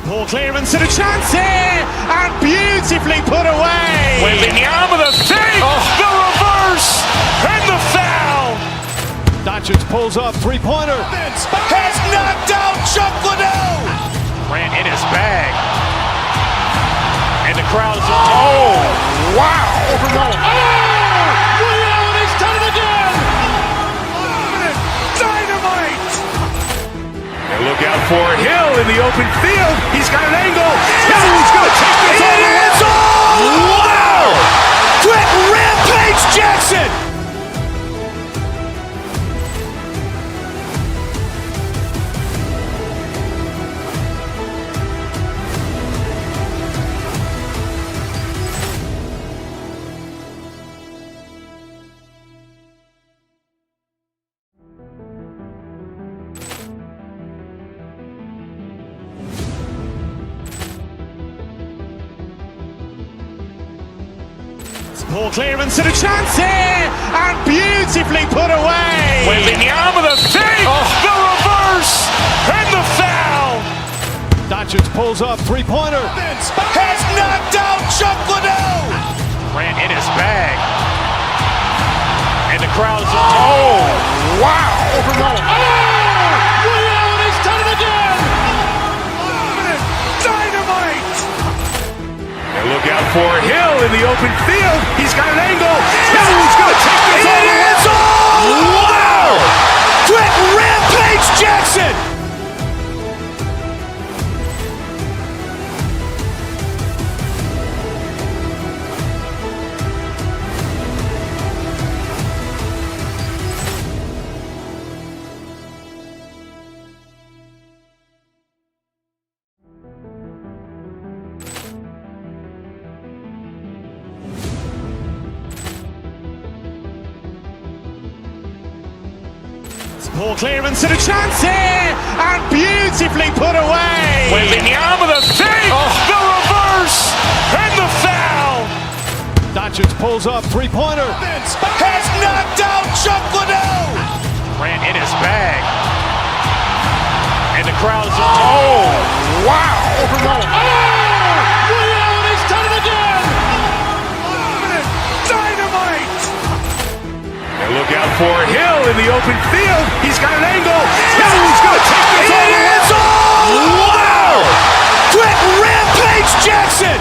Poor clearance and a chance here, and beautifully put away. Wembanyama the fake, the reverse, and the foul. Doncic pulls up, three-pointer. Has knocked out Chuck Liddell. Ran in his bag. And the crowd is, oh, wow. Reality's done it again. Dynamite. And look out for Hill in the open field. He's got an angle. He's going to take this all the way. Wow! Quick Rampage Jackson. Poor clearance and a chance here, and beautifully put away. Wembanyama the fake, the reverse, and the foul. Doncic pulls up, three-pointer. Has knocked out Chuck Liddell. Ran in his bag. And the crowd is, oh, wow. Reality's done it again. Dynamite. And look out for Hill in the open field. He's got an angle. He's going to take this all the way. Wow! Quick Rampage Jackson. Poor clearance and a chance here, and beautifully put away. Wembanyama the fake, the reverse, and the foul. Doncic pulls up, three-pointer. Has knocked out Chuck Liddell. Ran in his bag. And the crowd is, oh, wow. Reality's done it again. Dynamite. And look out for Hill in the open field. He's got an angle. He's going to take this all the way. Wow! Quick Rampage Jackson.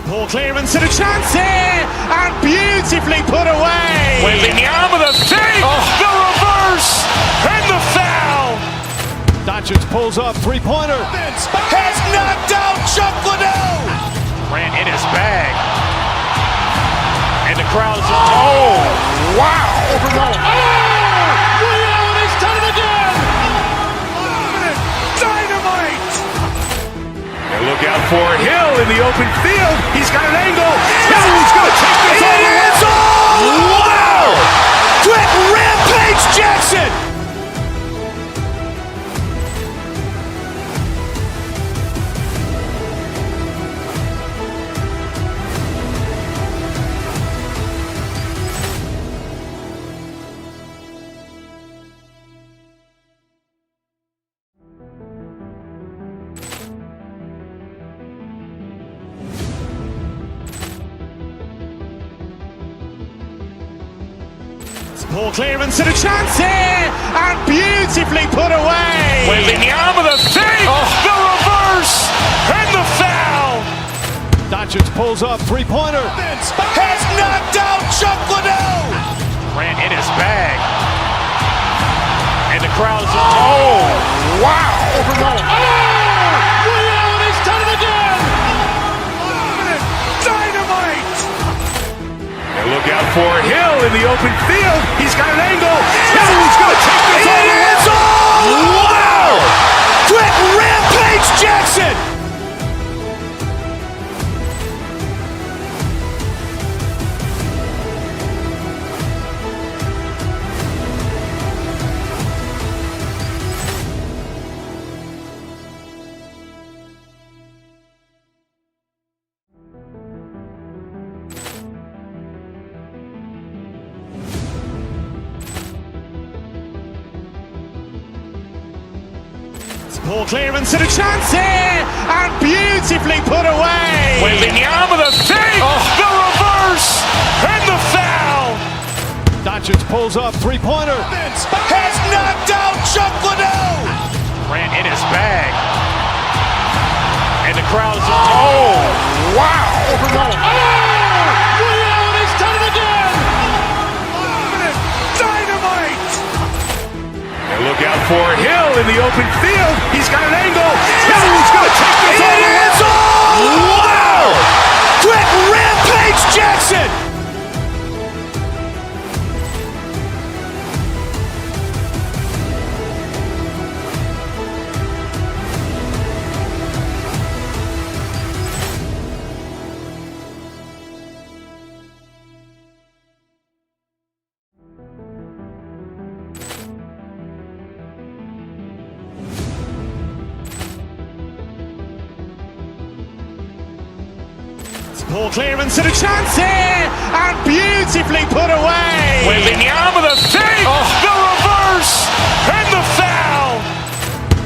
Poor clearance and a chance here, and beautifully put away. Wembanyama the fake, the reverse, and the foul. Doncic pulls up, three-pointer. Has knocked out Chuck Liddell. Ran in his bag. And the crowd is, oh, wow. Reality's done it again. Dynamite. And look out for Hill in the open field. He's got an angle. He's going to take this all the way. Wow! Quick Rampage Jackson. Poor clearance and a chance here, and beautifully put away. Wembanyama the fake, the reverse, and the foul. Doncic pulls up, three-pointer. Has knocked out Chuck Liddell. Ran in his bag. And the crowd is, oh, wow. Reality's done it again. Dynamite. And look out for Hill in the open field. He's got an angle. He's going to take this all the way. Wow! Quick Rampage Jackson. Poor clearance and a chance here, and beautifully put away. Wembanyama the fake, the reverse, and the foul. Doncic pulls up, three-pointer. Has knocked out Chuck Liddell. Grant in his bag. And the crowd is, oh, wow. He's done it again. Dynamite. And look out for Hill in the open field. He's got an angle. He's going to take this all the way. Wow. Quick Rampage Jackson. Poor clearance and a chance here, and beautifully put away. Wembanyama the fake, the reverse, and the foul.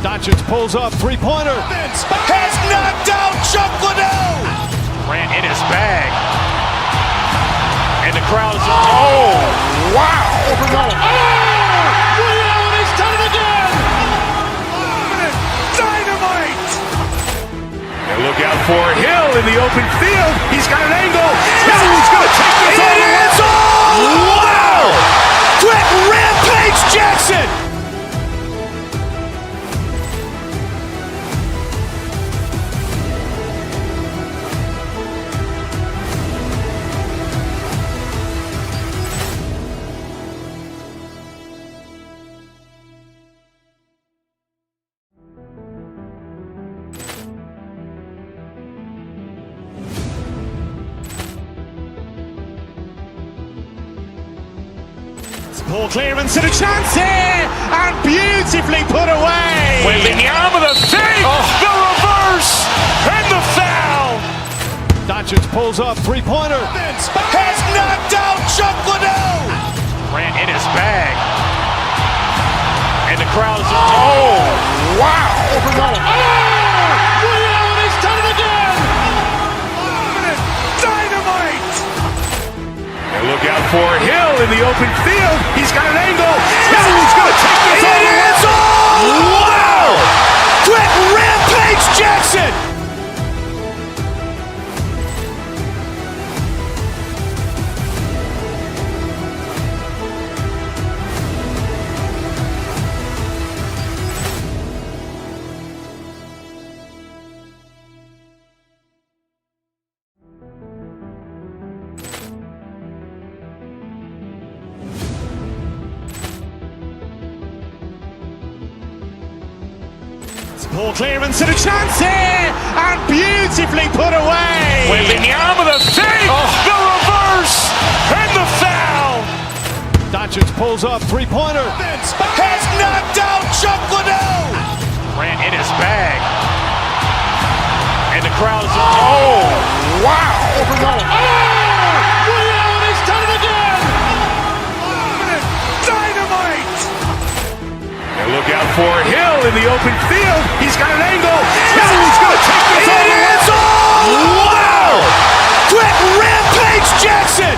Doncic pulls up, three-pointer. Has knocked out Chuck Liddell. Grant in his bag. And the crowd is, oh, wow. He's done it again. Dynamite. And look out for Hill in the open field. He's got an angle. He's going to take this all the way. Wow. Quick Rampage Jackson. Poor clearance and a chance here, and beautifully put away. Wembanyama the fake, the reverse, and the foul. Doncic pulls up, three-pointer. Has knocked out Chuck Liddell. Grant in his bag. And the crowd is, oh, wow. He's done it again. Dynamite. And look out for Hill in the open field. He's got an angle. He's going to take this all the way. Wow. Quick Rampage Jackson. Poor clearance and a chance here, and beautifully put away. Wembanyama the fake, the reverse, and the foul. Doncic pulls up, three-pointer. Has knocked out Chuck Liddell. Grant in his bag. And the crowd is, oh, wow. He's done it again. Dynamite. And look out for Hill in the open field. He's got an angle. He's going to take this all the way. Wow. Quick Rampage Jackson.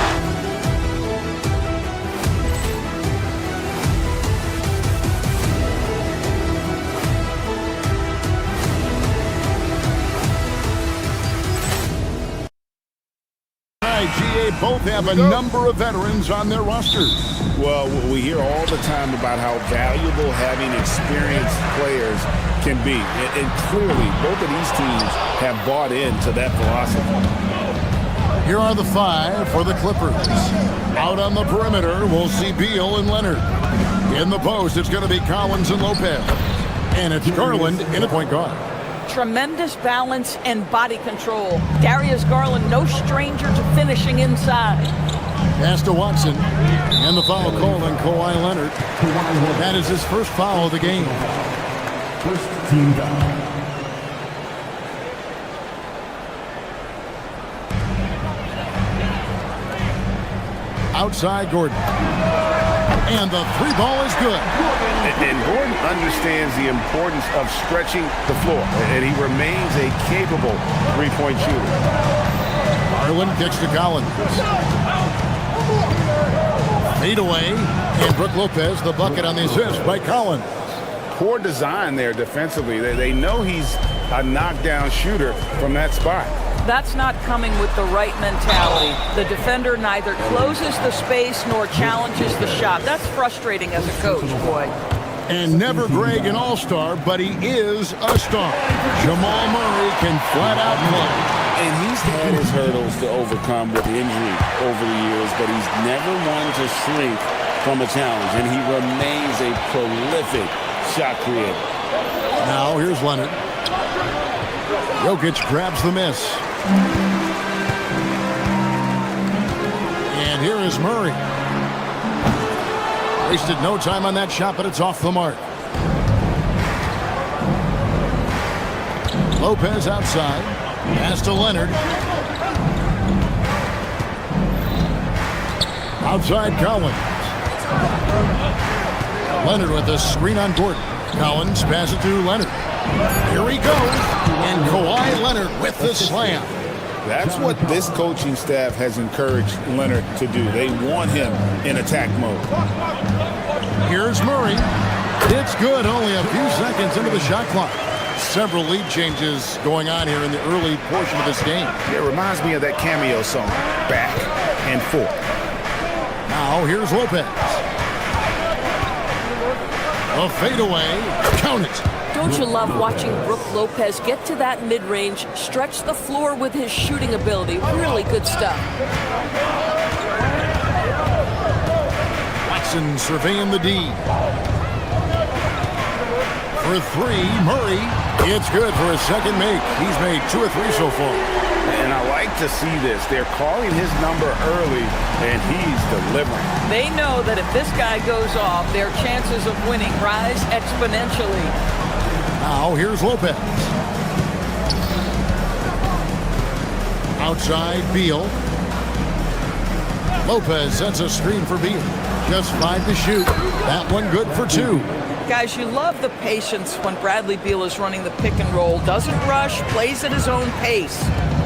GA both have a number of veterans on their rosters. Well, we hear all the time about how valuable having experienced players can be. And clearly, both of these teams have bought into that philosophy. Here are the five for the Clippers. Out on the perimeter, we'll see Beal and Leonard. In the post, it's going to be Collins and Lopez. And it's Garland in a point guard. Tremendous balance and body control. Darius Garland, no stranger to finishing inside. Pass to Watson. And the foul called on Kawhi Leonard. That is his first foul of the game. First team foul. Outside Gordon. And the three ball is good. And Gordon understands the importance of stretching the floor, and he remains a capable three-point shooter. Garland kicks to Collins. Fade away, and Brook Lopez the bucket on the assist by Collins. Poor design there defensively. They know he's a knockdown shooter from that spot. That's not coming with the right mentality. The defender neither closes the space nor challenges the shot. That's frustrating as a coach, boy. And never Greg an all-star, but he is a star. Jamal Murray can flat out play. And he's had his hurdles to overcome with injury over the years, but he's never one to shrink from a challenge, and he remains a prolific shot creator. Now here's Leonard. Jokic grabs the miss. And here is Murray. Wasted no time on that shot, but it's off the mark. Lopez outside. Pass to Leonard. Outside Collins. Leonard with a screen on Gordon. Collins passes it to Leonard. Here he goes. And Kawhi Leonard with the slam. That's what this coaching staff has encouraged Leonard to do. They want him in attack mode. Here's Murray. It's good. Only a few seconds into the shot clock. Several lead changes going on here in the early portion of this game. It reminds me of that cameo song, Back and Forth. Now here's Lopez. A fadeaway. Count it. Don't you love watching Brook Lopez get to that mid-range, stretch the floor with his shooting ability? Really good stuff. Watson surveying the D. For three, Murray. It's good for a second make. He's made 2 or 3 so far. And I like to see this. They're calling his number early, and he's delivering. They know that if this guy goes off, their chances of winning rise exponentially. Now here's Lopez. Outside Beal. Lopez sets a screen for Beal. Just 5 to shoot. That one good for 2. Guys, you love the patience when Bradley Beal is running the pick and roll. Doesn't rush, plays at his own pace.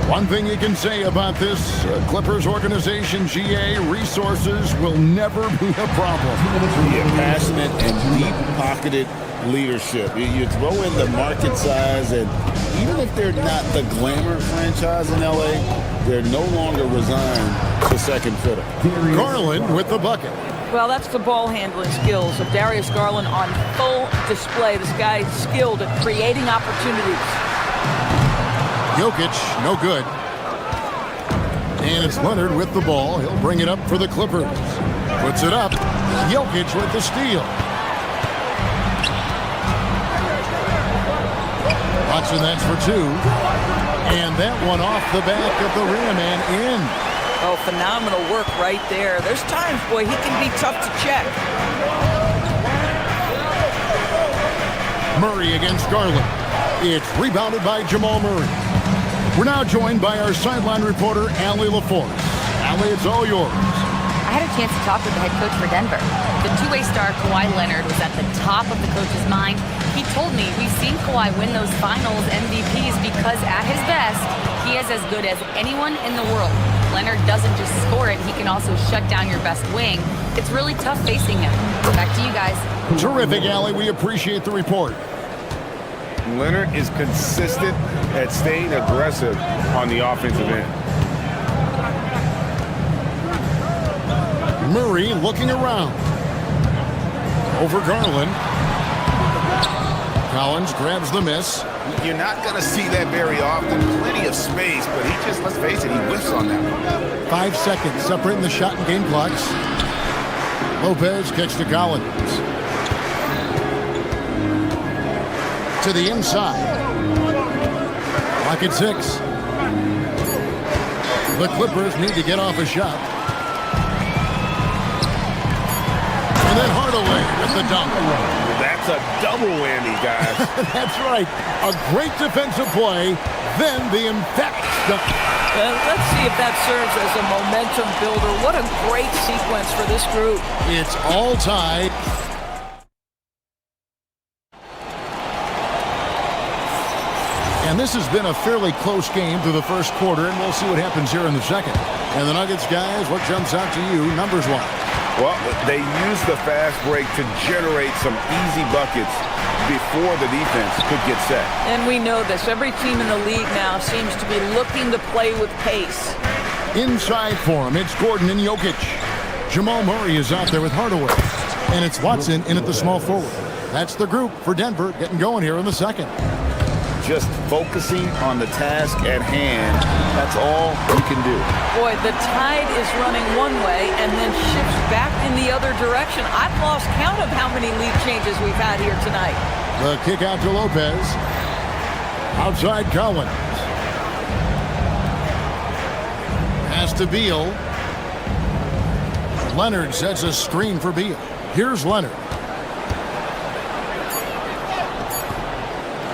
One thing you can say about this Clippers organization, GA, resources will never be a problem. Yeah, passionate and deep-pocketed leadership. You throw in the market size, and even if they're not the glamour franchise in LA, they're no longer resigned to second fiddle. Garland with the bucket. Well, that's the ball handling skills of Darius Garland on full display. This guy's skilled at creating opportunities. Jokic, no good. And it's Leonard with the ball. He'll bring it up for the Clippers. Puts it up. Jokic with the steal. Watson, that's for 2. And that one off the back of the rim and in. Oh, phenomenal work right there. There's times, boy, he can be tough to check. Murray against Garland. It's rebounded by Jamal Murray. We're now joined by our sideline reporter, Allie LaForce. Allie, it's all yours. I had a chance to talk with the head coach for Denver. The two-way star Kawhi Leonard was at the top of the coach's mind. He told me we've seen Kawhi win those finals MVPs because at his best, he is as good as anyone in the world. Leonard doesn't just score it, he can also shut down your best wing. It's really tough facing him. Back to you guys. Terrific, Allie. We appreciate the report. Leonard is consistent at staying aggressive on the offensive end. Murray looking around. Over Garland. Collins grabs the miss. You're not going to see that very often. Plenty of space, but he just, let's face it, he whiffs on that one. 5 seconds separating the shot and game clocks. Lopez kicks to Collins. To the inside. Clock at 6. The Clippers need to get off a shot. And then Hardaway with the dunk. That's a double whammy, guys. That's right. A great defensive play, then the emphatic stuff. Let's see if that serves as a momentum builder. What a great sequence for this group. It's all tied. And this has been a fairly close game through the first quarter, and we'll see what happens here in the second. And the Nuggets, guys, what jumps out to you numbers-wise? Well, they used the fast break to generate some easy buckets before the defense could get set. And we know this. Every team in the league now seems to be looking to play with pace. Inside for him, it's Gordon and Jokic. Jamal Murray is out there with Hardaway. And it's Watson in at the small forward. That's the group for Denver getting going here in the second. Just focusing on the task at hand, that's all you can do. Boy, the tide is running one way and then shifts back in the other direction. I've lost count of how many lead changes we've had here tonight. The kick out to Lopez. Outside Collins. Pass to Beal. Leonard sets a screen for Beal. Here's Leonard.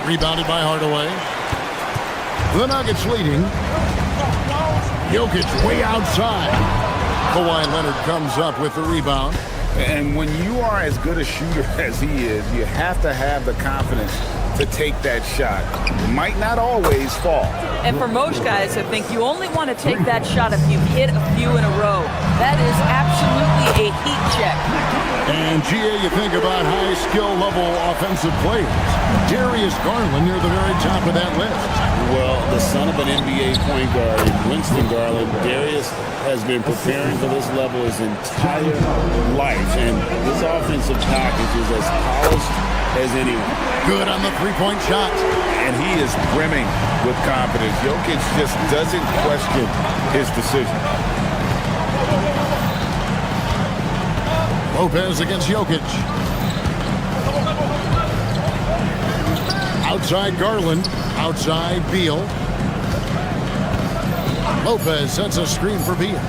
Rebounded by Hardaway. The Nuggets leading. Jokic way outside. Kawhi Leonard comes up with the rebound. And when you are as good a shooter as he is, you have to have the confidence to take that shot. It might not always fall. And for most guys, I think you only want to take that shot if you've hit a few in a row. That is absolutely a heat check. And, GA, you think about high skill level offensive players. Darius Garland near the very top of that list. Well, the son of an NBA point guard, Winston Garland, Darius has been preparing for this level his entire life. And this offensive package is as polished as anyone. Good on the three-point shot. And he is brimming with confidence. Jokic just doesn't question his decision. Lopez against Jokic. Outside Garland. Outside Beal. Lopez sets a screen for Beal.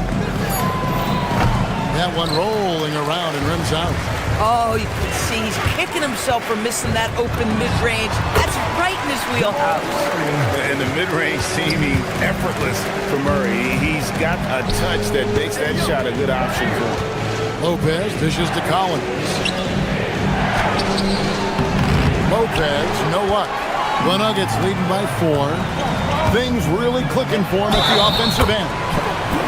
That one rolling around and rims out. Oh, you can see he's kicking himself for missing that open mid-range. That's right in his wheelhouse. And the mid-range seeming effortless for Murray. He's got a touch that makes that shot a good option for him. Lopez dishes to Collins. Lopez, no luck. The Nuggets leading by 4. Things really clicking for him at the offensive end.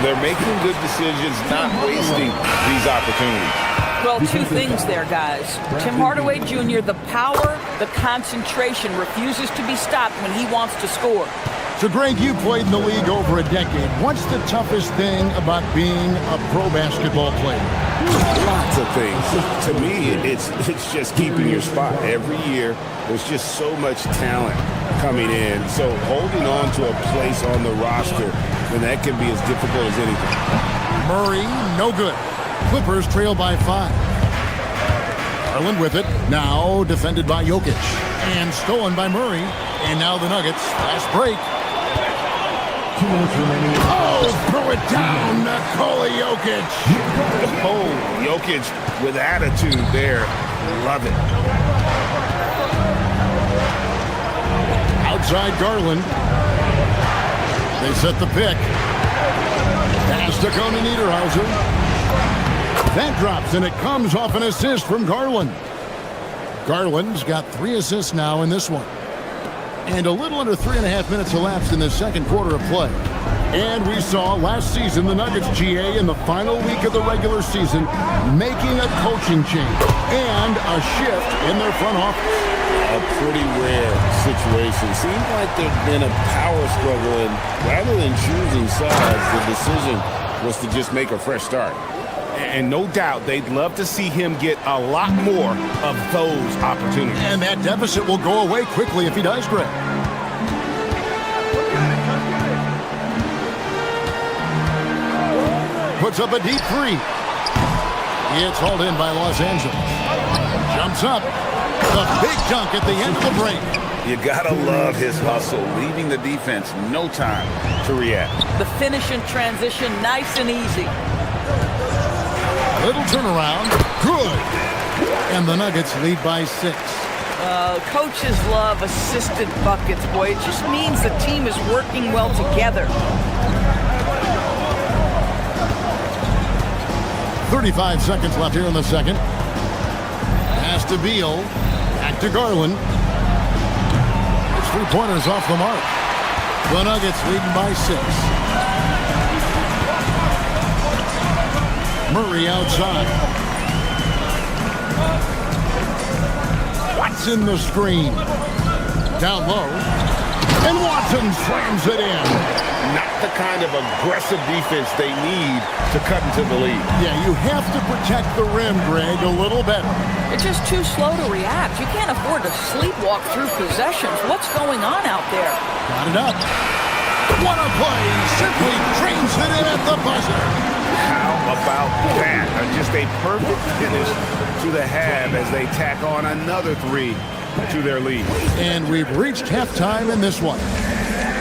They're making good decisions, not wasting these opportunities. Well, two things there, guys. Tim Hardaway Jr., the power, the concentration, refuses to be stopped when he wants to score. So, Greg, you played in the league over a decade. What's the toughest thing about being a pro basketball player? Lots of things. To me, it's just keeping your spot. Every year, there's just so much talent coming in. So holding on to a place on the roster, and that can be as difficult as anything. Murray, no good. Clippers trail by 5. Garland with it. Now defended by Jokic. And stolen by Murray. And now the Nuggets. Fast break. 2 minutes remaining. Oh, throw it down. Nikola Jokic. Oh, Jokic with attitude there. Love it. Outside Garland. They set the pick. Pass to Coney Niederhauser. That drops, and it comes off an assist from Garland. Garland's got 3 assists now in this one. And a little under 3.5 minutes elapsed in the second quarter of play. And we saw last season the Nuggets, GA, in the final week of the regular season, making a coaching change and a shift in their front office. A pretty rare situation. Seems like there's been a power struggle, and rather than choosing sides, the decision was to just make a fresh start. And no doubt they'd love to see him get a lot more of those opportunities. And that deficit will go away quickly if he does, Greg. Puts up a deep 3. It's hauled in by Los Angeles. Jumps up. The big dunk at the end of the break. You gotta love his hustle, leaving the defense no time to react. The finish in transition, nice and easy. Little turnaround. Good. And the Nuggets lead by 6. Coaches love assisted buckets, boy. It just means the team is working well together. 35 seconds left here in the second. Pass to Beal. Back to Garland. His three-pointers off the mark. The Nuggets leading by 6. Murray outside. Watson the screen. Down low. And Watson slams it in. Not the kind of aggressive defense they need to cut into the lead. Yeah, you have to protect the rim, Greg, a little better. It's just too slow to react. You can't afford to sleepwalk through possessions. What's going on out there? Got it up. What a play! Simply trains it in at the buzzer. How about that? Just a perfect finish to the half as they tack on another 3 to their lead. And we've reached halftime in this one.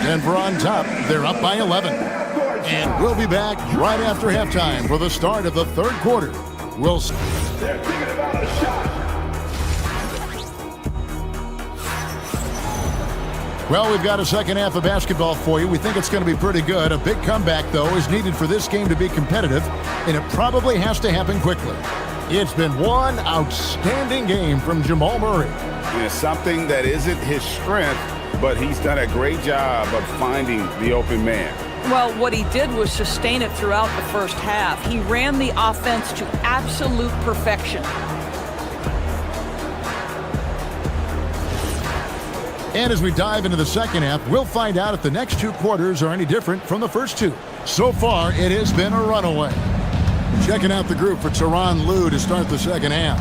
Denver on top. They're up by 11. And we'll be back right after halftime for the start of the third quarter. We'll see. Well, we've got a second half of basketball for you. We think it's going to be pretty good. A big comeback, though, is needed for this game to be competitive, and it probably has to happen quickly. It's been one outstanding game from Jamal Murray. It's something that isn't his strength, but he's done a great job of finding the open man. Well, what he did was sustain it throughout the first half. He ran the offense to absolute perfection. And as we dive into the second half, we'll find out if the next 2 quarters are any different from the first 2. So far, it has been a runaway. Checking out the group for Tyronn Lue to start the second half.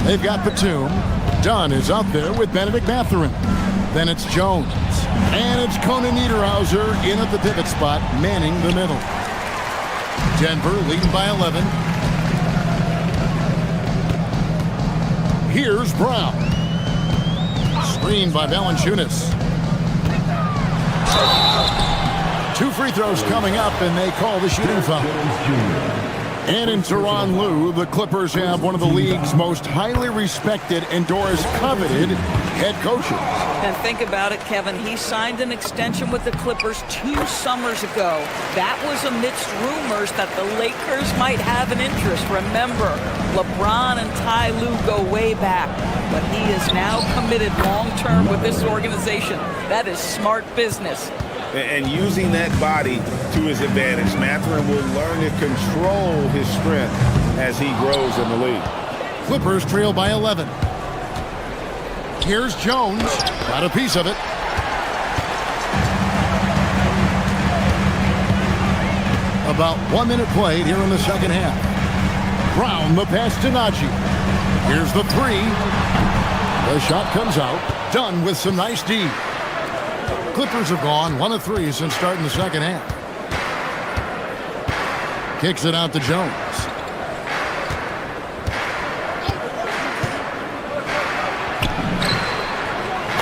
They've got Batum. Dunn is out there with Benedict Mathurin. Then it's Jones. And it's Conan Niederhauser in at the pivot spot, manning the middle. Denver leading by 11. Here's Brown. Screen by Valanciunas. 2 free throws coming up, and they call the shooting foul. And in Tyronn Lue, the Clippers have one of the league's most highly respected and Doris coveted head coaches. And think about it, Kevin. He signed an extension with the Clippers 2 summers ago. That was amidst rumors that the Lakers might have an interest. Remember, LeBron and Ty Lue go way back. But he is now committed long-term with this organization. That is smart business. And using that body to his advantage, Mathurin will learn to control his strength as he grows in the league. Clippers trail by 11. Here's Jones. Got a piece of it. About 1 minute played here in the second half. Brown, the pass to Najee. Here's the 3. The shot comes out. Dunn with some nice D. Clippers have gone 1 of 3 since starting the second half. Kicks it out to Jones.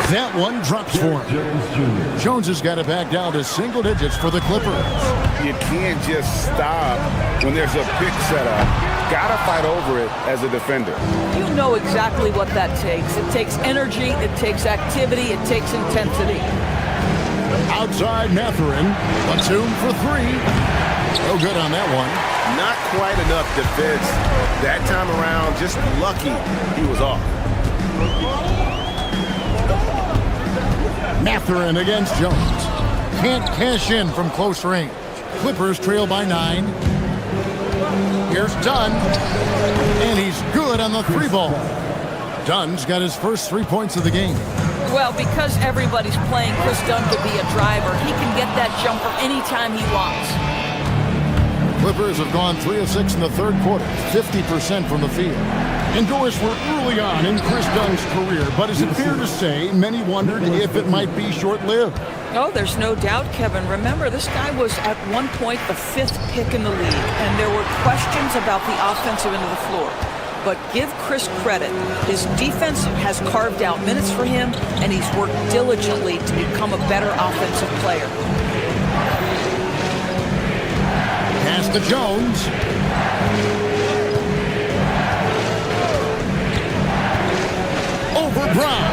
That one drops for him. Jones has got it back down to single digits for the Clippers. You can't just stop when there's a pick set up. Gotta fight over it as a defender. You know exactly what that takes. It takes energy, it takes activity, it takes intensity. Outside Mathurin. Batum for 3. No good on that one. Not quite enough defense that time around. Just lucky he was off. Mathurin against Jones. Can't cash in from close range. Clippers trail by 9. Here's Dunn. And he's good on the 3-ball. Dunn's got his first 3 points of the game. Well, because everybody's playing Chris Dunn to be a driver, he can get that jumper anytime he wants. Clippers have gone 3 of 6 in the third quarter, 50% from the field. And Doris, we're early on in Chris Dunn's career, but is it fair to say many wondered if it might be short-lived? Oh, there's no doubt, Kevin. Remember, this guy was at one point the 5th pick in the league, and there were questions about the offensive end of the floor. But give Chris credit. His defense has carved out minutes for him, and he's worked diligently to become a better offensive player. Pass to Jones. over Brown.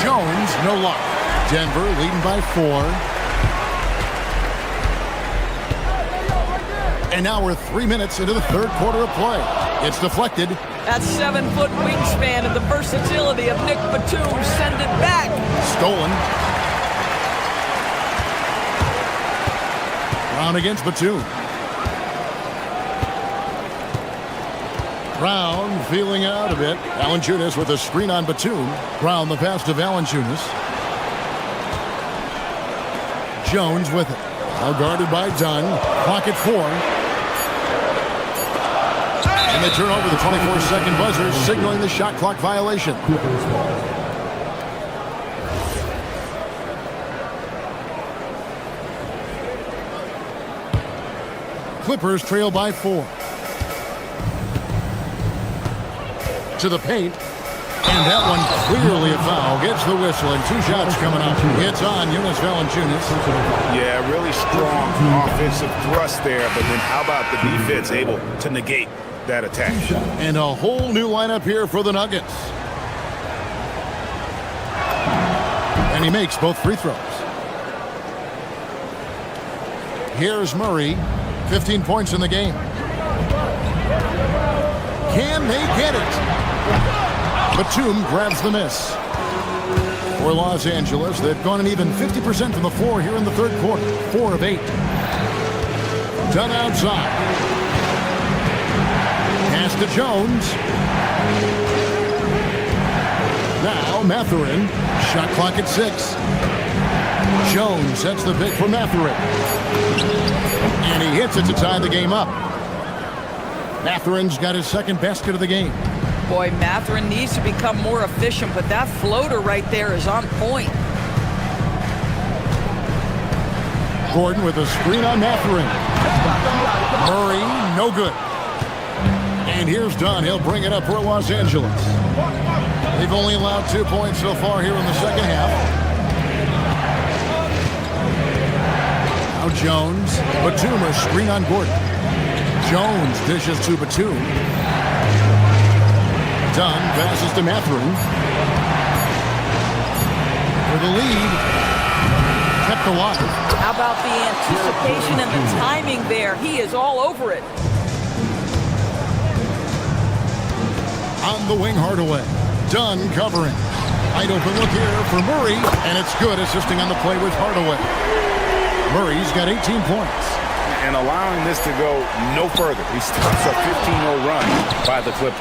Jones, no luck. Denver leading by 4. And now we're 3 minutes into the third quarter of play. It's deflected. That 7-foot wingspan and the versatility of Nick Batum send it back. Stolen. Brown against Batum. Brown feeling out a bit. Valanciunas with a screen on Batum. Brown the pass to Valanciunas. Jones with it. Now guarded by Dunn. Clock at 4. And they turn over the 24-second buzzer, signaling the shot clock violation. Clippers trail by 4. To the paint. And that one clearly a foul. Gets the whistle and 2 shots coming up. It's on Jonas Valanciunas. Yeah, really strong offensive thrust there, but then how about the defense able to negate that attack? And a whole new lineup here for the Nuggets. And he makes both free throws. Here's Murray. 15 points in the game. Can they get it? Batum grabs the miss. For Los Angeles, they've gone an even 50% from the floor here in the third quarter. 4 of 8. Done outside. Pass to Jones. Now Mathurin. Shot clock at 6. Jones sets the pick for Mathurin. And he hits it to tie the game up. Mathurin's got his second basket of the game. Boy, Mathurin needs to become more efficient, but that floater right there is on point. Gordon with a screen on Mathurin. Murray, no good. And here's Dunn. He'll bring it up for Los Angeles. They've only allowed 2 points so far here in the second half. Now Jones. Batum, a screen on Gordon. Jones dishes to Batum. Dunn passes to Mathurin. For the lead. Kept alive. How about the anticipation and the timing there? He is all over it. On the wing, Hardaway. Dunn covering. Wide open look here for Murray. And it's good, assisting on the play with Hardaway. Murray's got 18 points. And allowing this to go no further. He stops a 15-0 run by the Clippers.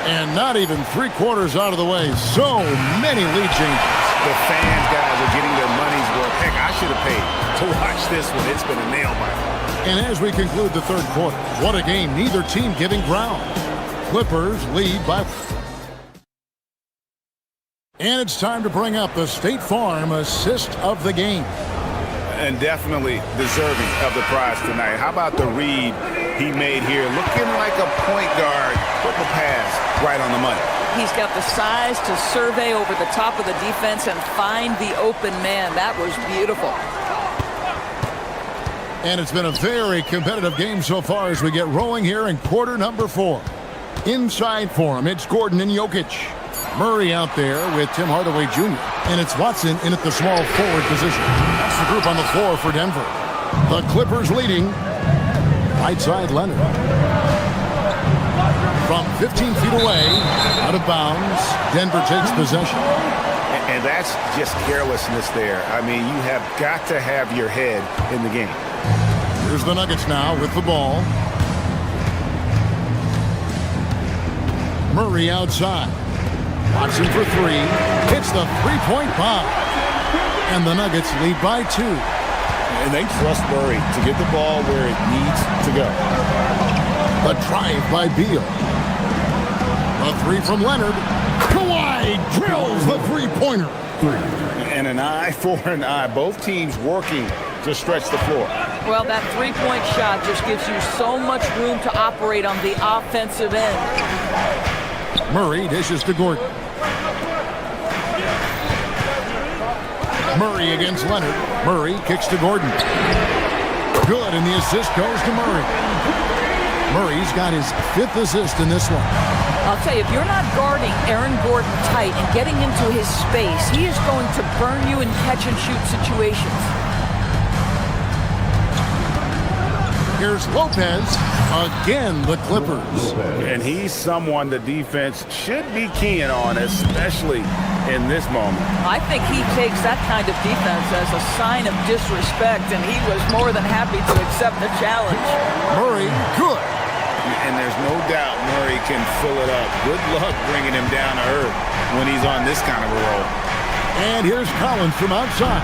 And not even 3/4 out of the way. So many lead changes. The fans, guys, are getting their money's worth. Heck, I should have paid to watch this one. It's been a nail-biter. And as we conclude the third quarter, what a game. Neither team giving ground. Clippers lead by... And it's time to bring up the State Farm assist of the game. And definitely deserving of the prize tonight. How about the read he made here? Looking like a point guard, putting the pass right on the money. He's got the size to survey over the top of the defense and find the open man. That was beautiful. And it's been a very competitive game so far as we get rolling here in quarter number 4. Inside for him, it's Gordon and Jokic. Murray out there with Tim Hardaway Jr. And it's Watson in at the small forward position. That's the group on the floor for Denver. The Clippers leading. Right side, Leonard. From 15 feet away, out of bounds, Denver takes possession. And that's just carelessness there. I mean, you have got to have your head in the game. Here's the Nuggets now with the ball. Murray outside. Watson for 3. Hits the three-point bomb. And the Nuggets lead by 2. And they trust Murray to get the ball where it needs to go. The drive by Beal. A 3 from Leonard. Kawhi drills the three-pointer. And an eye for an eye. Both teams working to stretch the floor. Well, that three-point shot just gives you so much room to operate on the offensive end. Murray dishes to Gordon. Murray against Leonard. Murray kicks to Gordon. Good, and the assist goes to Murray. Murray's got his 5th assist in this one. I'll tell you, if you're not guarding Aaron Gordon tight and getting into his space, he is going to burn you in catch-and-shoot situations. Here's Lopez, again the Clippers. And he's someone the defense should be keying on, especially in this moment. I think he takes that kind of defense as a sign of disrespect, and he was more than happy to accept the challenge. Murray, good. And there's no doubt Murray can fill it up. Good luck bringing him down to earth when he's on this kind of a roll. And here's Collins from outside.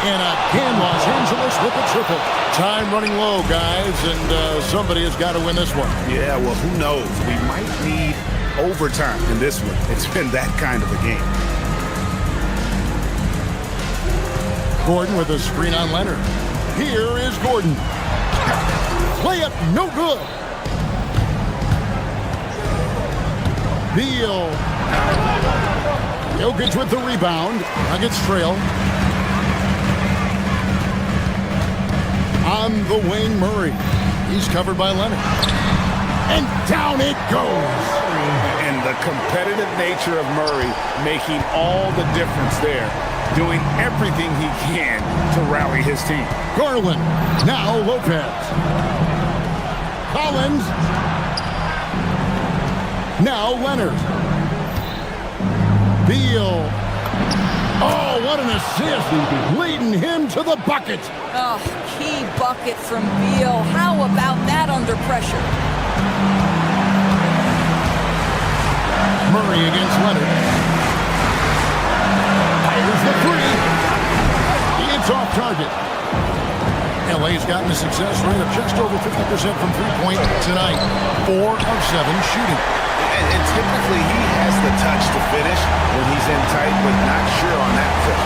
And again, Los Angeles with the triple. Time running low, guys, and somebody has got to win this one. Yeah, well, who knows? We might need overtime in this one. It's been that kind of a game. Gordon with a screen on Leonard. Here is Gordon. Play it, no good. Beal. Jokic with the rebound. Nuggets trail. On the wing, Murray. He's covered by Leonard. And down it goes. And the competitive nature of Murray making all the difference there. Doing everything he can to rally his team. Garland. Now Lopez. Collins. Now Leonard. Beal. Oh, what an assist. Leading him to the bucket. Oh, key bucket from Beal. How about that under pressure? Murray against Leonard. Fires the three. It's off target. LA's gotten a success rate of just over 50% from three-point tonight. 4 of 7 shooting. And typically he has the touch to finish when he's in tight, but not sure on that fit.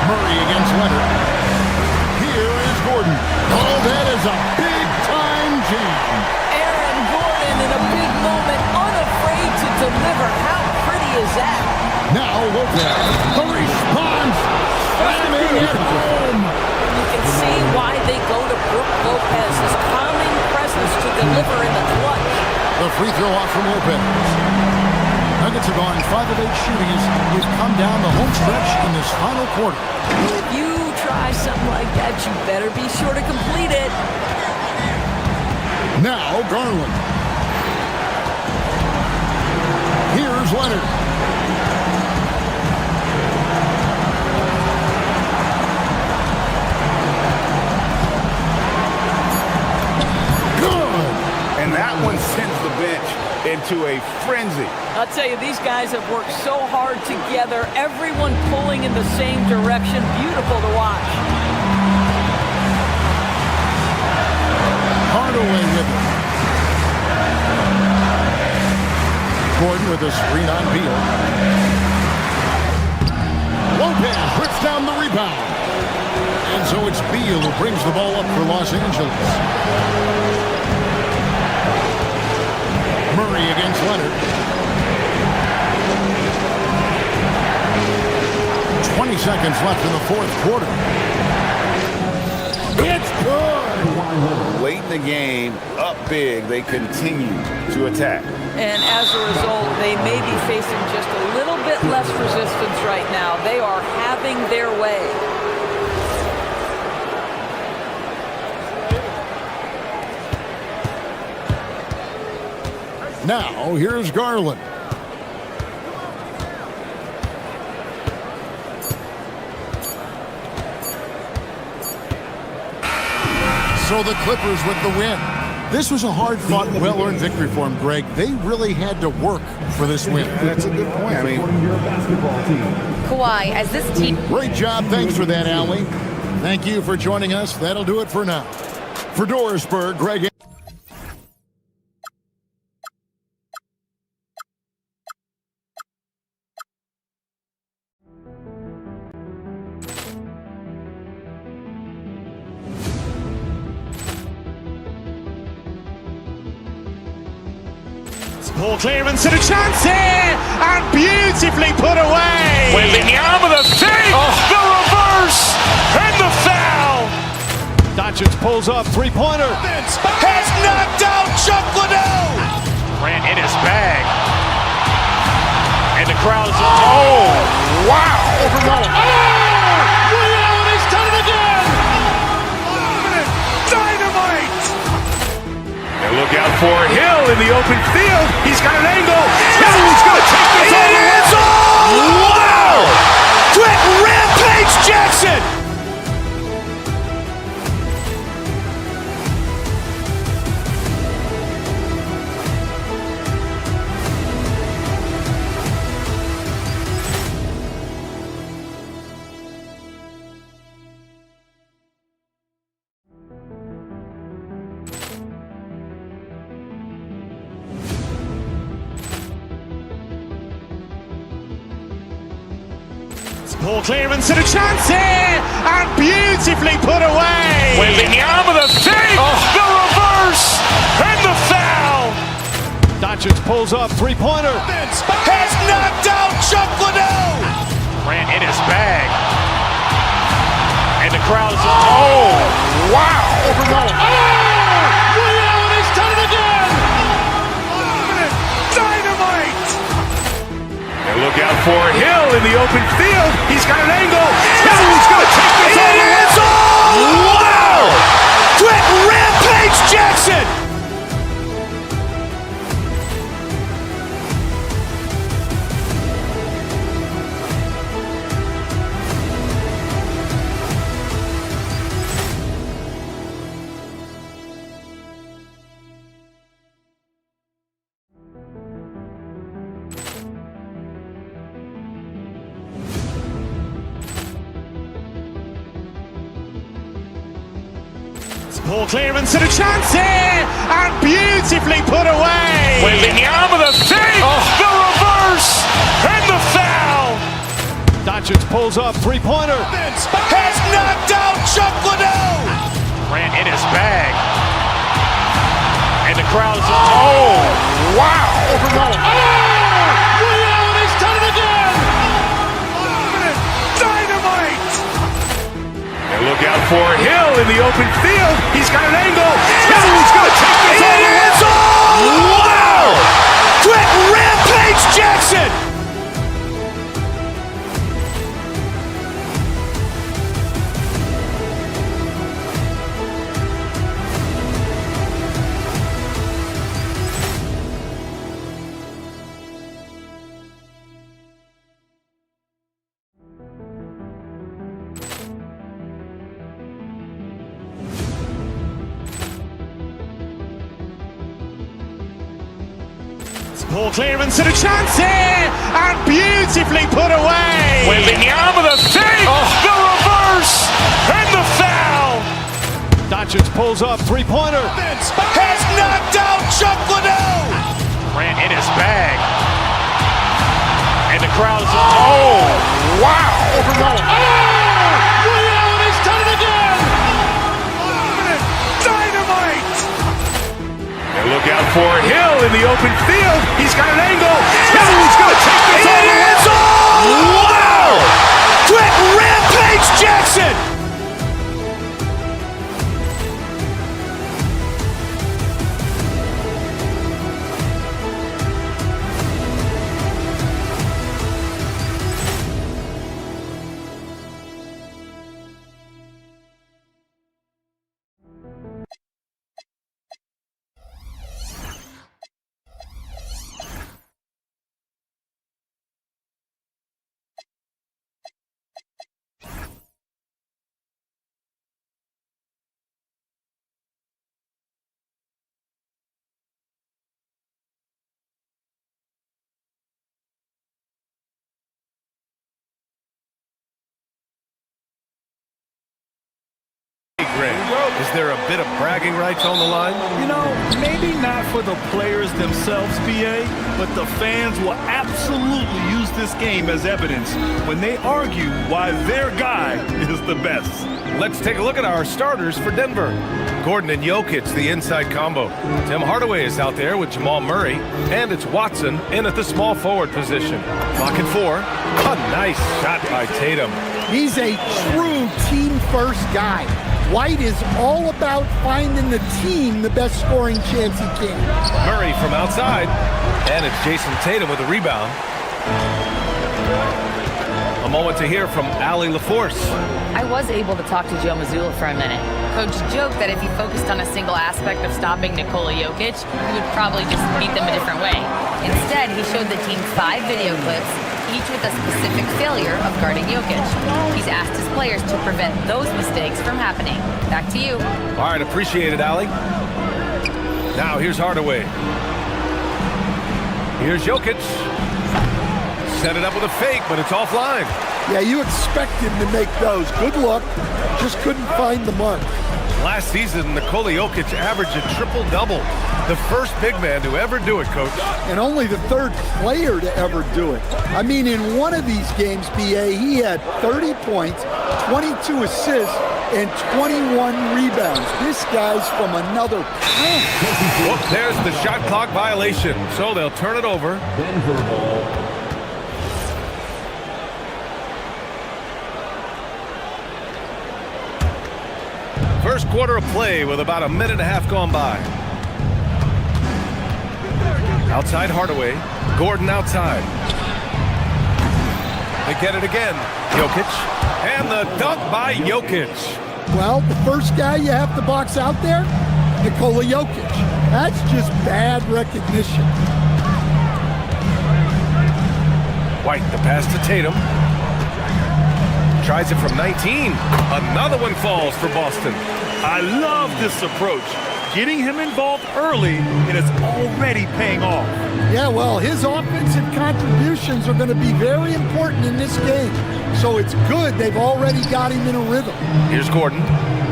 Murray against Leonard. Here is Gordon. Oh, that is a big-time jam. Aaron Gordon in a big moment, unafraid to deliver. How pretty is that? Now Lopez. The response. Slamming it home. You can see why they go to Brook Lopez. His calming presence to deliver in the clutch. The free throw off from Lopez. Nuggets have gone 5 of 8 shooting as he's come down the home stretch in this final quarter. If you try something like that, you better be sure to complete it. Now Garland. Here's Leonard. Good. And that one sends the bench into a frenzy. I'll tell you, these guys have worked so hard together. Everyone pulling in the same direction. Beautiful to watch. Hardaway with it. Gordon with a screen on Beal. Lopez rips down the rebound. And so it's Beal who brings the ball up for Los Angeles. Murray against Leonard. 20 seconds left in the fourth quarter. It's good. Late in the game, up big, they continue to attack. And as a result, they may be facing just a little bit less resistance right now. They are having their way. Now, here's Garland. So the Clippers with the win. This was a hard-fought, well-earned victory for them, Greg. They really had to work for this win. That's a good point. I mean, Kawhi, as this team... Great job. Thanks for that, Allie. Thank you for joining us. That'll do it for now. For Dorisburg, Greg... Ball clearance and a chance here, and beautifully put away. Wembanyama the fake, the reverse, and the foul. Doncic pulls up, three-pointer. Has knocked out Chuck Liddell. Grant in his bag. And the crowd is, oh, wow. Ray Allen has done it again. Dynamite. And look out for Hill in the open field. He's got an angle. Hill's going to take this all the way. Wow. Quick Rampage Jackson. Poor clearance and a chance here, and beautifully put away. Wembanyama the fake, the reverse, and the foul. Doncic pulls up, three-pointer. Has knocked out Chuck Liddell. Grant in his bag. And the crowd is, oh, wow. Ray Allen has done it again. Dynamite. And look out for Hill in the open field. He's got an angle. Hill's going to take this all the way. Wow. Quick Rampage Jackson. Poor clearance and a chance here, and beautifully put away. Wembanyama the fake, the reverse, and the foul. Doncic pulls up, three-pointer. Has knocked out Chuck Liddell. Grant in his bag. And the crowd is, oh, wow. Ray Allen has done it again. Dynamite. And look out for Hill in the open field. He's got an angle. Hill's going to take this all the way. Wow. Quick Rampage Jackson. Poor clearance and a chance here, and beautifully put away. Wembanyama the fake, the reverse, and the foul. Doncic pulls up, three-pointer. Has knocked out Chuck Liddell. Grant in his bag. And the crowd is, oh, wow. Ray Allen has done it again. Dynamite. And look out for Hill in the open field. He's got an angle. Hill's going to take this all the way. Wow. Quick Rampage Jackson. Is there a bit of bragging rights on the line? You know, maybe not for the players themselves, BA, but the fans will absolutely use this game as evidence when they argue why their guy is the best. Let's take a look at our starters for Denver. Gordon and Jokic, the inside combo. Tim Hardaway is out there with Jamal Murray, and it's Watson in at the small forward position. Clock at 4. A nice shot by Tatum. He's a true team-first guy. White is all about finding the team the best scoring chance he can. Murray from outside, and it's Jason Tatum with a rebound. A moment to hear from Allie LaForce. I was able to talk to Joe Mazzulla for a minute. Coach joked that if he focused on a single aspect of stopping Nikola Jokic, he would probably just beat them a different way. Instead, he showed the team 5 video clips, each with a specific failure of guarding Jokic. He's asked his players to prevent those mistakes from happening. Back to you. All right, appreciate it, Allie. Now here's Hardaway. Here's Jokic. Set it up with a fake, but it's offline. Yeah, you expect him to make those. Good luck. Just couldn't find the mark. Last season, Nikola Jokic averaged a triple-double. The first big man to ever do it, Coach. And only the third player to ever do it. I mean, in one of these games, BA, he had 30 points, 22 assists, and 21 rebounds. This guy's from another planet. Well, there's the shot clock violation, so they'll turn it over. Denver ball. First quarter of play with about a minute and a half gone by. Outside Hardaway. Gordon outside. They get it again. Jokic. And the dunk by Jokic. Well, the first guy you have to box out there, Nikola Jokic. That's just bad recognition. White, the pass to Tatum. Tries it from 19. Another one falls for Boston. I love this approach. Getting him involved early, and it's already paying off. Yeah, well, his offensive contributions are going to be very important in this game. So it's good they've already got him in a rhythm. Here's Gordon,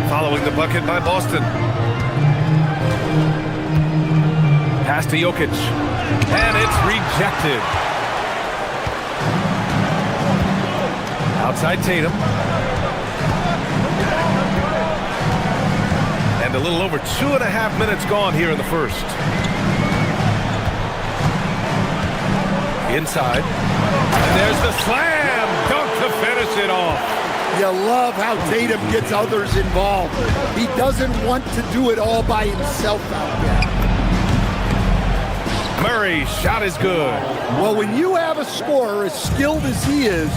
following the bucket by Boston. Pass to Jokic, and it's rejected. Outside Tatum. And a little over 2.5 minutes gone here in the first. Inside. And there's the slam dunk to finish it off. You love how Tatum gets others involved. He doesn't want to do it all by himself out there. Murray, shot is good. Well, when you have a scorer as skilled as he is,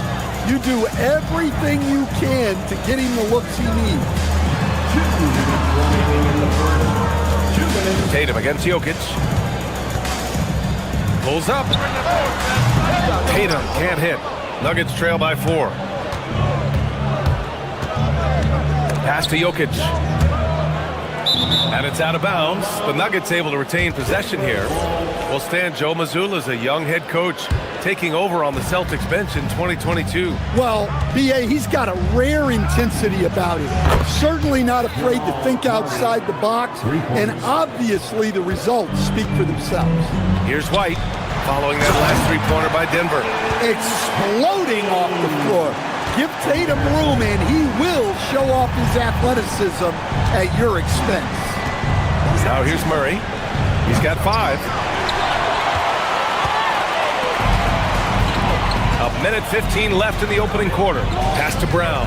you do everything you can to get him the looks he needs. Tatum against Jokic. Pulls up. Tatum can't hit. Nuggets trail by 4. Pass to Jokic. And it's out of bounds. The Nuggets able to retain possession here. Will stand Joe Mazzulla as a young head coach taking over on the Celtics bench in 2022. Well, BA, he's got a rare intensity about him. Certainly not afraid to think outside the box, and obviously the results speak for themselves. Here's White, following that last three-pointer by Denver. Exploding off the floor. Give Tatum room, and he will show off his athleticism at your expense. Now here's Murray. He's got 5. A minute 15 left in the opening quarter. Pass to Brown.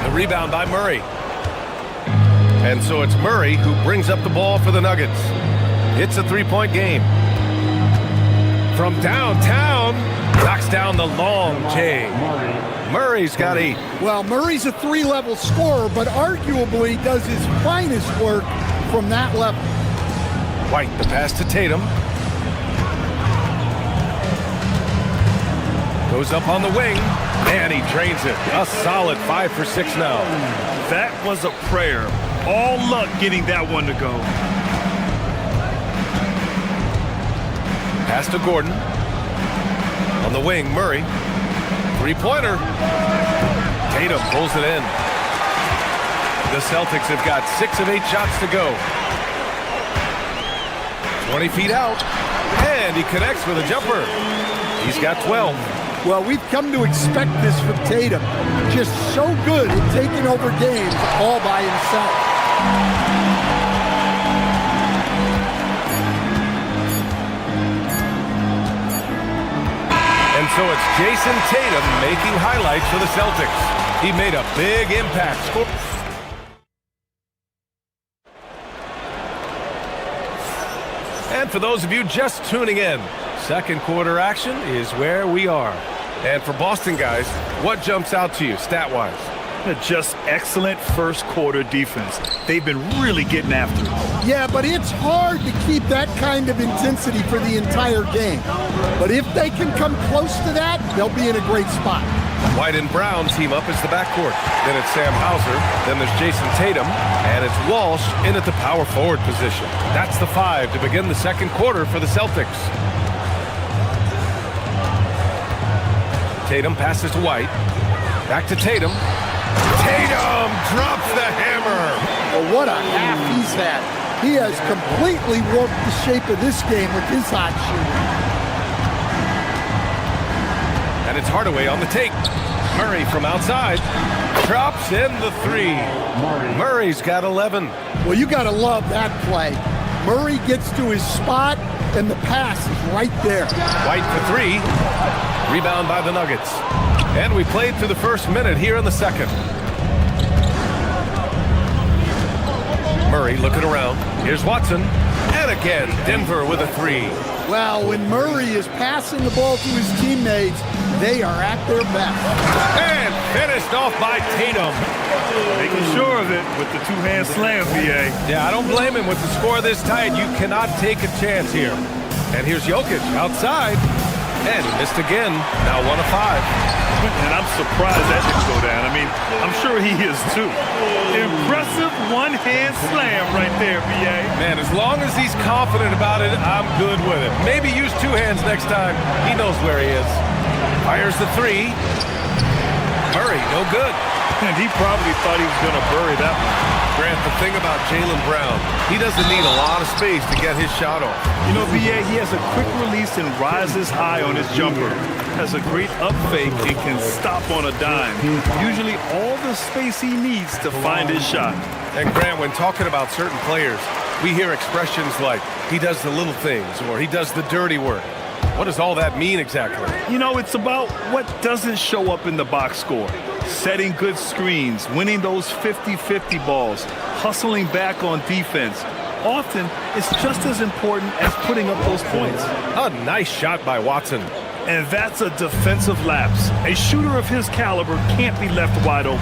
The rebound by Murray. And so it's Murray who brings up the ball for the Nuggets. It's a 3-point game. From downtown, knocks down the long J. Murray's got 8. Well, Murray's a 3-level scorer, but arguably does his finest work from that level. White, the pass to Tatum. Goes up on the wing, and he drains it. A solid 5 for 6 now. That was a prayer. All luck getting that one to go. Pass to Gordon. On the wing, Murray. 3-pointer. Tatum pulls it in. The Celtics have got 6 of 8 shots to go. 20 feet out. And he connects with a jumper. He's got 12. Well, we've come to expect this from Tatum. Just so good at taking over games all by himself. And so it's Jason Tatum making highlights for the Celtics. He made a big impact. And for those of you just tuning in, second quarter action is where we are. And for Boston guys, what jumps out to you stat-wise? Just excellent first quarter defense. They've been really getting after it. Yeah, but it's hard to keep that kind of intensity for the entire game. But if they can come close to that, they'll be in a great spot. White and Brown team up as the backcourt. Then it's Sam Hauser. Then there's Jason Tatum. And it's Walsh in at the power forward position. That's the 5 to begin the second quarter for the Celtics. Tatum passes to White. Back to Tatum. Tatum drops the hammer. Well, what a half he's had. He has completely warped the shape of this game with his hot shooting. And it's Hardaway on the take. Murray from outside. Drops in the 3. Murray's got 11. Well, you got to love that play. Murray gets to his spot, and the pass is right there. White for 3. Rebound by the Nuggets. And we played through the first minute here in the second. Murray looking around. Here's Watson. And again, Denver with a 3. Well, when Murray is passing the ball to his teammates, they are at their best. And finished off by Tatum. Making sure of it with the two-hand slam, BA. Yeah, I don't blame him with the score this tight. You cannot take a chance here. And here's Jokic outside. And he missed again. Now 1 of 5. And I'm surprised that didn't go down. I mean, I'm sure he is too. Impressive one-hand slam right there, BA. Man, as long as he's confident about it, I'm good with it. Maybe use 2 hands next time. He knows where he is. Fires the 3. Murray, no good. And he probably thought he was going to bury that one. Grant, the thing about Jaylen Brown, he doesn't need a lot of space to get his shot off. You know, BA, he has a quick release and rises high on his jumper. Has a great up fake and can stop on a dime. Usually all the space he needs to find his shot. And Grant, when talking about certain players, we hear expressions like, he does the little things, or he does the dirty work. What does all that mean exactly? You know, it's about what doesn't show up in the box score. Setting good screens, winning those 50-50 balls, hustling back on defense. Often, it's just as important as putting up those points. A nice shot by Watson. And that's a defensive lapse. A shooter of his caliber can't be left wide open.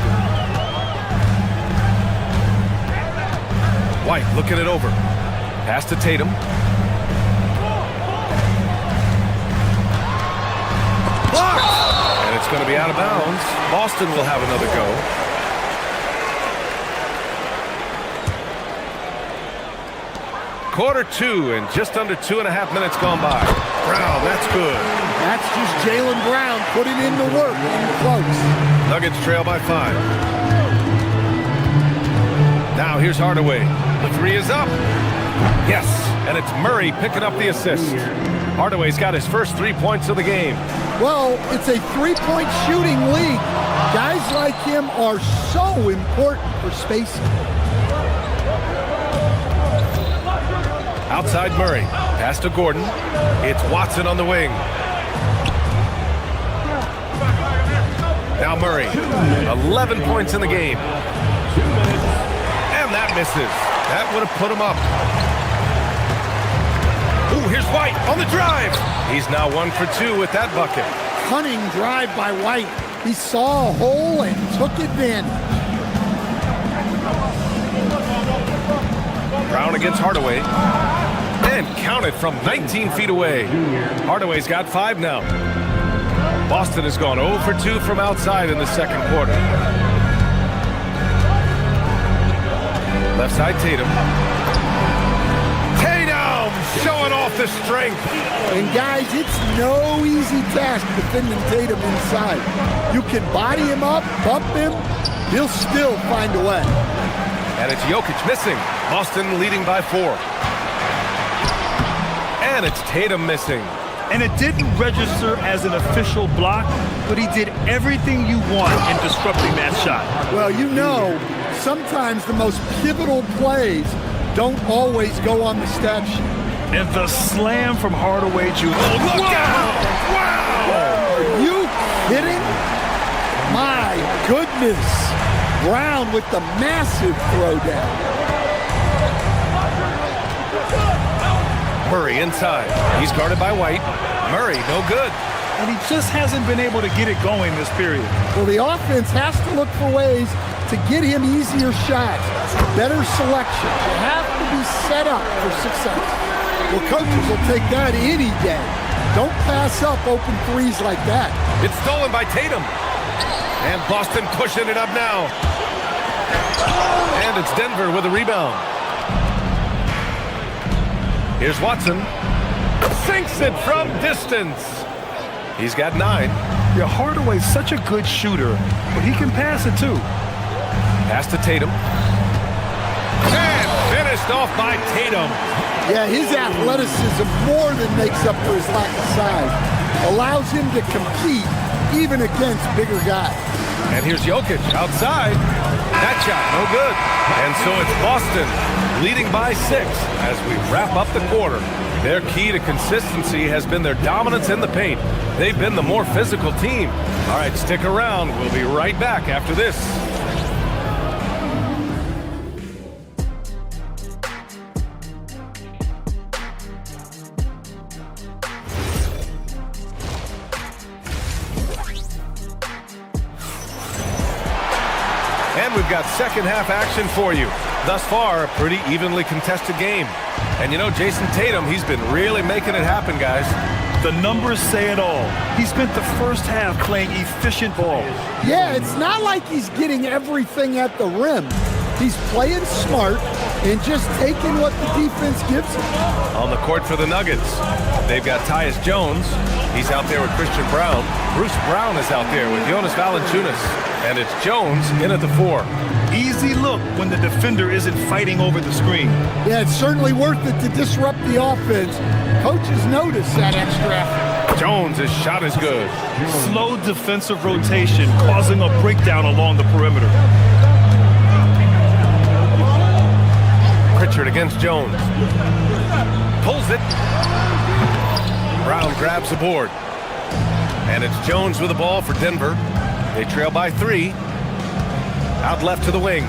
White looking it over. Pass to Tatum. Blocked! And it's going to be out of bounds. Boston will have another go. Quarter 2 and just under 2.5 minutes gone by. Brown, that's good. That's just Jaylen Brown putting in the work in close. Nuggets trail by 5. Now here's Hardaway. The 3 is up. Yes, and it's Murray picking up the assist. Hardaway's got his first 3 points of the game. Well, it's a three-point shooting league. Guys like him are so important for spacing. Outside Murray. Pass to Gordon. It's Watson on the wing. Now Murray. 11 points in the game. And that misses. That would have put him up. Ooh, here's White on the drive. He's now 1 for 2 with that bucket. Cunning drive by White. He saw a hole and took advantage. Brown against Hardaway. And counted from 19 feet away. Hardaway's got 5 now. Boston has gone 0 for 2 from outside in the second quarter. Left side Tatum. Tatum showing off the strength. And guys, it's no easy task defending Tatum inside. You can body him up, bump him, he'll still find a way. And it's Jokic missing. Boston leading by 4. And it's Tatum missing. And it didn't register as an official block, but he did everything you want in disrupting that shot. Well, you know, sometimes the most pivotal plays don't always go on the stat sheet. And the slam from Hardaway Jr. Oh, look out! Wow! kidding? My goodness. Brown with the massive throwdown. Murray inside. He's guarded by White. Murray, no good. And he just hasn't been able to get it going this period. Well, the offense has to look for ways to get him easier shots, better selection. You have to be set up for success. Well, coaches will take that any day. Don't pass up open threes like that. It's stolen by Tatum. And Boston pushing it up now. And it's Denver with a rebound. Here's Watson. Sinks it from distance. He's got 9. Yeah, Hardaway's such a good shooter, but he can pass it too. Pass to Tatum. And finished off by Tatum. Yeah, his athleticism more than makes up for his lack of size. Allows him to compete even against bigger guys. And here's Jokic outside. That shot, no good. And so it's Boston leading by 6 as we wrap up the quarter. Their key to consistency has been their dominance in the paint. They've been the more physical team. All right, stick around. We'll be right back after this. And we've got second half action for you. Thus far, a pretty evenly contested game. And you know, Jason Tatum, he's been really making it happen, guys. The numbers say it all. He spent the first half playing efficient ball. Yeah, it's not like he's getting everything at the rim. He's playing smart and just taking what the defense gives him. On the court for the Nuggets, they've got Tyus Jones. He's out there with Christian Brown. Bruce Brown is out there with Jonas Valanciunas. And it's Jones in at the 4. Easy look when the defender isn't fighting over the screen. Yeah, it's certainly worth it to disrupt the offense. Coaches notice that extra effort. Jones' shot is good. Slow defensive rotation causing a breakdown along the perimeter. Pritchard against Jones. Pulls it. Brown grabs the board. And it's Jones with the ball for Denver. They trail by 3. Out left to the wing.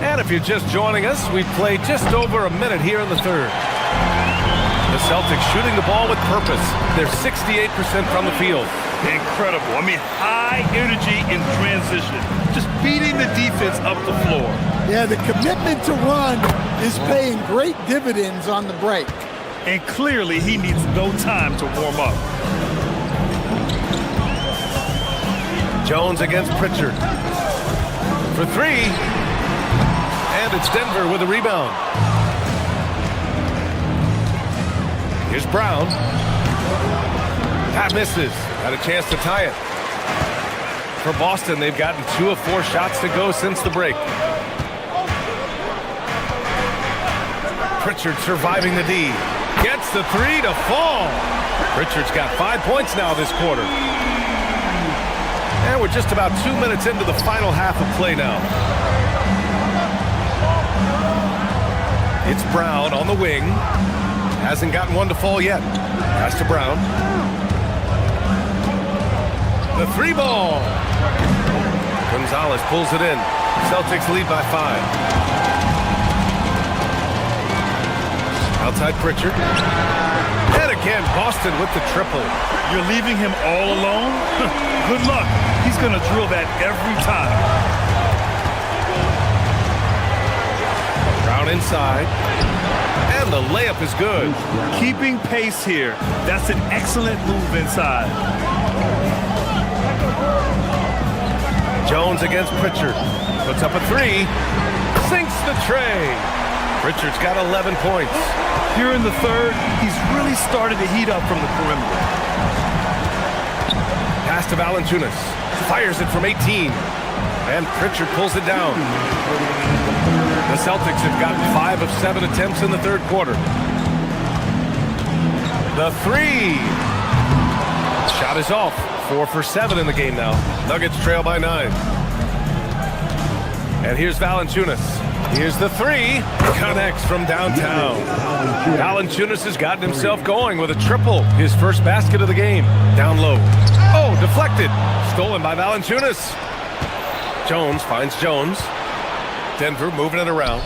And if you're just joining us, we've played just over a minute here in the third. The Celtics shooting the ball with purpose. They're 68% from the field. Incredible. I mean, high energy in transition. Just beating the defense up the floor. Yeah, the commitment to run is paying great dividends on the break. And clearly he needs no time to warm up. Jones against Pritchard. For 3. And it's Denver with a rebound. Here's Brown. That misses. Had a chance to tie it. For Boston, they've gotten 2 of 4 shots to go since the break. Pritchard surviving the D. Gets the 3 to fall. Pritchard's got 5 points now this quarter. And we're just about 2 minutes into the final half of play now. It's Brown on the wing. Hasn't gotten one to fall yet. Pass to Brown. The 3 ball. Gonzalez pulls it in. Celtics lead by 5. Outside Pritchard. And again, Boston with the triple. You're leaving him all alone? Good luck. He's going to drill that every time. Brown inside. And the layup is good. Keeping pace here. That's an excellent move inside. Jones against Pritchard. Puts up a 3. Sinks the tray. Pritchard's got 11 points. Here in the third, he's really started to heat up from the perimeter. Pass to Valanciunas. Fires it from 18. And Pritchard pulls it down. The Celtics have gotten 5 of 7 attempts in the third quarter. The 3. Shot is off. 4 for 7 in the game now. Nuggets trail by 9. And here's Valanciunas. Here's the three. Connects from downtown. Valanciunas has gotten himself going with a triple. His first basket of the game. Down low. Oh, deflected. Stolen by Valanciunas. Jones finds Jones. Denver moving it around.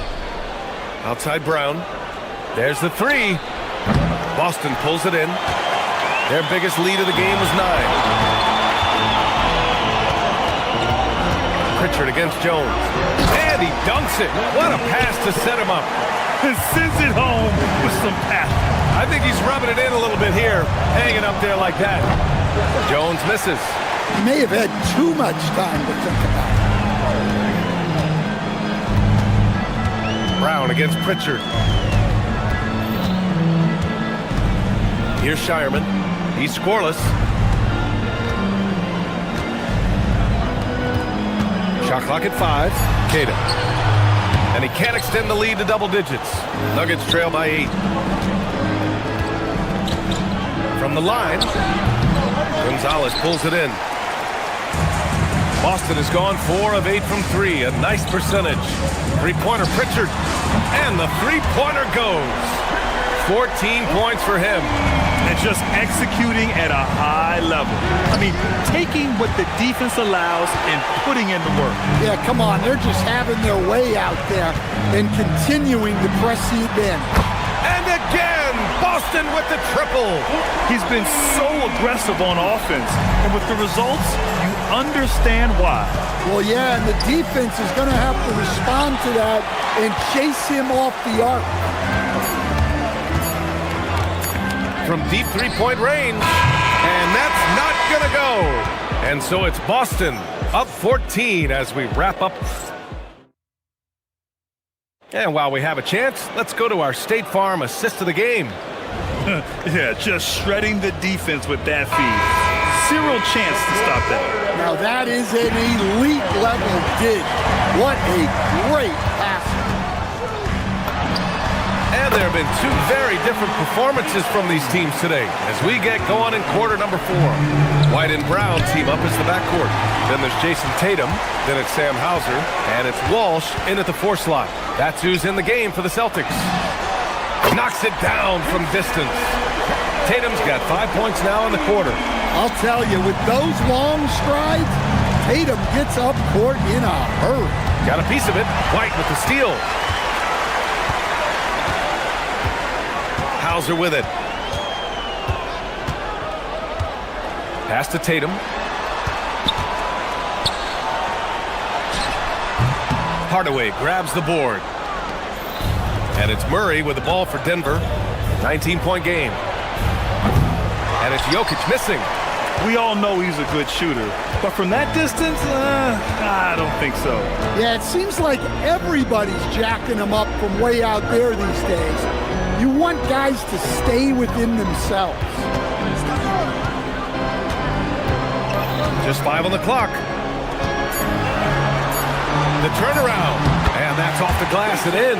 Outside Brown. There's the three. Boston pulls it in. Their biggest lead of the game was 9. Pritchard against Jones. And he dunks it. What a pass to set him up. And sends it home with some pass. I think he's rubbing it in a little bit here, hanging up there like that. Jones misses. He may have had too much time to think about it. Brown against Pritchard. Here's Shireman. He's scoreless. Shot clock at 5. Tatum. And he can't extend the lead to double digits. Nuggets trail by 8. From the line, Gonzalez pulls it in. Boston has gone 4 of 8 from 3. A nice percentage. Three-pointer Pritchard. And the three-pointer goes. 14 points for him. And just executing at a high level. I mean, taking what the defense allows and putting in the work. Yeah, come on. They're just having their way out there and continuing to press the in. And again, Boston with the triple. He's been so aggressive on offense. And with the results, you understand why. Well, yeah, and the defense is going to have to respond to that and chase him off the arc. From deep three-point range, and that's not gonna go. And so it's Boston up 14 as we wrap up. And while we have a chance, let's go to our State Farm assist of the game. Yeah, just shredding the defense with that feed. Zero chance to stop that. Now that is an elite level dig. What a great pass. And there have been 2 very different performances from these teams today as we get going in quarter number 4. White and Brown team up as the backcourt. Then there's Jason Tatum. Then it's Sam Hauser. And it's Walsh in at the 4 slot. That's who's in the game for the Celtics. Knocks it down from distance. Tatum's got 5 points now in the quarter. I'll tell you, with those long strides, Tatum gets up court in a hurry. Got a piece of it. White with the steal. Hauser with it. Pass to Tatum. Hardaway grabs the board. And it's Murray with the ball for Denver. 19-point game. And it's Jokic missing. We all know he's a good shooter. But from that distance, I don't think so. Yeah, it seems like everybody's jacking him up from way out there these days. You want guys to stay within themselves. Just 5 on the clock. The turnaround. And that's off the glass and in.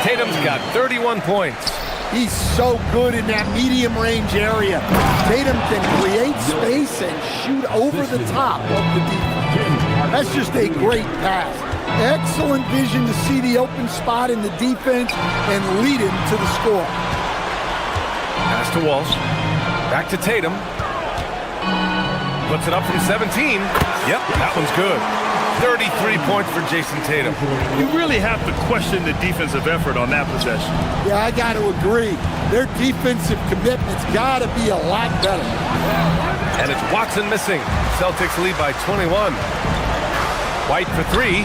Tatum's got 31 points. He's so good in that medium range area. Tatum can create space and shoot over the top of the defense. That's just a great pass. Excellent vision to see the open spot in the defense and lead him to the score. Pass to Walsh. Back to Tatum. Puts it up from 17. Yep, that one's good. 33 points for Jason Tatum. You really have to question the defensive effort on that possession. Yeah, I got to agree. Their defensive commitment's got to be a lot better. And it's Watson missing. Celtics lead by 21. White for 3.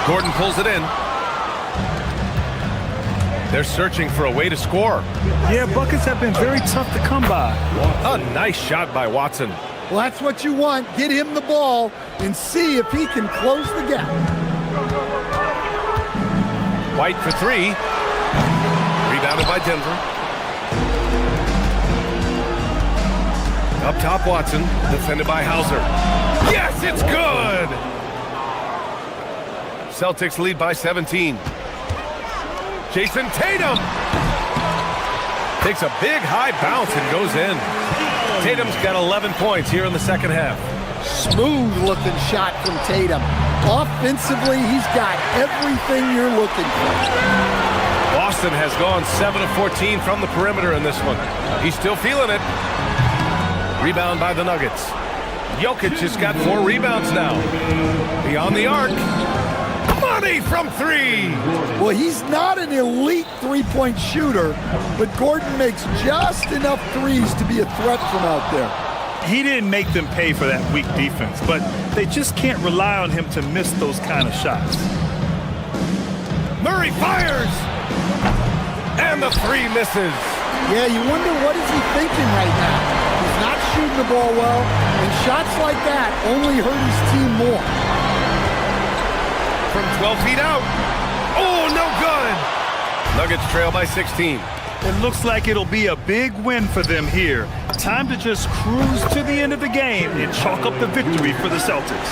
Gordon pulls it in. They're searching for a way to score. Yeah, buckets have been very tough to come by. A nice shot by Watson. Well, that's what you want. Get him the ball and see if he can close the gap. White for 3. Rebounded by Denver. Up top, Watson. Defended by Hauser. Yes, it's good! Celtics lead by 17. Jason Tatum takes a big high bounce and goes in. Tatum's got 11 points here in the second half. Smooth-looking shot from Tatum. Offensively, he's got everything you're looking for. Boston has gone 7 of 14 from the perimeter in this one. He's still feeling it. Rebound by the Nuggets. Jokic has got 4 rebounds now. Beyond the arc. Money from 3. Well, he's not an elite three-point shooter, but Gordon makes just enough threes to be a threat from out there. He didn't make them pay for that weak defense, but they just can't rely on him to miss those kind of shots. Murray fires! And the 3 misses. Yeah, you wonder what is he thinking right now. He's not shooting the ball well, and shots like that only hurt his team more. From 12 feet out. Oh, no good! Nuggets trail by 16. It looks like it'll be a big win for them here. Time to just cruise to the end of the game and chalk up the victory for the Celtics.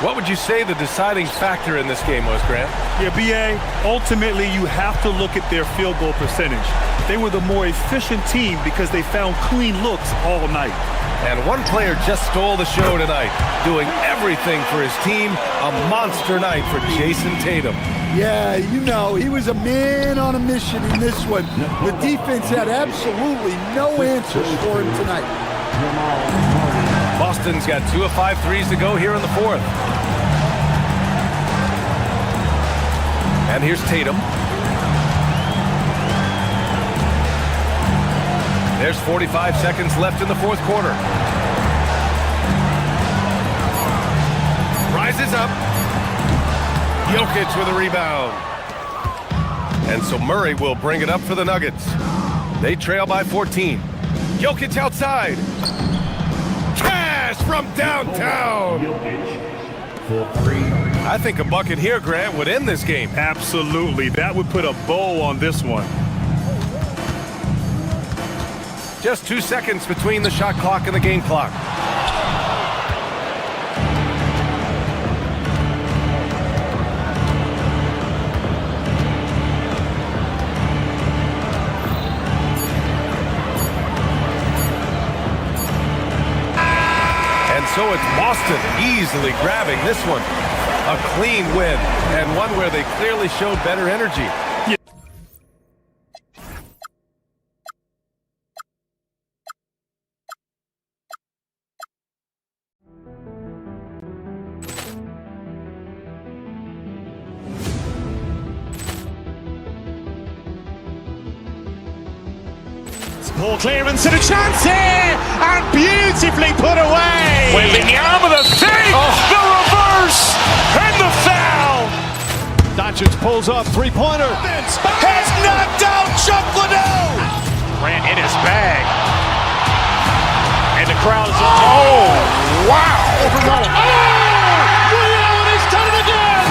What would you say the deciding factor in this game was, Grant? Yeah, B.A., ultimately you have to look at their field goal percentage. They were the more efficient team because they found clean looks all night. And one player just stole the show tonight, doing everything for his team. A monster night for Jason Tatum. Yeah, you know, he was a man on a mission in this one. The defense had absolutely no answers for him tonight. Boston's got 2 of 5 threes to go here in the 4th. And here's Tatum. There's 45 seconds left in the 4th quarter. Rises up. Jokic with a rebound. And so Murray will bring it up for the Nuggets. They trail by 14. Jokic outside. Cash from downtown. I think a bucket here, Grant, would end this game. Absolutely. That would put a bow on this one. Just 2 seconds between the shot clock and the game clock. And so it's Boston easily grabbing this one. A clean win, and one where they clearly showed better energy. Ball clearance and a chance here, and beautifully put away. Wembanyama the save, the reverse, and the foul. Doncic pulls up, three-pointer. Has knocked out Chuck Liddell. Grant in his bag. And the crowd is oh, wow. He's done it again.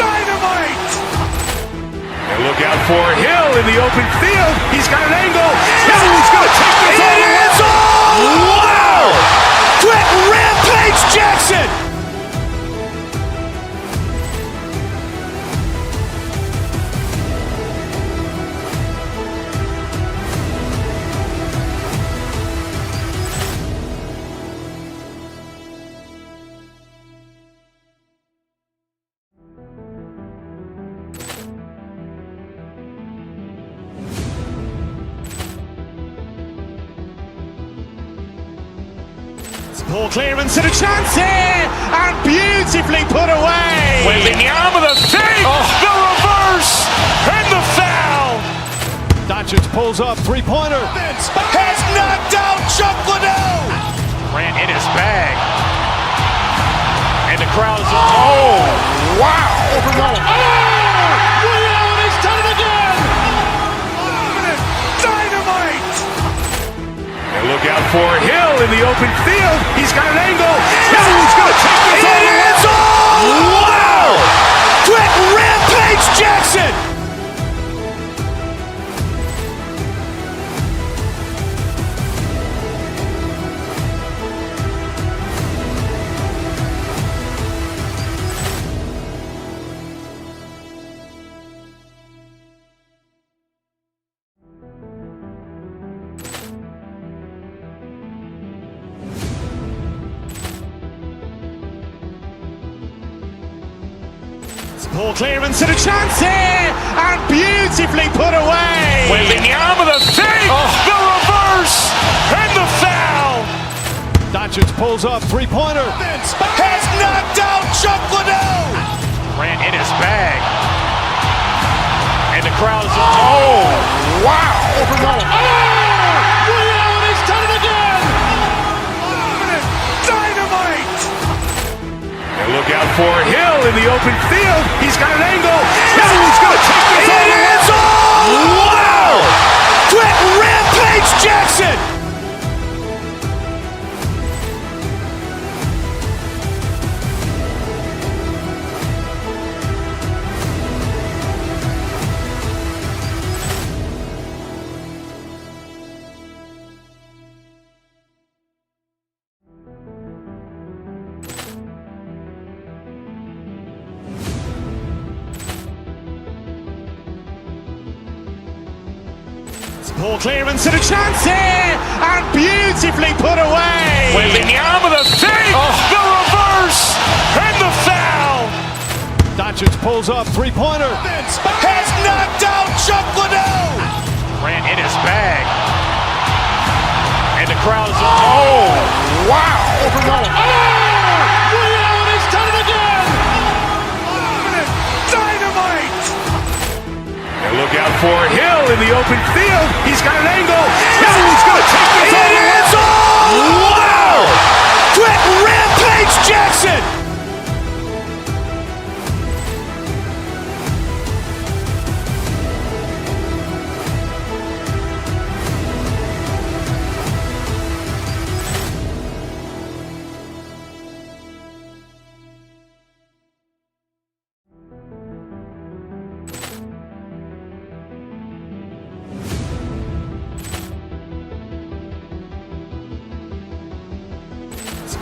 Dynamite. And look out for Hill in the open field. He's got an angle. Hill's going to take this all the way. Wow! Quick rampage Jackson. Ball clearance and a chance here, and beautifully put away. Wembanyama the save, the reverse, and the foul. Doncic pulls up, three-pointer. Has knocked out Chuck Liddell. Grant in his bag. And the crowd is oh, wow. He's done it again. Dynamite. And look out for Hill in the open field. He's got an angle. Hill's going to take this all the way. Wow! Quick rampage Jackson. Ball clearance and a chance here, and beautifully put away. Wembanyama the save, the reverse, and the foul. Doncic pulls up, three-pointer. Has knocked out Chuck Liddell. Grant in his bag. And the crowd is, oh, wow. Ray Allen has done it again. Dynamite. And look out for Hill in the open field. He's got an angle. Hill's going to take this all the way. Wow. Quick Rampage Jackson. Ball clearance and a chance here, and beautifully put away. Wembanyama the save, the reverse, and the foul. Doncic pulls up, three-pointer. Has knocked out Chuck Liddell. Grant in his bag. And the crowd is, oh, wow. Ray Allen has done it again. Dynamite. And look out for Hill in the open field. He's got an angle. Hill's going to take this all the way. Wow. Quick Rampage Jackson.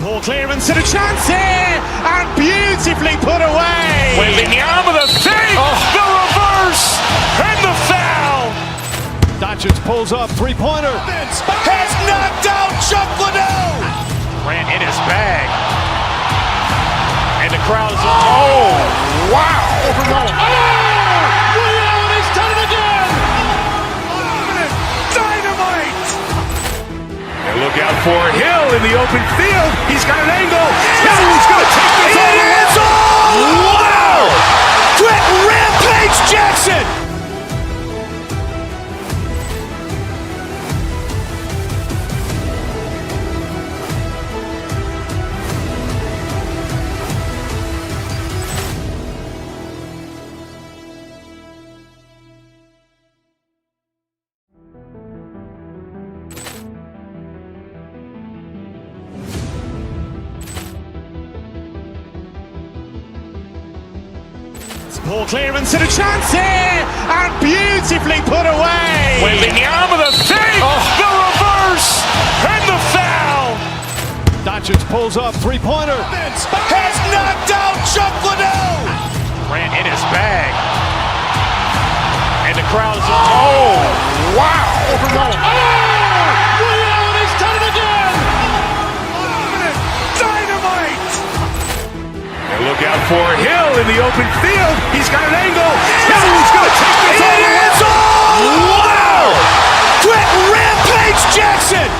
Ball clearance and a chance here, and beautifully put away. Wembanyama the save, the reverse, and the foul. Doncic pulls up, three-pointer. Has knocked out Chuck Liddell. Grant in his bag. And the crowd is, oh, wow. Ray Allen has done it again. Dynamite. And look out for Hill in the open field. He's got an angle. Hill's going to take this all the way. Wow. Quick Rampage Jackson. Ball clearance and a chance here, and beautifully put away. Wembanyama the save, the reverse, and the foul. Doncic pulls up, three-pointer. Has knocked out Chuck Liddell. Grant in his bag. And the crowd is, oh, wow. Ray Allen has done it again. Dynamite. And look out for Hill in the open field. He's got an angle. Hill's going to take this all the way. Wow. Quick Rampage Jackson.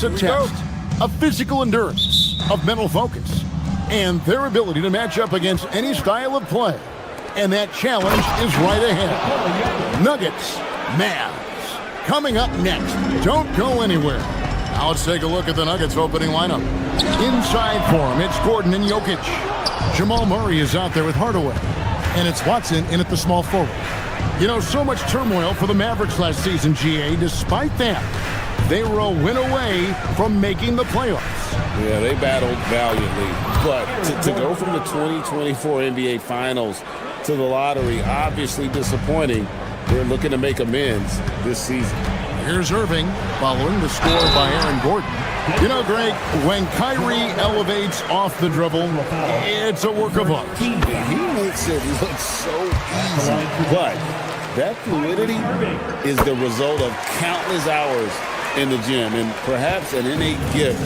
A test of physical endurance, of mental focus, and their ability to match up against any style of play. And that challenge is right ahead. Nuggets, Mavs. Coming up next. Don't go anywhere. Now let's take a look at the Nuggets opening lineup. Inside for him, it's Gordon and Jokic. Jamal Murray is out there with Hardaway. And it's Watson in at the small forward. You know, so much turmoil for the Mavericks last season, GA. Despite that, they were a win away from making the playoffs. Yeah, they battled valiantly. But to go from the 2024 NBA Finals to the lottery, obviously disappointing. They're looking to make amends this season. Here's Irving following the score by Aaron Gordon. You know, Greg, when Kyrie elevates off the dribble, it's a work of art. He makes it look so easy. But that fluidity is the result of countless hours in the gym and perhaps an innate gift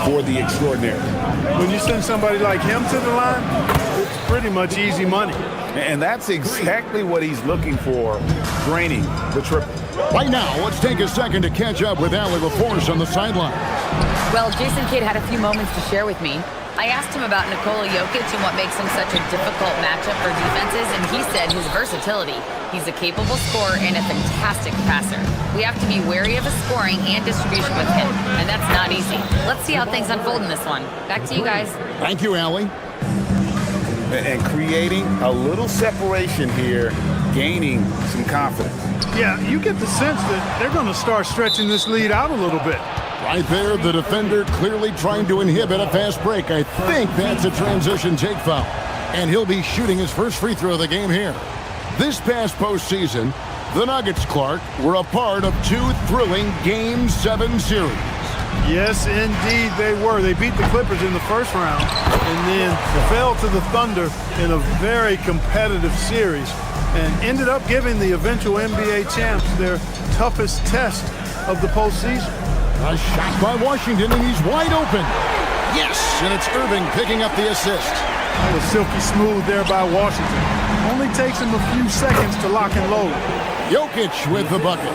for the extraordinary. When you send somebody like him to the line, it's pretty much easy money. And that's exactly what he's looking for, draining the triple. Right now, let's take a second to catch up with Allie LaForce on the sideline. Well, Jason Kidd had a few moments to share with me. I asked him about Nikola Jokic and what makes him such a difficult matchup for defenses, and he said his versatility. He's a capable scorer and a fantastic passer. We have to be wary of his scoring and distribution with him, and that's not easy. Let's see how things unfold in this one. Back to you guys. Thank you, Allie. And creating a little separation here, gaining some confidence. Yeah, you get the sense that they're going to start stretching this lead out a little bit. Right there, the defender clearly trying to inhibit a fast break. I think that's a transition take foul. And he'll be shooting his first free throw of the game here. This past postseason, the Nuggets, Clark, were a part of two thrilling Game 7 series. Yes, indeed they were. They beat the Clippers in the first round and then fell to the Thunder in a very competitive series and ended up giving the eventual NBA champs their toughest test of the postseason. A shot by Washington, and he's wide open. Yes, and it's Irving picking up the assist. That was silky smooth there by Washington. Only takes him a few seconds to lock and load. Jokic with the bucket.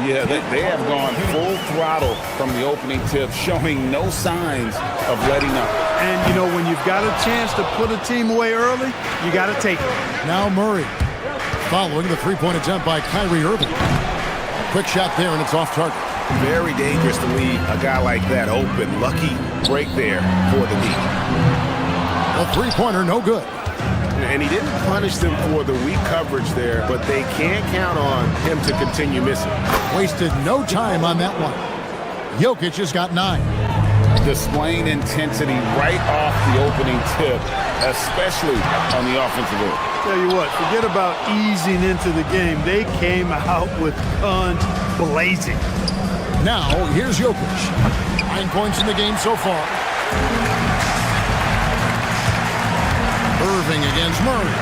Yeah, they have gone full throttle from the opening tip, showing no signs of letting up. And, you know, when you've got a chance to put a team away early, you got to take it. Now Murray, following the three-point attempt by Kyrie Irving. Quick shot there, and it's off target. Very dangerous to leave a guy like that open. Lucky break there for the lead. A three-pointer, no good. And he didn't punish them for the weak coverage there, but they can't count on him to continue missing. Wasted no time on that one. Jokic has got 9. Displaying intensity right off the opening tip, especially on the offensive end. Tell you what, forget about easing into the game. They came out with guns blazing. Now, here's Jokic. 9 points in the game so far. Irving against Murray.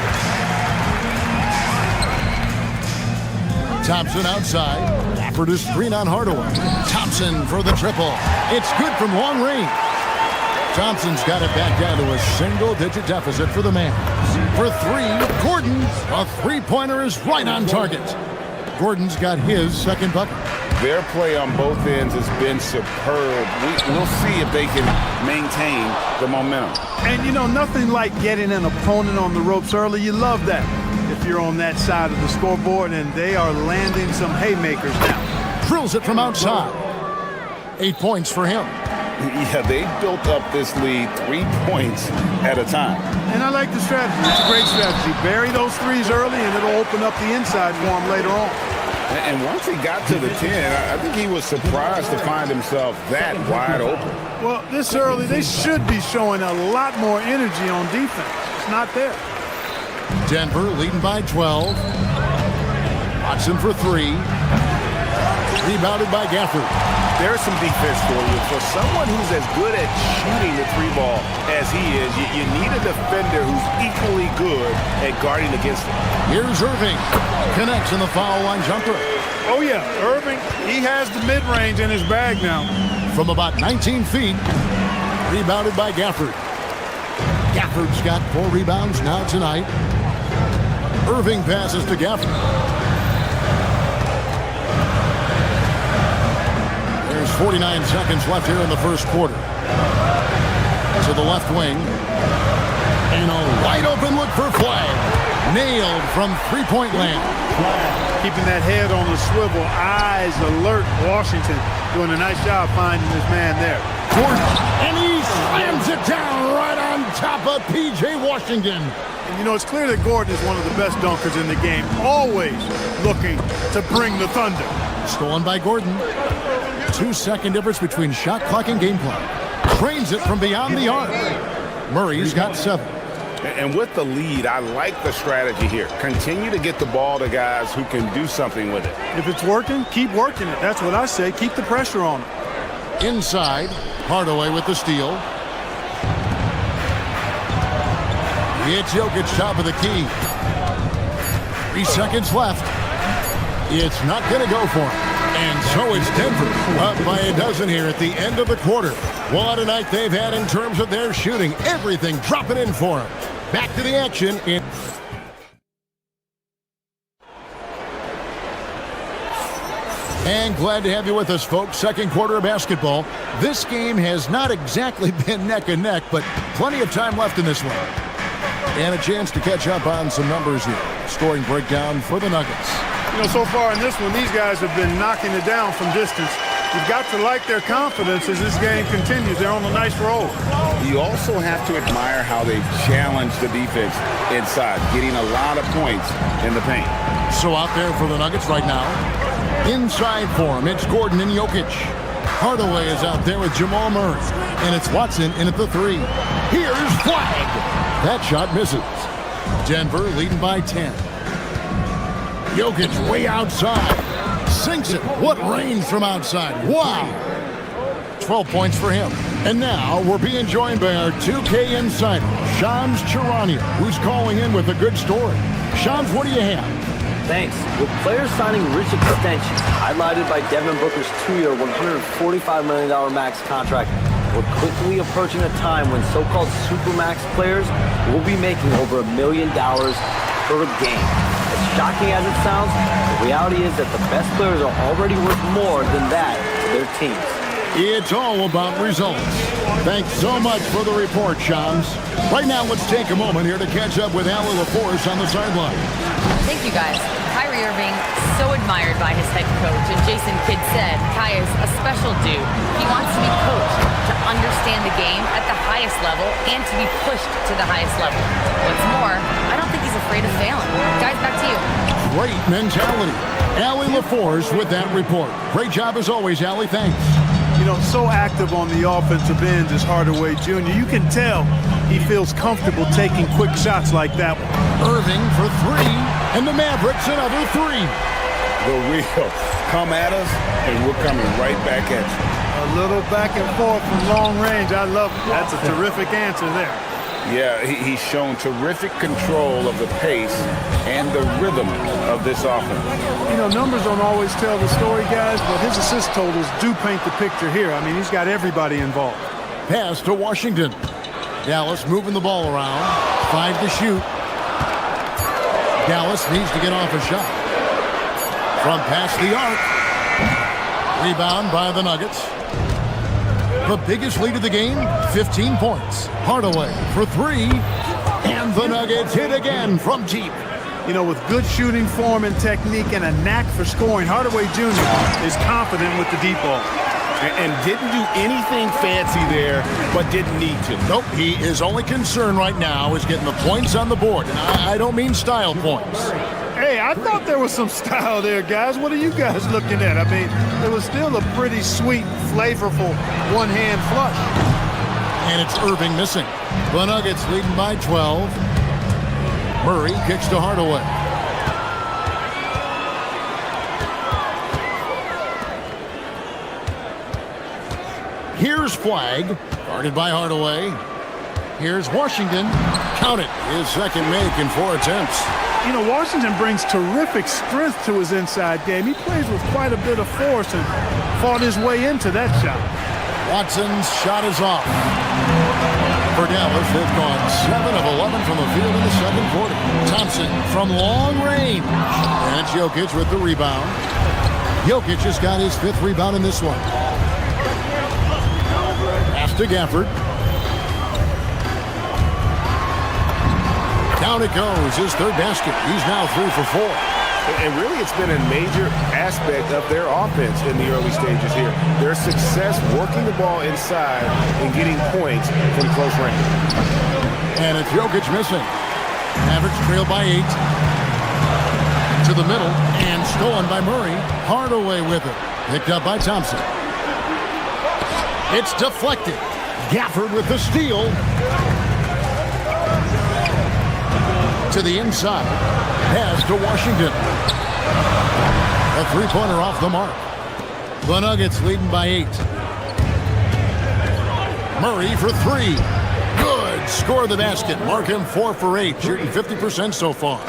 Thompson outside. After the screen on Hardaway. Thompson for the triple. It's good from long range. Thompson's got it back down to a single-digit deficit for the man. For 3, Gordon. A three-pointer is right on target. Gordon's got his second bucket. Their play on both ends has been superb. We'll see if they can maintain the momentum. And, you know, nothing like getting an opponent on the ropes early. You love that if you're on that side of the scoreboard, and they are landing some haymakers now. Drills it from outside. 8 points for him. Yeah, they built up this lead 3 points at a time. And I like the strategy. It's a great strategy. Bury those threes early, and it'll open up the inside for him later on. And once he got to the 10, I think he was surprised to find himself that wide open. Well, this early, they should be showing a lot more energy on defense. It's not there. Denver leading by 12. Watson for 3. Rebounded by Gafford. There's some defense for you. For someone who's as good at shooting the 3-ball as he is, you need a defender who's equally good at guarding against him. Here's Irving. Connects in the foul line jumper. Oh, yeah. Irving, he has the mid-range in his bag now. From about 19 feet. Rebounded by Gafford. Gafford's got 4 rebounds now tonight. Irving passes to Gafford. There's 49 seconds left here in the first quarter. To the left wing. And a wide open look for flag. Nailed from three-point land. Keeping that head on the swivel, eyes alert. Washington doing a nice job finding this man there. Gordon, and he slams it down right on top of P.J. Washington. And you know, it's clear that Gordon is one of the best dunkers in the game, always looking to bring the thunder. Stolen by Gordon. 2-second difference between shot clock and game clock. Trains it from beyond the arc. Murray's got 7. And with the lead, I like the strategy here. Continue to get the ball to guys who can do something with it. If it's working, keep working it. That's what I say. Keep the pressure on it. Inside, Hardaway with the steal. It's Jokic, top of the key. 3 seconds left. It's not going to go for him. And so it's Denver up by a dozen here at the end of the quarter. What a night they've had in terms of their shooting. Everything dropping in for them. Back to the action in... And glad to have you with us, folks. Second quarter of basketball. This game has not exactly been neck and neck, but plenty of time left in this one. And a chance to catch up on some numbers here. Scoring breakdown for the Nuggets. You know, so far in this one, these guys have been knocking it down from distance. You've got to like their confidence as this game continues. They're on a nice roll. You also have to admire how they've challenged the defense inside, getting a lot of points in the paint. So out there for the Nuggets right now. Inside for him, it's Gordon and Jokic. Hardaway is out there with Jamal Murray. And it's Watson in at the 3. Here's Flag. That shot misses. Denver leading by 10. Jokic way outside. Sinks it. What range from outside. Wow. 12 points for him. And now we're being joined by our 2K insider, Shams Charania, who's calling in with a good story. Shams, what do you have? Thanks. With players signing rich extensions, highlighted by Devin Booker's 2-year, $145 million max contract, we're quickly approaching a time when so-called supermax players will be making over $1 million per game. As shocking as it sounds, the reality is that the best players are already worth more than that to their teams. It's all about results. Thanks so much for the report, Shams. Right now, let's take a moment here to catch up with Allie LaForce on the sideline. Thank you, guys. Kyrie Irving, so admired by his head coach, and Jason Kidd said Kai is a special dude. He wants to be coached to understand the game at the highest level and to be pushed to the highest level. What's more, I don't think he's afraid of failing. Guys, back to you. Great mentality. Allie LaForce with that report. Great job as always, Allie. Thanks. You know, so active on the offensive end is Hardaway Jr. You can tell he feels comfortable taking quick shots like that one. Irving for 3, and the Mavericks another 3. The real come at us, and we're coming right back at you. A little back and forth from long range. I love it. That's a terrific answer there. Yeah, he's shown terrific control of the pace and the rhythm of this offense. You know, numbers don't always tell the story, guys, but his assist totals do paint the picture here. I mean, he's got everybody involved. Pass to Washington. Dallas moving the ball around. 5 to shoot. Dallas needs to get off a shot. From past the arc. Rebound by the Nuggets. The biggest lead of the game, 15 points. Hardaway for 3. And the Nuggets hit again from deep. You know, with good shooting form and technique and a knack for scoring, Hardaway Jr. is confident with the deep ball. And didn't do anything fancy there, but didn't need to. Nope, he is only concerned right now is getting the points on the board. And I don't mean style points. Hey, I thought there was some style there, guys. What are you guys looking at? I mean, it was still a pretty sweet, flavorful one-hand flush. And it's Irving missing. The Nuggets leading by 12. Murray kicks to Hardaway. Here's Flag, guarded by Hardaway. Here's Washington. Count it. His second make in 4 attempts. You know, Washington brings terrific strength to his inside game. He plays with quite a bit of force and fought his way into that shot. Watson's shot is off. For Dallas, they've gone 7 of 11 from the field in the second quarter. Thompson from long range. And it's Jokic with the rebound. Jokic just got his 5th rebound in this one. Pass to Gafford. Down it goes, his 3rd basket. He's now 3 for 4. And really, it's been a major aspect of their offense in the early stages here. Their success working the ball inside and getting points from close range. And it's Jokic missing. Mavericks trail by 8. To the middle, and stolen by Murray. Hardaway with it. Picked up by Thompson. It's deflected. Gafford with the steal. To the inside. Pass to Washington. A three-pointer off the mark. The Nuggets leading by 8. Murray for 3. Good. Score the basket. Mark him 4 for 8. Shooting 50% so far.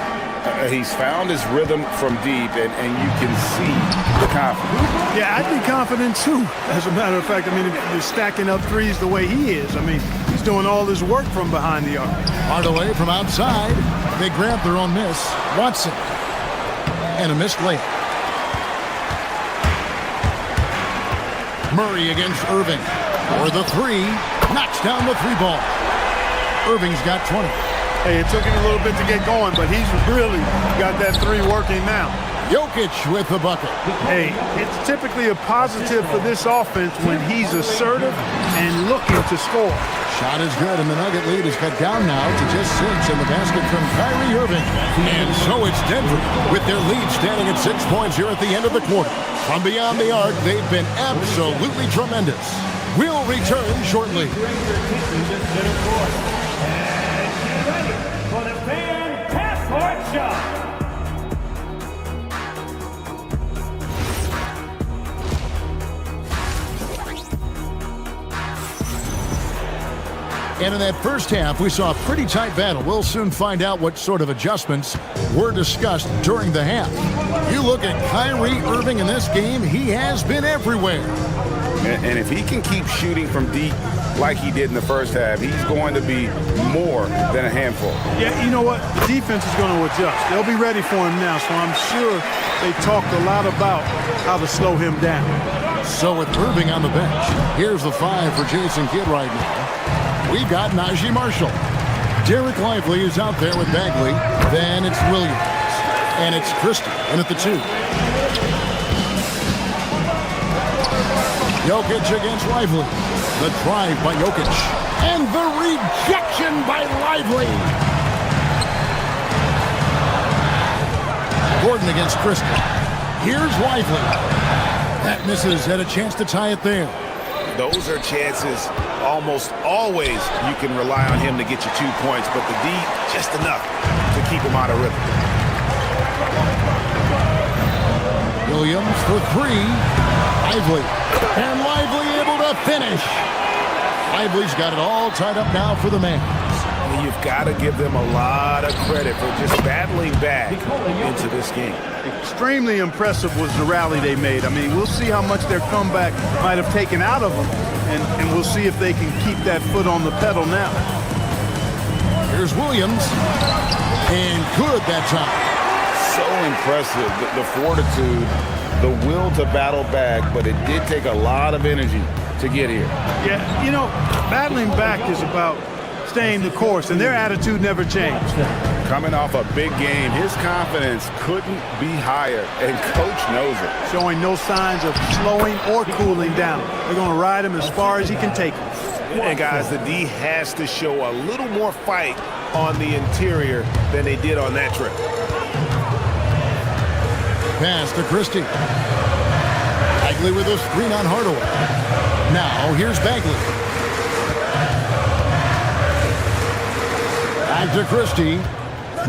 He's found his rhythm from deep, and you can see the confidence. Yeah, I'd be confident too. As a matter of fact, I mean, if you're stacking up threes the way he is, I mean, he's doing all his work from behind the arc. Hardaway from outside. They grab their own miss. Watson. And a missed layup. Murray against Irving. For the 3. Knocks down the 3 ball. Irving's got 20. Hey, it took him a little bit to get going, but he's really got that 3 working now. Jokic with the bucket. Hey, it's typically a positive for this offense when he's assertive and looking to score. Shot is good, and the Nugget lead is cut down now to just 6 in the basket from Kyrie Irving. And so it's Denver with their lead standing at 6 points here at the end of the quarter. From beyond the arc, they've been absolutely tremendous. We'll return shortly. For the Fantastic Shot. And in that first half, we saw a pretty tight battle. We'll soon find out what sort of adjustments were discussed during the half. You look at Kyrie Irving in this game, he has been everywhere. And if he can keep shooting from deep like he did in the first half, he's going to be more than a handful. Yeah, you know what? The defense is going to adjust. They'll be ready for him now, so I'm sure they talked a lot about how to slow him down. So with Irving on the bench, here's the 5 for Jason Kidd right now. We've got Najee Marshall. Derek Lively is out there with Bagley. Then it's Williams. And it's Christie in at the 2. Jokic against Lively. The drive by Jokic. And the rejection by Lively. Gordon against Christie. Here's Lively. That misses. Had a chance to tie it there. Those are chances almost always you can rely on him to get you 2 points, but the D, just enough to keep him out of rhythm. Williams for 3. Lively. And Lively able to finish. Lively's got it all tied up now for the man. You've got to give them a lot of credit for just battling back into this game. Extremely impressive was the rally they made. I mean, we'll see how much their comeback might have taken out of them, and we'll see if they can keep that foot on the pedal now. Here's Williams. And good that time. So impressive, the fortitude, the will to battle back, but it did take a lot of energy to get here. Yeah, you know, battling back is about staying the course, and their attitude never changed. Coming off a big game, his confidence couldn't be higher, and Coach knows it. Showing no signs of slowing or cooling down. They're going to ride him as far as he can take him. And guys, the D has to show a little more fight on the interior than they did on that trip. Pass to Christie. Bagley with a screen on Hardaway. Now here's Bagley. Back to Christie.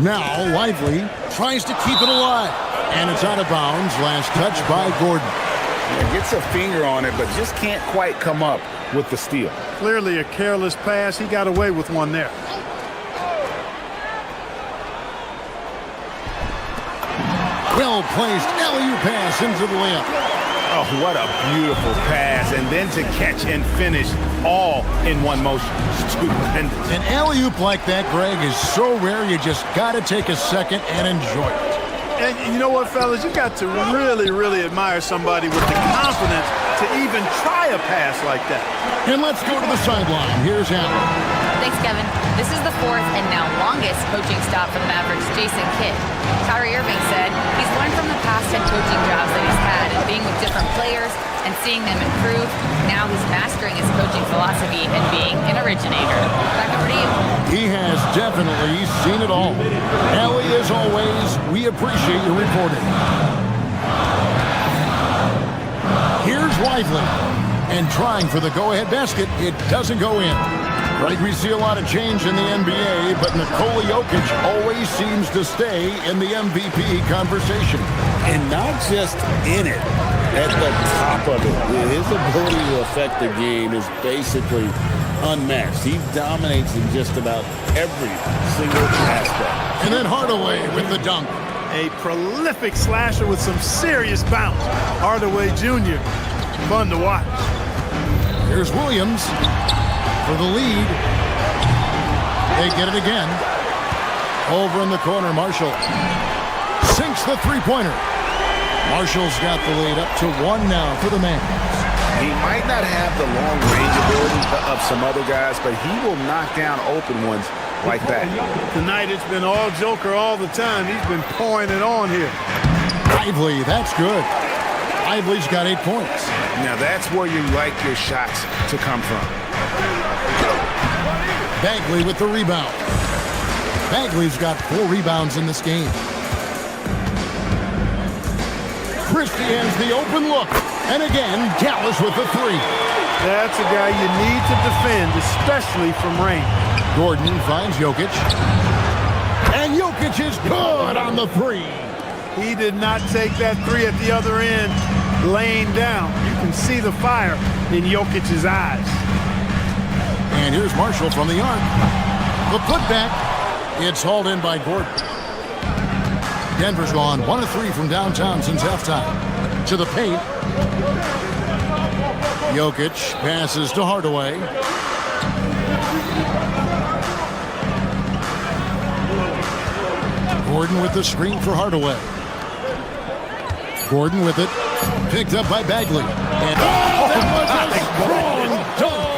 Now Lively tries to keep it alive. And it's out of bounds. Last touch by Gordon. Yeah, gets a finger on it, but just can't quite come up with the steal. Clearly a careless pass. He got away with one there. Well placed alley-oop pass into the layup. Oh, what a beautiful pass. And then to catch and finish all in one motion. Stupendous. An alley-oop like that, Greg, is so rare you just got to take a second and enjoy it. And you know what, fellas? You got to really, really admire somebody with the confidence to even try a pass like that. And let's go to the sideline. Here's Allen. Thanks, Kevin. This is the 4th and now longest coaching stop for the Mavericks' Jason Kidd. Kyrie Irving said he's learned from the past 10 coaching jobs that he's had and being with different players and seeing them improve. Now he's mastering his coaching philosophy and being an originator. Back over to you. He has definitely seen it all. Allie, as always, we appreciate your reporting. Here's Lively. And trying for the go-ahead basket, it doesn't go in. Right, we see a lot of change in the NBA, but Nikola Jokic always seems to stay in the MVP conversation. And not just in it, at the top of it. His ability to affect the game is basically unmatched. He dominates in just about every single aspect. And then Hardaway with the dunk. A prolific slasher with some serious bounce. Hardaway Jr., fun to watch. Here's Williams for the lead. They get it again. Over in the corner, Marshall sinks the three-pointer. Marshall's got the lead up to 1 now for the man. He might not have the long-range ability of some other guys, but he will knock down open ones like that. Tonight it's been all Joker all the time. He's been pouring it on here. Lively, that's good. Lively's got 8 points. Now that's where you like your shots to come from. Bagley with the rebound. Bagley's got 4 rebounds in this game. Christie has the open look. And again, Dallas with the 3. That's a guy you need to defend, especially from range. Gordon finds Jokic. And Jokic is good on the 3. He did not take that 3 at the other end, laying down. You can see the fire in Jokic's eyes. And here's Marshall from the arc. The putback. It's hauled in by Gordon. Denver's gone 1 of 3 from downtown since halftime. To the paint. Jokic passes to Hardaway. Gordon with the screen for Hardaway. Gordon with it. Picked up by Bagley. And that was a strong dunk.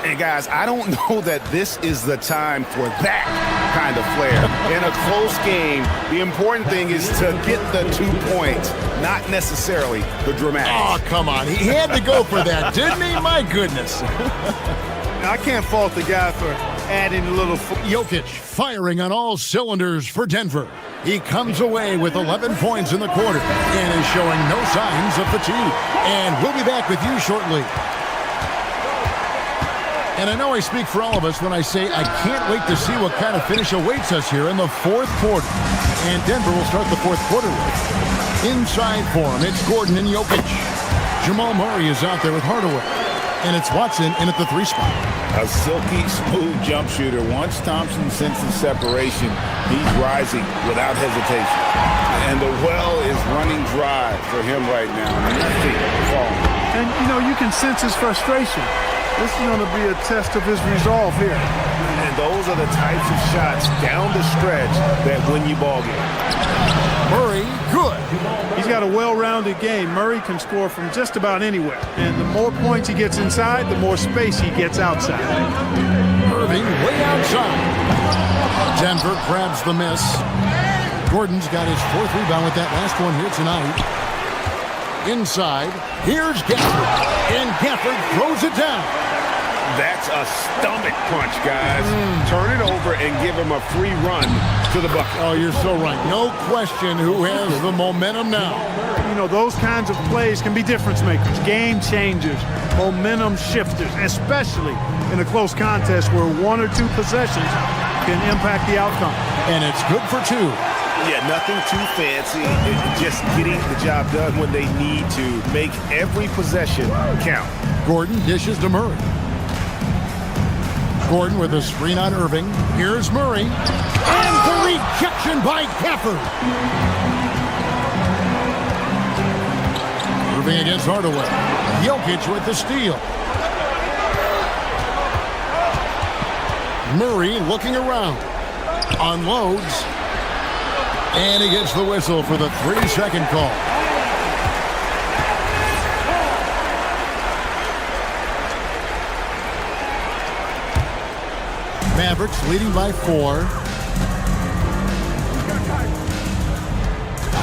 And guys, I don't know that this is the time for that kind of flair. In a close game, the important thing is to get the 2 points, not necessarily the dramatics. Oh, come on. He had to go for that, didn't he? My goodness. I can't fault the guy for adding a little. Jokic firing on all cylinders for Denver. He comes away with 11 points in the quarter and is showing no signs of fatigue. And we'll be back with you shortly. And I know I speak for all of us when I say I can't wait to see what kind of finish awaits us here in the 4th quarter. And Denver will start the 4th quarter with inside form. It's Gordon and Jokic. Jamal Murray is out there with Hardaway. And it's Watson in at the 3 spot. A silky smooth jump shooter. Once Thompson senses separation, he's rising without hesitation. And the well is running dry for him right now. Nothing falling. And, you know, you can sense his frustration. This is going to be a test of his resolve here. And those are the types of shots down the stretch that win you ball games. Murray, good. He's got a well-rounded game. Murray can score from just about anywhere. And the more points he gets inside, the more space he gets outside. Irving way outside. Denver grabs the miss. Gordon's got his 4th rebound with that last one here tonight. Inside, here's Gafford. And Gafford throws it down. That's a stomach punch, guys. Turn it over and give him a free run to the bucket. Oh, you're so right. No question who has the momentum now. You know, those kinds of plays can be difference makers, game changers, momentum shifters, especially in a close contest where 1 or 2 possessions can impact the outcome. And it's good for 2. Yeah, nothing too fancy. Just getting the job done when they need to. Make every possession count. Gordon dishes to Murray. Gordon with a screen on Irving. Here's Murray. And the rejection by Gafford. Irving against Hardaway. Jokic with the steal. Murray looking around. Unloads. And he gets the whistle for the 3-second call. Mavericks leading by 4.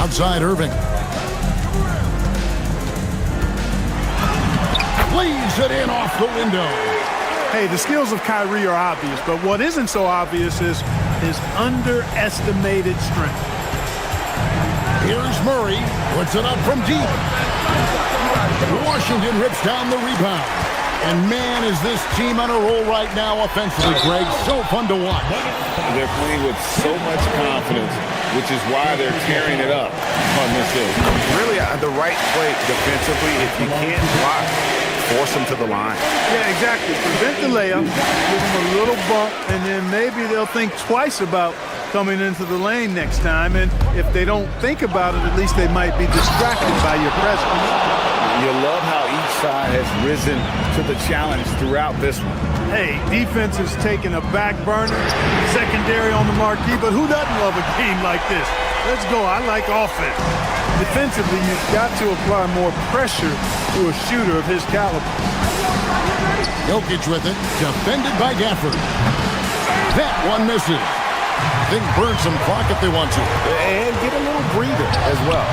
Outside Irving. Leaves it in off the window. Hey, the skills of Kyrie are obvious, but what isn't so obvious is his underestimated strength. Here's Murray. Puts it up from deep. Washington rips down the rebound. And man, is this team on a roll right now offensively, Greg. So fun to watch. They're playing with so much confidence, which is why they're tearing it up on this day. Really, the right play defensively. If you can't block, force them to the line. Yeah, exactly. Prevent the layup, give them a little bump, and then maybe they'll think twice about coming into the lane next time. And if they don't think about it, at least they might be distracted by your presence. You love how each side has risen to the challenge throughout this one. Hey, defense is taking a back burner, secondary on the marquee, but who doesn't love a game like this? Let's go. I like offense. Defensively, you've got to apply more pressure to a shooter of his caliber. Jokic with it, defended by Gafford. That one misses. They can burn some clock if they want to. And get a little breather as well.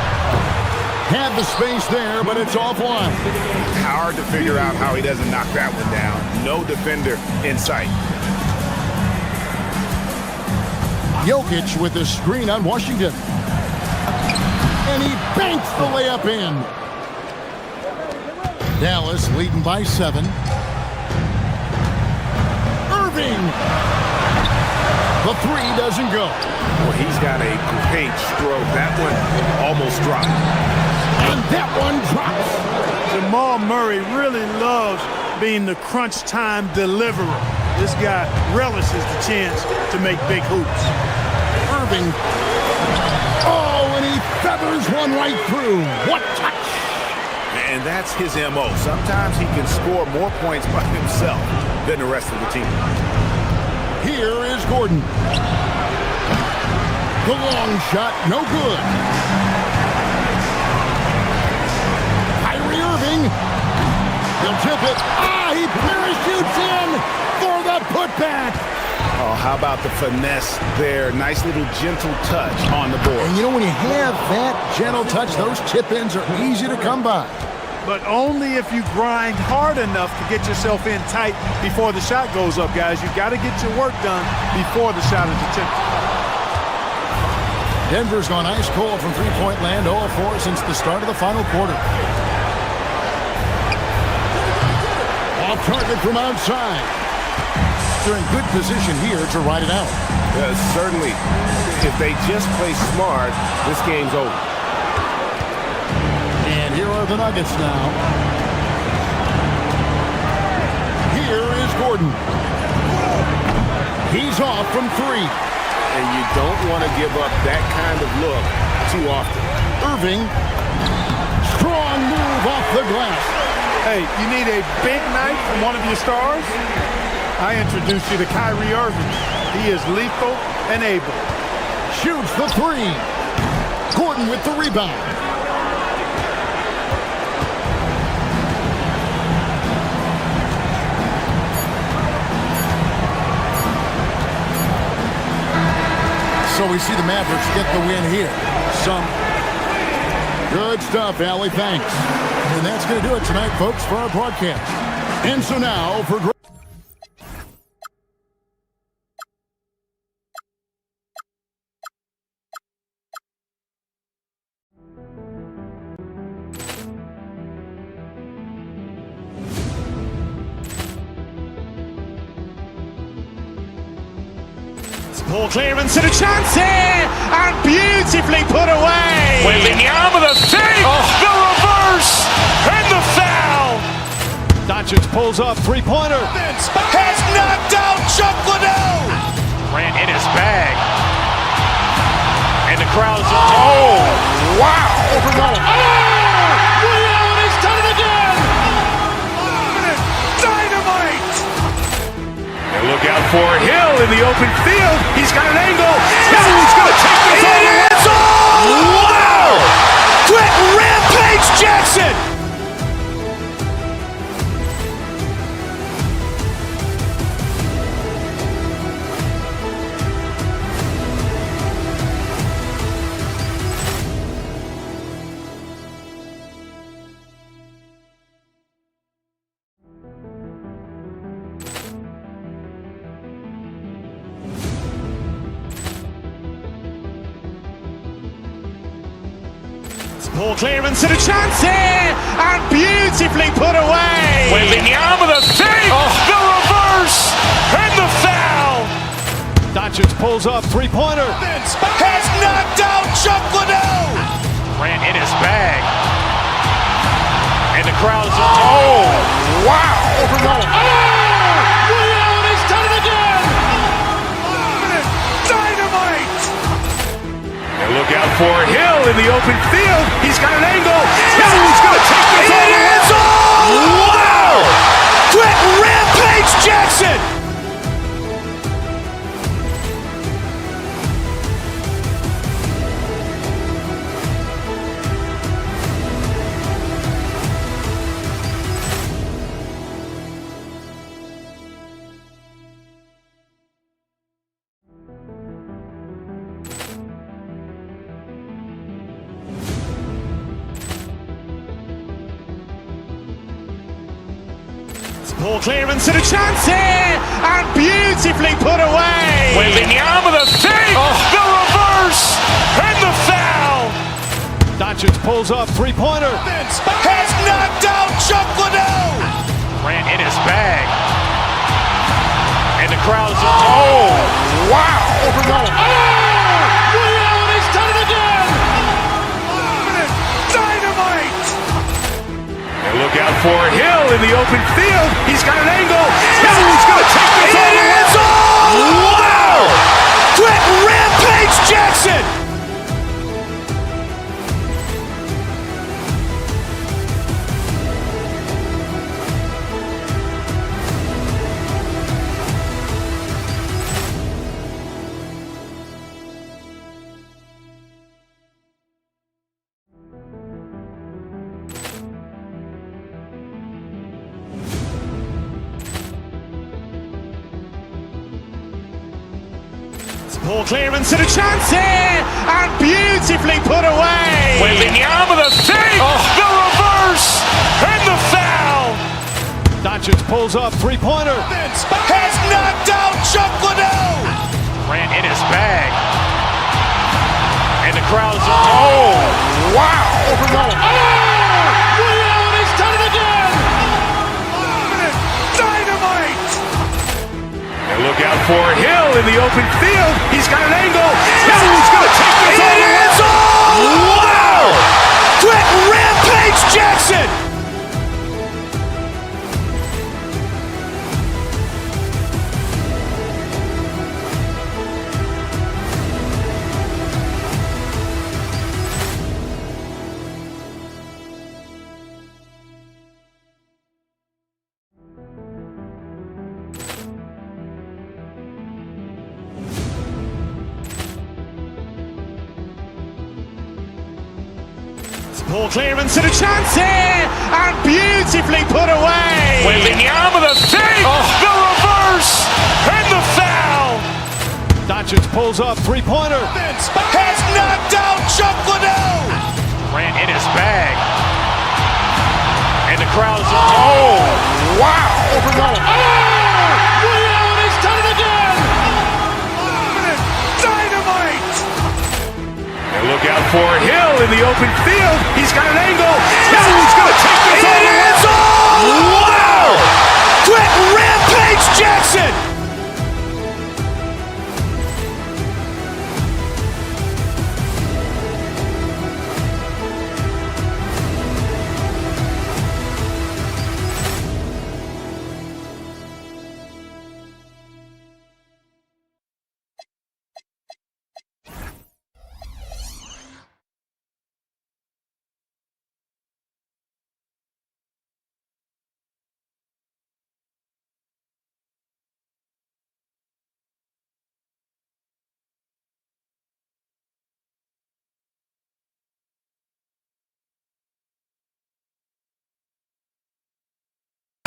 Had the space there, but it's offline. Hard to figure out how he doesn't knock that one down. No defender in sight. Jokic with the screen on Washington. And he banks the layup in. Dallas leading by 7. Irving. The 3 doesn't go. Well, he's got a great stroke. That one almost dropped. And that one drops. Jamal Murray really loves being the crunch time deliverer. This guy relishes the chance to make big hoops. Irving. Oh, and he feathers one right through. What touch. And that's his M.O. Sometimes he can score more points by himself than the rest of the team. Here is Gordon. The long shot, no good. Kyrie Irving. He'll tip it. He parachutes in for the putback. Oh, how about the finesse there? Nice little gentle touch on the board. And you know, when you have that gentle touch, those chip-ins are easy to come by. But only if you grind hard enough to get yourself in tight before the shot goes up, guys. You've got to get your work done before the shot is attempted. Denver's gone ice cold from three-point land, 0-4 since the start of the final quarter. Off target from outside. They're in good position here to ride it out. Certainly, if they just play smart, this game's over. And here are the Nuggets now. Here is Gordon. He's off from 3. And you don't want to give up that kind of look too often. Irving. Strong move off the glass. Hey, you need a big night from one of your stars? I introduce you to Kyrie Irving. He is lethal and able. Shoots the 3. Gordon with the rebound. So we see the Mavericks get the win here. Some good stuff, Allie. Thanks. And that's going to do it tonight, folks, for our broadcast. And so now for... Ball clearance and a chance here, and beautifully put away. Wembanyama the fake, the reverse, and the foul. Doncic pulls up, three-pointer. Has knocked out Chuck Liddell. Ran in his bag. And the crowd's oh, wow. Reality's done it again. Dynamite. And look out for Hill in the open field. He's got an angle. Hill's going to take this all the way. Wow. Quick rampage Jackson. Ball clearance and a chance here, and beautifully put away. Wembanyama the fake, the reverse, and the foul. Doncic pulls up, three-pointer. Has knocked out Chuck Liddell. Ran in his bag. And the crowd is, oh, wow. He's done it again. Dynamite. And look out for Hill in the open field. He's got an angle. He's going to take this all the way. Wow. Quick rampage Jackson. Ball clearance and a chance here, and beautifully put away. Wembanyama the fake, the reverse, and the foul. Doncic pulls up, three-pointer. Has knocked out Chuck Liddell. Ran in his bag. And the crowd is, oh, wow. He's done it again. Dynamite. And look out for Hill in the open field. He's got an angle. He's going to take this all the way. Wow. Quick rampage Jackson. Ball clearance and a chance here, and beautifully put away. Wembanyama the fake, the reverse, and the foul. Doncic pulls up, three-pointer. Has knocked out Chuck Liddell. Ran in his bag. And the crowd is, oh, wow. He's done it again. Dynamite. And look out for Hill in the open field. He's got an angle. He's going to take this all the way. Wow. Quick rampage Jackson. Ball clearance and a chance here, and beautifully put away. Wembanyama the fake, the reverse, and the foul. Doncic pulls up, three-pointer. Has knocked out Chuck Liddell. Ran in his bag. And the crowd is, oh, wow. He's done it again. Dynamite. And look out for Hill in the open field. He's got an angle. He's going to take this all the way. Wow. Quick rampage Jackson.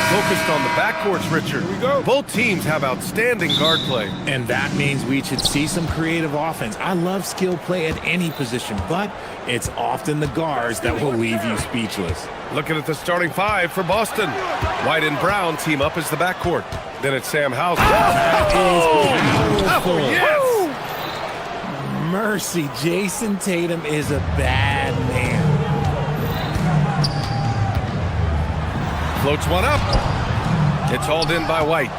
Focused on the backcourts, Richard. Here we go. Both teams have outstanding guard play. And that means we should see some creative offense. I love skill play at any position, but it's often the guards that will leave you speechless. Looking at the starting five for Boston. White and Brown team up as the backcourt. Then it's Sam Hauser. That is beautiful. Yes! Mercy, Jason Tatum is a bad man. Floats one up. It's hauled in by White.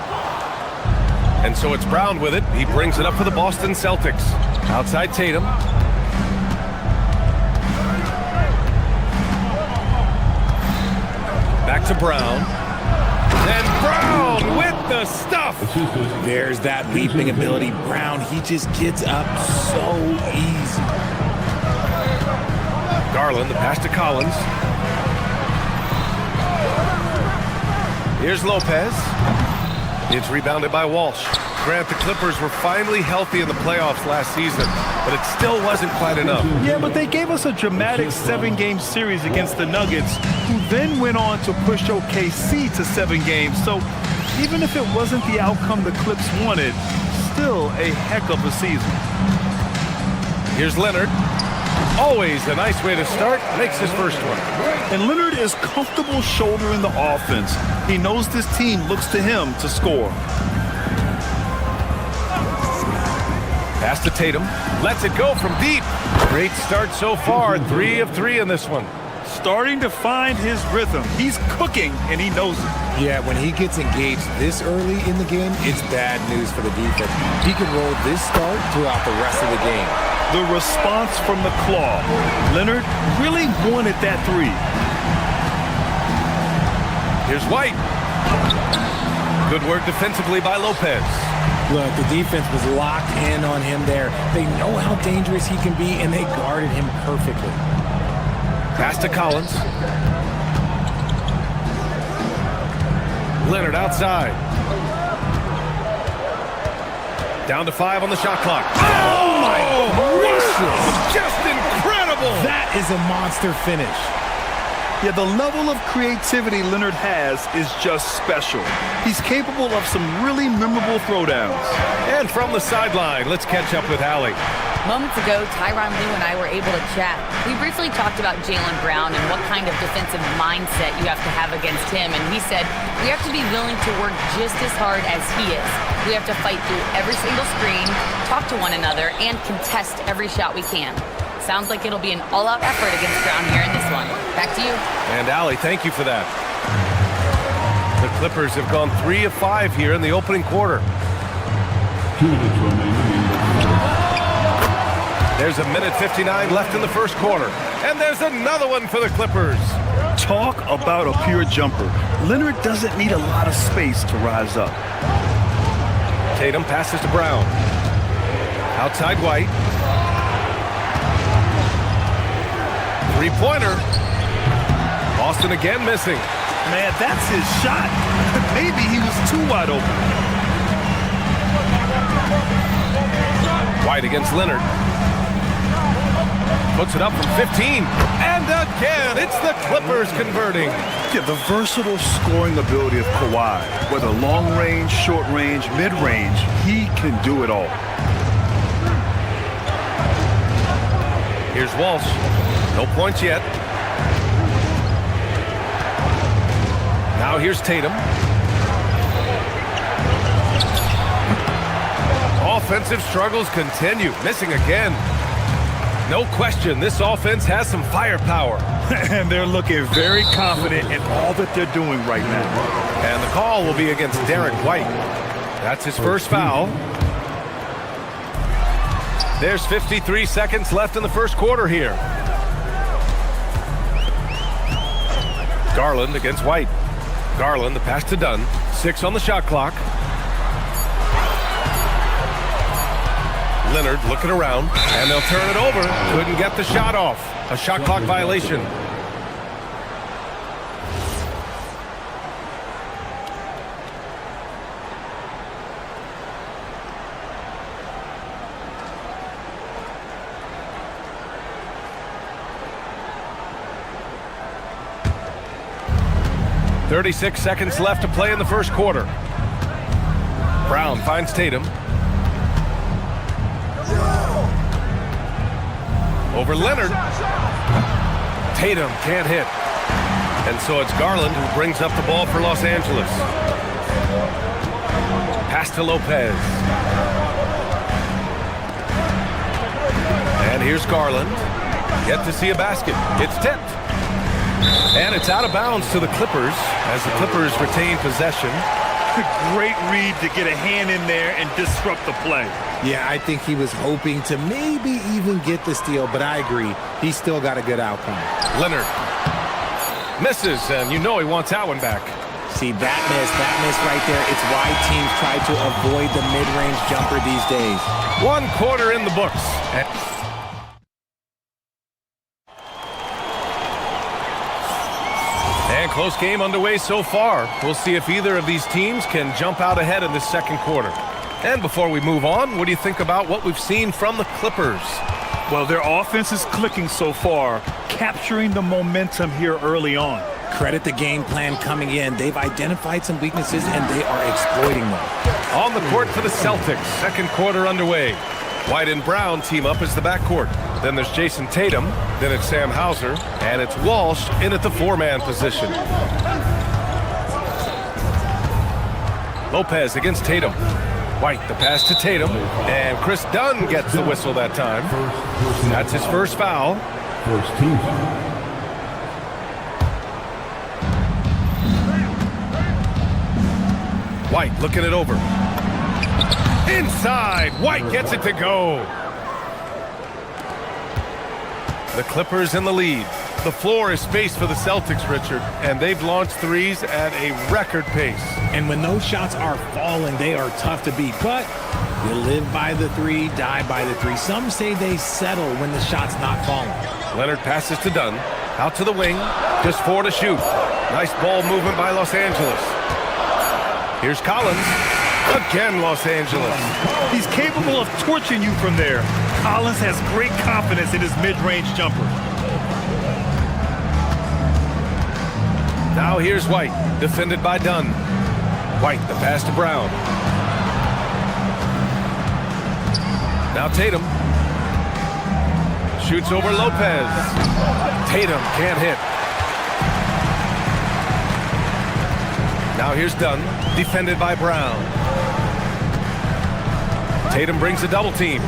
And so it's Brown with it. He brings it up for the Boston Celtics. Outside Tatum. Back to Brown. And Brown with the stuff. There's that leaping ability. Brown, he just gets up so easy. Garland, the pass to Collins. Here's Lopez. It's rebounded by Walsh. Grant, the Clippers were finally healthy in the playoffs last season, but it still wasn't quite enough. Yeah, but they gave us a dramatic 7-game series against the Nuggets, who then went on to push OKC to 7 games. So even if it wasn't the outcome the Clips wanted, still a heck of a season. Here's Leonard. Always a nice way to start. Makes his first one. And Leonard is comfortable shouldering the offense. He knows this team looks to him to score. Pass to Tatum. Lets it go from deep. Great start so far. 3 of 3 in this one. Starting to find his rhythm. He's cooking, and he knows it. Yeah, when he gets engaged this early in the game, it's bad news for the defense. He can roll this start throughout the rest of the game. The response from the claw. Leonard really wanted that 3. Here's White. Good work defensively by Lopez. Look, the defense was locked in on him there. They know how dangerous he can be, and they guarded him perfectly. Pass to Collins. Leonard outside. Down to 5 on the shot clock. Oh my gracious! Just incredible! That is a monster finish. Yeah, the level of creativity Leonard has is just special. He's capable of some really memorable throwdowns. And from the sideline, let's catch up with Allie. Moments ago, Tyronn Lue and I were able to chat. We briefly talked about Jaylen Brown and what kind of defensive mindset you have to have against him. And he said, we have to be willing to work just as hard as he is. We have to fight through every single screen, talk to one another, and contest every shot we can. Sounds like it'll be an all-out effort against Brown here in this one. Back to you. And Allie, thank you for that. The Clippers have gone 3 of 5 here in the opening quarter. There's a minute 59 left in the first quarter. And there's another one for the Clippers. Talk about a pure jumper. Leonard doesn't need a lot of space to rise up. Tatum passes to Brown. Outside White. Three-pointer. Boston again missing. Man, that's his shot. Maybe he was too wide open. White against Leonard. Puts it up from 15. And again, it's the Clippers converting. Yeah, the versatile scoring ability of Kawhi. Whether long range, short range, mid-range, he can do it all. Here's Walsh. No points yet. Now here's Tatum. Offensive struggles continue. Missing again. No question, this offense has some firepower. And they're looking very confident in all that they're doing right now. And the call will be against Derek White. That's his first foul. There's 53 seconds left in the first quarter here. Garland against White. Garland, the pass to Dunn. 6 on the shot clock. Leonard looking around, and they'll turn it over. Couldn't get the shot off. A shot clock violation. .36 seconds left to play in the first quarter. Brown finds Tatum. Over Leonard. Tatum can't hit. And so it's Garland who brings up the ball for Los Angeles. Pass to Lopez. And here's Garland. Yet to see a basket. It's tipped. And it's out of bounds to the Clippers as the Clippers retain possession. Great read to get a hand in there and disrupt the play. Yeah, I think he was hoping to maybe even get the steal, but I agree. He still got a good outcome. Leonard misses, and you know he wants that one back. See, that miss right there, it's why teams try to avoid the mid-range jumper these days. 1 quarter in the books. And close game underway so far. We'll see if either of these teams can jump out ahead in this second quarter. And before we move on, what do you think about what we've seen from the Clippers? Well, their offense is clicking so far, capturing the momentum here early on. Credit the game plan coming in. They've identified some weaknesses, and they are exploiting them. On the court for the Celtics, second quarter underway. White and Brown team up as the backcourt. Then there's Jason Tatum, then it's Sam Hauser, and it's Walsh in at the four-man position. Lopez against Tatum. White, the pass to Tatum, and Chris Dunn gets the whistle that time. That's his first foul. First team foul. White looking it over. Inside, White gets it to go. The Clippers in the lead. The floor is spaced for the Celtics, Richard, and they've launched threes at a record pace. And when those shots are falling, they are tough to beat. But you live by the three, die by the three. Some say they settle when the shot's not falling. Leonard passes to Dunn. Out to the wing. Just 4 to shoot. Nice ball movement by Los Angeles. Here's Collins. Again, Los Angeles. He's capable of torching you from there. Collins has great confidence in his mid-range jumper. Now here's White, defended by Dunn. White, the pass to Brown. Now Tatum. Shoots over Lopez. Tatum can't hit. Now here's Dunn, defended by Brown. Tatum brings a double team.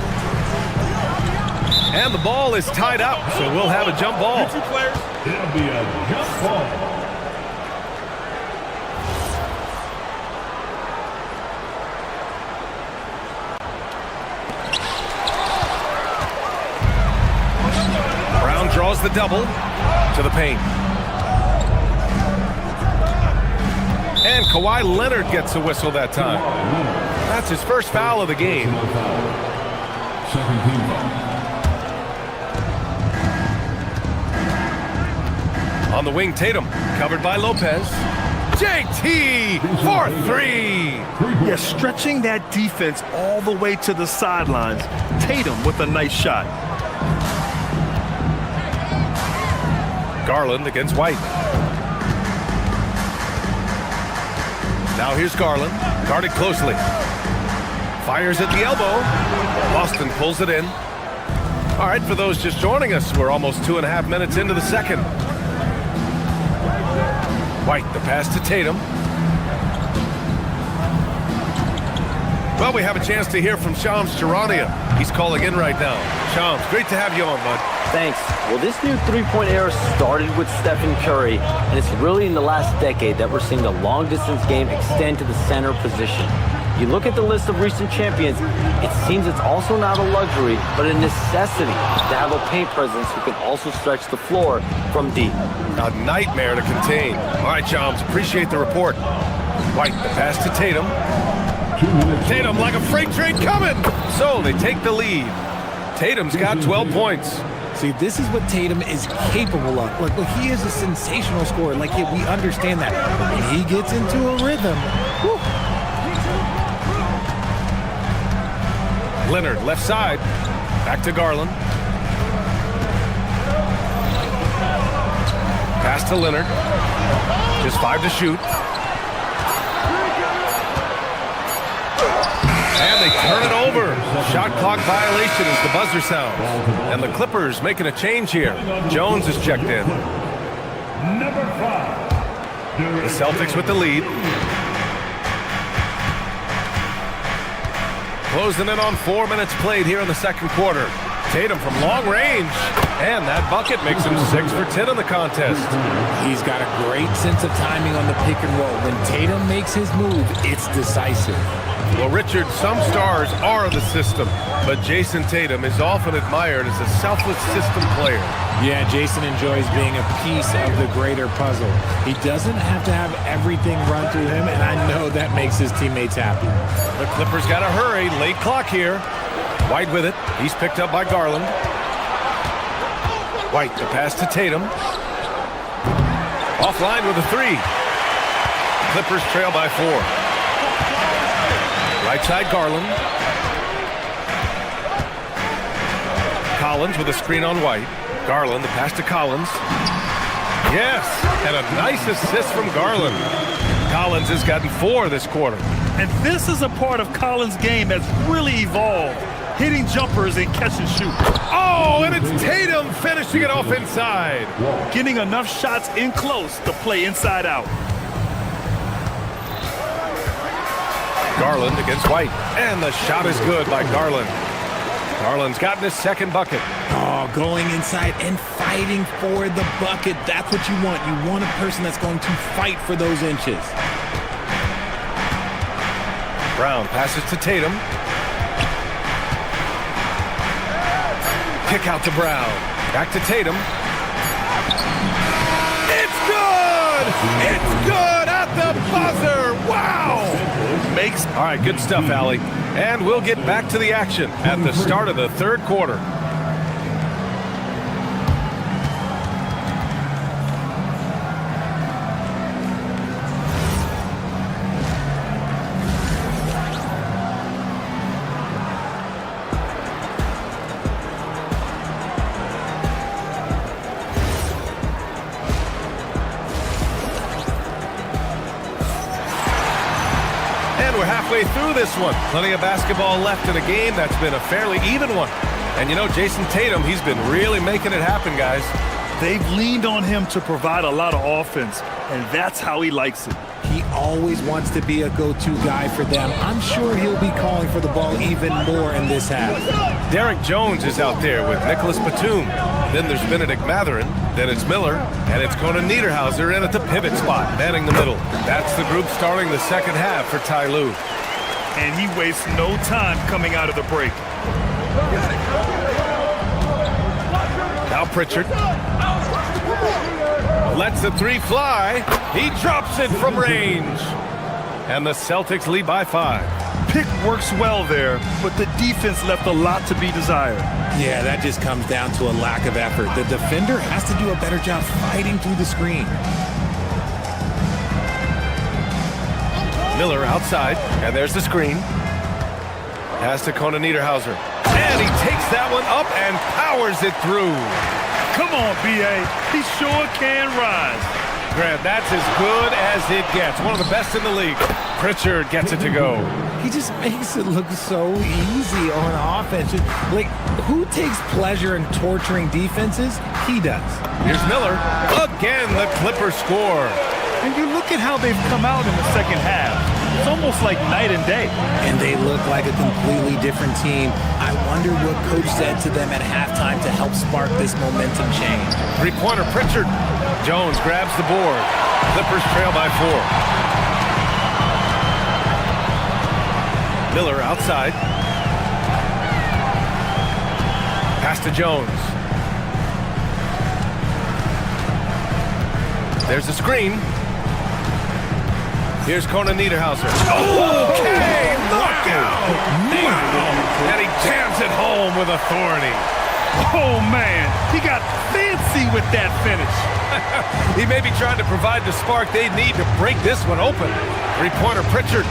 And the ball is tied up, so we'll have a jump ball. It'll be a jump ball. Brown draws the double to the paint. And Kawhi Leonard gets a whistle that time. That's his first foul of the game. Second team foul. On the wing, Tatum, covered by Lopez. JT for 3. Yeah, stretching that defense all the way to the sidelines. Tatum with a nice shot. Garland against White. Now here's Garland, guarded closely. Fires at the elbow. Boston pulls it in. All right, for those just joining us, we're almost 2.5 minutes into the second. White, the pass to Tatum. Well, we have a chance to hear from Shams Charania. He's calling in right now. Shams, great to have you on, bud. Thanks. Well, this new three-point era started with Stephen Curry, and it's really in the last decade that we're seeing the long-distance game extend to the center position. You look at the list of recent champions, it seems it's also not a luxury, but a necessity to have a paint presence who can also stretch the floor from deep. A nightmare to contain. All right, Shams, appreciate the report. White, the pass to Tatum. Tatum like a freight train coming. So they take the lead. Tatum's got 12 points. See, this is what Tatum is capable of. Look, he is a sensational scorer. Like, yeah, we understand that. But when he gets into a rhythm, whew. Leonard, left side. Back to Garland. Pass to Leonard. Just 5 to shoot. And they turn it over. Shot clock violation as the buzzer sounds. And the Clippers making a change here. Jones is checked in. Number 5. The Celtics with the lead. Closing in on 4 minutes played here in the second quarter. Tatum from long range. And that bucket makes him 6 for 10 in the contest. He's got a great sense of timing on the pick and roll. When Tatum makes his move, it's decisive. Well, Richard, some stars are the system, but Jason Tatum is often admired as a selfless system player. Yeah, Jason enjoys being a piece of the greater puzzle. He doesn't have to have everything run through him, and I know that makes his teammates happy. The Clippers got to hurry. Late clock here. White with it. He's picked up by Garland. White, the pass to Tatum. Offline with a 3. Clippers trail by 4. Right side, Garland. Collins with a screen on White. Garland, the pass to Collins. Yes, and a nice assist from Garland. Collins has gotten 4 this quarter. And this is a part of Collins' game that's really evolved. Hitting jumpers and catch and shoot. Oh, and it's Tatum finishing it off inside. Getting enough shots in close to play inside out. Garland against White, and the shot is good by Garland. Garland's gotten his second bucket. Oh, going inside and fighting for the bucket. That's what you want. You want a person that's going to fight for those inches. Brown passes to Tatum. Kick out to Brown. Back to Tatum. It's good! It's good at the buzzer! Wow! All right, good stuff, Allie. And we'll get back to the action at the start of the third quarter. We're halfway through this one. Plenty of basketball left in a game that's been a fairly even one. And you know, Jason Tatum, he's been really making it happen, guys. They've leaned on him to provide a lot of offense, and that's how he likes it. He always wants to be a go-to guy for them. I'm sure he'll be calling for the ball even more in this half. Derek Jones is out there with Nicholas Batum. Then there's Benedict Mathurin. Then it's Miller. And it's Conan Niederhauser in at the pivot spot, manning the middle. That's the group starting the second half for Ty Lue. And he wastes no time coming out of the break. Now Pritchard. Lets the 3 fly. He drops it from range. And the Celtics lead by 5. Pick works well there, but the defense left a lot to be desired. Yeah, that just comes down to a lack of effort. The defender has to do a better job fighting through the screen. Miller outside, and there's the screen. Pass to Conan Niederhauser. And he takes that one up and powers it through. Come on, B.A. He sure can rise. Grant, that's as good as it gets. One of the best in the league. Pritchard gets it to go. He just makes it look so easy on offense. Like, who takes pleasure in torturing defenses? He does. Here's Miller. Again, the Clippers score. And you look at how they've come out in the second half. It's almost like night and day. And they look like a completely different team. I wonder what coach said to them at halftime to help spark this momentum change. Three-pointer Pritchard. Jones grabs the board. Clippers trail by 4. Miller outside. Pass to Jones. There's a screen. Here's Conan Niederhauser. Okay, knockout! Wow. And he jams it home with authority. Oh, man, he got fancy with that finish. He may be trying to provide the spark they need to break this one open. Three-pointer Pritchard.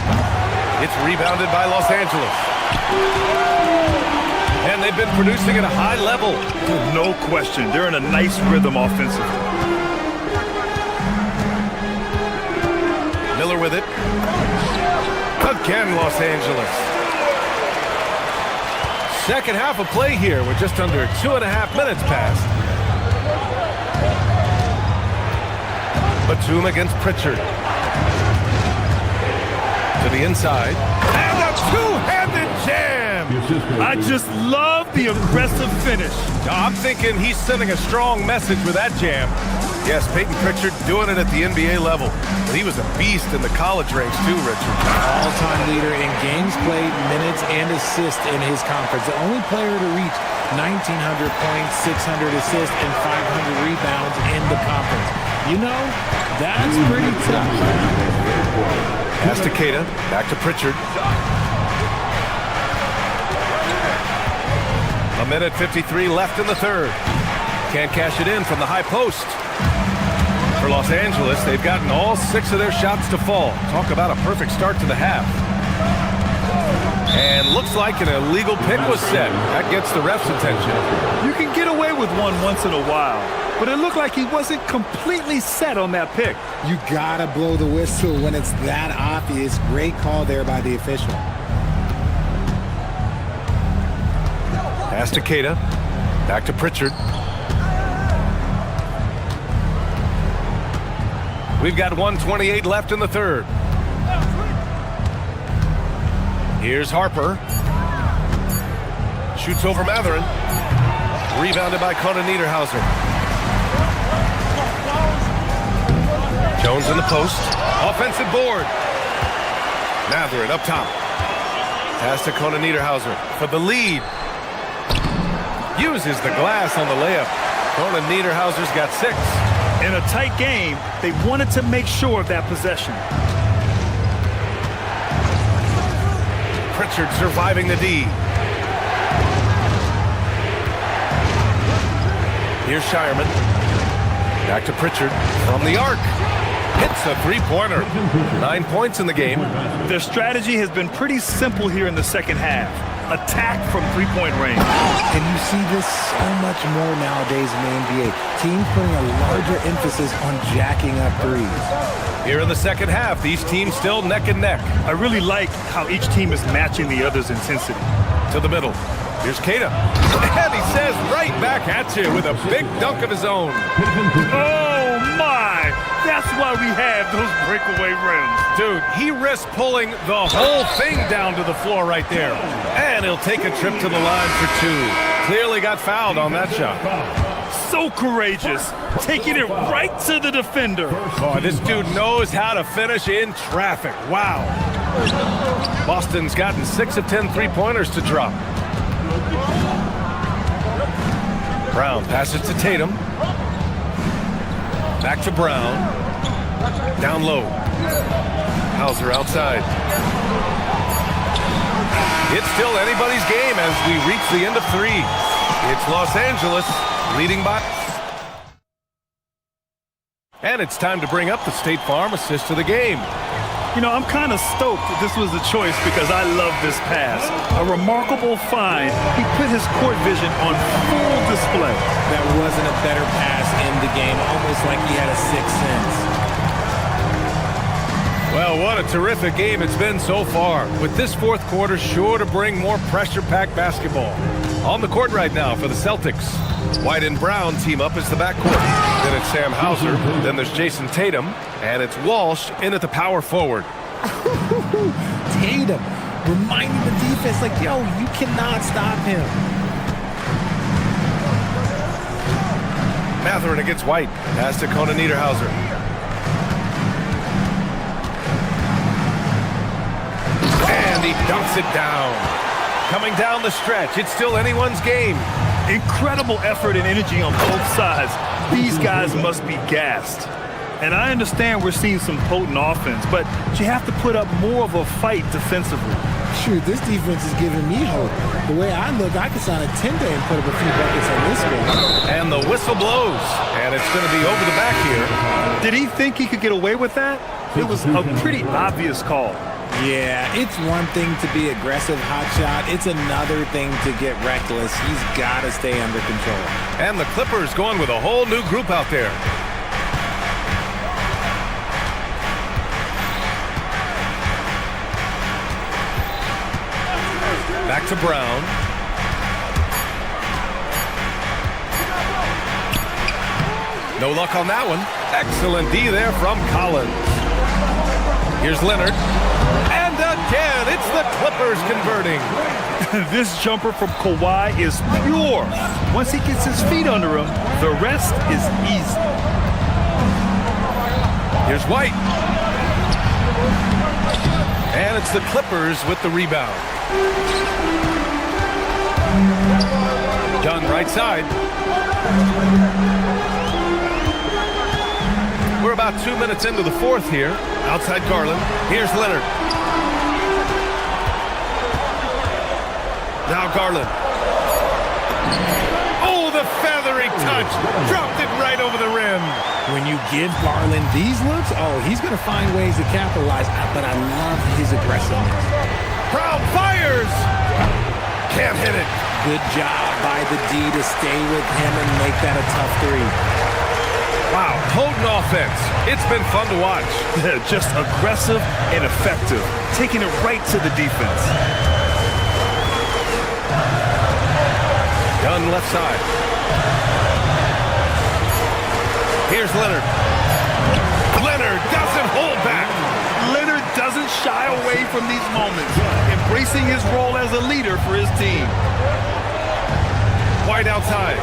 It's rebounded by Los Angeles. And they've been producing at a high level. No question, they're in a nice rhythm offensively. Miller with it. Again, Los Angeles. Second half of play here with just under 2.5 minutes passed. Batum against Pritchard. To the inside. And a two-handed jam! I just love the the aggressive finish. I'm thinking he's sending a strong message with that jam. Yes, Peyton Pritchard doing it at the NBA level. But he was a beast in the college ranks too, Richard. All-time leader in games played, minutes, and assists in his conference. The only player to reach 1,900 points, 600 assists, and 500 rebounds in the conference. You know, that's pretty tough. Pass to Keita, back to Pritchard. A minute 53 left in the third. Can't cash it in from the high post. For Los Angeles, they've gotten all 6 of their shots to fall. Talk about a perfect start to the half. And looks like an illegal pick was set. That gets the ref's attention. You can get away with one once in a while, but it looked like he wasn't completely set on that pick. You gotta blow the whistle when it's that obvious. Great call there by the official. Pass to Keita. Back to Pritchard. We've got 1:28 left in the third. Here's Harper. Shoots over Matherin. Rebounded by Conan Niederhauser. Jones in the post. Offensive board. Matherin up top. Pass to Conan Niederhauser for the lead. Uses the glass on the layup. Conan Niederhauser's got 6. In a tight game, they wanted to make sure of that possession. Pritchard surviving the D. Here's Shireman. Back to Pritchard from the arc. Hits a three-pointer. 9 points in the game. Their strategy has been pretty simple here in the second half. Attack from three-point range. And you see this so much more nowadays in the NBA. Teams putting a larger emphasis on jacking up threes. Here in the second half, these teams still neck and neck. I really like how each team is matching the other's intensity. To the middle. Here's Keita. And he says right back at you with a big dunk of his own. Oh, my! That's why we have those breakaway rims. Dude, he risks pulling the whole thing down to the floor right there. And he'll take a trip to the line for 2. Clearly got fouled on that shot. So courageous, taking it right to the defender. Oh, this dude knows how to finish in traffic. Wow. Boston's gotten 6 of 10 three-pointers to drop. Brown passes to Tatum. Back to Brown. Down low. Hauser outside. It's still anybody's game as we reach the end of 3. It's Los Angeles leading by. And it's time to bring up the State Farm assist of the game. You know, I'm kind of stoked that this was the choice because I love this pass. A remarkable find. He put his court vision on full display. That wasn't a better pass in the game, almost like he had a 6th sense. Well, what a terrific game it's been so far, with this fourth quarter sure to bring more pressure-packed basketball. On the court right now for the Celtics. White and Brown team up as the backcourt. Then it's Sam Hauser, then there's Jason Tatum, and it's Walsh in at the power forward. Tatum reminding the defense, like, yo, you cannot stop him. Matherin against White. Pass to Conan Niederhauser. And he dunks it down. Coming down the stretch, it's still anyone's game. Incredible effort and energy on both sides. These guys must be gassed. And I understand we're seeing some potent offense, but you have to put up more of a fight defensively. Shoot, this defense is giving me hope. The way I look, I could sign a 10-day and put up a few buckets on this game. And the whistle blows, and it's going to be over the back here. Did he think he could get away with that? It was a pretty obvious call. Yeah, it's one thing to be aggressive, hot shot. It's another thing to get reckless. He's got to stay under control. And the Clippers going with a whole new group out there. Back to Brown. No luck on that one. Excellent D there from Collins. Here's Leonard. And a again. It's the Clippers converting. This jumper from Kawhi is pure. Once he gets his feet under him, the rest is easy. Here's White. And it's the Clippers with the rebound. Dunn right side. We're about 2 minutes into the fourth here. Outside Garland. Here's Leonard. Now Garland. Oh, the feathery touch. Dropped it right over the rim. When you give Garland these looks, oh, he's going to find ways to capitalize. But I love his aggressiveness. Brown fires. Can't hit it. Good job by the D to stay with him and make that a tough three. Wow, potent offense. It's been fun to watch. Just aggressive and effective, taking it right to the defense. Dunn left side. Here's Leonard. Leonard doesn't hold back. Leonard doesn't shy away from these moments, embracing his role as a leader for his team. White outside.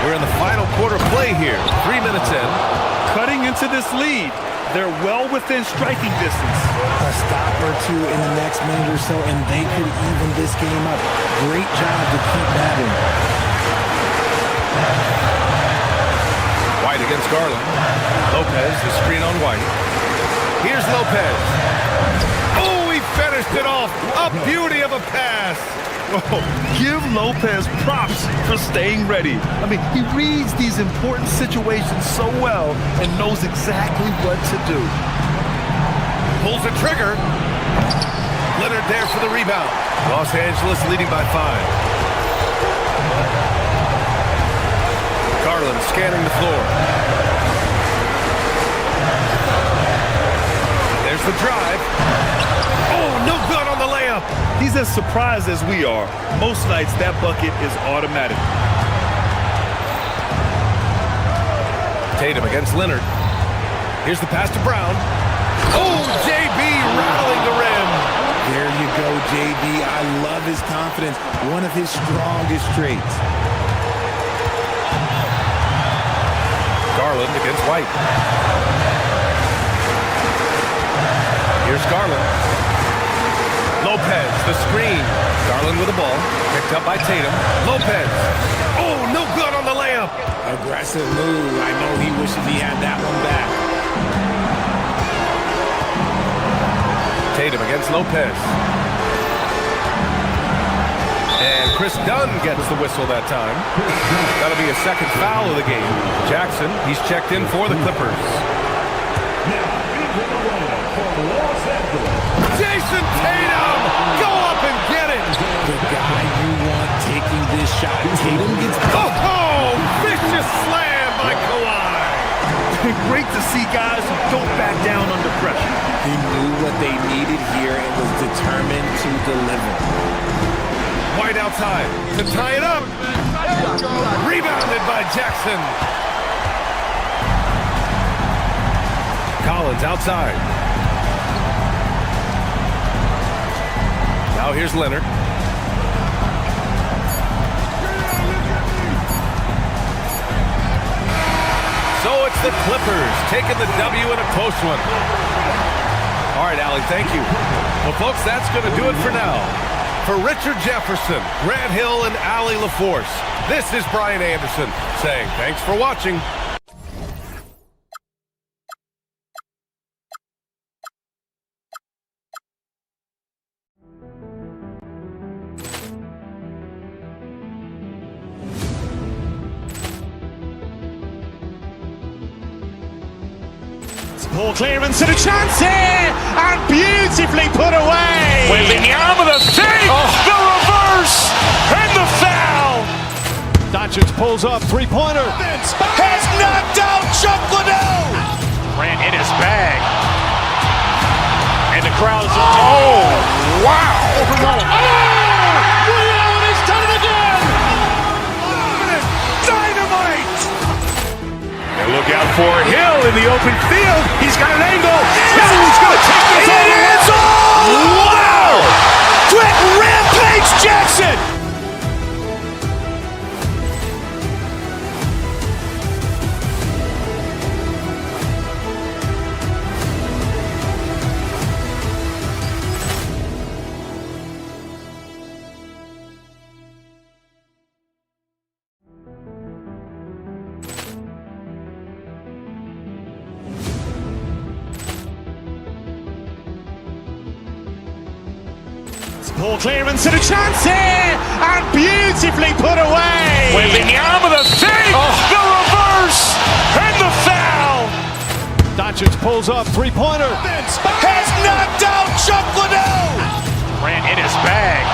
We're in the final quarter play here. 3 minutes in. Cutting into this lead. They're well within striking distance. A stop or two in the next minute or so, and they could even this game up. Great job to keep that in. White against Garland. Lopez, the screen on White. Here's Lopez. Oh, he finished it off. A beauty of a pass. Oh, give Lopez props for staying ready. I mean, he reads these important situations so well and knows exactly what to do. Pulls the trigger. Leonard there for the rebound. Los Angeles leading by 5. Garland scanning the floor. There's the drive. Oh, no good on the layup. He's as surprised as we are. Most nights, that bucket is automatic. Tatum against Leonard. Here's the pass to Brown. Oh, JB rattling the rim. There you go, JB. I love his confidence. One of his strongest traits. Garland against White. Here's Garland. Lopez, the screen. Garland with the ball. Picked up by Tatum. Lopez. Oh, no good on the layup. Aggressive move. I know he wishes he had that one back. Tatum against Lopez. And Chris Dunn gets the whistle that time. That'll be a second foul of the game. Jackson, he's checked in for the Clippers. Jason Tatum! Go up and get it! The guy you want taking this shot. Tatum gets... Oh! Vicious slam by Kawhi! Great to see guys who don't back down under pressure. He knew what they needed here and was determined to deliver. White outside to tie it up. Rebounded by Jackson. Collins outside. Now here's Leonard. So it's the Clippers taking the W in a close one. All right, Allie, thank you. Well, folks, that's going to do it for now. For Richard Jefferson, Grant Hill, and Allie LaForce, this is Brian Anderson saying thanks for watching. Ball clearance and a chance here, and beautifully put away. Wembanyama with a save, the reverse, and the foul. Doncic pulls up, three-pointer. Has knocked out Chuck Liddell. Grant in his bag. And the crowd is, oh, wow. Ray Allen has done it again. Dynamite. And look out for Hill in the open field. He's got an angle. Hill's going to take this all the way. Wow! Quick rampage Jackson! Poor clearance and a chance here, and beautifully put away. Wembanyama the save, the reverse, and the foul. Doncic pulls up, three-pointer. Has knocked out Chuck Liddell. Ran in his bag.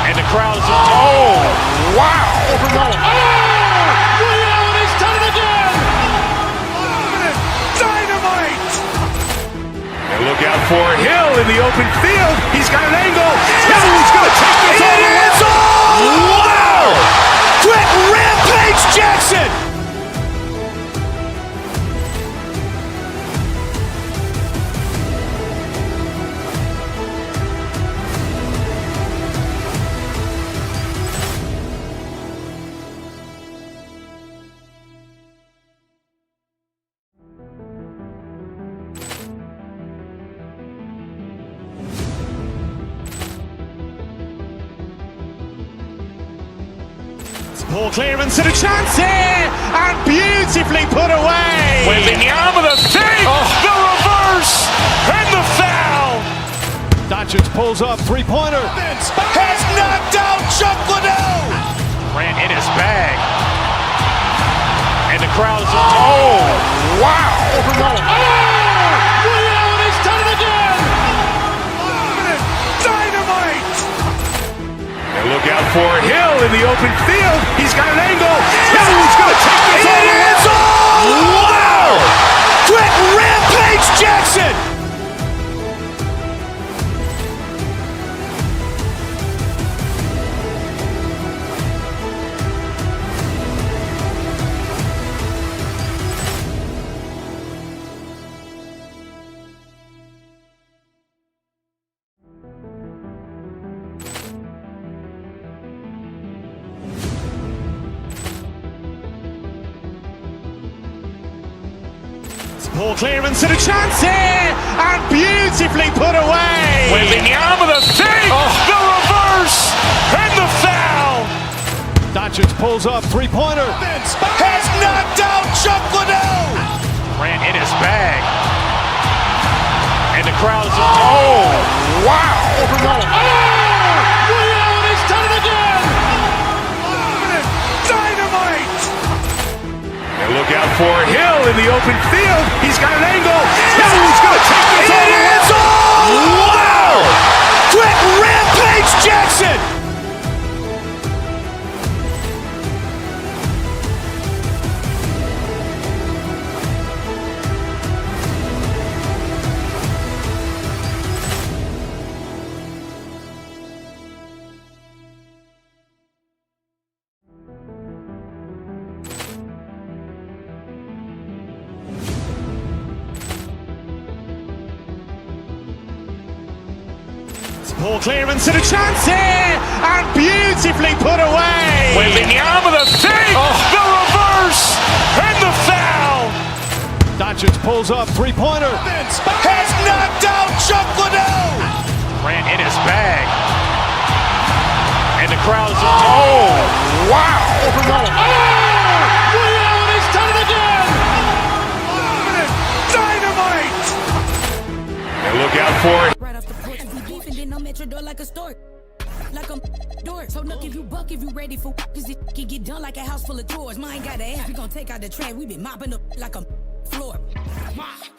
And the crowd is, oh, wow. Liddell, he's done it again. Dynamite. And look out for Hill in the open field. He's got an angle. Hill's going to take this all the way. Wow! Quick rampage Jackson. Poor clearance and a chance here, and beautifully put away. Wembanyama the save, the reverse, and the foul. Doncic pulls up, three-pointer. Has knocked out Chuck Liddell. Ran in his bag. And the crowd is, oh, wow. Liddell, he's done it again. Dynamite. And look out for Hill in the open field. He's got an angle. Hill's going to take this all the way. Wow! Quick rampage Jackson. Poor clearance and a chance here, and beautifully put away. Wembanyama the save, the reverse, and the foul. Doncic pulls up, three-pointer. Has knocked out Chuck Liddell. Ran in his bag. And the crowd is, oh, wow. Liddell, he's done it again. Dynamite. And look out for Hill in the open field. He's got an angle. Hill's going to take this all the way. Wow! Quick rampage Jackson. Poor clearance and a chance here, and beautifully put away. Wembanyama the save, the reverse, and the foul. Doncic pulls up, three-pointer. Has knocked out Chuck Liddell. Ran in his bag. And the crowd is, oh, wow. Liddell, he's done it again. Dynamite. And look out for it. Right off the porch, we beef and then I'm at your door like a stork. Like I'm dork. So look if you buck, if you ready for cause it can get done like a house full of chores. Mine got an ass, we gon' take out the trash. We been mopping up like a floor.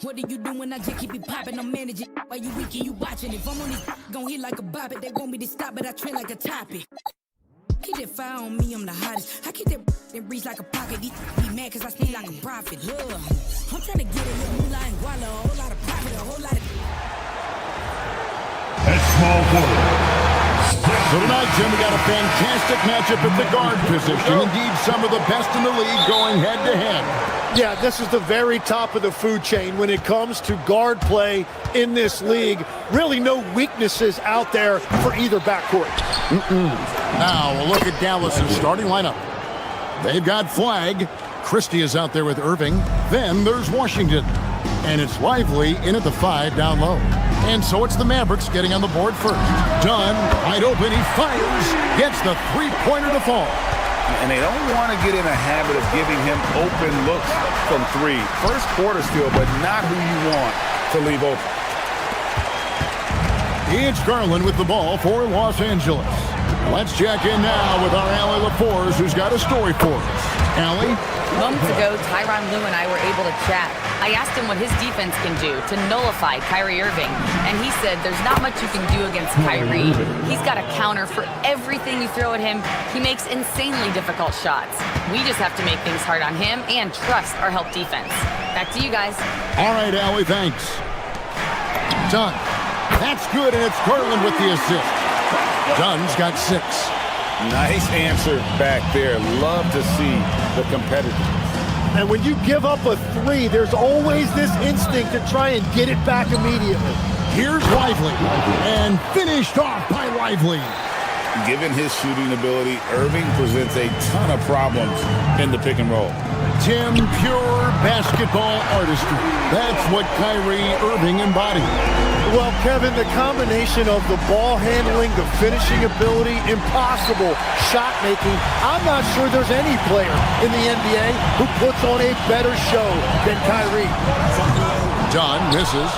What do you do when I just keep it popping? I'm managing while you weak and you watching. If I'm on this gon' hit like a bop it, they want me to stop it, I trend like a topic. Keep that fire on me, I'm the hottest. I keep that reach like a pocket. Be mad cause I spend like a profit. I'm trying to get a little moolah and guala, a whole lot of profit, a whole lot of At small forward, So tonight, Jim, we got a fantastic matchup at the guard position. Indeed, some of the best in the league going head-to-head. Yeah, this is the very top of the food chain when it comes to guard play in this league. Really no weaknesses out there for either backcourt. Now, we'll look at Dallas's starting lineup. They've got Flagg. Christie is out there with Irving. Then there's Washington. And it's Lively in at the 5 down low. And so it's the Mavericks getting on the board first. Dunn, wide open, he fires, gets the three-pointer to fall. And they don't want to get in a habit of giving him open looks from three. First quarter still, but not who you want to leave open. It's Garland with the ball for Los Angeles. Let's check in now with our Allie LaForce, who's got a story for us. Allie? Moments ago, Tyronn Lue and I were able to chat. I asked him what his defense can do to nullify Kyrie Irving, and he said there's not much you can do against Kyrie. He's got a counter for everything you throw at him. He makes insanely difficult shots. We just have to make things hard on him and trust our help defense. Back to you guys. All right, Allie, thanks. Dunn. That's good, and it's Garland with the assist. Dunn's got 6. Nice answer back there. Love to see the competitiveness. And when you give up a 3, there's always this instinct to try and get it back immediately. Here's Lively, and finished off by Lively. Given his shooting ability, Irving presents a ton of problems in the pick and roll. Tim, pure basketball artistry. That's what Kyrie Irving embodied. Well, Kevin, the combination of the ball handling, the finishing ability, impossible shot making. I'm not sure there's any player in the NBA who puts on a better show than Kyrie. Dunn misses.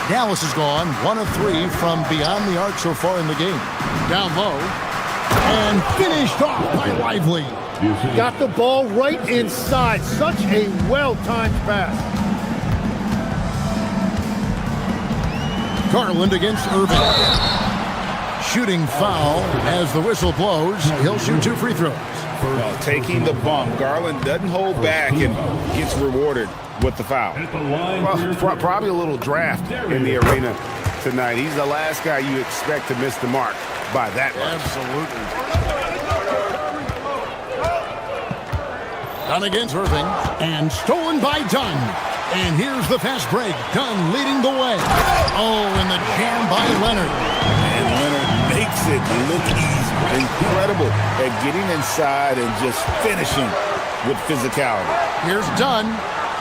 Dallas has gone 1 of 3 from beyond the arc so far in the game. Down low. And finished off by Lively. Got the ball right inside. Such a well-timed pass. Garland against Irving. Shooting foul as the whistle blows. He'll shoot 2 free throws. Well, taking the bump, Garland doesn't hold back and gets rewarded with the foul. Well, probably a little draft in the arena tonight. He's the last guy you expect to miss the mark by that much. Absolutely. Dunn against Irving, and stolen by Dunn. And here's the fast break. Dunn leading the way. Oh, and the jam by Leonard. And Leonard makes it look easy. Incredible at getting inside and just finishing with physicality. Here's Dunn.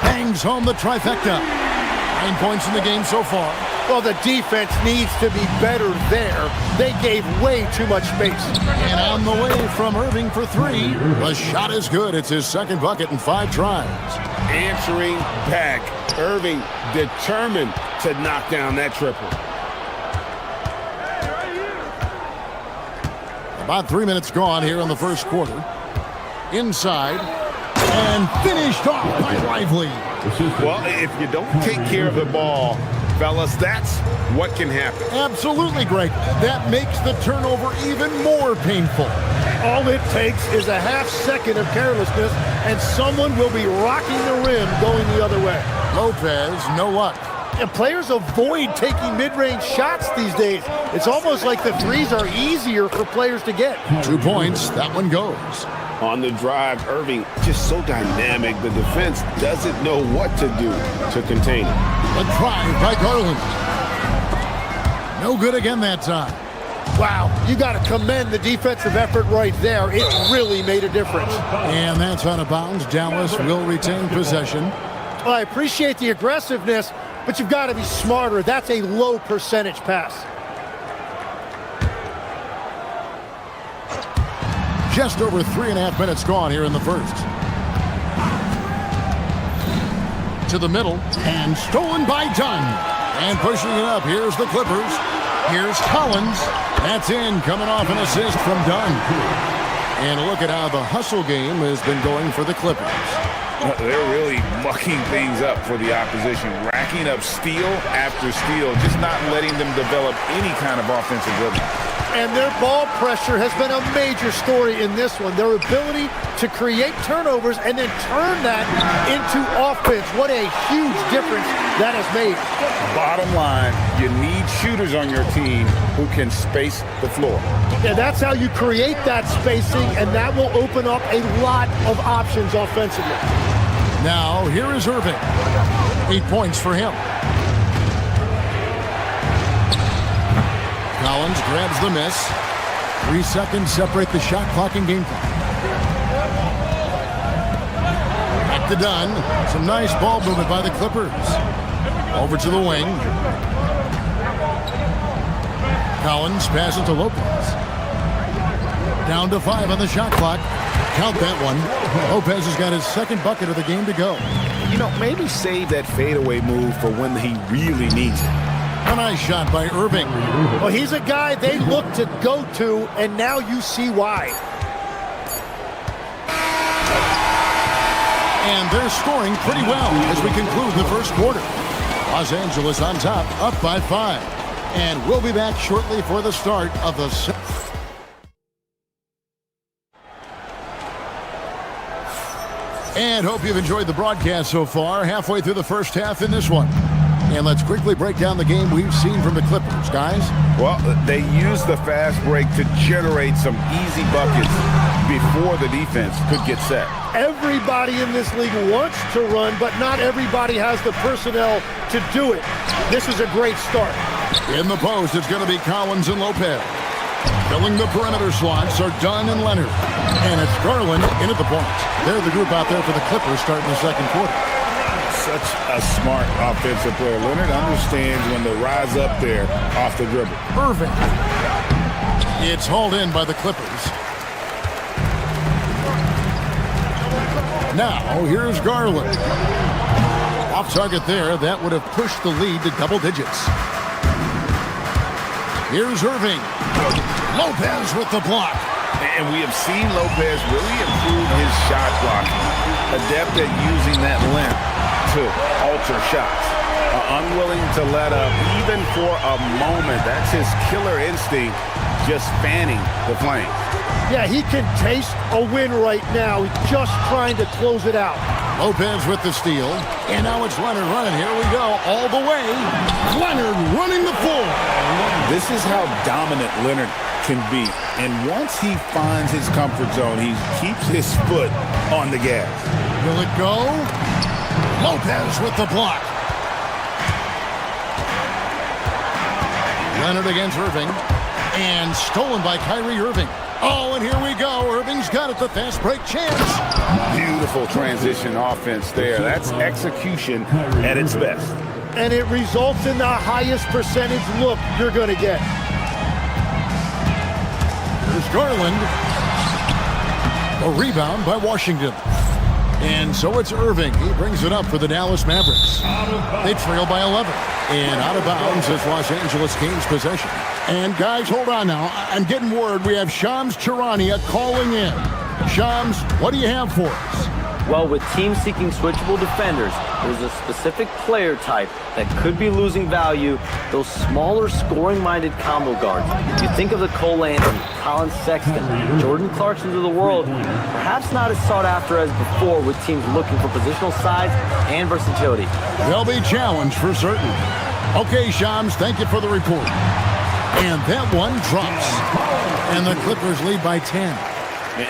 Bangs home the trifecta. 9 points in the game so far. Well, the defense needs to be better there. They gave way too much space. And on the way from Irving for 3. The shot is good. It's his second bucket in 5 tries. Answering back. Irving determined to knock down that triple. About 3 minutes gone here in the first quarter. Inside. And finished off by Lively. Well, if you don't take care of the ball, fellas, that's what can happen. Absolutely, Greg. That makes the turnover even more painful. All it takes is a half second of carelessness, and someone will be rocking the rim going the other way. Lopez, no luck. And players avoid taking mid-range shots these days. It's almost like the threes are easier for players to get. 2 points. That one goes. On the drive, Irving just so dynamic. The defense doesn't know what to do to contain him. A drive by Garland. No good again that time. Wow, you got to commend the defensive effort right there. It really made a difference. And that's out of bounds. Dallas will retain possession. Well, I appreciate the aggressiveness, but you've got to be smarter. That's a low percentage pass. Just over 3.5 minutes gone here in the first. To the middle, and stolen by Dunn. And pushing it up, here's the Clippers. Here's Collins. That's in, coming off an assist from Dunn. And look at how the hustle game has been going for the Clippers. They're really mucking things up for the opposition, racking up steal after steal, just not letting them develop any kind of offensive rhythm. And their ball pressure has been a major story in this one. Their ability to create turnovers and then turn that into offense. What a huge difference that has made. Bottom line, you need shooters on your team who can space the floor. Yeah, that's how you create that spacing, and that will open up a lot of options offensively. Now, here is Irving. 8 points for him. Collins grabs the miss. 3 seconds separate the shot clock and game clock. Back to Dunn. Some nice ball movement by the Clippers. Over to the wing. Collins passes to Lopez. Down to 5 on the shot clock. Count that one. Lopez has got his second bucket of the game to go. You know, maybe save that fadeaway move for when he really needs it. A nice shot by Irving. Well, he's a guy they look to go to, and now you see why. And they're scoring pretty well as we conclude the first quarter. Los Angeles on top, up by 5. And we'll be back shortly for the start of the second. And hope you've enjoyed the broadcast so far. Halfway through the first half in this one. And let's quickly break down the game we've seen from the Clippers, guys. Well, they used the fast break to generate some easy buckets before the defense could get set. Everybody in this league wants to run, but not everybody has the personnel to do it. This is a great start. In the post, it's going to be Collins and Lopez. Filling the perimeter slots are Dunn and Leonard. And it's Garland in at the point. They're the group out there for the Clippers starting the second quarter. Such a smart offensive player. Leonard understands when to rise up there off the dribble. Irving. It's hauled in by the Clippers. Now, here's Garland. Off target there. That would have pushed the lead to double digits. Here's Irving. Lopez with the block. And we have seen Lopez really improve his shot blocking. Adept at using that length to alter shots. Unwilling to let up even for a moment. That's his killer instinct, just fanning the flame. Yeah, he can taste a win right now. He's just trying to close it out. Lopez with the steal. And now it's Leonard running. Here we go. All the way. Leonard running the floor. This is how dominant Leonard can be. And once he finds his comfort zone, he keeps his foot on the gas. Will it go? Lopez with the block. Leonard against Irving. And stolen by Kyrie Irving. Oh, and here we go. Irving's got it. The fast break chance. Beautiful transition offense there. That's execution at its best. And it results in the highest percentage look you're going to get. Here's Garland. A rebound by Washington. And so it's Irving. He brings it up for the Dallas Mavericks. They trail by 11. And out of bounds as Los Angeles gains possession. And guys, hold on now. I'm getting word we have Shams Charania calling in. Shams, what do you have for us? Well, with teams seeking switchable defenders, there's a specific player type that could be losing value, those smaller scoring-minded combo guards. You think of the Cole Anthony, Colin Sexton, Jordan Clarksons of the world, perhaps not as sought after as before with teams looking for positional size and versatility. They'll be challenged for certain. Okay, Shams, thank you for the report. And that one drops. And the Clippers lead by 10.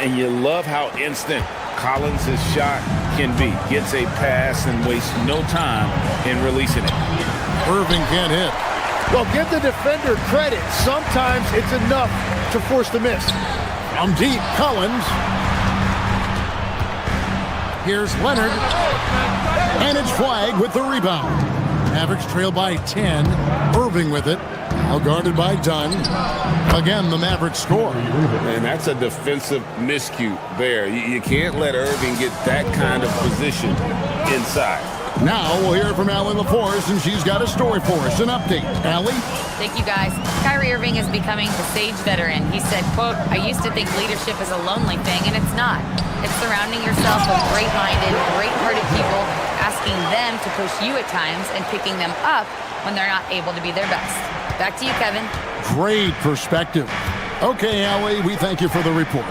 And you love how instant Collins' shot can be. Gets a pass and wastes no time in releasing it. Irving can't hit. Well, give the defender credit. Sometimes it's enough to force the miss. From deep, Collins. Here's Leonard. And it's Flag with the rebound. Mavericks trail by 10. Irving with it. Now guarded by Dunn. Again, the Mavericks score. And that's a defensive miscue there. You can't let Irving get that kind of position inside. Now we'll hear from Allie LaForce, and she's got a story for us. An update. Allie? Thank you, guys. Kyrie Irving is becoming the sage veteran. He said, quote, "I used to think leadership is a lonely thing, and it's not. It's surrounding yourself with great-minded, great-hearted people, asking them to push you at times and picking them up when they're not able to be their best." Back to you, Kevin. Great perspective. Okay, Allie, we thank you for the report.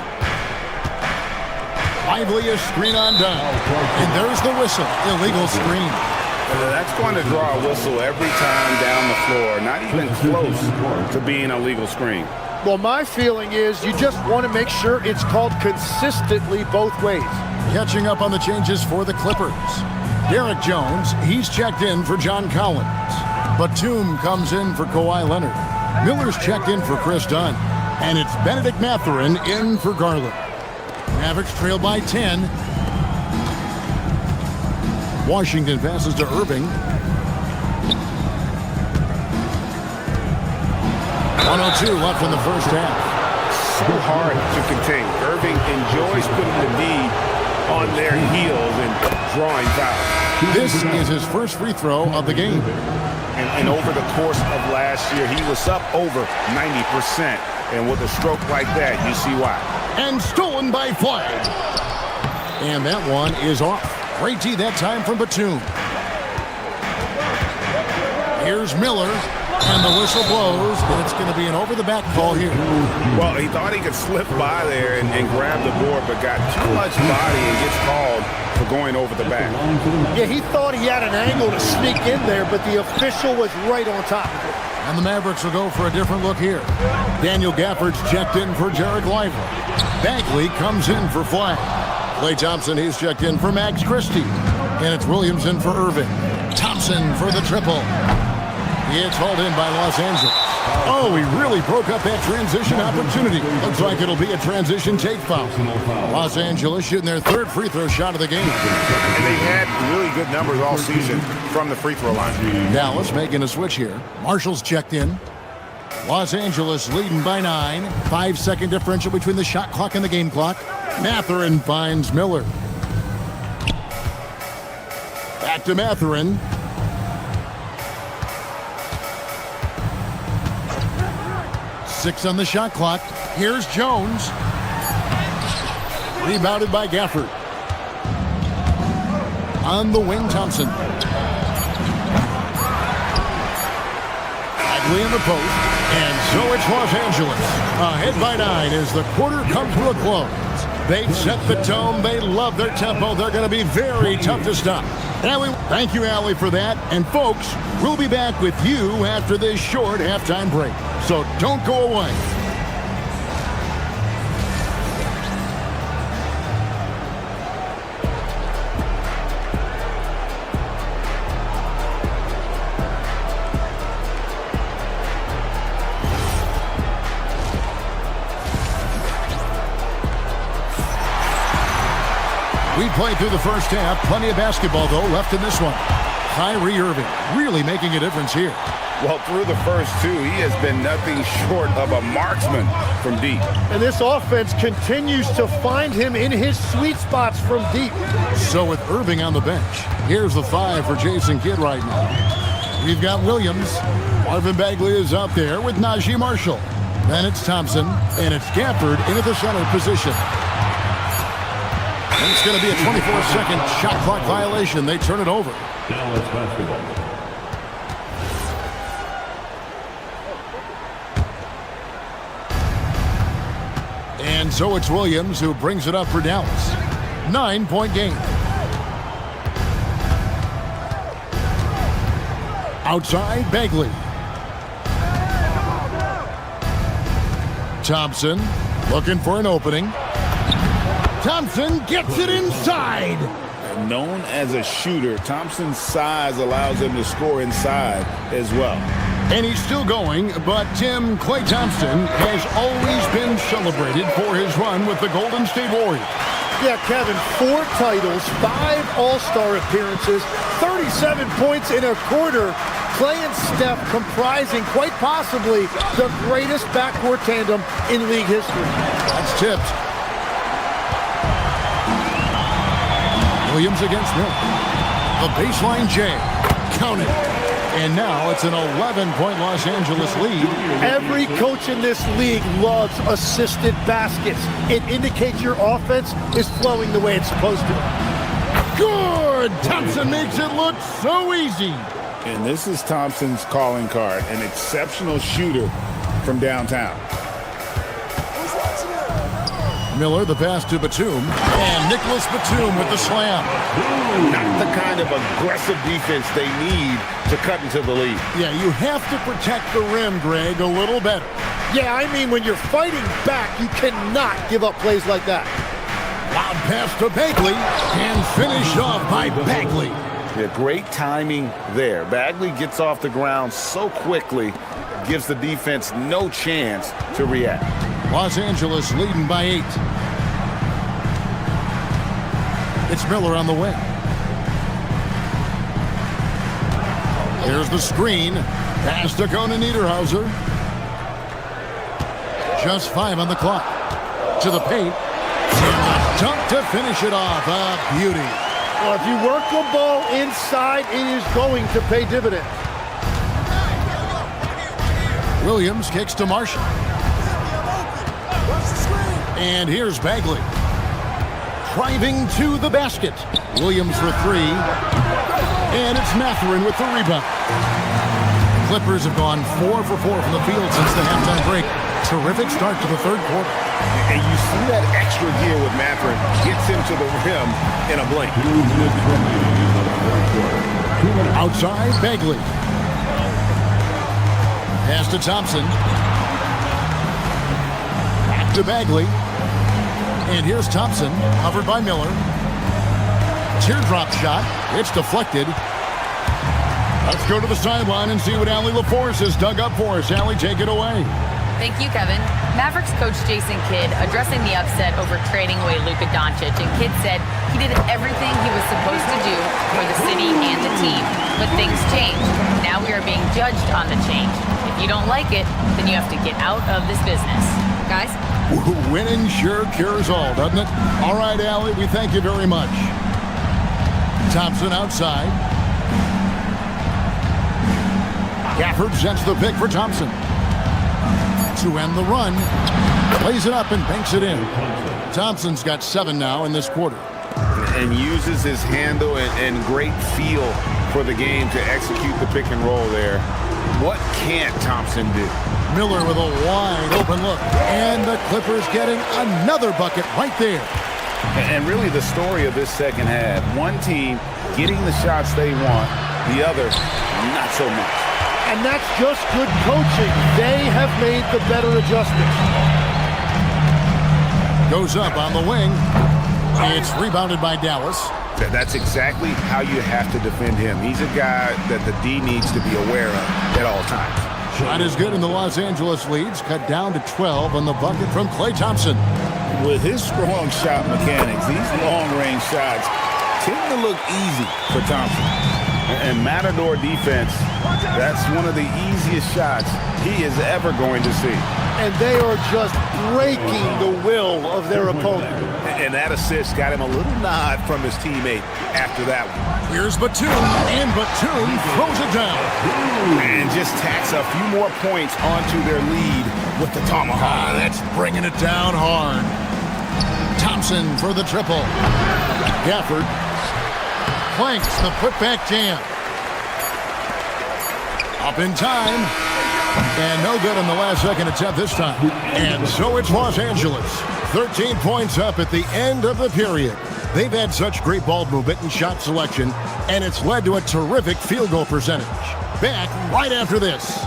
Lively is screen on down. And there's the whistle. Illegal screen. That's going to draw a whistle every time down the floor. Not even close to being a legal screen. Well, my feeling is you just want to make sure it's called consistently both ways. Catching up on the changes for the Clippers. Derek Jones, he's checked in for John Collins. Batum comes in for Kawhi Leonard. Miller's checked in for Chris Dunn. And it's Benedict Mathurin in for Garland. Mavericks trail by 10. Washington passes to Irving. 1:02 left in the first half. So hard to contain. Irving enjoys putting the D on their heels and drawing fouls. This is his first free throw of the game. And over the course of last year, he was up over 90%. And with a stroke like that, you see why. And stolen by Flag. And that one is off. Great D that time from Batum. Here's Miller. And the whistle blows, and it's going to be an over-the-back call here. Well, he thought he could slip by there and grab the board, but got too much body and gets called for going over the back. Yeah, he thought he had an angle to sneak in there, but the official was right on top of it. And the Mavericks will go for a different look here. Daniel Gafford's checked in for Jarek Lively. Bagley comes in for Flag. Klay Thompson, he's checked in for Max Christie. And it's Williams in for Irving. Thompson for the triple. It's hauled in by Los Angeles. Oh, he really broke up that transition opportunity. Looks like it'll be a transition take foul. Los Angeles shooting their third free throw shot of the game. And they've had really good numbers all season from the free throw line. Dallas making a switch here. Marshall's checked in. Los Angeles leading by 9. 5-second differential between the shot clock and the game clock. Mathurin finds Miller. Back to Mathurin. Six on the shot clock. Here's Jones. Rebounded by Gafford. On the wing, Thompson. Bagley in the post. And so it's Los Angeles. Ahead by 9 as the quarter comes to a close. They set the tone. They love their tempo. They're going to be very tough to stop. Allie, thank you, Allie, for that. And folks, we'll be back with you after this short halftime break. So don't go away. We played through the first half. Plenty of basketball, though, left in this one. Kyrie Irving really making a difference here. Well, through the first two, he has been nothing short of a marksman from deep. And this offense continues to find him in his sweet spots from deep. So with Irving on the bench, here's the 5 for Jason Kidd right now. We've got Williams. Marvin Bagley is out there with Najee Marshall. Then it's Thompson, and it's Gafford into the center position. And it's going to be a 24-second shot clock violation. They turn it over. Dallas basketball. And so it's Williams who brings it up for Dallas. 9-point game. Outside, Bagley. Thompson looking for an opening. Thompson gets it inside. Known as a shooter, Thompson's size allows him to score inside as well. And he's still going, but Tim, Klay Thompson has always been celebrated for his run with the Golden State Warriors. Yeah, Kevin, 4 titles, 5 All-Star appearances, 37 points in a quarter. Klay and Steph comprising quite possibly the greatest backcourt tandem in league history. That's tipped. Williams against Miller. The baseline J. Count it. And now it's an 11-point Los Angeles lead. Every coach in this league loves assisted baskets. It indicates your offense is flowing the way it's supposed to. Good! Thompson makes it look so easy. And this is Thompson's calling card, an exceptional shooter from downtown. Miller, the pass to Batum. And Nicholas Batum with the slam. Not the kind of aggressive defense they need to cut into the lead. Yeah, you have to protect the rim, Greg, a little better. Yeah, I mean, when you're fighting back, you cannot give up plays like that. Loud pass to Bagley, and finished off by Bagley. Yeah, great timing there. Bagley gets off the ground so quickly, gives the defense no chance to react. Los Angeles leading by 8. It's Miller on the wing. Here's the screen. Pass to Conan Niederhauser. Just 5 on the clock. To the paint. And a dunk to finish it off. A beauty. Well, if you work the ball inside, it is going to pay dividends. Williams kicks to Marshall. And here's Bagley. Driving to the basket. Williams for 3. And it's Mathurin with the rebound. Clippers have gone 4 for 4 from the field since the halftime break. Terrific start to the third quarter. And you see that extra gear with Mathurin. Gets him to the rim in a blink. Outside, Bagley. Pass to Thompson. Back to Bagley. And here's Thompson, covered by Miller. Teardrop shot. It's deflected. Let's go to the sideline and see what Allie LaForce has dug up for us. Allie, take it away. Thank you, Kevin. Mavericks coach Jason Kidd addressing the upset over trading away Luka Doncic, and Kidd said he did everything he was supposed to do for the city and the team. But things changed. Now we are being judged on the change. If you don't like it, then you have to get out of this business. Guys? Winning sure cures all, doesn't it? All right, Allie, we thank you very much. Thompson outside. Gafford sets the pick for Thompson. To end the run, plays it up and banks it in. Thompson's got 7 now in this quarter. And uses his handle and great feel for the game to execute the pick and roll there. What can't Thompson do? Miller with a wide open look. And the Clippers getting another bucket right there. And really the story of this second half, one team getting the shots they want, the other not so much. And that's just good coaching. They have made the better adjustments. Goes up on the wing. It's rebounded by Dallas. That's exactly how you have to defend him. He's a guy that the D needs to be aware of at all times. Shot is good, and the Los Angeles leads cut down to 12 on the bucket from Klay Thompson. With his strong shot mechanics, these long-range shots tend to look easy for Thompson. And Matador defense, that's one of the easiest shots he is ever going to see. And they are just breaking the will of their opponent. And that assist got him a little nod from his teammate after that one. Here's Batum, and Batum throws it down. And just tacks a few more points onto their lead with the tomahawk. That's bringing it down hard. Thompson for the triple. Gafford planks the putback jam. Up in time. And no good on the last second attempt this time. And so it's Los Angeles. 13 points up at the end of the period. They've had such great ball movement and shot selection, and it's led to a terrific field goal percentage. Back right after this.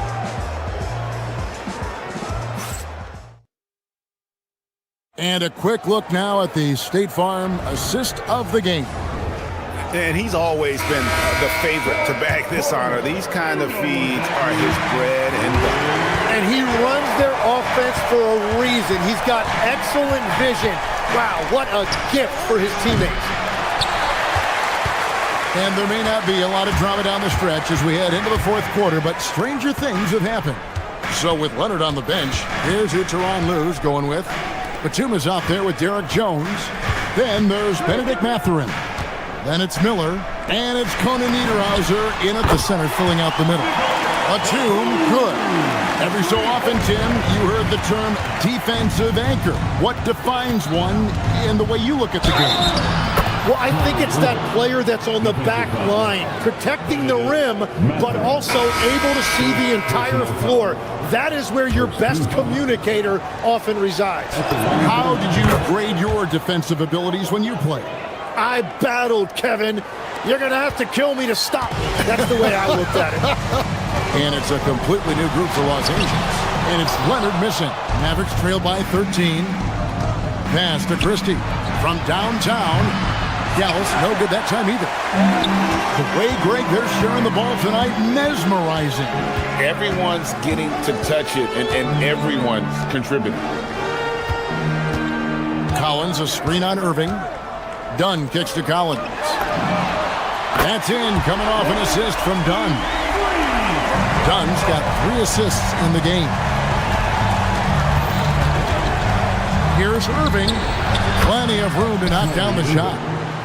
And a quick look now at the State Farm assist of the game. And he's always been the favorite to bag this honor. These kind of feeds are his bread and butter. And he runs their offense for a reason. He's got excellent vision. Wow, what a gift for his teammates. And there may not be a lot of drama down the stretch as we head into the fourth quarter, but stranger things have happened. So with Leonard on the bench, here's who Tyronn Lue's going with. Batum is out there with Derek Jones. Then there's Benedict Mathurin. Then it's Miller, and it's Conan Niederhauser in at the center, filling out the middle. Batum, good. Every so often, Tim, you heard the term defensive anchor. What defines one in the way you look at the game? Well, I think it's that player that's on the back line, protecting the rim, but also able to see the entire floor. that is where your best communicator often resides. How did you grade your defensive abilities when you played? I battled, Kevin. You're going to have to kill me to stop. That's the way I looked at it. And it's a completely new group for Los Angeles. And it's Leonard missing. Mavericks trail by 13. Pass to Christie from downtown. Dallas, no good that time either. The way, Greg, they're sharing the ball tonight, mesmerizing. Everyone's getting to touch it, and everyone's contributing. Collins, a screen on Irving. Dunn kicks to Collins. That's in, coming off an assist from Dunn. Dunn's got 3 assists in the game. Here's Irving. Plenty of room to knock down the shot.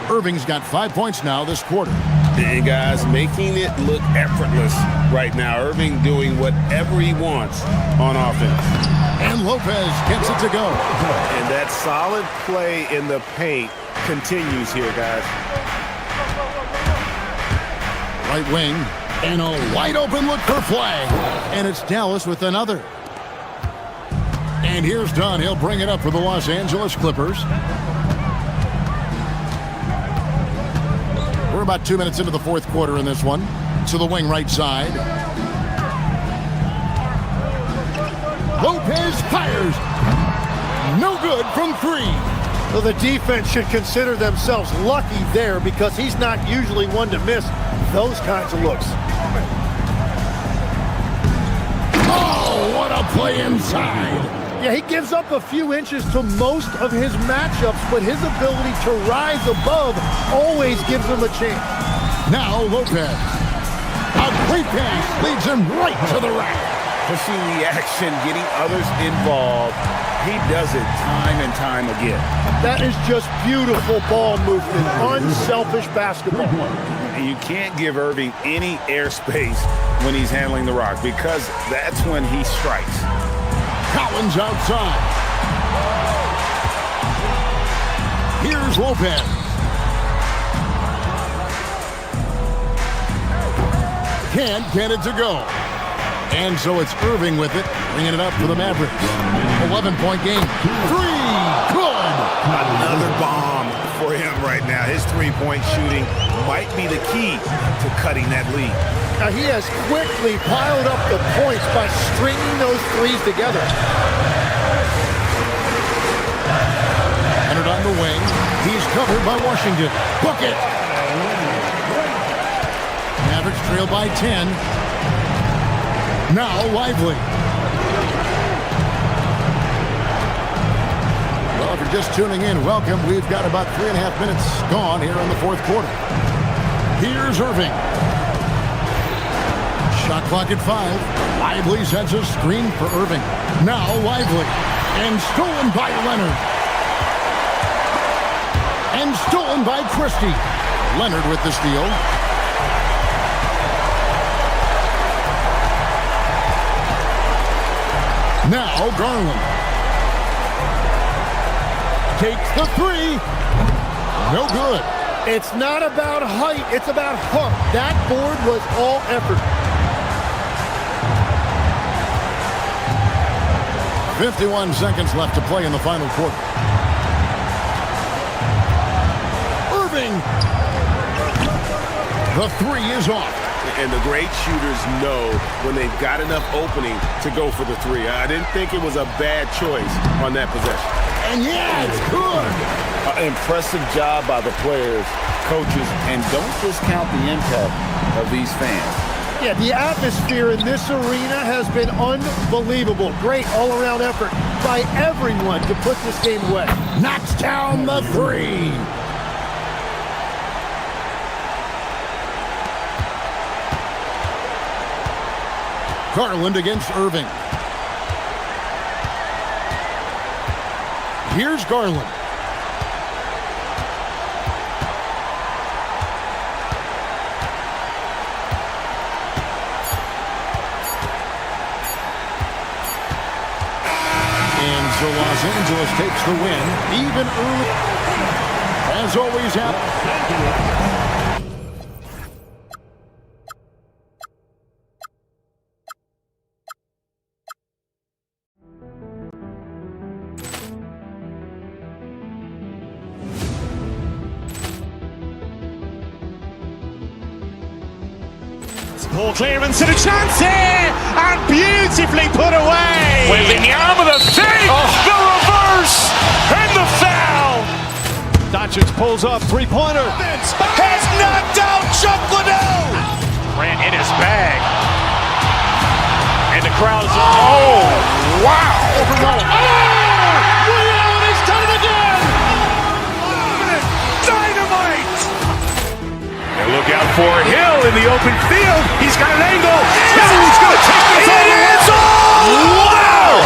Irving's got 5 points now this quarter. And guys, making it look effortless right now. Irving doing whatever he wants on offense. And Lopez gets it to go. And that solid play in the paint continues here, guys. Right wing, and a wide open look for Flagg. And it's Dallas with another. And here's Dunn. He'll bring it up for the Los Angeles Clippers. We're about 2 minutes into the fourth quarter in this one. To the wing right side. Lopez fires. No good from 3. So the defense should consider themselves lucky there because he's not usually one to miss those kinds of looks. Oh, what a play inside. Yeah, he gives up a few inches to most of his matchups, but his ability to rise above always gives him a chance. Now Lopez. A great pass leads him right to the rack. Pushing the action, getting others involved. He does it time and time again. That is just beautiful ball movement, unselfish basketball. And you can't give Irving any airspace when he's handling the rock because that's when he strikes. Collins outside. Here's Lopez. Can't get it to go. And so it's Irving with it, bringing it up for the Mavericks. 11-point game. 3, good. Another bomb for him right now. His three-point shooting might be the key to cutting that lead. Now he has quickly piled up the points by stringing those threes together. Entered on the wing. He's covered by Washington. Bucket. Mavericks trail by 10. Now Lively. Well, if you're just tuning in, welcome. We've got about 3.5 minutes gone here in the fourth quarter. Here's Irving. Shot clock at 5. Lively sets a screen for Irving. Now Lively. And stolen by Leonard. And stolen by Christie. Leonard with the steal. Now Garland. Takes the 3. No good. It's not about height, it's about heart. That board was all effort. 51 seconds left to play in the final quarter. Irving. The 3 is off. And the great shooters know when they've got enough opening to go for the 3. I didn't think it was a bad choice on that possession. And yeah, it's good. Impressive job by the players, coaches, and don't discount the impact of these fans. Yeah, the atmosphere in this arena has been unbelievable. Great all-around effort by everyone to put this game away. Knocks down the 3. Garland against Irving. Here's Garland. And so Los Angeles takes the win, even early. As always happens. Ball clearance and a chance here, and beautifully put away. Wembanyama the save, the reverse, and the foul. Doncic pulls up, three-pointer. Has knocked out Chuck Liddell. Ran in his bag. And the crowd is, oh, wow. Ray Allen has done it again. Dynamite. And look out for Hill in the open field. He's got an angle. He's going to take this all the way. Wow.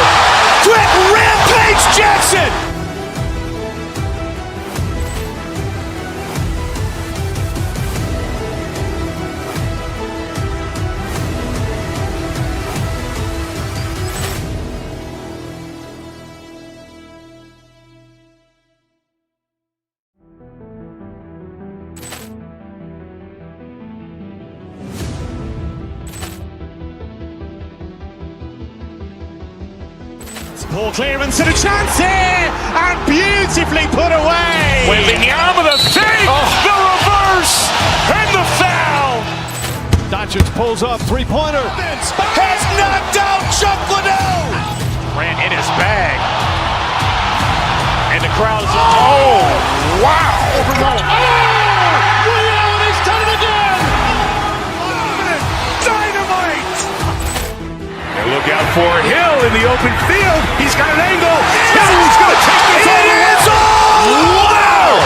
Quick Rampage Jackson. Ball clearance and a chance here, and beautifully put away. Wembanyama the save, the reverse, and the foul. Doncic pulls up, three-pointer. Has knocked out Chuck Liddell. Ran in his bag. And the crowd is, oh, wow. Ray Allen has done it again. Dynamite. And look out for Hill in the open field. He's got an angle. He's going to take this all the way. Wow.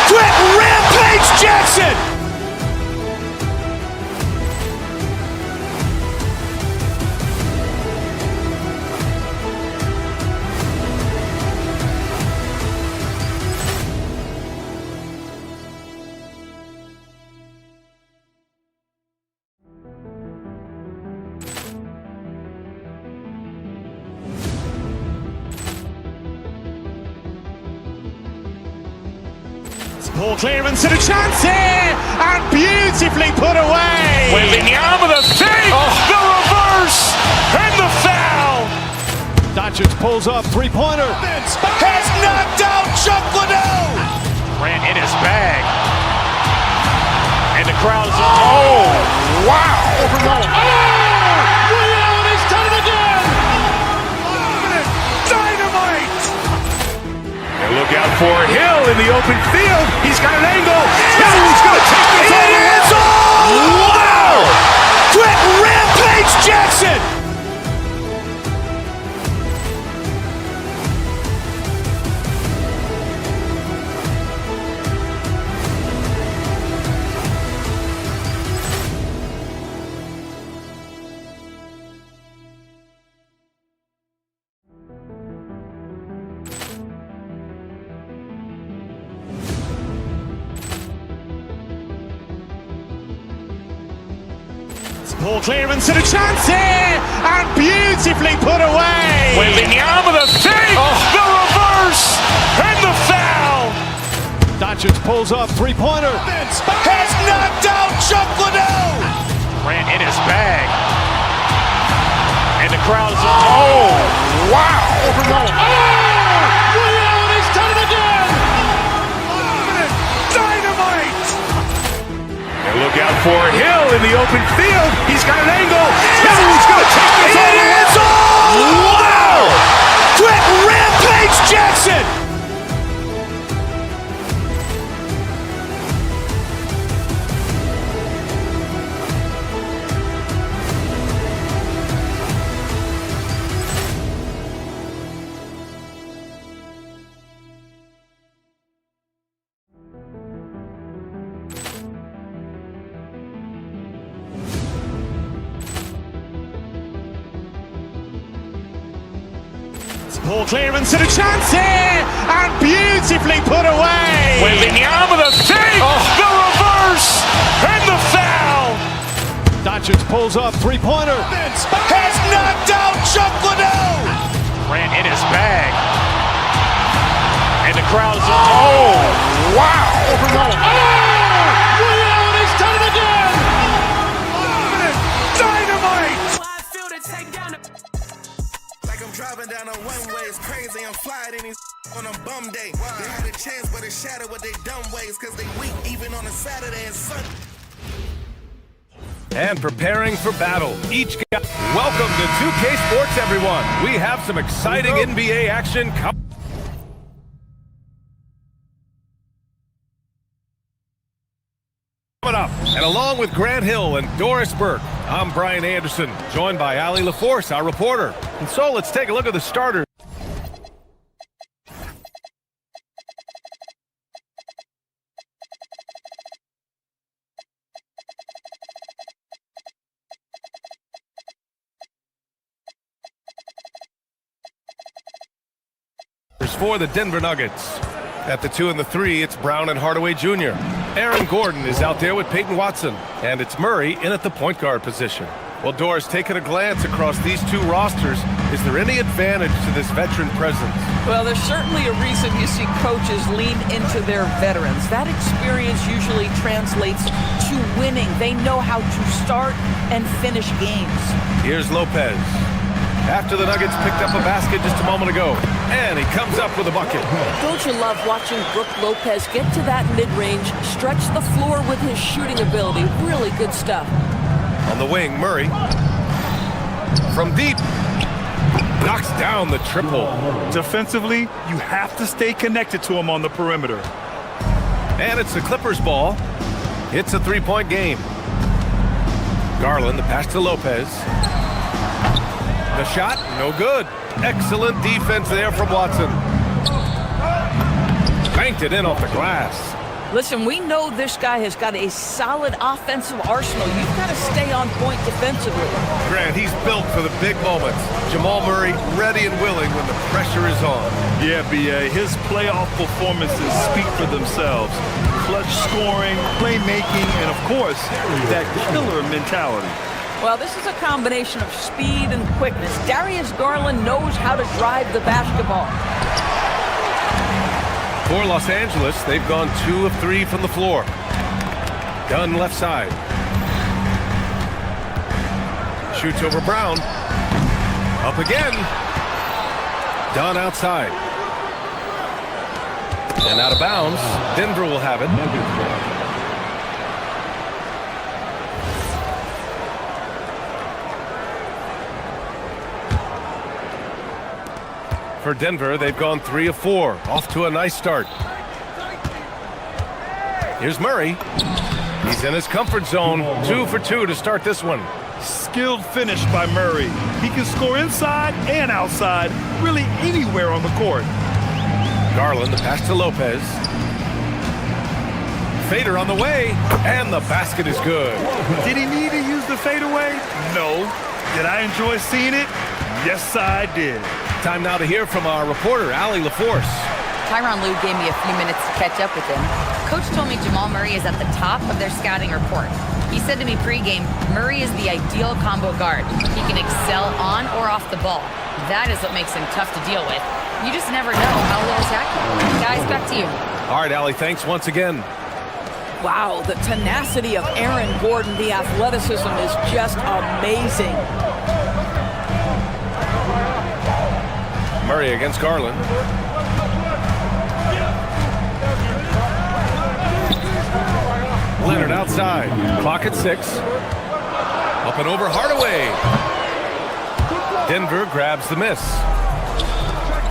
Quick Rampage Jackson. Ball clearance and a chance here, and beautifully put away. Wembanyama the save, the reverse, and the foul. Doncic pulls up, three-pointer. Has knocked out Chuck Liddell. Ran in his bag. And the crowd is, oh, wow. Ray Allen has done it again. Dynamite. And look out for Hill in the open field. He's got an angle. He's going to take this all the way. Wow. Quick Rampage Jackson. Ball clearance and a chance here, and beautifully put away. Wembanyama the save, the reverse, and the foul. Doncic pulls up, three-pointer. Has knocked out Chuck Liddell. Ran in his bag. And the crowd is, oh, wow. Ray Allen has done it again. Dynamite. And look out for Hill in the open field. He's got an angle. He's going to take this all the way. Wow. Quick Rampage Jackson. Ball clearance and a chance here, and beautifully put away. Wembanyama the save, the reverse, and the foul. Doncic pulls up, three-pointer. Has knocked out Chuck Liddell. Ran in his bag. And the crowd is, oh, wow. Ray Allen has done it again. Dynamite. Like I'm driving down a one-way, it's crazy, I'm flying in these on a bum day. They had a chance, but it shattered with they dumb ways, cause they weak even on a Saturday and Sunday. and preparing for battle. Each guy. Welcome to 2K Sports, everyone. We have some exciting NBA action coming up. And along with Grant Hill and Doris Burke, I'm Brian Anderson, joined by Allie LaForce, our reporter. And so let's take a look at the starters. For the Denver Nuggets. At the 2 and the 3, it's Brown and Hardaway Jr. Aaron Gordon is out there with Peyton Watson. And it's Murray in at the point guard position. Well, Doris, taking a glance across these two rosters, is there any advantage to this veteran presence? Well, there's certainly a reason you see coaches lean into their veterans. That experience usually translates to winning. They know how to start and finish games. Here's Lopez. After the Nuggets picked up a basket just a moment ago. And he comes up with a bucket. Don't you love watching Brook Lopez get to that mid-range, stretch the floor with his shooting ability? Really good stuff. On the wing, Murray. From deep. Knocks down the triple. Defensively, you have to stay connected to him on the perimeter. And it's the Clippers' ball. It's a three-point game. Garland, the pass to Lopez. The shot, no good. Excellent defense there from Watson. Banked it in off the glass. Listen, we know this guy has got a solid offensive arsenal. You've got to stay on point defensively. Grant, he's built for the big moments. Jamal Murray ready and willing when the pressure is on. Yeah, B.A., his playoff performances speak for themselves. Clutch scoring, playmaking, and of course, that killer mentality. Well, this is a combination of speed and quickness. Darius Garland knows how to drive the basketball. For Los Angeles, they've gone 2 of 3 from the floor. Dunn left side. Shoots over Brown. Up again. Dunn outside. And out of bounds. Denver will have it. For Denver, they've gone 3 of 4. Off to a nice start. Here's Murray. He's in his comfort zone. 2 for 2 to start this one. Skilled finish by Murray. He can score inside and outside, really anywhere on the court. Garland, the pass to Lopez. Fader on the way, and the basket is good. Did he need to use the fadeaway? No. Did I enjoy seeing it? Yes, I did. Time now to hear from our reporter, Allie LaForce. Tyronn Lue gave me a few minutes to catch up with him. Coach told me Jamal Murray is at the top of their scouting report. He said to me pregame, Murray is the ideal combo guard. He can excel on or off the ball. That is what makes him tough to deal with. You just never know how he'll attack you. Guys, back to you. All right, Allie, thanks once again. Wow, the tenacity of Aaron Gordon, the athleticism is just amazing. Murray against Garland. Leonard outside. Clock at 6. Up and over Hardaway. Denver grabs the miss.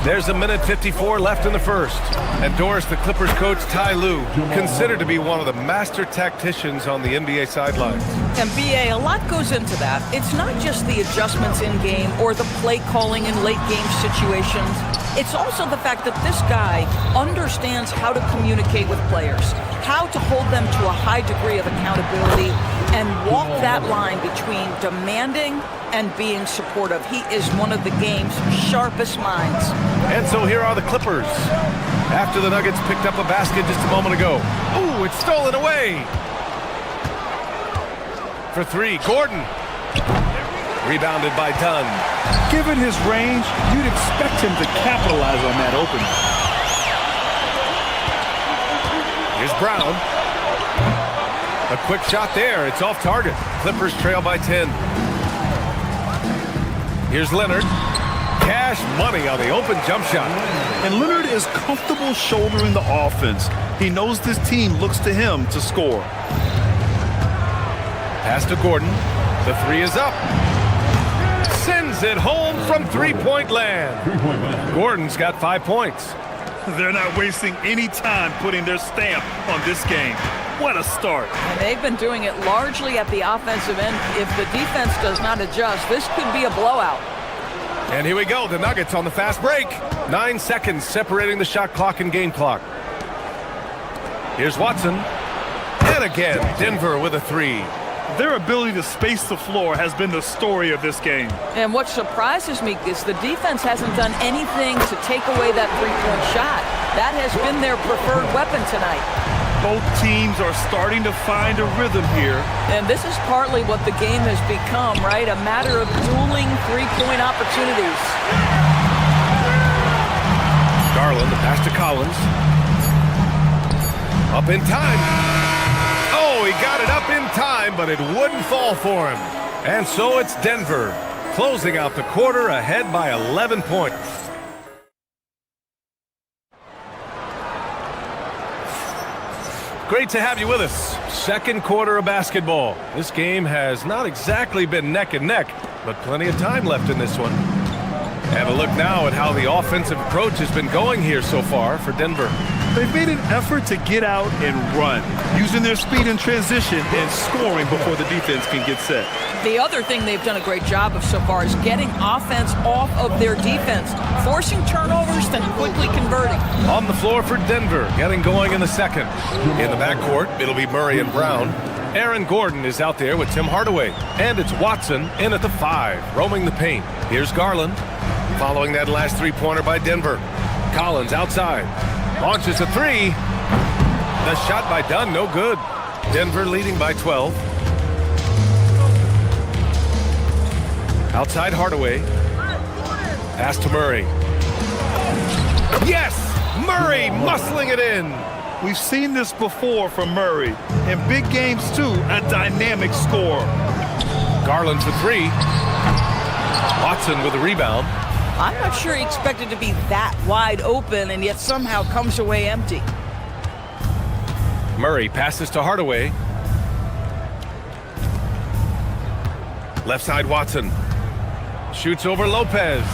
There's 1:54 left in the first. And Doris, the Clippers coach, Ty Lue, considered to be one of the master tacticians on the NBA sidelines. And BA, a lot goes into that. It's not just the adjustments in game or the play calling in late game situations. It's also the fact that this guy understands how to communicate with players, how to hold them to a high degree of accountability, and walk that line between demanding and being supportive. He is one of the game's sharpest minds. And so here are the Clippers. After the Nuggets picked up a basket just a moment ago. Ooh, it's stolen away. For 3, Gordon. Rebounded by Dunn. Given his range, you'd expect him to capitalize on that opening. Here's Brown. A quick shot there. It's off target. Clippers trail by 10. Here's Leonard. Cash money on the open jump shot. And Leonard is comfortable shouldering the offense. He knows this team looks to him to score. Pass to Gordon. The three is up. Sends it home from three-point land. Gordon's got 5 points. They're not wasting any time putting their stamp on this game. What a start. And they've been doing it largely at the offensive end. If the defense does not adjust, this could be a blowout. And here we go, the Nuggets on the fast break. 9 seconds separating the shot clock and game clock. Here's Watson. And again, Denver with a three. Their ability to space the floor has been the story of this game. And what surprises me is the defense hasn't done anything to take away that three-point shot. That has been their preferred weapon tonight. Both teams are starting to find a rhythm here. And this is partly what the game has become, right? A matter of dueling three-point opportunities. Garland, the pass to Collins. Up in time. Oh, he got it up in time, but it wouldn't fall for him. And so it's Denver, closing out the quarter ahead by 11 points. Great to have you with us. Second quarter of basketball. This game has not exactly been neck and neck, but plenty of time left in this one. And a look now at how the offensive approach has been going here so far for Denver. They've made an effort to get out and run, using their speed in transition and scoring before the defense can get set. The other thing they've done a great job of so far is getting offense off of their defense, forcing turnovers, then quickly converting. On the floor for Denver, getting going in the second. In the backcourt, it'll be Murray and Brown. Aaron Gordon is out there with Tim Hardaway. And it's Watson in at the 5, roaming the paint. Here's Garland, following that last three-pointer by Denver. Collins outside. Launches a three. The shot by Dunn, no good. Denver leading by 12. Outside Hardaway. Pass to Murray. Yes! Murray muscling it in. We've seen this before from Murray. In big games, too, a dynamic scorer. Garland for three. Watson with a rebound. I'm not sure he expected to be that wide open and yet somehow comes away empty. Murray passes to Hardaway. Left side Watson. Shoots over Lopez.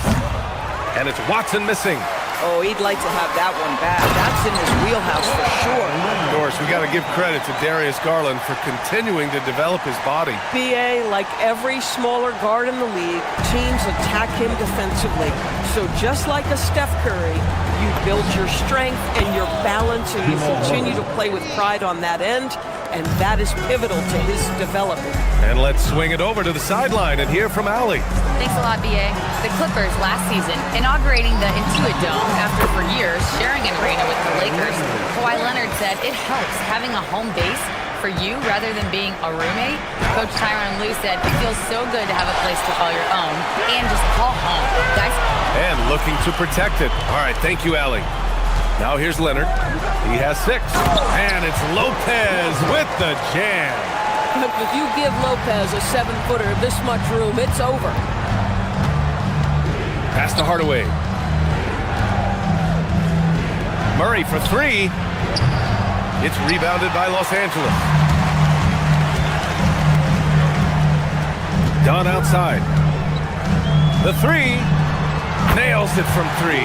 And it's Watson missing. Oh, he'd like to have that one back. That's in his wheelhouse for sure. Of course, we got to give credit to Darius Garland for continuing to develop his body. BA, like every smaller guard in the league, teams attack him defensively. So just like a Steph Curry, you build your strength and your balance, and you continue to play with pride on that end, and that is pivotal to his development. And let's swing it over to the sideline and hear from Allie. Thanks a lot, BA. The Clippers last season, inaugurating the Intuit Dome after for years sharing an arena with the Lakers, Kawhi Leonard said it helps having a home base for you rather than being a roommate. Coach Tyronn Lue said it feels so good to have a place to call your own and just call home. Guys. And looking to protect it. All right, thank you, Allie. Now here's Leonard. He has 6. And it's Lopez with the jam. If you give Lopez a 7-footer this much room, it's over. Pass to Hardaway. Murray for 3. It's rebounded by Los Angeles. Dunn outside. The 3. Nails it from 3.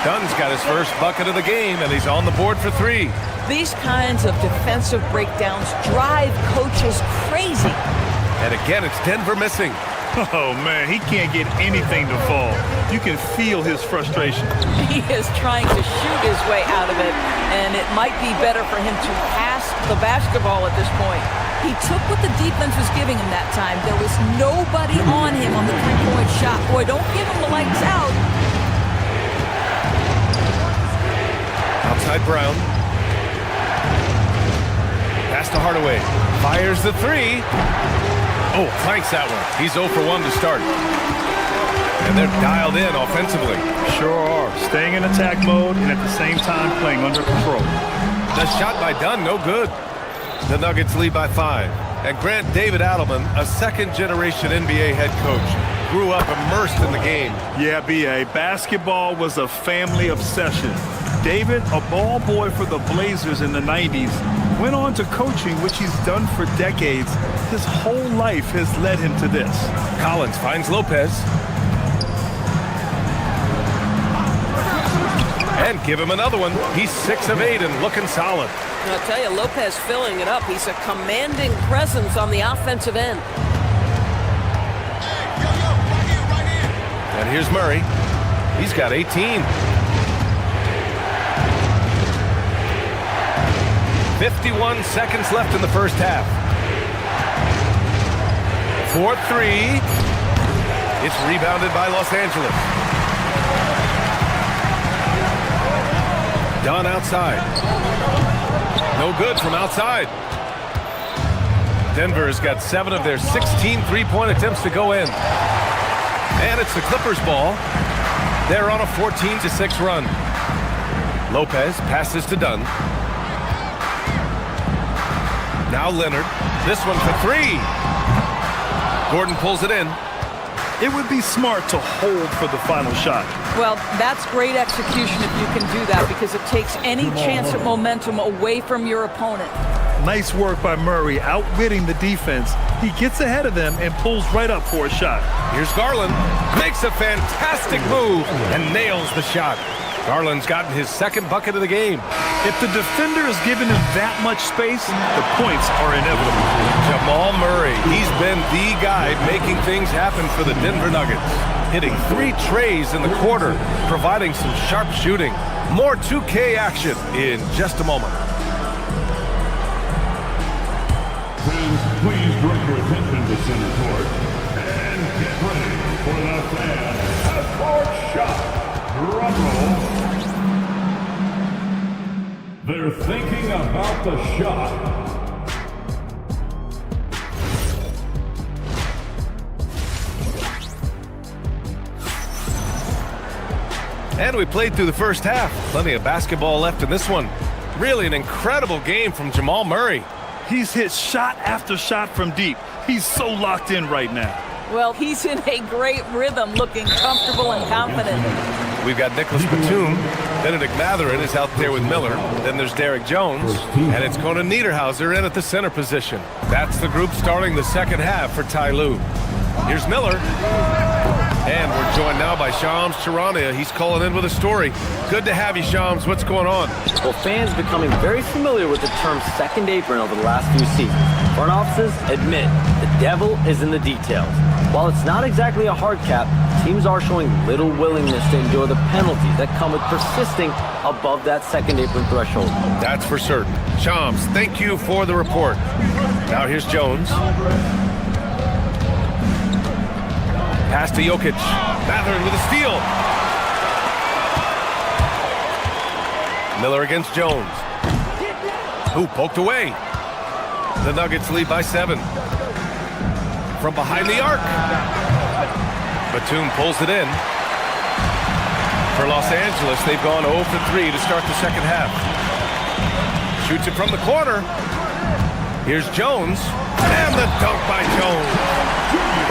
Dunn's got his first bucket of the game, and he's on the board for 3. These kinds of defensive breakdowns drive coaches crazy. And again, it's Denver missing. Oh, man, he can't get anything to fall. You can feel his frustration. He is trying to shoot his way out of it, and it might be better for him to pass the basketball at this point. He took what the defense was giving him that time. There was nobody on him on the three-point shot. Boy, don't give him the lights out. Outside Brown. Pass to Hardaway. Fires the 3. Oh, clanks that one. He's 0 for 1 to start. And they're dialed in offensively. Sure are. Staying in attack mode and at the same time playing under control. The shot by Dunn, no good. The Nuggets lead by 5. And Grant David Adelman, a second-generation NBA head coach, grew up immersed in the game. Yeah, B.A., basketball was a family obsession. David, a ball boy for the Blazers in the 90s, Went on to coaching, which he's done for decades. His whole life has led him to this. Collins finds Lopez. And give him another one. He's 6 of 8 and looking solid. And I'll tell you, Lopez filling it up. He's a commanding presence on the offensive end. And here's Murray. He's got 18. 51 seconds left in the first half. 4-3. It's rebounded by Los Angeles. Dunn outside. No good from outside. Denver has got 7 of their 16 three-point attempts to go in. And it's the Clippers' ball. They're on a 14-6 run. Lopez passes to Dunn. Now Leonard. This one for 3. Gordon pulls it in. It would be smart to hold for the final shot. Well, that's great execution if you can do that, because it takes any chance at momentum away from your opponent. Nice work by Murray, outwitting the defense. He gets ahead of them and pulls right up for a shot. Here's Garland. Makes a fantastic move and nails the shot. Garland's gotten his second bucket of the game. If the defender is giving him that much space, the points are inevitable. Jamal Murray, he's been the guy making things happen for the Denver Nuggets. Hitting 3 trays in the quarter, providing some sharp shooting. More 2K action in just a moment. Please direct your attention to center court and get ready for the fan half-court shot. Drum roll. They're thinking about the shot. And we played through the first half. Plenty of basketball left in this one. Really an incredible game from Jamal Murray. He's hit shot after shot from deep. He's so locked in right now. Well, he's in a great rhythm, looking comfortable and confident. We've got Nicholas Batum. Benedict Mathurin is out there with Miller. Then there's Derek Jones. And it's Conan Niederhauser in at the center position. That's the group starting the second half for Ty Lue. Here's Miller. And we're joined now by Shams Charania. He's calling in with a story. Good to have you, Shams. What's going on? Well, fans becoming very familiar with the term second apron over the last few seasons. Front offices admit the devil is in the details. While it's not exactly a hard cap, teams are showing little willingness to endure the penalties that come with persisting above that second apron threshold. That's for certain. Shams, thank you for the report. Now here's Jones. Pass to Jokic. Mathurin with a steal. Miller against Jones. Who poked away. The Nuggets lead by 7. From behind the arc. Batum pulls it in. For Los Angeles, they've gone 0 for 3 to start the second half. Shoots it from the corner. Here's Jones. And the dunk by Jones.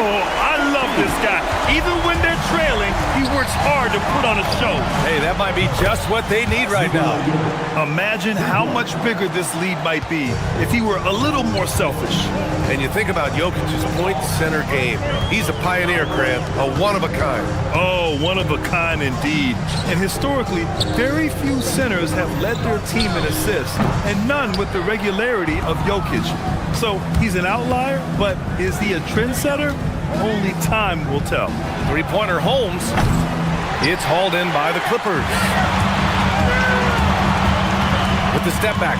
Oh, I love this guy. Even when they're trailing, he works hard to put on a show. Hey, that might be just what they need right now. Imagine how much bigger this lead might be if he were a little more selfish. And you think about Jokic's point center game. He's a pioneer, Grant, a one-of-a-kind. Oh, one-of-a-kind indeed. And historically, very few centers have led their team in assists, and none with the regularity of Jokic. So he's an outlier, but is he a trendsetter? Only time will tell. Three-pointer Holmes. It's hauled in by the Clippers. With the step back.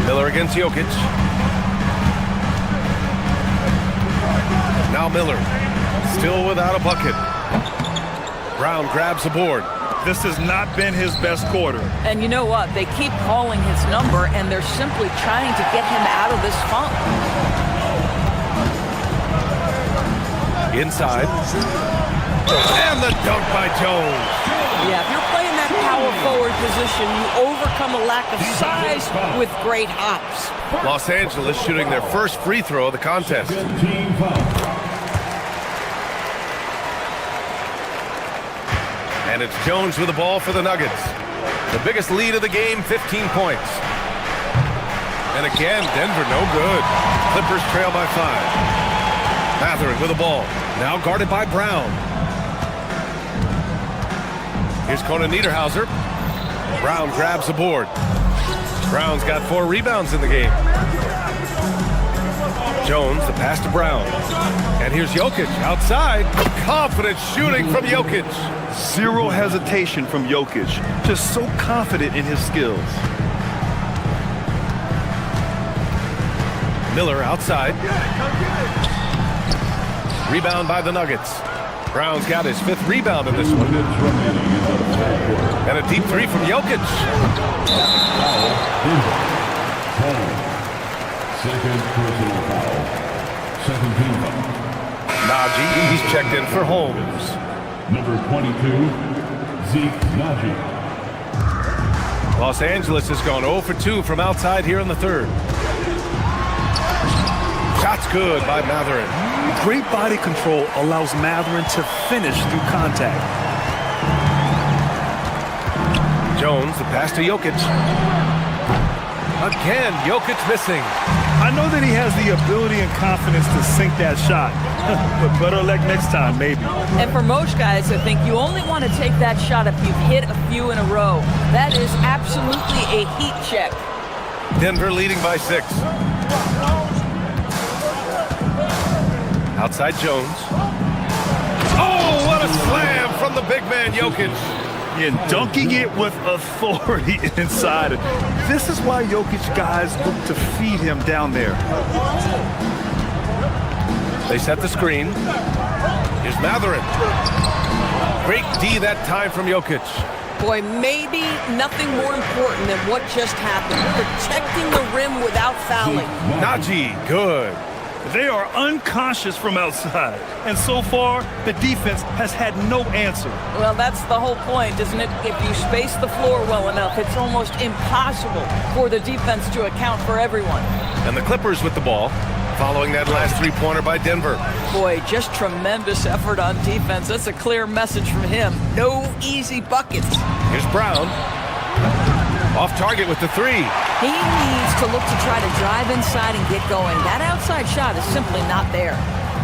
Miller against Jokic. Now Miller. Still without a bucket. Brown grabs the board. This has not been his best quarter. And you know what? They keep calling his number, and they're simply trying to get him out of this funk. Inside. And the dunk by Jones. Yeah, if you're playing that power forward position, you overcome a lack of size with great hops. Los Angeles shooting their first free throw of the contest. And it's Jones with the ball for the Nuggets. The biggest lead of the game, 15 points. And again, Denver no good. Clippers trail by 5. Mathurin with the ball. Now guarded by Brown. Here's Conan Niederhauser. Brown grabs the board. Brown's got 4 rebounds in the game. Jones, the pass to Brown. And here's Jokic outside. Confident shooting from Jokic. Zero hesitation from Jokic. Just so confident in his skills. Miller outside. Rebound by the Nuggets. Brown's got his 5th rebound in this one. And a deep 3 from Jokic. Second personal foul. 17 foul. Najee, he's checked in for Holmes. Number 22, Zeke Najee. Los Angeles has gone 0 for 2 from outside here in the 3rd. Shot's good by Mathurin. Great body control allows Mathurin to finish through contact. Jones, the pass to Jokic. Again, Jokic missing. I know that he has the ability and confidence to sink that shot, but better luck next time, maybe. And for most guys, I think you only want to take that shot if you've hit a few in a row. That is absolutely a heat check. Denver leading by 6. Outside Jones. Oh, what a slam from the big man, Jokic. And dunking it with authority inside. This is why Jokic guys look to feed him down there. They set the screen. Here's Mathurin. Great D that time from Jokic. Boy, maybe nothing more important than what just happened. Protecting the rim without fouling. Najee, good. They are unconscious from outside. And so far, the defense has had no answer. Well, that's the whole point, isn't it? If you space the floor well enough, it's almost impossible for the defense to account for everyone. And the Clippers with the ball, following that last 3-pointer by Denver. Boy, just tremendous effort on defense. That's a clear message from him. No easy buckets. Here's Brown. Off target with the 3. He needs to look to try to drive inside and get going. That outside shot is simply not there.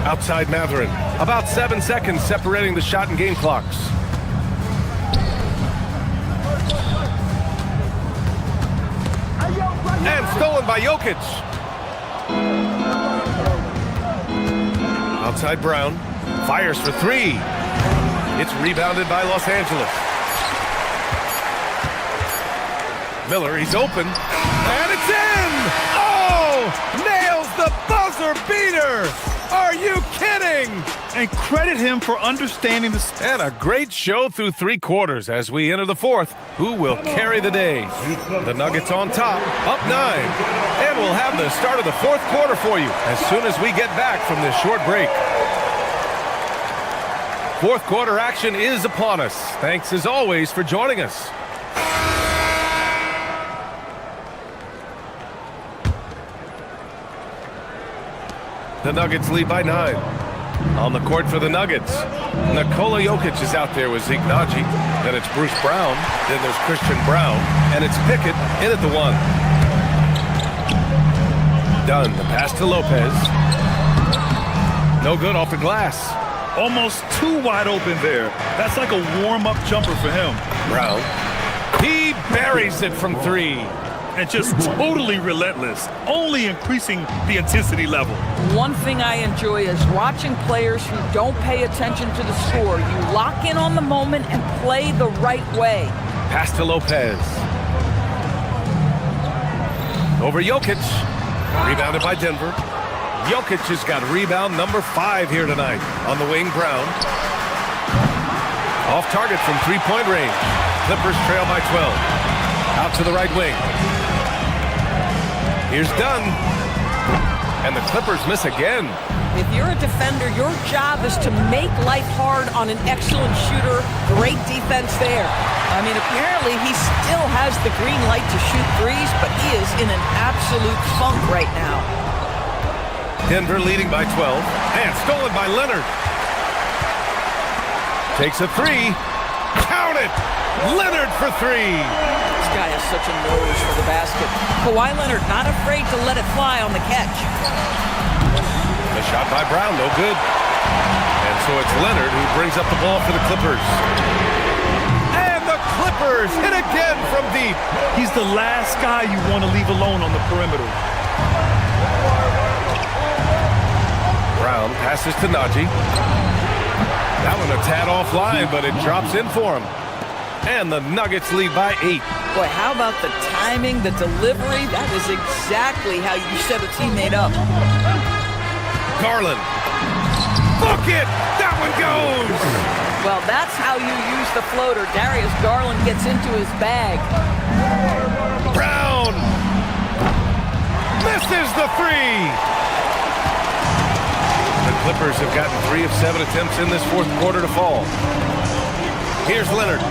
Outside Mathurin. About 7 seconds separating the shot and game clocks. And stolen by Jokic. Outside Brown. Fires for 3. It's rebounded by Los Angeles. Miller, he's open. And it's in! Oh! Nails the buzzer beater! Are you kidding? And credit him for understanding the... And a great show through 3 quarters as we enter the 4th. Who will carry the day? The Nuggets on top, up 9. And we'll have the start of the 4th quarter for you as soon as we get back from this short break. 4th quarter action is upon us. Thanks as always for joining us. The Nuggets lead by 9. On the court for the Nuggets, Nikola Jokic is out there with Zeke Najee. Then it's Bruce Brown. Then there's Christian Brown. And it's Pickett in at the 1. Dunn, the pass to Lopez. No good off the glass. Almost too wide open there. That's like a warm-up jumper for him. Brown. He buries it from 3. And just totally relentless, only increasing the intensity level. One thing I enjoy is watching players who don't pay attention to the score. You lock in on the moment and play the right way. Pass to Lopez. Over Jokic. Rebounded by Denver. Jokic has got rebound number 5 here tonight. On the wing, Brown. Off target from 3-point range. Clippers trail by 12. Out to the right wing. Here's Dunn. And the Clippers miss again. If you're a defender, your job is to make life hard on an excellent shooter. Great defense there. I mean, apparently he still has the green light to shoot threes, but he is in an absolute funk right now. Denver leading by 12. And stolen by Leonard. Takes a 3. Count it! Leonard for three. This guy has such a nose for the basket. Kawhi Leonard not afraid to let it fly on the catch. A shot by Brown, no good. And so it's Leonard who brings up the ball for the Clippers. And the Clippers hit again from deep. He's the last guy you want to leave alone on the perimeter. Brown passes to Najee. That one a tad offline, but it drops in for him. And the Nuggets lead by 8. Boy, how about the timing, the delivery? That is exactly how you set a teammate up. Garland. Book it! That one goes! Well, that's how you use the floater. Darius Garland gets into his bag. Brown! Misses the three! The Clippers have gotten 3 of 7 attempts in this fourth quarter to fall. Here's Leonard.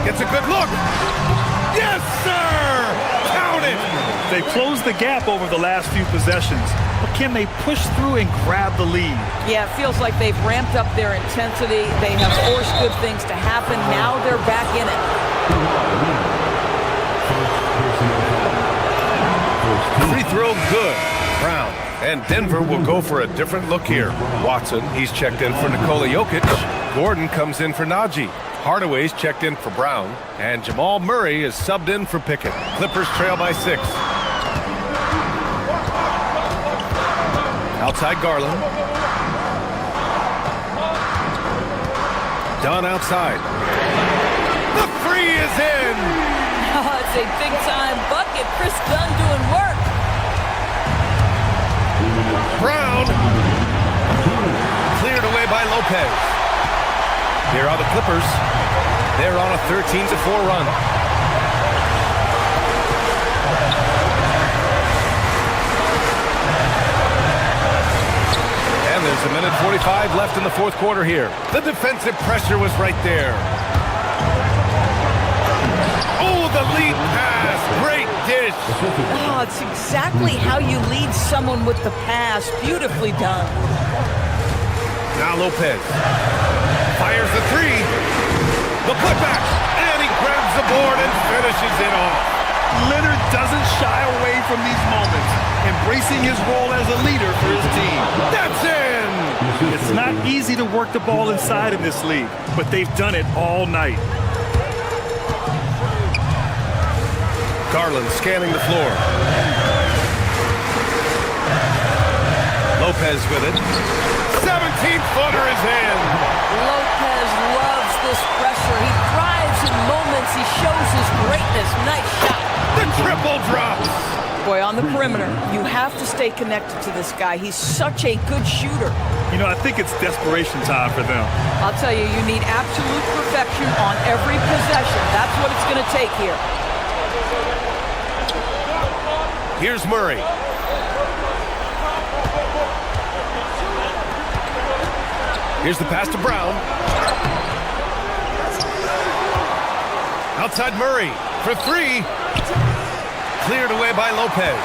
Gets a good look. Yes, sir! Count it! They closed the gap over the last few possessions, but can they push through and grab the lead? Yeah, it feels like they've ramped up their intensity. They have forced good things to happen. Now they're back in it. Free throw good. Brown. And Denver will go for a different look here. Watson, he's checked in for Nikola Jokic. Gordon comes in for Najee. Hardaway's checked in for Brown. And Jamal Murray is subbed in for Pickett. Clippers trail by 6. Outside Garland. Dunn outside. The three is in! Oh, it's a big-time bucket. Chris Dunn doing work. Brown. Cleared away by Lopez. Here are the Clippers. They're on a 13-4 run. And there's a minute 45 left in the fourth quarter here. The defensive pressure was right there. Oh, the lead pass. Great dish. Oh, it's exactly how you lead someone with the pass. Beautifully done. Now Lopez fires the three. The putback. And he grabs the board and finishes it off. Leonard doesn't shy away from these moments, embracing his role as a leader for his team. That's in! It's not easy to work the ball inside in this league, but they've done it all night. Garland scanning the floor. Lopez with it. 17-footer is in. Lopez loves this pressure. He thrives in moments. He shows his greatness. Nice shot. The triple drops. Boy, on the perimeter, you have to stay connected to this guy. He's such a good shooter. You know, I think it's desperation time for them. I'll tell you, you need absolute perfection on every possession. That's what it's going to take here. Here's Murray. Here's the pass to Brown. Outside Murray for three. Cleared away by Lopez.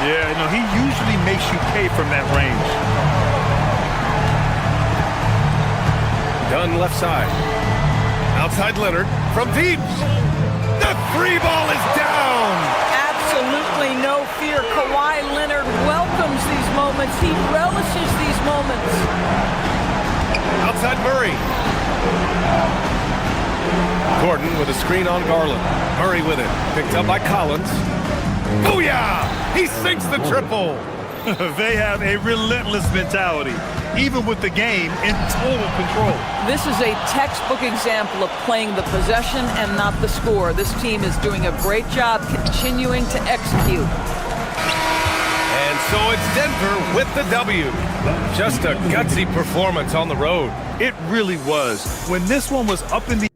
Yeah, you know, he usually makes you pay from that range. Dunn left side. Outside Leonard from deep. The three ball is down. Absolutely no fear. Kawhi Leonard welcomes these moments. He relishes these moments. Outside Murray. Gordon with a screen on Garland. Murray with it. Picked up by Collins. Booyah! He sinks the triple. They have a relentless mentality, even with the game in total control. This is a textbook example of playing the possession and not the score. This team is doing a great job continuing to execute. And so it's Denver with the W. Just a gutsy performance on the road. It really was. When this one was up in the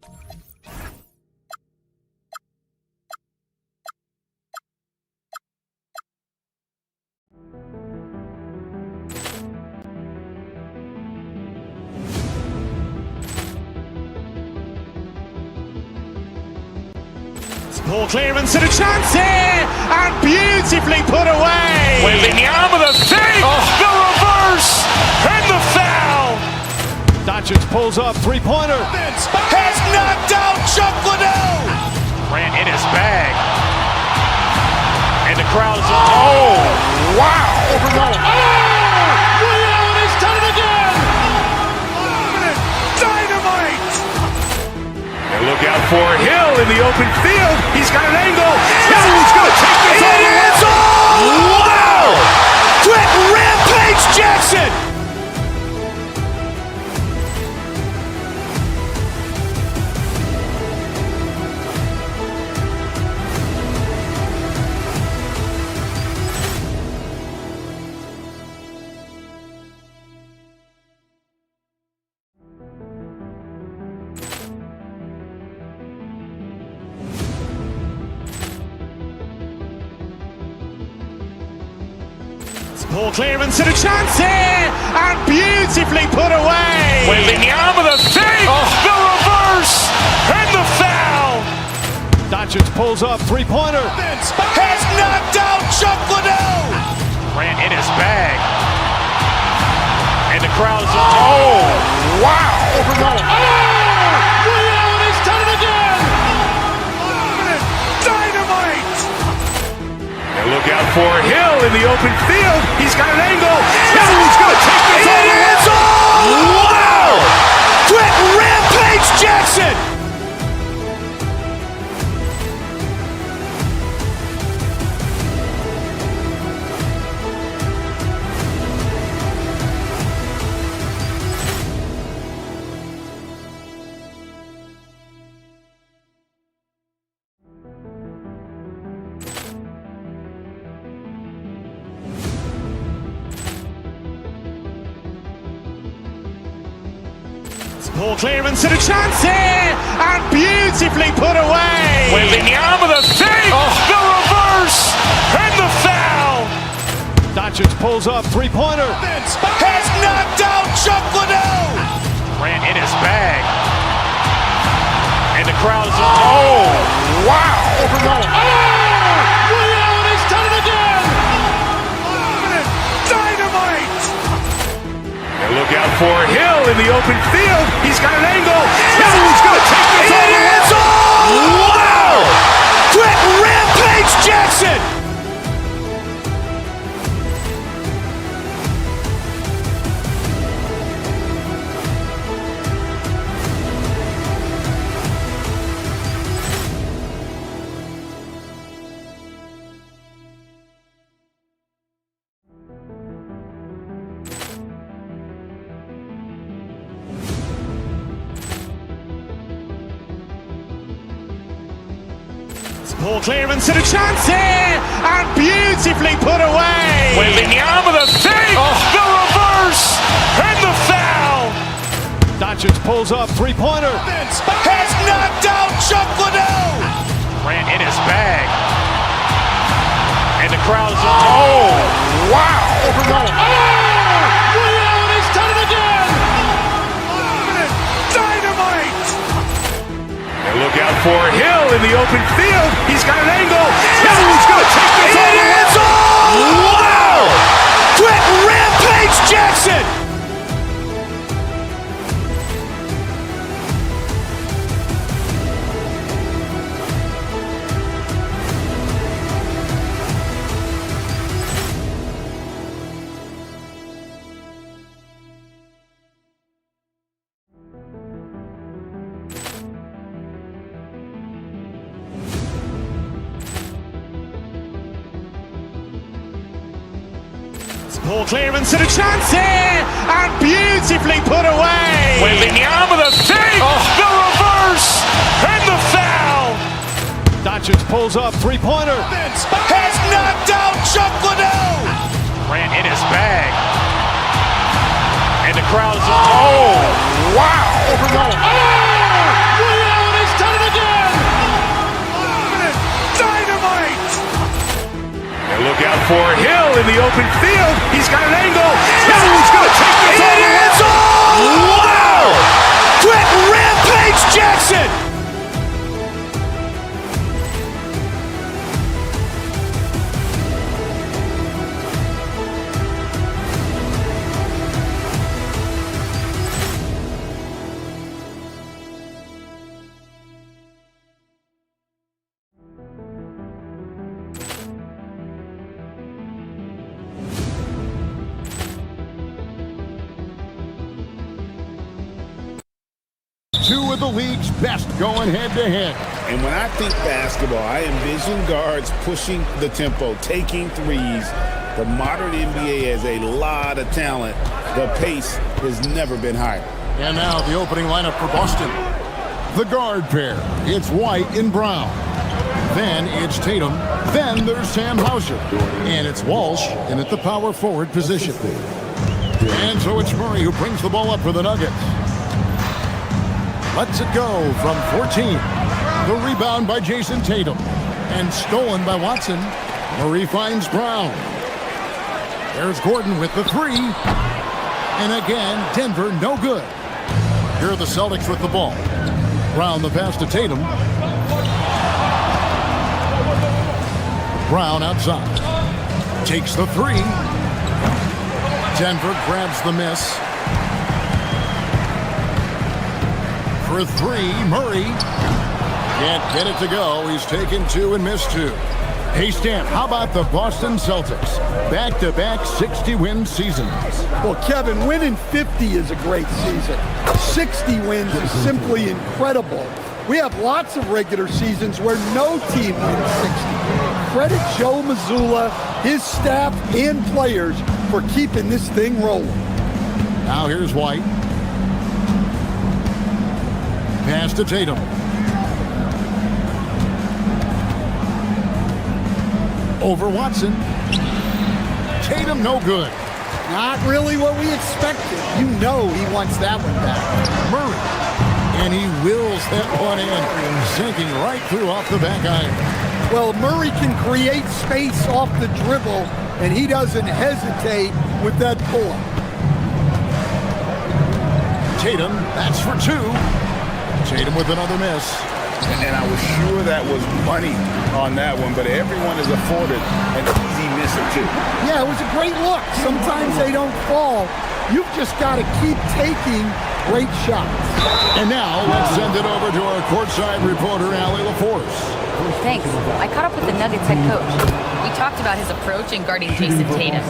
Ball clearance and a chance here, and beautifully put away. Wembenyama the fake, the reverse, and the foul. Doncic Doncic pulls up, three-pointer. Vince has knocked out Chuck Liddell. Grant in his bag. And the crowd is... Oh, wow! Ray Allen has done it again. Dynamite. And look out for Hill in the open field. He's got an angle. Hill's going to take this all the way. Wow! Quick Rampage Jackson. Poor clearance and a chance here, and beautifully put away. Wembanyama the fake, the reverse, and the foul. Doncic pulls up, three-pointer. Vince has knocked out Chuck Liddell. Grant in his bag. And the crowd is... Oh, wow! Ray Allen has done it again. Dynamite. And look out for Hill in the open field. He's got an angle. Hill's going to take this all the way. Wow! Quick Rampage Jackson. Poor clearance and a chance here, and beautifully put away. Wembanyama the fake, the reverse, and the foul. Doncic pulls up, three-pointer. Vince has knocked out Chuck Liddell. Grant in his bag. And the crowd is... Oh, wow! Ray Allen has done it again. Dynamite. And look out for Hill in the open field. He's got an angle. Hill's going to take this all the way. Wow! Quick Rampage Jackson. Poor clearance and a chance here, and beautifully put away. Wembanyama the fake, the reverse, and the foul. Doncic pulls up, three-pointer. Vince has knocked out Chuck Liddell. Grant in his bag. And the crowd is... Oh, wow! Ray Allen has done it again. Dynamite. And look out for Hill in the open field. He's got an angle. Hill's going to take this all the way. Wow! Quick Rampage Jackson. Poor clearance and a chance here, and beautifully put away. Wembanyama the fake, the reverse, and the foul. Doncic pulls up, three-pointer. Vince has knocked out Chuck Liddell. Grant in his bag. And the crowd is... Oh, wow! Ray Allen has done it again. Dynamite. And look out for Hill in the open field. He's got an angle. Hill's going to take this all the way. Wow! Quick Rampage Jackson. of the league's best going head-to-head. And when I think basketball, I envision guards pushing the tempo, taking threes. The modern NBA has a lot of talent. The pace has never been higher. And now the opening lineup for Boston. The guard pair. It's White and Brown. Then it's Tatum. Then there's Sam Hauser. And it's Walsh in at the power forward position. And so it's Murray who brings the ball up for the Nuggets. Lets it go from 14. The rebound by Jason Tatum. And stolen by Watson. Murray finds Brown. There's Gordon with the three. And again, Denver no good. Here are the Celtics with the ball. Brown the pass to Tatum. Brown outside. Takes the three. Denver grabs the miss. For three, Murray. Can't get it to go. He's taken two and missed two. Hey, Stan, how about the Boston Celtics? Back-to-back 60-win seasons. Well, Kevin, winning 50 is a great season. 60 wins is simply incredible. We have lots of regular seasons where no team wins 60. Credit Joe Mazzulla, his staff, and players for keeping this thing rolling. Now here's White. Pass to Tatum. Over Watson. Tatum no good. Not really what we expected. You know he wants that one back. Murray. And he wills that one in, sinking right through off the back iron. Well, Murray can create space off the dribble, and he doesn't hesitate with that pull-up. Tatum, that's for two. Tatum with another miss. And I was sure that was money on that one, but everyone is afforded an easy miss or two. Yeah, it was a great look. Sometimes they don't fall. You've just got to keep taking great shots. And now let's send it over to our courtside reporter, Allie LaForce. Thanks. I caught up with the Nuggets head coach. We talked about his approach in guarding Jason Tatum.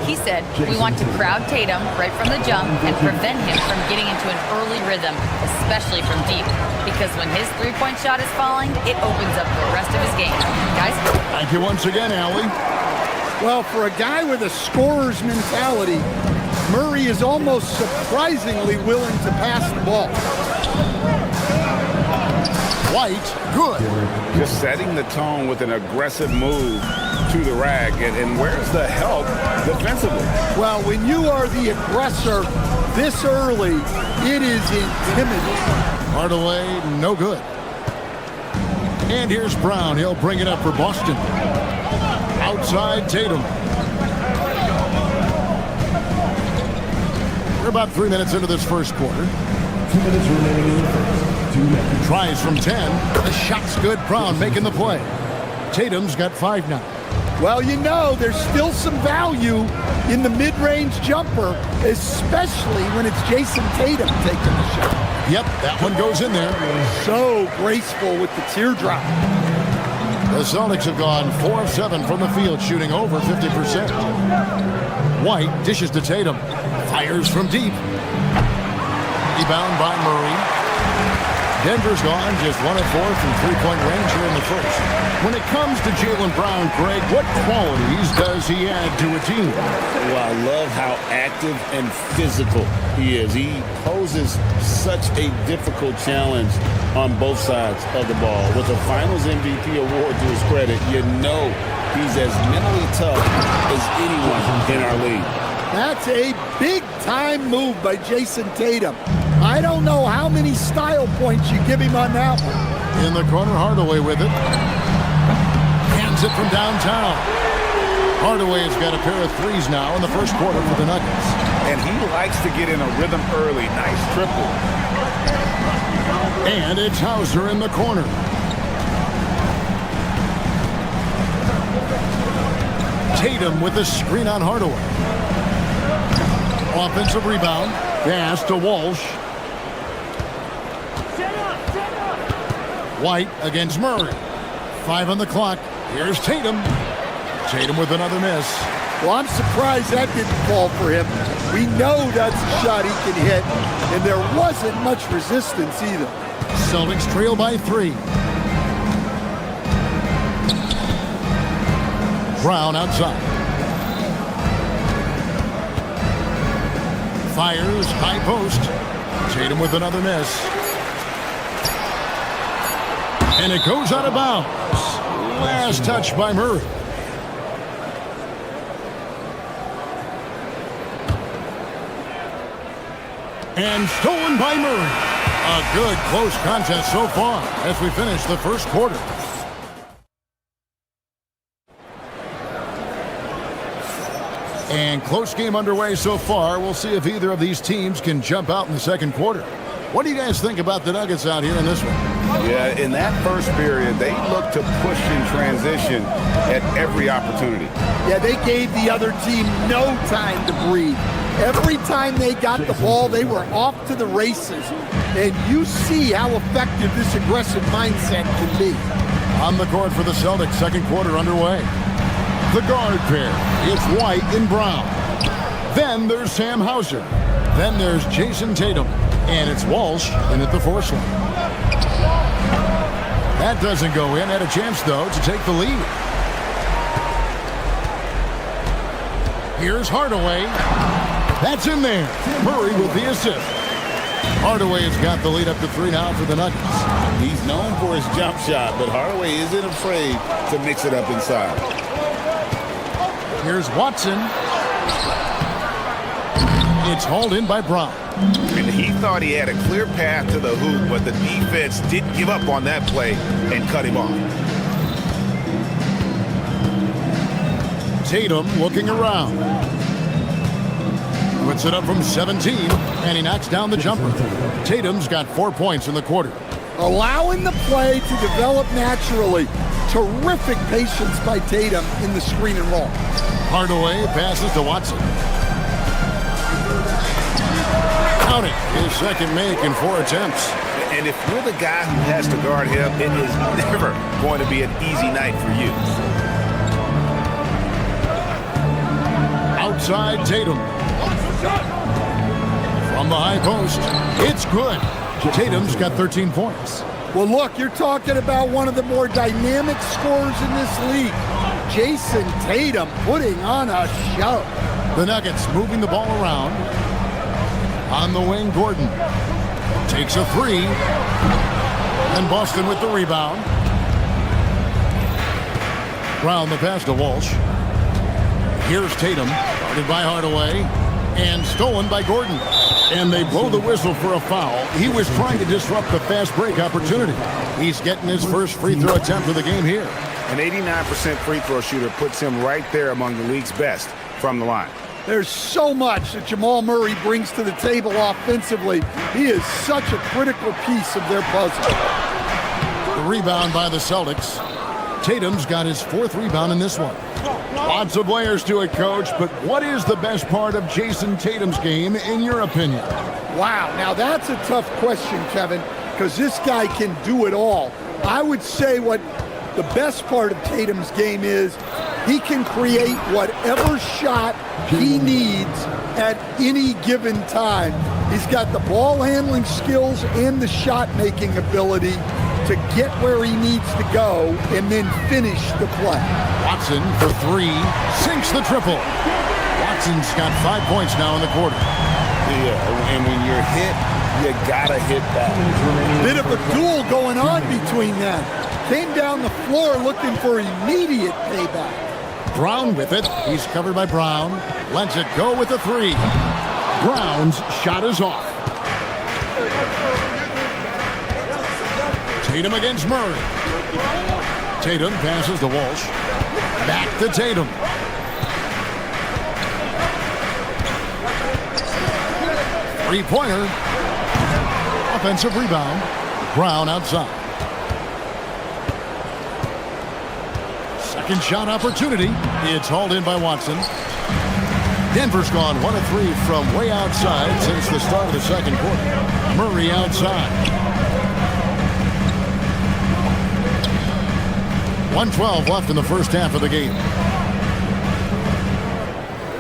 He said, we want to crowd Tatum right from the jump and prevent him from getting into an early rhythm, especially from deep. Because when his three-point shot is falling, it opens up the rest of his game. Guys? Thank you once again, Allie. Well, for a guy with a scorer's mentality, Murray is almost surprisingly willing to pass the ball. White, good. Just setting the tone with an aggressive move to the rack. And where's the help defensively? Well, when you are the aggressor this early, it is intimidating. Hardaway, no good. And here's Brown. He'll bring it up for Boston. Outside Tatum. We're about 3 minutes into this first quarter. 2 minutes remaining. Tries from 10. The shot's good. Brown making the play. Tatum's got 5 now. Well, you know, there's still some value in the mid-range jumper, especially when it's Jason Tatum taking the shot. Yep, that one goes in there. So graceful with the teardrop. The Celtics have gone 4 of 7 from the field, shooting over 50%. White dishes to Tatum. Fires from deep. Rebound by Murray. Denver's gone just 1 of 4 from three-point range here in the first. When it comes to Jaylen Brown, Greg, what qualities does he add to a team? Well, I love how active and physical he is. He poses such a difficult challenge on both sides of the ball. With a Finals MVP award to his credit, you know he's as mentally tough as anyone in our league. That's a big-time move by Jason Tatum. I don't know how many style points you give him on that one. In the corner, Hardaway with it. Hands it from downtown. Hardaway's got a pair of threes now in the first quarter for the Nuggets. And he likes to get in a rhythm early. Nice triple. And it's Hauser in the corner. Tatum with the screen on Hardaway. Offensive rebound. Pass to Walsh. White against Murray. 5 on the clock. Here's Tatum. Tatum with another miss. Well, I'm surprised that didn't fall for him. We know that's a shot he can hit, and there wasn't much resistance either. Celtics trail by 3. Brown outside. Fires, high post. Tatum with another miss. And it goes out of bounds. Last touch by Murray. And stolen by Murray. A good close contest so far as we finish the first quarter. And close game underway so far. We'll see if either of these teams can jump out in the second quarter. What do you guys think about the Nuggets out here in this one? Yeah, in that first period, they looked to push in transition at every opportunity. Yeah, they gave the other team no time to breathe. Every time they got the ball, they were off to the races. And you see how effective this aggressive mindset can be. On the court for the Celtics, second quarter underway. The guard pair, it's White and Brown. Then there's Sam Hauser. Then there's Jason Tatum. And it's Walsh in at the force line. That doesn't go in. Had a chance, though, to take the lead. Here's Hardaway. That's in there. Murray with the assist. Hardaway has got the lead up to 3 now for the Nuggets. He's known for his jump shot, but Hardaway isn't afraid to mix it up inside. Here's Watson. It's hauled in by Brown. And he thought he had a clear path to the hoop, but the defense didn't give up on that play and cut him off. Tatum looking around. Puts it up from 17, and he knocks down the jumper. Tatum's got 4 points in the quarter. Allowing the play to develop naturally. Terrific patience by Tatum in the screen and roll. Hardaway passes to Watson. Count it. His second make in 4 attempts. And if you're the guy who has to guard him, it is never going to be an easy night for you. Outside Tatum. From the high post. It's good. Tatum's got 13 points. Well, look, you're talking about one of the more dynamic scorers in this league. Jason Tatum putting on a show. The Nuggets moving the ball around. On the wing, Gordon takes a 3. And Boston with the rebound. Brown the pass to Walsh. Here's Tatum, guarded by Hardaway, and stolen by Gordon. And they blow the whistle for a foul. He was trying to disrupt the fast break opportunity. He's getting his first free throw attempt of the game here. An 89% free throw shooter puts him right there among the league's best from the line. There's so much that Jamal Murray brings to the table offensively. He is such a critical piece of their puzzle. The rebound by the Celtics. Tatum's got his 4th rebound in this one. Lots of layers to it, Coach, but what is the best part of Jason Tatum's game, in your opinion? Wow, now that's a tough question, Kevin, because this guy can do it all. I would say what the best part of Tatum's game is he can create whatever shot he needs at any given time. He's got the ball handling skills and the shot making ability to get where he needs to go and then finish the play. Watson for 3, sinks the triple. Watson's got 5 points now in the quarter. Yeah, and when you're hit, you gotta hit back. Bit of a duel going on between them. Came down the floor looking for immediate payback. Brown with it. He's covered by Brown. Lets it go with the 3. Brown's shot is off. Tatum against Murray. Tatum passes to Walsh. Back to Tatum. Three-pointer. Offensive rebound. Brown outside. Second shot opportunity. It's hauled in by Watson. Denver's gone 1 of 3 from way outside since the start of the second quarter. Murray outside. 1:12 left in the first half of the game.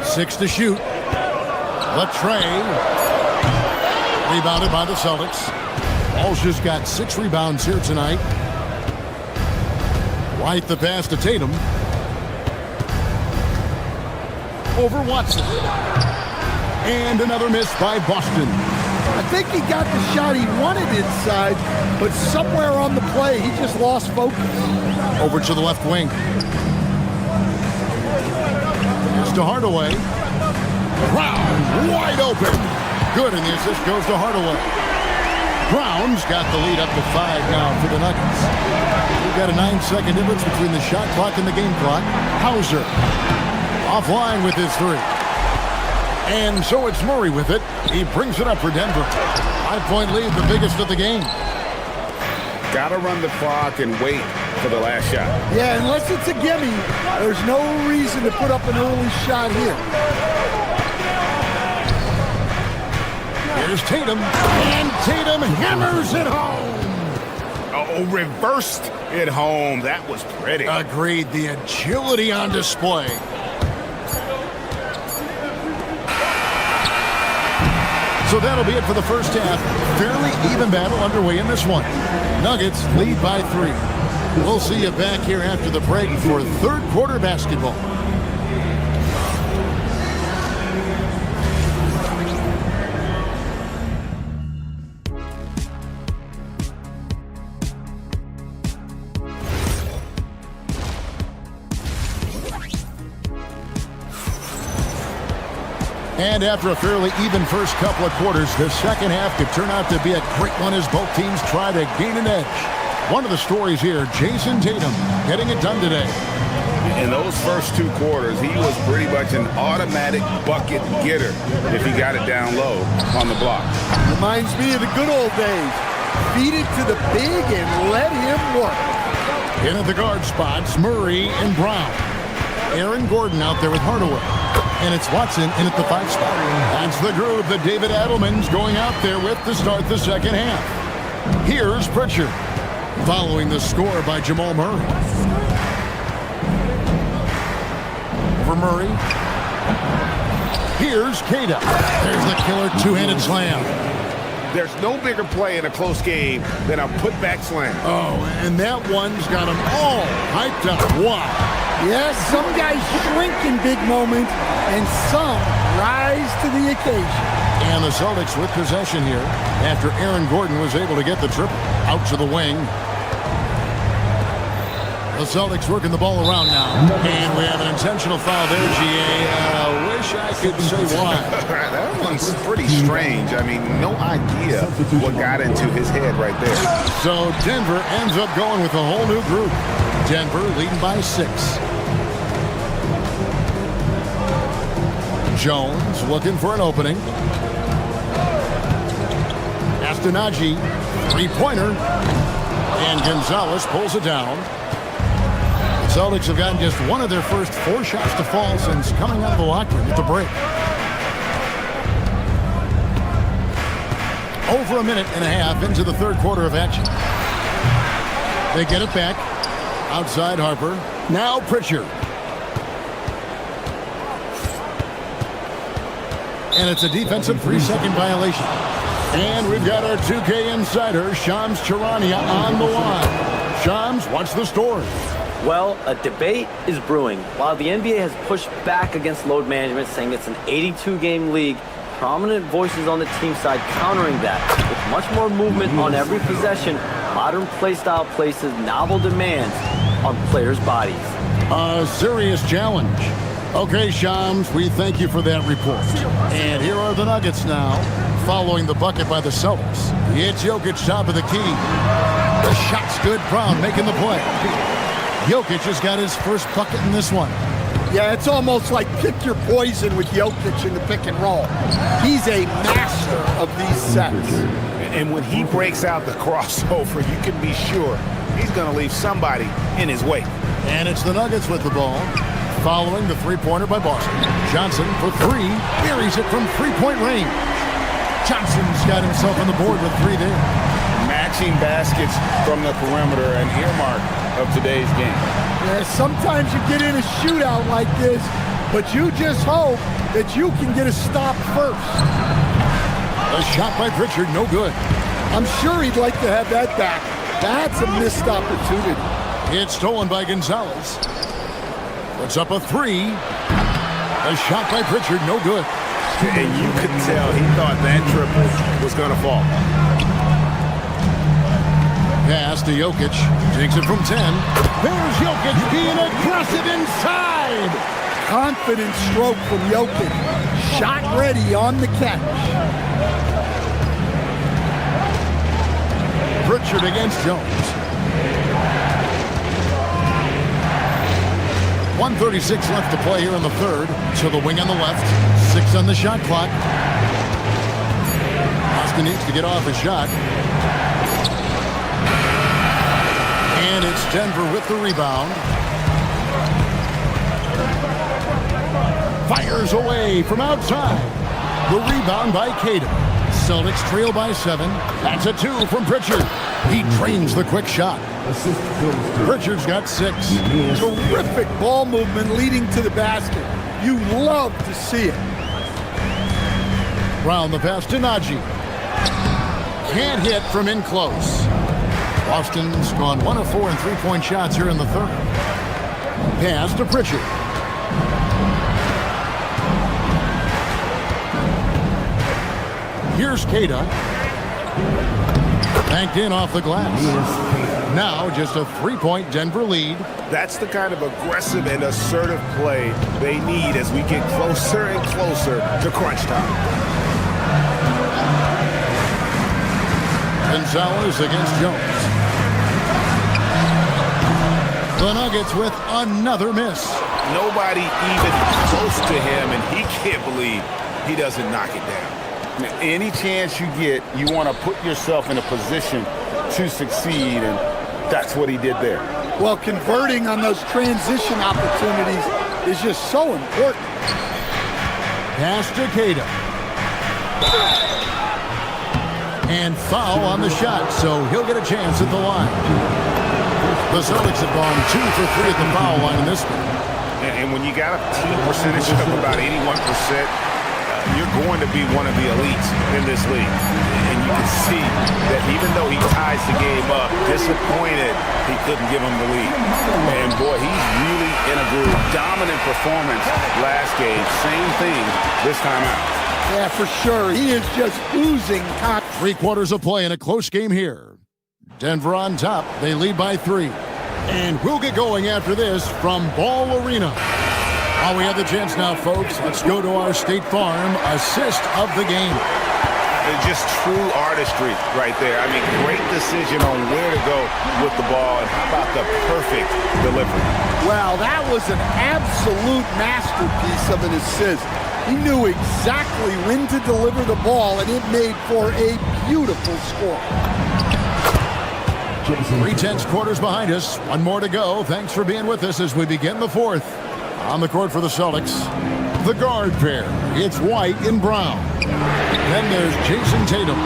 6 to shoot. The tray. Rebounded by the Celtics. Ball's just got 6 rebounds here tonight. White the pass to Tatum. Over Watson. And another miss by Boston. I think he got the shot he wanted inside, but somewhere on the play, he just lost focus. Over to the left wing. Here's to Hardaway. Brown wide open. Good, and the assist goes to Hardaway. Brown's got the lead up to 5 now for the Nuggets. We've got a 9-second difference between the shot clock and the game clock. Hauser offline with his 3. And so it's Murray with it. He brings it up for Denver. 5-point lead, the biggest of the game. Got to run the clock and wait for the last shot. Yeah, unless it's a gimme, there's no reason to put up an early shot here. Here's Tatum, and Tatum hammers it home. Oh, reversed it home. That was pretty. Agreed. The agility on display. So that'll be it for the first half. Fairly even battle underway in this one. Nuggets lead by 3. We'll see you back here after the break for third quarter basketball. And after a fairly even first couple of quarters, the second half could turn out to be a great one as both teams try to gain an edge. One of the stories here, Jason Tatum getting it done today. In those first 2 quarters, he was pretty much an automatic bucket getter if he got it down low on the block. Reminds me of the good old days. Feed it to the big and let him work. In at the guard spots, Murray and Brown. Aaron Gordon out there with Hardaway. And it's Watson in at the 5 spot. That's the groove that David Adelman's going out there with to start the second half. Here's Pritchard, following the score by Jamal Murray. For Murray. Here's Queta. There's the killer 2-handed slam. There's no bigger play in a close game than a putback slam. Oh, and that one's got them all hyped up. Wow. Yes, some guys shrink in big moments, and some rise to the occasion. And the Celtics with possession here after Aaron Gordon was able to get the triple out to the wing. The Celtics working the ball around now. And we have an intentional foul there, GA. Wish I could say why. That one's pretty strange. I mean, no idea what got into his head right there. So Denver ends up going with a whole new group. Denver leading by 6. Jones looking for an opening. Astonagi, 3-pointer. And Gonzalez pulls it down. The Celtics have gotten just one of their first 4 shots to fall since coming out of the locker room at the break. Over a minute and a half into the third quarter of action. They get it back. Outside Harper. Now Pritchard. And it's a defensive 3-second violation. And we've got our 2K insider, Shams Charania, on the line. Shams, what's the story? Well, a debate is brewing. While the NBA has pushed back against load management, saying it's an 82-game league, prominent voices on the team side countering that. With much more movement on every possession, modern play style places novel demands on players' bodies. A serious challenge. Okay, Shams, we thank you for that report. And here are the Nuggets now, following the bucket by the Celtics. It's Jokic top of the key. The shot's good. Brown making the play. Jokic has got his first bucket in this one. Yeah, it's almost like pick your poison with Jokic in the pick and roll. He's a master of these sets. And when he breaks out the crossover, you can be sure he's going to leave somebody in his wake. And it's the Nuggets with the ball, following the 3-pointer by Boston. Johnson for 3, buries it from 3-point range. Johnson's got himself on the board with 3 there. Matching baskets from the perimeter, an earmark of today's game. Yeah, sometimes you get in a shootout like this, but you just hope that you can get a stop first. A shot by Pritchard, no good. I'm sure he'd like to have that back. That's a missed opportunity. It's stolen by Gonzalez. Puts up a three. A shot by Pritchard, no good. And you could tell he thought that triple was going to fall. Pass to Jokic. Takes it from 10. There's Jokic being aggressive inside. Confident stroke from Jokic. Shot ready on the catch. Pritchard against Jones. 1:36 left to play here in the third. To the wing on the left. 6 on the shot clock. Boston needs to get off a shot. And it's Denver with the rebound. Fires away from outside. The rebound by Cato. Celtics trail by 7. That's a 2 from Pritchard. He drains the quick shot. Pritchard's got 6. Terrific ball movement leading to the basket. You love to see it. Round the pass to Najee. Can't hit from in close. Boston's gone 1 of 4 in three-point shots here in the third. Pass to Pritchard. Here's Cato. Banked in off the glass. Now just a 3-point Denver lead. That's the kind of aggressive and assertive play they need as we get closer and closer to crunch time. Gonzalez against Jones. The Nuggets with another miss. Nobody even close to him, and he can't believe he doesn't knock it down. Any chance you get, you want to put yourself in a position to succeed, and that's what he did there. Well, converting on those transition opportunities is just so important. Pass to Cato. And foul on the shot, so he'll get a chance at the line. The Celtics have gone 2 for 3 at the foul line in this one. And when you got a team percentage of about 81%, you're going to be one of the elites in this league. And you can see that even though he ties the game up, disappointed he couldn't give him the lead. And boy, he's really in a groove. Dominant performance last game. Same thing this time out. Yeah, for sure. He is just oozing hot. 3 quarters of play in a close game here. Denver on top. They lead by 3. And we'll get going after this from Ball Arena. While we have the chance now, folks, let's go to our State Farm assist of the game. It's just true artistry right there. I mean, great decision on where to go with the ball, and how about the perfect delivery? Well, that was an absolute masterpiece of an assist. He knew exactly when to deliver the ball, and it made for a beautiful score. 3/10 quarters behind us. 1 more to go. Thanks for being with us as we begin the 4th. On the court for the Celtics, the guard pair. It's White and Brown. Then there's Jason Tatum.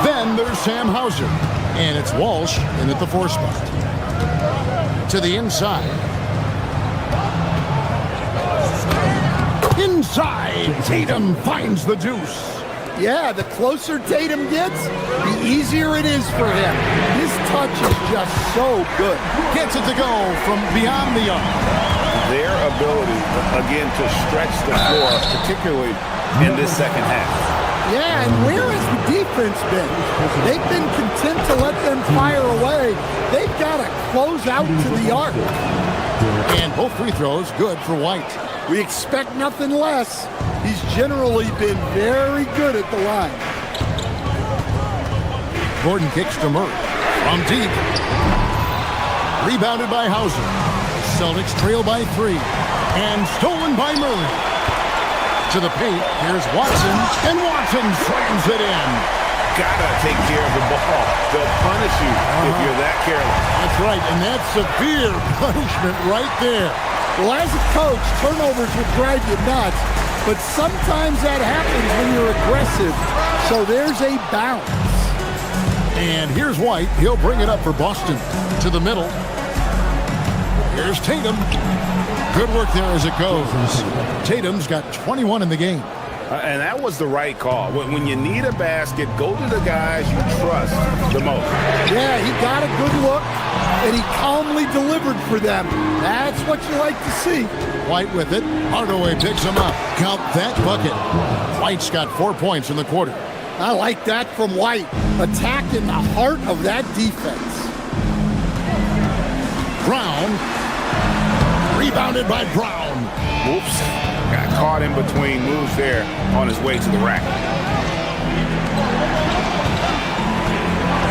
Then there's Sam Hauser. And it's Walsh in at the 4 spot. To the inside. Inside, Tatum finds the deuce. Yeah, the closer Tatum gets, the easier it is for him. His touch is just so good. Gets it to go from beyond the arc. Their ability, again, to stretch the floor, particularly in this second half. Yeah, and where has the defense been? They've been content to let them fire away. They've got to close out to the arc. And both free throws good for White. We expect nothing less. He's generally been very good at the line. Gordon kicks to Murray. From deep. Rebounded by Hauser. Celtics trail by 3. And stolen by Murray. To the paint. Here's Watson. And Watson slams it in. Gotta take care of the ball. They'll punish you if you're that careless. That's right. And that's severe punishment right there. Well, as a coach, turnovers will drive you nuts. But sometimes that happens when you're aggressive. So there's a bounce. And here's White. He'll bring it up for Boston. To the middle. Here's Tatum. Good work there as it goes. Tatum's got 21 in the game. And that was the right call. When you need a basket, go to the guys you trust the most. Yeah, he got a good look, and he calmly delivered for them. That's what you like to see. White with it. Hardaway picks him up. Count that bucket. White's got 4 points in the quarter. I like that from White. Attacking the heart of that defense. Brown. Rebounded by Brown. Whoops. Got caught in between moves there on his way to the rack.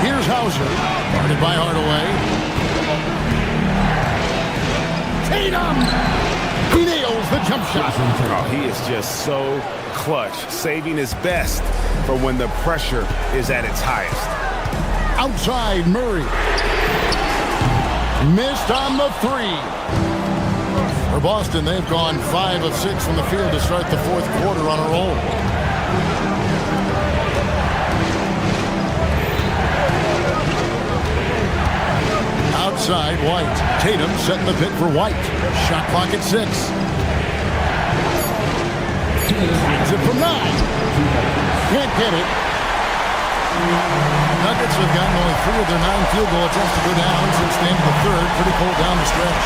Here's Hauser. Guarded by Hardaway. Tatum! He nails the jump shot. Oh, he is just so clutch, saving his best for when the pressure is at its highest. Outside, Murray. Missed on the three. For Boston, they've gone 5 of 6 from the field to start the fourth quarter on a roll. Outside, White. Tatum setting the pick for White. Shot clock at 6. Finds it from 9. Can't get it. Nuggets have gotten only 3 of their 9 field goal attempts to go down since the end of the third. Pretty cold down the stretch.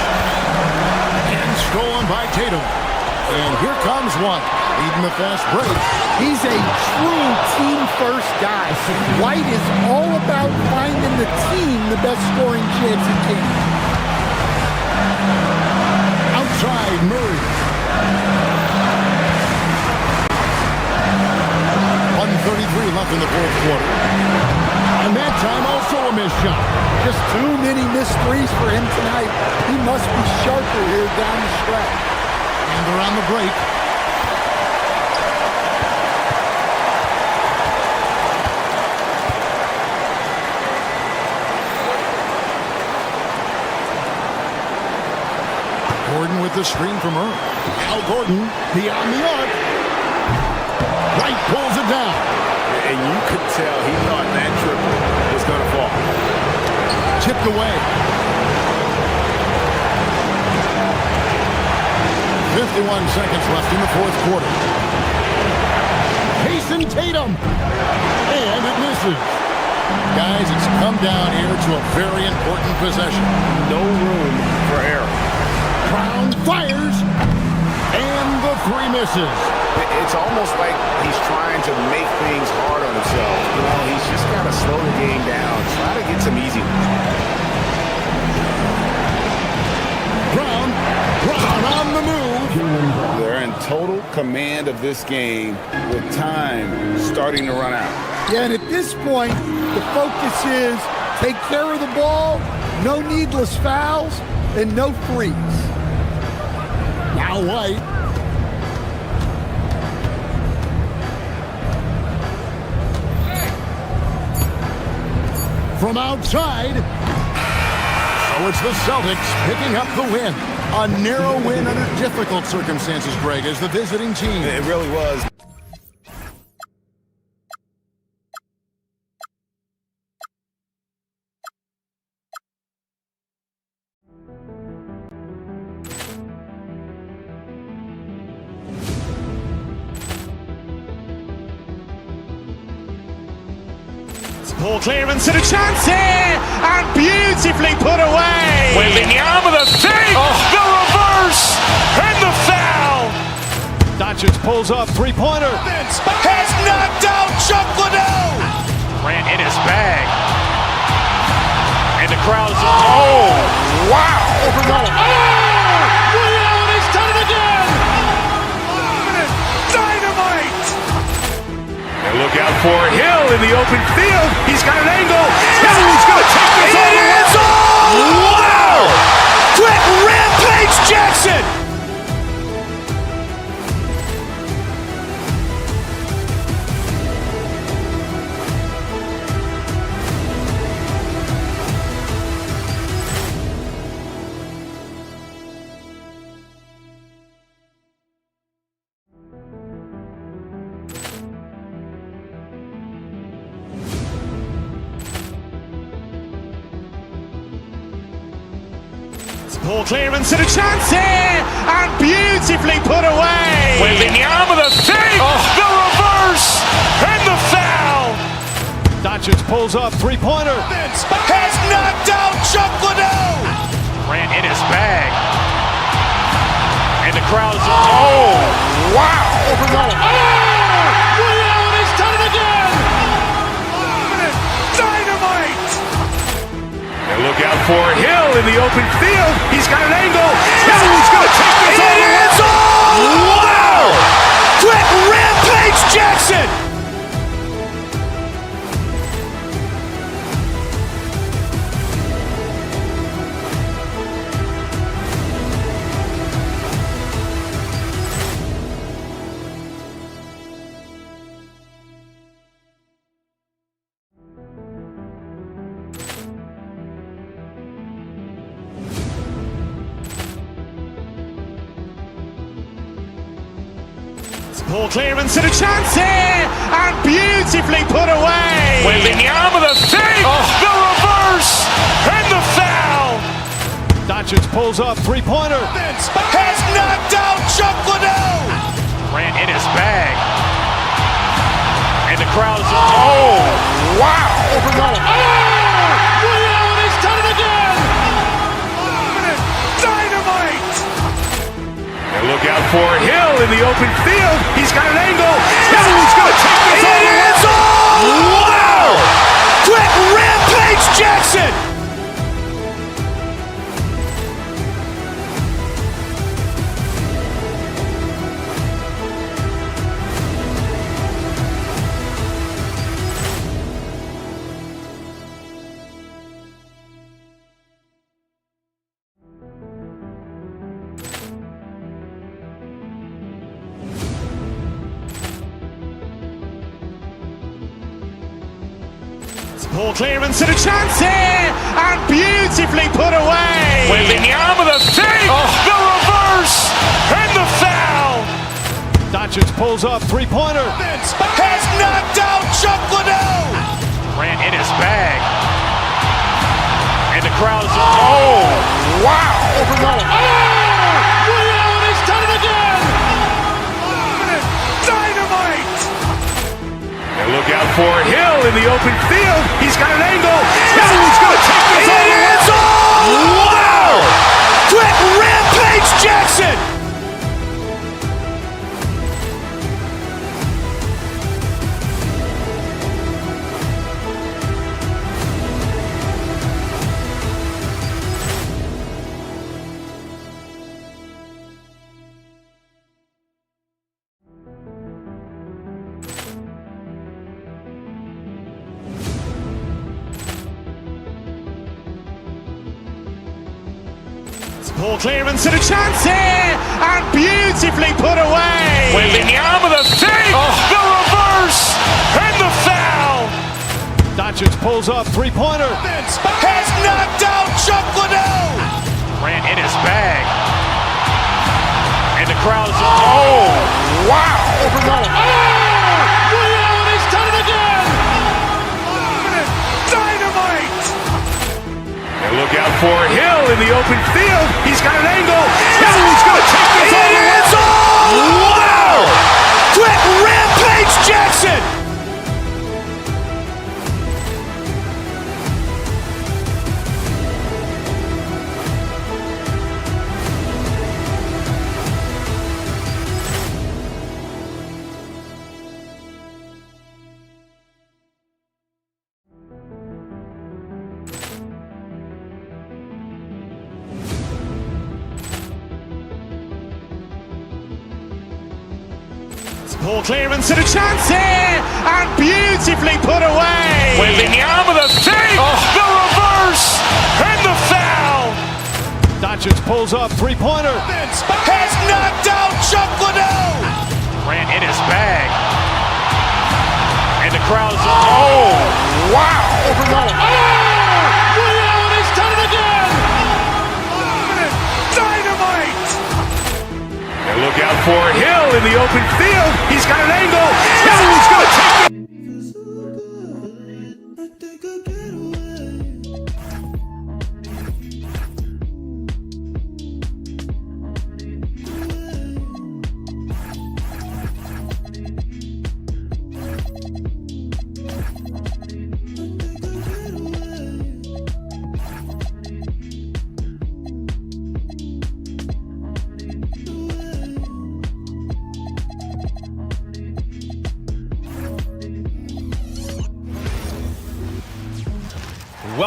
And stolen by Tatum. And here comes one, leading the fast break. He's a true team-first guy. White is all about finding the team the best scoring chance he can. Outside, Murray. 1:33 left in the fourth quarter. And that time also a missed shot. Just too many missed threes for him tonight. He must be sharper here down the stretch. And they're on the break. Gordon with the screen from Earl. Al Gordon beyond the arc. White pulls it down. And you could tell he thought that triple was going to fall. Tipped away. 51 seconds left in the fourth quarter. Jason Tatum. And it misses. Guys, it's come down here to a very important possession. No room for error. Brown fires. And the three misses. It's almost like he's trying to make things hard on himself. You know, he's just got to slow the game down. Try to get some easy ones. Brown on the move. They're in total command of this game with time starting to run out. Yeah, and at this point, the focus is take care of the ball, no needless fouls, and no threes. Now White. From outside. So it's the Celtics picking up the win. A narrow win under difficult circumstances, Greg, as the visiting team. It really was. Poor clearance and a chance here, and beautifully put away. Wembanyama the fake, the reverse, and the foul. Doncic pulls up, three-pointer. Has knocked out Chuck Liddell. Ran in his bag. And the crowd is... Oh, wow. He's done it again. Dynamite. And look out for Hill in the open field. He's got an angle. Hill's going to take this all the way. Wow! Quick Rampage Jackson. Poor clearance and a chance here, and beautifully put away. Wembanyama the save, the reverse, and the foul. Doncic pulls up, three-pointer. Has knocked out Chuck Liddell. Grant in his bag. And the crowd is, oh, wow. Ray Allen has done it again. Dynamite. And look out for Hill in the open field. He's got an angle. He's going to take this all the way. Wow. Quick Rampage Jackson. Poor clearance and a chance here, and beautifully put away. Wembanyama the save, the reverse, and the foul. Doncic pulls up, three-pointer. Has knocked out Chuck Liddell. Grant in his bag. And the crowd is, oh, wow. Ray Allen has done it again. Dynamite. And look out for Hill in the open field. He's got an angle. He's going to take this all the way. Wow. Quick Rampage Jackson. Poor clearance and a chance here, and beautifully put away. Wembanyama the save, the reverse, and the foul. Doncic pulls up, three-pointer. Has knocked out Chuck Liddell. Grant in his bag. And the crowd is, oh, wow. Ray Allen has done it again. Dynamite. And look out for Hill in the open field. He's got an angle. He's going to take this all the way. Wow. Quick Rampage Jackson. Poor clearance and a chance here, and beautifully put away. Wembanyama the save, the reverse, and the foul. Doncic pulls up, three-pointer. Has knocked out Chuck Liddell. Grant in his bag. And the crowd is, oh, wow. Ray Allen has done it again. Dynamite. And look out for Hill in the open field. He's got an angle. He's going to take this all the way. Wow. Quick Rampage Jackson. Poor clearance and a chance here, and beautifully put away. Wembanyama the save, the reverse, and the foul. Doncic pulls up, three-pointer. Has knocked out Chuck Liddell. Grant in his bag. And the crowd is, oh, wow. Ray Allen has done it again. Dynamite. And look out for Hill in the open field. He's got an angle. He's going to take it.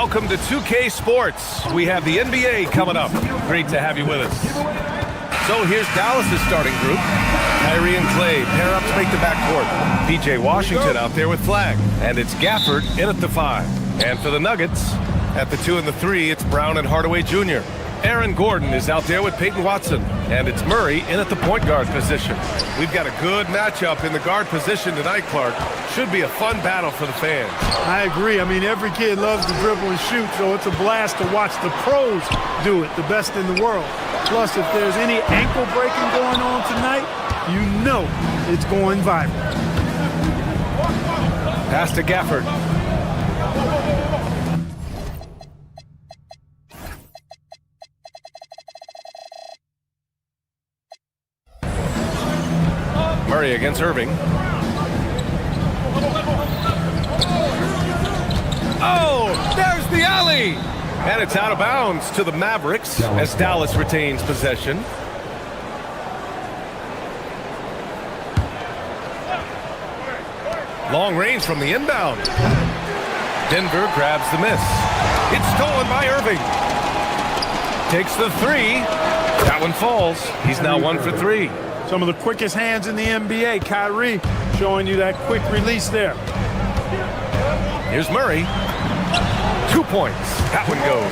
Welcome to 2K Sports. We have the NBA coming up. Great to have you with us. So here's Dallas' starting group. Kyrie and Clay pair up to make the backcourt. P.J. Washington out there with Flag. And it's Gafford in at the 5. And for the Nuggets, at the 2 and the 3, it's Brown and Hardaway Jr. Aaron Gordon is out there with Peyton Watson. And it's Murray in at the point guard position. We've got a good matchup in the guard position tonight, Clark. Should be a fun battle for the fans. I agree. I mean, every kid loves to dribble and shoot, so it's a blast to watch the pros do it, the best in the world. Plus, if there's any ankle breaking going on tonight, you know it's going viral. Pass to Gafford. Murray against Irving. Oh, there's the alley! And it's out of bounds to the Mavericks as Dallas retains possession. Long range from the inbound. Denver grabs the miss. It's stolen by Irving. Takes the 3. That one falls. He's now 1 for 3. Some of the quickest hands in the NBA. Kyrie showing you that quick release there. Here's Murray. 2 points. That one goes.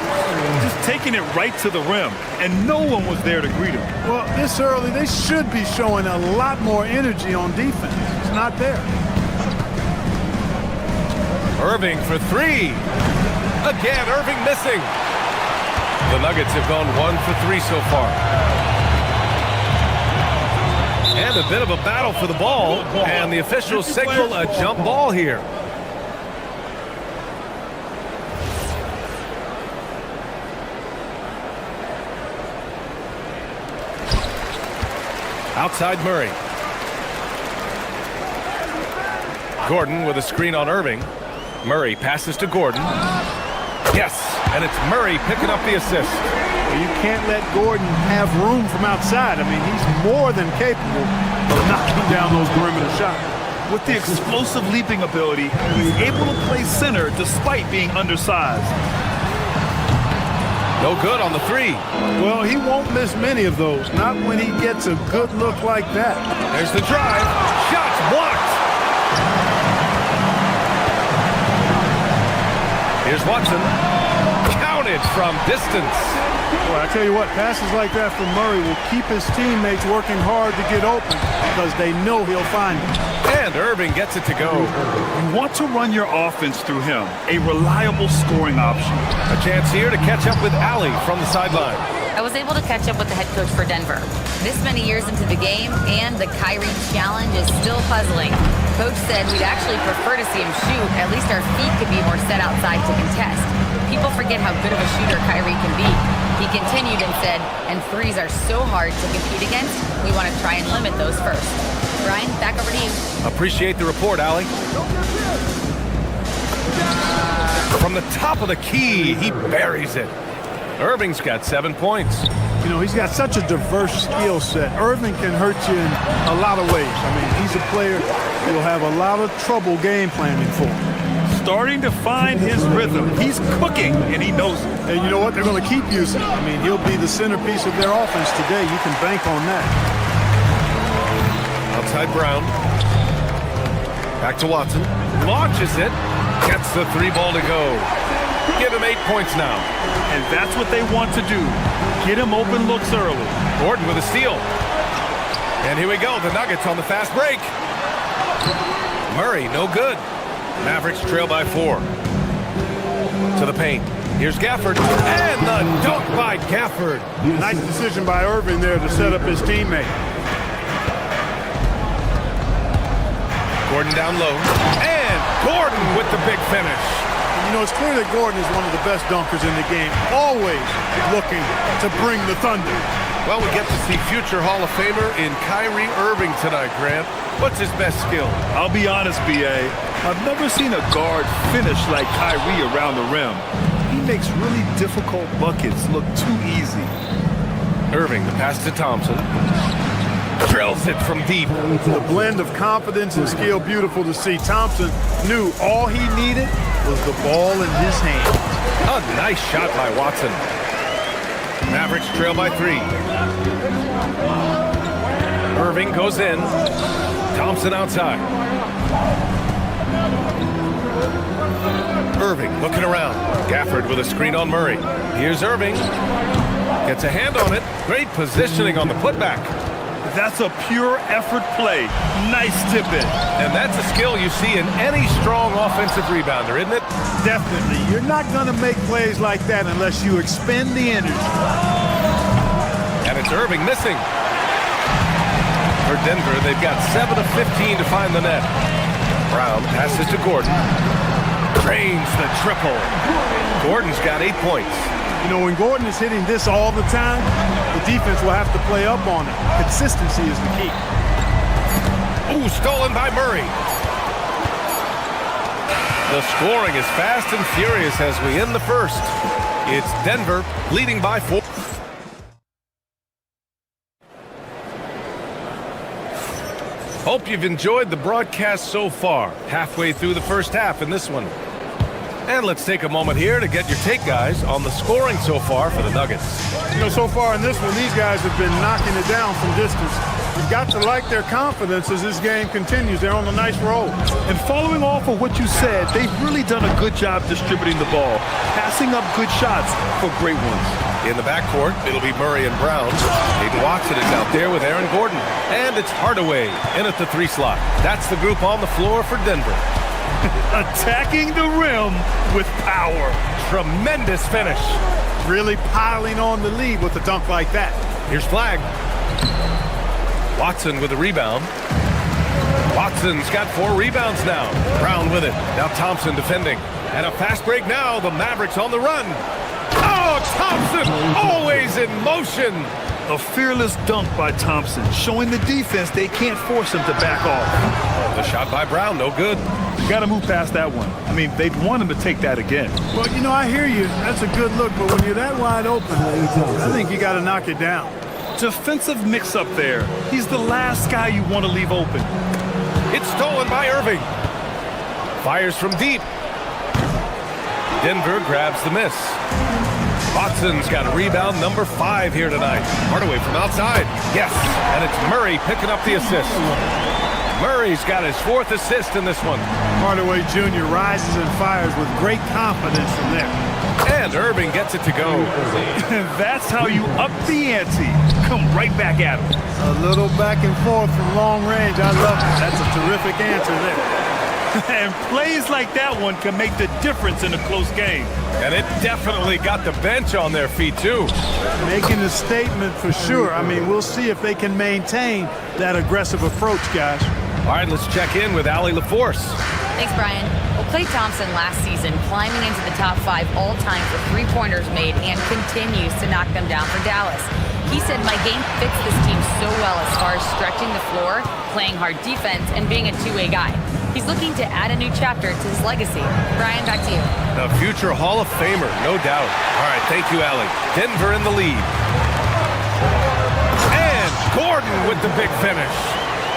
Just taking it right to the rim, and no one was there to greet him. Well, this early, they should be showing a lot more energy on defense. It's not there. Irving for 3. Again, Irving missing. The Nuggets have gone 1 for 3 so far. And a bit of a battle for the ball, and the officials signal a jump ball here. Outside Murray. Gordon with a screen on Irving. Murray passes to Gordon. Yes, and it's Murray picking up the assist. Well, you can't let Gordon have room from outside. I mean, he's more than capable of knocking down those perimeter shots. With the explosive leaping ability, he's able to play center despite being undersized. No good on the 3. Well, he won't miss many of those, not when he gets a good look like that. There's the drive. Shots blocked. Here's Watson. Counted from distance. Boy, I tell you what, passes like that from Murray will keep his teammates working hard to get open because they know he'll find them. And Irving gets it to go. You want to run your offense through him, a reliable scoring option. A chance here to catch up with Allie from the sideline. I was able to catch up with the head coach for Denver. This many years into the game, and the Kyrie challenge is still puzzling. Coach said we'd actually prefer to see him shoot. At least our feet could be more set outside to contest. People forget how good of a shooter Kyrie can be. He continued and said, and threes are so hard to compete against, we want to try and limit those first. Brian, back over to you. Appreciate the report, Allie. From the top of the key, he buries it. Irving's got 7 points. You know, he's got such a diverse skill set. Irving can hurt you in a lot of ways. I mean, he's a player you'll have a lot of trouble game planning for. Starting to find his rhythm. He's cooking, and he knows it. And you know what? They're going to keep using him. I mean, he'll be the centerpiece of their offense today. You can bank on that. Outside Brown. Back to Watson. Launches it. Gets the 3 ball to go. Give him 8 points now. And that's what they want to do. Get him open looks early. Gordon with a steal. And here we go. The Nuggets on the fast break. Murray, no good. Mavericks trail by 4. To the paint. Here's Gafford. And the dunk by Gafford. Nice decision by Irving there to set up his teammate. Gordon down low. And Gordon with the big finish. You know, it's clear that Gordon is one of the best dunkers in the game. Always looking to bring the thunder. Well, we get to see future Hall of Famer in Kyrie Irving tonight, Grant. What's his best skill? I'll be honest, B.A. I've never seen a guard finish like Kyrie around the rim. He makes really difficult buckets look too easy. Irving, the pass to Thompson. Drills it from deep. The blend of confidence and skill, beautiful to see. Thompson knew all he needed was the ball in his hands. A nice shot by Watson. Mavericks trail by 3. Irving goes in. Thompson outside. Irving looking around. Gafford with a screen on Murray. Here's Irving. Gets a hand on it. Great positioning on the putback. That's a pure effort play. Nice tip in. And that's a skill you see in any strong offensive rebounder, isn't it? Definitely. You're not going to make plays like that unless you expend the energy. And it's Irving missing. For Denver, they've got 7 of 15 to find the net. Brown passes to Gordon. Drains the triple. Gordon's got 8 points. You know, when Gordon is hitting this all the time, the defense will have to play up on it. Consistency is the key. Ooh, stolen by Murray. The scoring is fast and furious as we end the first. It's Denver leading by 4. Hope you've enjoyed the broadcast so far. Halfway through the first half in this one. And let's take a moment here to get your take, guys, on the scoring so far for the Nuggets. You know, so far in this one, these guys have been knocking it down from distance. You've got to like their confidence as this game continues. They're on a nice roll. And following off of what you said, they've really done a good job distributing the ball, passing up good shots for great ones. In the backcourt, it'll be Murray and Brown. Hayden Watson is out there with Aaron Gordon. And it's Hardaway in at the 3 slot. That's the group on the floor for Denver. Attacking the rim with power. Tremendous finish. Really piling on the lead with a dunk like that. Here's Flag. Watson with a rebound. Watson's got 4 rebounds now. Brown with it. Now Thompson defending. And a fast break now. The Mavericks on the run. Oh, Thompson always in motion. A fearless dunk by Thompson, showing the defense they can't force him to back off. The shot by Brown, no good. You got to move past that one. I mean, they'd want him to take that again. Well, you know, I hear you. That's a good look, but when you're that wide open, I think you got to knock it down. Defensive mix-up there. He's the last guy you want to leave open. It's stolen by Irving. Fires from deep. Denver grabs the miss. Watson's got a rebound number 5 here tonight. Hardaway from outside. Yes, and it's Murray picking up the assist. Murray's got his 4th assist in this one. Hardaway Jr. rises and fires with great confidence from there. And Irving gets it to go. That's how you up the ante. Come right back at him. A little back and forth from long range. I love it. That's a terrific answer there. And plays like that one can make the difference in a close game. And it definitely got the bench on their feet, too. Making a statement for sure. I mean, we'll see if they can maintain that aggressive approach, guys. All right, let's check in with Allie LaForce. Thanks, Brian. Well, Klay Thompson last season climbing into the top 5 all-time for 3-pointers made and continues to knock them down for Dallas. He said, my game fits this team so well as far as stretching the floor, playing hard defense, and being a two-way guy. He's looking to add a new chapter to his legacy. Brian, back to you. A future Hall of Famer, no doubt. All right, thank you, Allie. Denver in the lead. And Gordon with the big finish.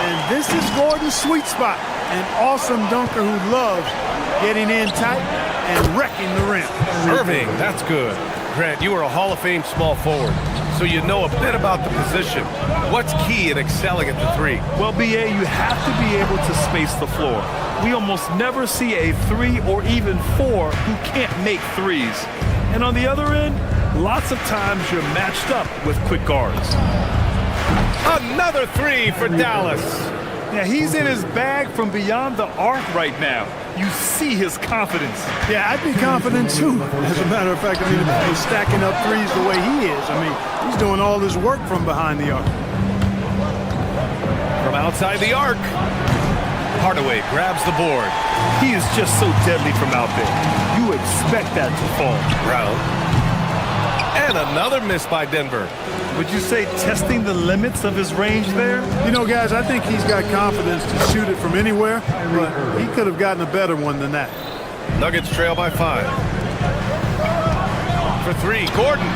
And this is Gordon's sweet spot. An awesome dunker who loves getting in tight and wrecking the rim. Irving, that's good. Grant, you are a Hall of Fame small forward, so you know a bit about the position. What's key in excelling at the 3? Well, BA, you have to be able to space the floor. We almost never see a 3 or even 4 who can't make threes. And on the other end, lots of times you're matched up with quick guards. Another 3 for Dallas. Yeah, he's in his bag from beyond the arc right now. You see his confidence. Yeah, I'd be confident too. As a matter of fact, I mean, he's stacking up threes the way he is. I mean, he's doing all this work from behind the arc. From outside the arc, Hardaway grabs the board. He is just so deadly from out there. You expect that to fall. Brown. And another miss by Denver. Would you say testing the limits of his range there? You know, guys, I think he's got confidence to shoot it from anywhere, but he could have gotten a better one than that. Nuggets trail by 5. For 3, Gordon.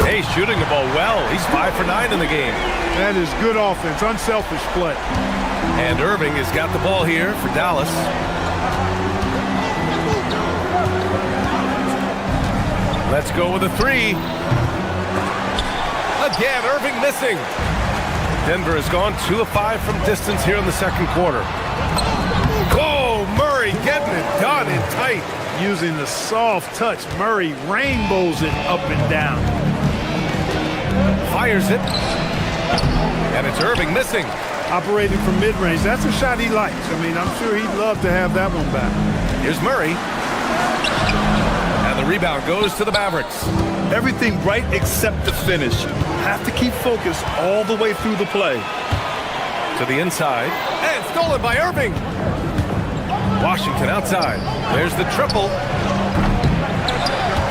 Hey, shooting the ball well. He's 5 for 9 in the game. That is good offense, unselfish play. And Irving has got the ball here for Dallas. Let's go with a three. Again, Irving missing. Denver has gone 2 of 5 from distance here in the second quarter. Oh, Murray getting it done in tight. Using the soft touch, Murray rainbows it up and down. Fires it. And it's Irving missing. Operating from mid-range. That's a shot he likes. I mean, I'm sure he'd love to have that one back. Here's Murray. And the rebound goes to the Mavericks. Everything right except the finish. Have to keep focused all the way through the play. To the inside. And stolen by Irving. Washington outside. There's the triple.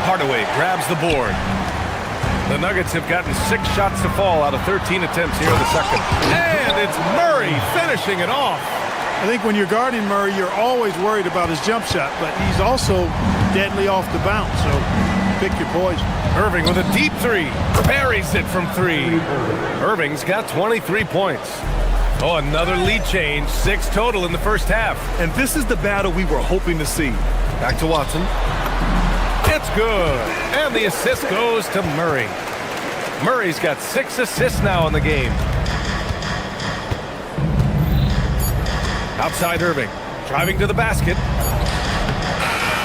Hardaway grabs the board. The Nuggets have gotten 6 shots to fall out of 13 attempts here in the second. And it's Murray finishing it off. I think when you're guarding Murray, you're always worried about his jump shot, but he's also deadly off the bounce, so pick your poison. Irving with a deep three. Buries it from 3. Irving's got 23 points. Oh, another lead change. 6 total in the first half. And this is the battle we were hoping to see. Back to Watson. It's good. And the assist goes to Murray. Murray's got 6 assists now in the game. Outside Irving. Driving to the basket.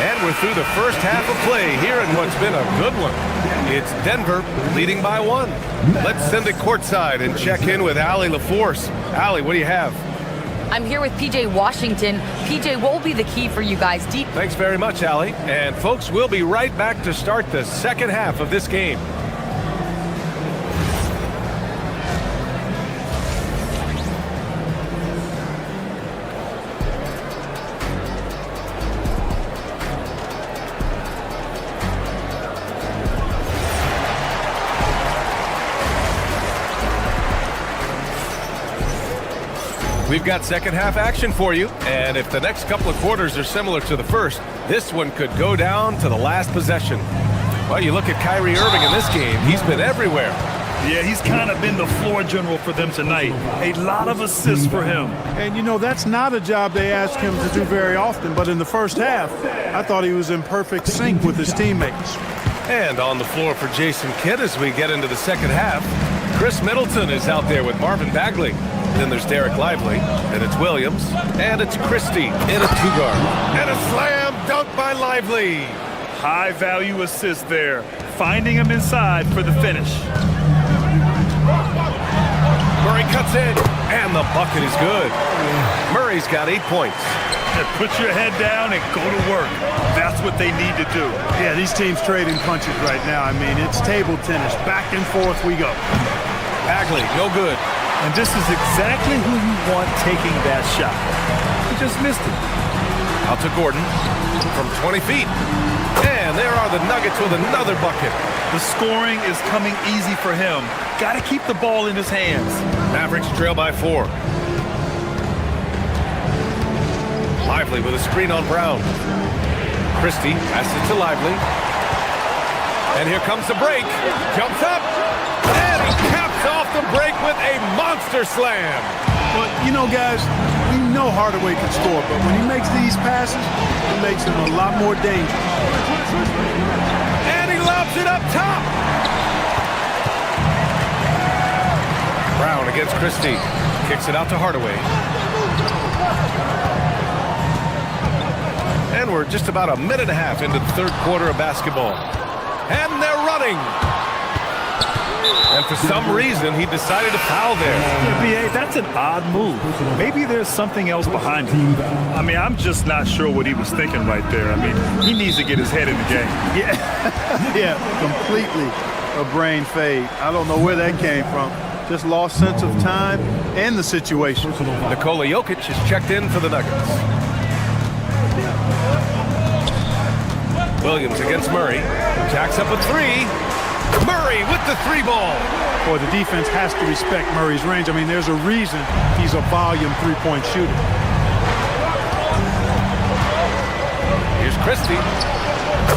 And we're through the first half of play here in what's been a good one. It's Denver leading by 1. Let's send it courtside and check in with Allie LaForce. Allie, what do you have? I'm here with PJ Washington. PJ, what will be the key for you guys deep? Thanks very much, Allie. And folks, we'll be right back to start the second half of this game. We've got second half action for you, and if the next couple of quarters are similar to the first, this one could go down to the last possession. Well, you look at Kyrie Irving in this game, he's been everywhere. Yeah, he's kind of been the floor general for them tonight. A lot of assists for him. And, you know, that's not a job they ask him to do very often, but in the first half, I thought he was in perfect sync with his teammates. And on the floor for Jason Kidd as we get into the second half, Chris Middleton is out there with Marvin Bagley. Then there's Derek Lively, and it's Williams, and it's Christie in a 2-guard. And a slam dunk by Lively. High value assist there. Finding him inside for the finish. Murray cuts in, and the bucket is good. Murray's got 8 points. Put your head down and go to work. That's what they need to do. Yeah, these teams trading punches right now. I mean, it's table tennis. Back and forth we go. Bagley, no good. And this is exactly who you want taking that shot. He just missed it. Out to Gordon from 20 feet. And there are the Nuggets with another bucket. The scoring is coming easy for him. Got to keep the ball in his hands. Mavericks trail by 4. Lively with a screen on Brown. Christie passes it to Lively. And here comes the break. Jumps up. And he caps off the break with a monster slam. But, you know, guys, we know Hardaway can score, but when he makes these passes, it makes him a lot more dangerous. And he lobs it up top. Brown against Christie. Kicks it out to Hardaway. And we're just about a minute and a half into the third quarter of basketball. And they're running. And for some reason, he decided to foul there. Yeah, B.A., that's an odd move. Maybe there's something else behind it. I mean, I'm just not sure what he was thinking right there. I mean, he needs to get his head in the game. Yeah, yeah, completely a brain fade. I don't know where that came from. Just lost sense of time and the situation. Nikola Jokic is checked in for the Nuggets. Williams against Murray. Jacks up a 3. Murray with the 3 ball. Boy, the defense has to respect Murray's range. I mean, there's a reason he's a volume 3-point shooter. Here's Christie.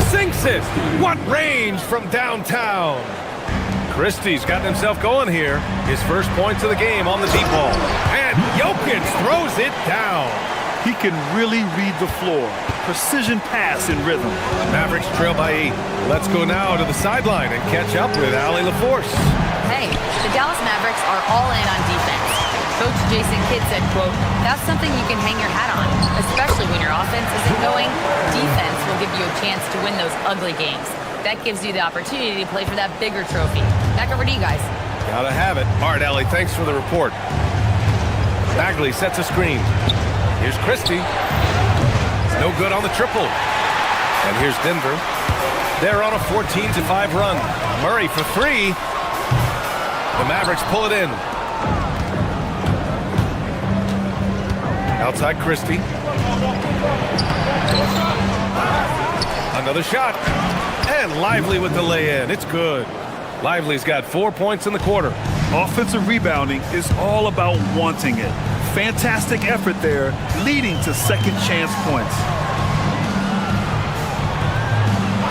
Sinks it. What range from downtown. Christie's gotten himself going here. His first points of the game on the deep ball. And Jokic throws it down. He can really read the floor. precision pass in rhythm. Mavericks trail by 8. Let's go now to the sideline and catch up with Allie LaForce. Hey, the Dallas Mavericks are all in on defense. Coach Jason Kidd said, quote, "That's something you can hang your hat on, especially when your offense isn't going. Defense will give you a chance to win those ugly games. That gives you the opportunity to play for that bigger trophy." Back over to you guys. Gotta have it. All right, Allie, thanks for the report. Bagley sets a screen. Here's Christie. It's no good on the triple. And here's Denver. They're on a 14-5 run. Murray for 3. The Mavericks pull it in. Outside Christie. Another shot. And Lively with the lay-in. It's good. Lively's got 4 points in the quarter. Offensive rebounding is all about wanting it. Fantastic effort there, leading to second chance points.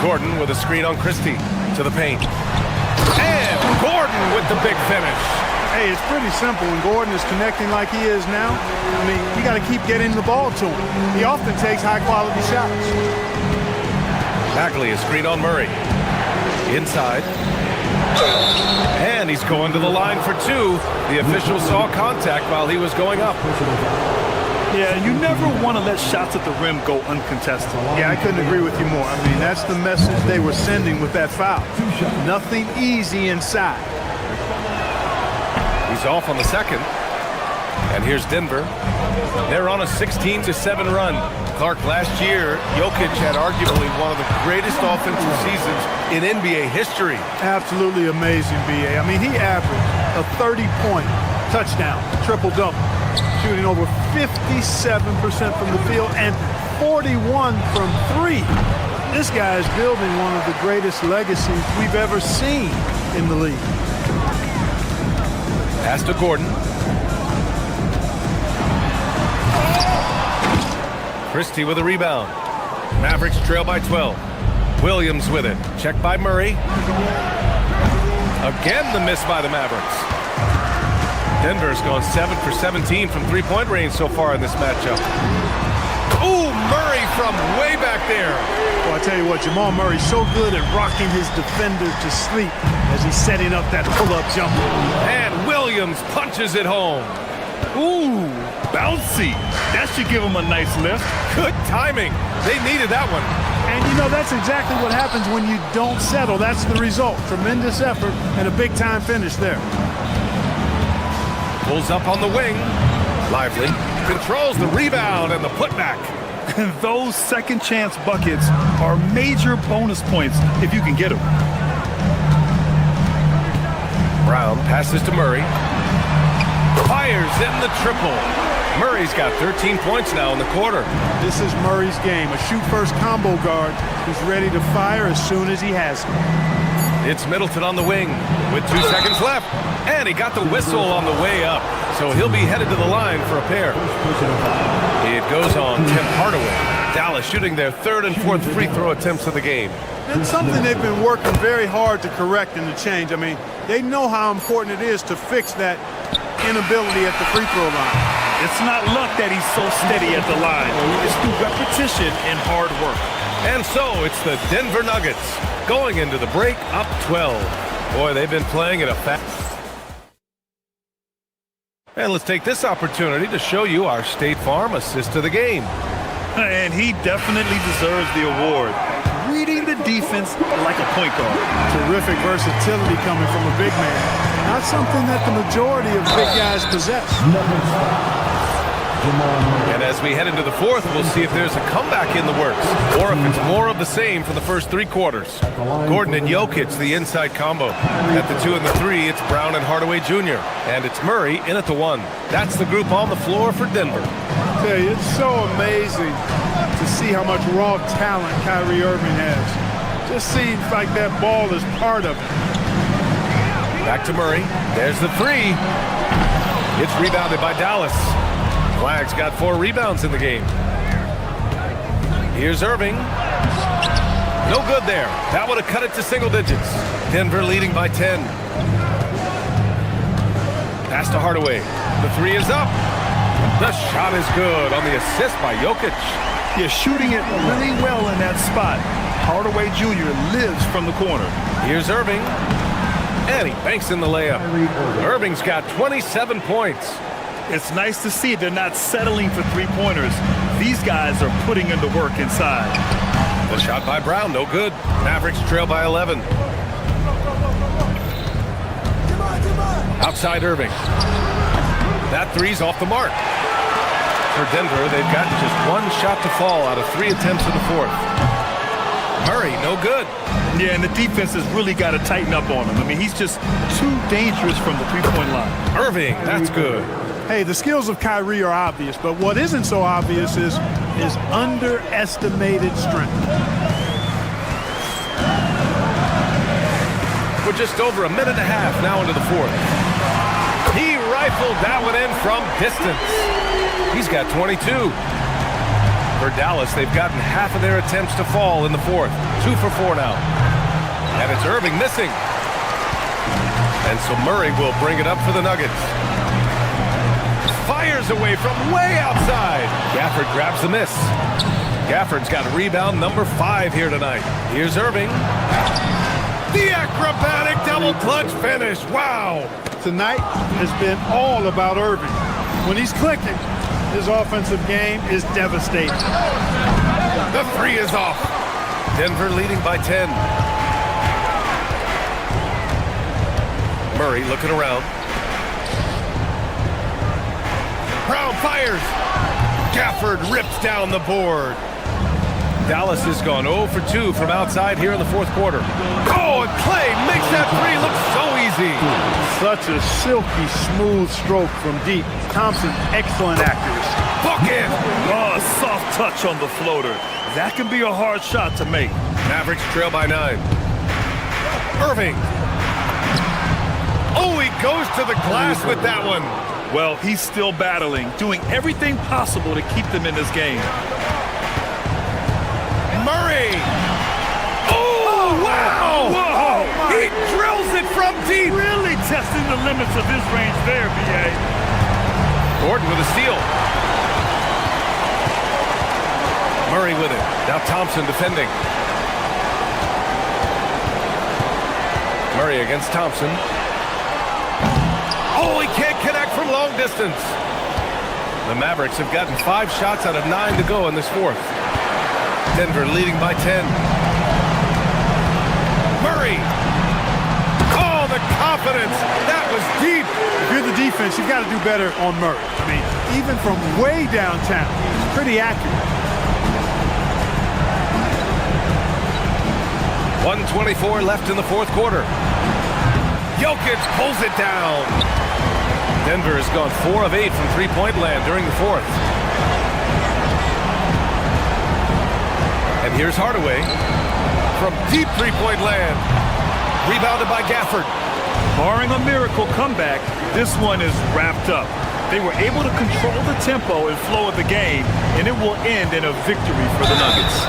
Gordon with a screen on Christie to the paint. And Gordon with the big finish. Hey, it's pretty simple. When Gordon is connecting like he is now, I mean, you got to keep getting the ball to him. He often takes high-quality shots. Bagley is screen on Murray. Inside. And he's going to the line for 2. The official saw contact while he was going up. Yeah, you never want to let shots at the rim go uncontested. Yeah, I couldn't agree with you more. I mean, that's the message they were sending with that foul. Nothing easy inside. He's off on the second. And here's Denver. They're on a 16-7 run. Clark, last year, Jokic had arguably one of the greatest offensive seasons in NBA history. Absolutely amazing, B.A. I mean, he averaged a 30-point touchdown, triple-double, shooting over 57% from the field and 41 from 3. This guy is building one of the greatest legacies we've ever seen in the league. Pass to Gordon. Christie with a rebound. Mavericks trail by 12. Williams with it. Checked by Murray. Again, the miss by the Mavericks. Denver's gone 7 for 17 from three-point range so far in this matchup. Ooh, Murray from way back there. Well, I tell you what, Jamal Murray's so good at rocking his defender to sleep as he's setting up that pull-up jumper. And Williams punches it home. Ooh, bouncy. That should give him a nice lift. Good timing. They needed that one. And, you know, that's exactly what happens when you don't settle. That's the result. Tremendous effort and a big-time finish there. Pulls up on the wing. Lively controls the rebound and the putback. Those second chance buckets are major bonus points if you can get them. Brown passes to Murray. Fires in the triple. Murray's got 13 points now in the quarter. This is Murray's game, a shoot-first combo guard who's ready to fire as soon as he has it. It's Middleton on the wing with 2 seconds left. And he got the whistle on the way up, so he'll be headed to the line for a pair. It goes on Tim Hardaway. Dallas shooting their 3rd and 4th free throw attempts of the game. It's something they've been working very hard to correct and to change. I mean, they know how important it is to fix that inability at the free throw line. It's not luck that he's so steady at the line. It's through repetition and hard work. And so it's the Denver Nuggets going into the break up 12. Boy, they've been playing at a fast. And let's take this opportunity to show you our State Farm assist to the game. And he definitely deserves the award. Reading the defense like a point guard. Terrific versatility coming from a big man. Not something that the majority of big guys possess. And as we head into the 4th, we'll see if there's a comeback in the works, or if it's more of the same for the first 3 quarters. Gordon and Jokic, the inside combo. At the 2 and the 3, it's Brown and Hardaway Jr. And it's Murray in at the 1. That's the group on the floor for Denver. I tell you, it's so amazing to see how much raw talent Kyrie Irving has. Just seems like that ball is part of it. Back to Murray. There's the 3. It's rebounded by Dallas. Flag's got 4 rebounds in the game. Here's Irving. No good there. That would have cut it to single digits. Denver leading by 10. Pass to Hardaway. The 3 is up. The shot is good on the assist by Jokic. Yeah, shooting it really well in that spot. Hardaway Jr. lives from the corner. Here's Irving. And he banks in the layup. Irving's got 27 points. It's nice to see they're not settling for three-pointers. These guys are putting in the work inside. The shot by Brown, no good. Mavericks trail by 11. Outside Irving. That three's off the mark. For Denver, they've gotten just one shot to fall out of 3 attempts in the fourth. Murray, no good. Yeah, and the defense has really got to tighten up on him. I mean, he's just too dangerous from the three-point line. Irving, that's good. Hey, the skills of Kyrie are obvious, but what isn't so obvious is his underestimated strength. We're just over a minute and a half now into the fourth. He rifled that one in from distance. He's got 22. For Dallas, they've gotten half of their attempts to fall in the fourth. 2 for 4 now. And it's Irving missing. And so Murray will bring it up for the Nuggets. Fires away from way outside. Gafford grabs the miss. Gafford's got rebound number 5 here tonight. Here's Irving. The acrobatic double clutch finish. Wow. Tonight has been all about Irving. When he's clicking, his offensive game is devastating. The three is off. Denver leading by 10. Murray looking around. Brown fires. Gafford rips down the board. Dallas has gone 0 for 2 from outside here in the fourth quarter. Oh, and Clay makes that three look so easy. Such a silky, smooth stroke from deep. Thompson, excellent accuracy. Bucket! Oh, a soft touch on the floater. That can be a hard shot to make. Mavericks trail by 9. Irving. Oh, he goes to the glass with that one. Well, he's still battling, doing everything possible to keep them in this game. Murray. Oh, wow! Whoa! He drills it from deep. Really testing the limits of his range there, B.A. Gordon with a steal. Murray with it. Now Thompson defending. Murray against Thompson. Oh, he can't connect from long distance. The Mavericks have gotten 5 shots out of 9 to go in this fourth. Denver leading by 10. Murray. Oh, the confidence. That was deep. If you're the defense, you've got to do better on Murray. I mean, even from way downtown, he's pretty accurate. 1:24 left in the fourth quarter. Jokic pulls it down. Denver has gone 4 of 8 from three-point land during the fourth. And here's Hardaway from deep three-point land. Rebounded by Gafford. Barring a miracle comeback, this one is wrapped up. They were able to control the tempo and flow of the game, and it will end in a victory for the Nuggets.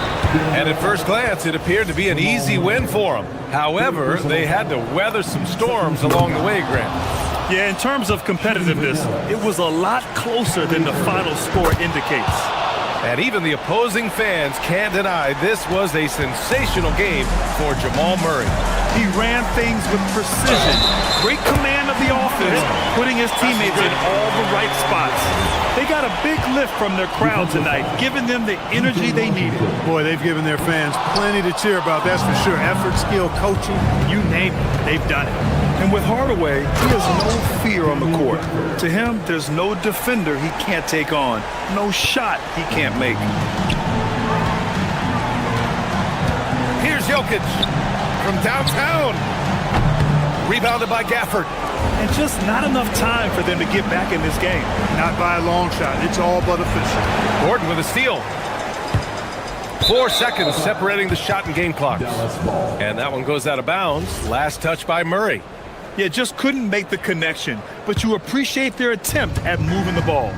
And at first glance, it appeared to be an easy win for them. However, they had to weather some storms along the way, Grant. Yeah, in terms of competitiveness, it was a lot closer than the final score indicates. And even the opposing fans can't deny this was a sensational game for Jamal Murray. He ran things with precision. Great command of the offense, putting his teammates in all the right spots. They got a big lift from their crowd tonight, giving them the energy they needed. Boy, they've given their fans plenty to cheer about, that's for sure. Effort, skill, coaching, you name it, they've done it. And with Hardaway, he has no fear on the court. To him, there's no defender he can't take on, no shot he can't make. Here's Jokic from downtown. Rebounded by Gafford. And just not enough time for them to get back in this game. Not by a long shot. It's all but official. Gordon with a steal. 4 seconds separating the shot and game clocks. And that one goes out of bounds. Last touch by Murray. Yeah, just couldn't make the connection, but you appreciate their attempt at moving the ball.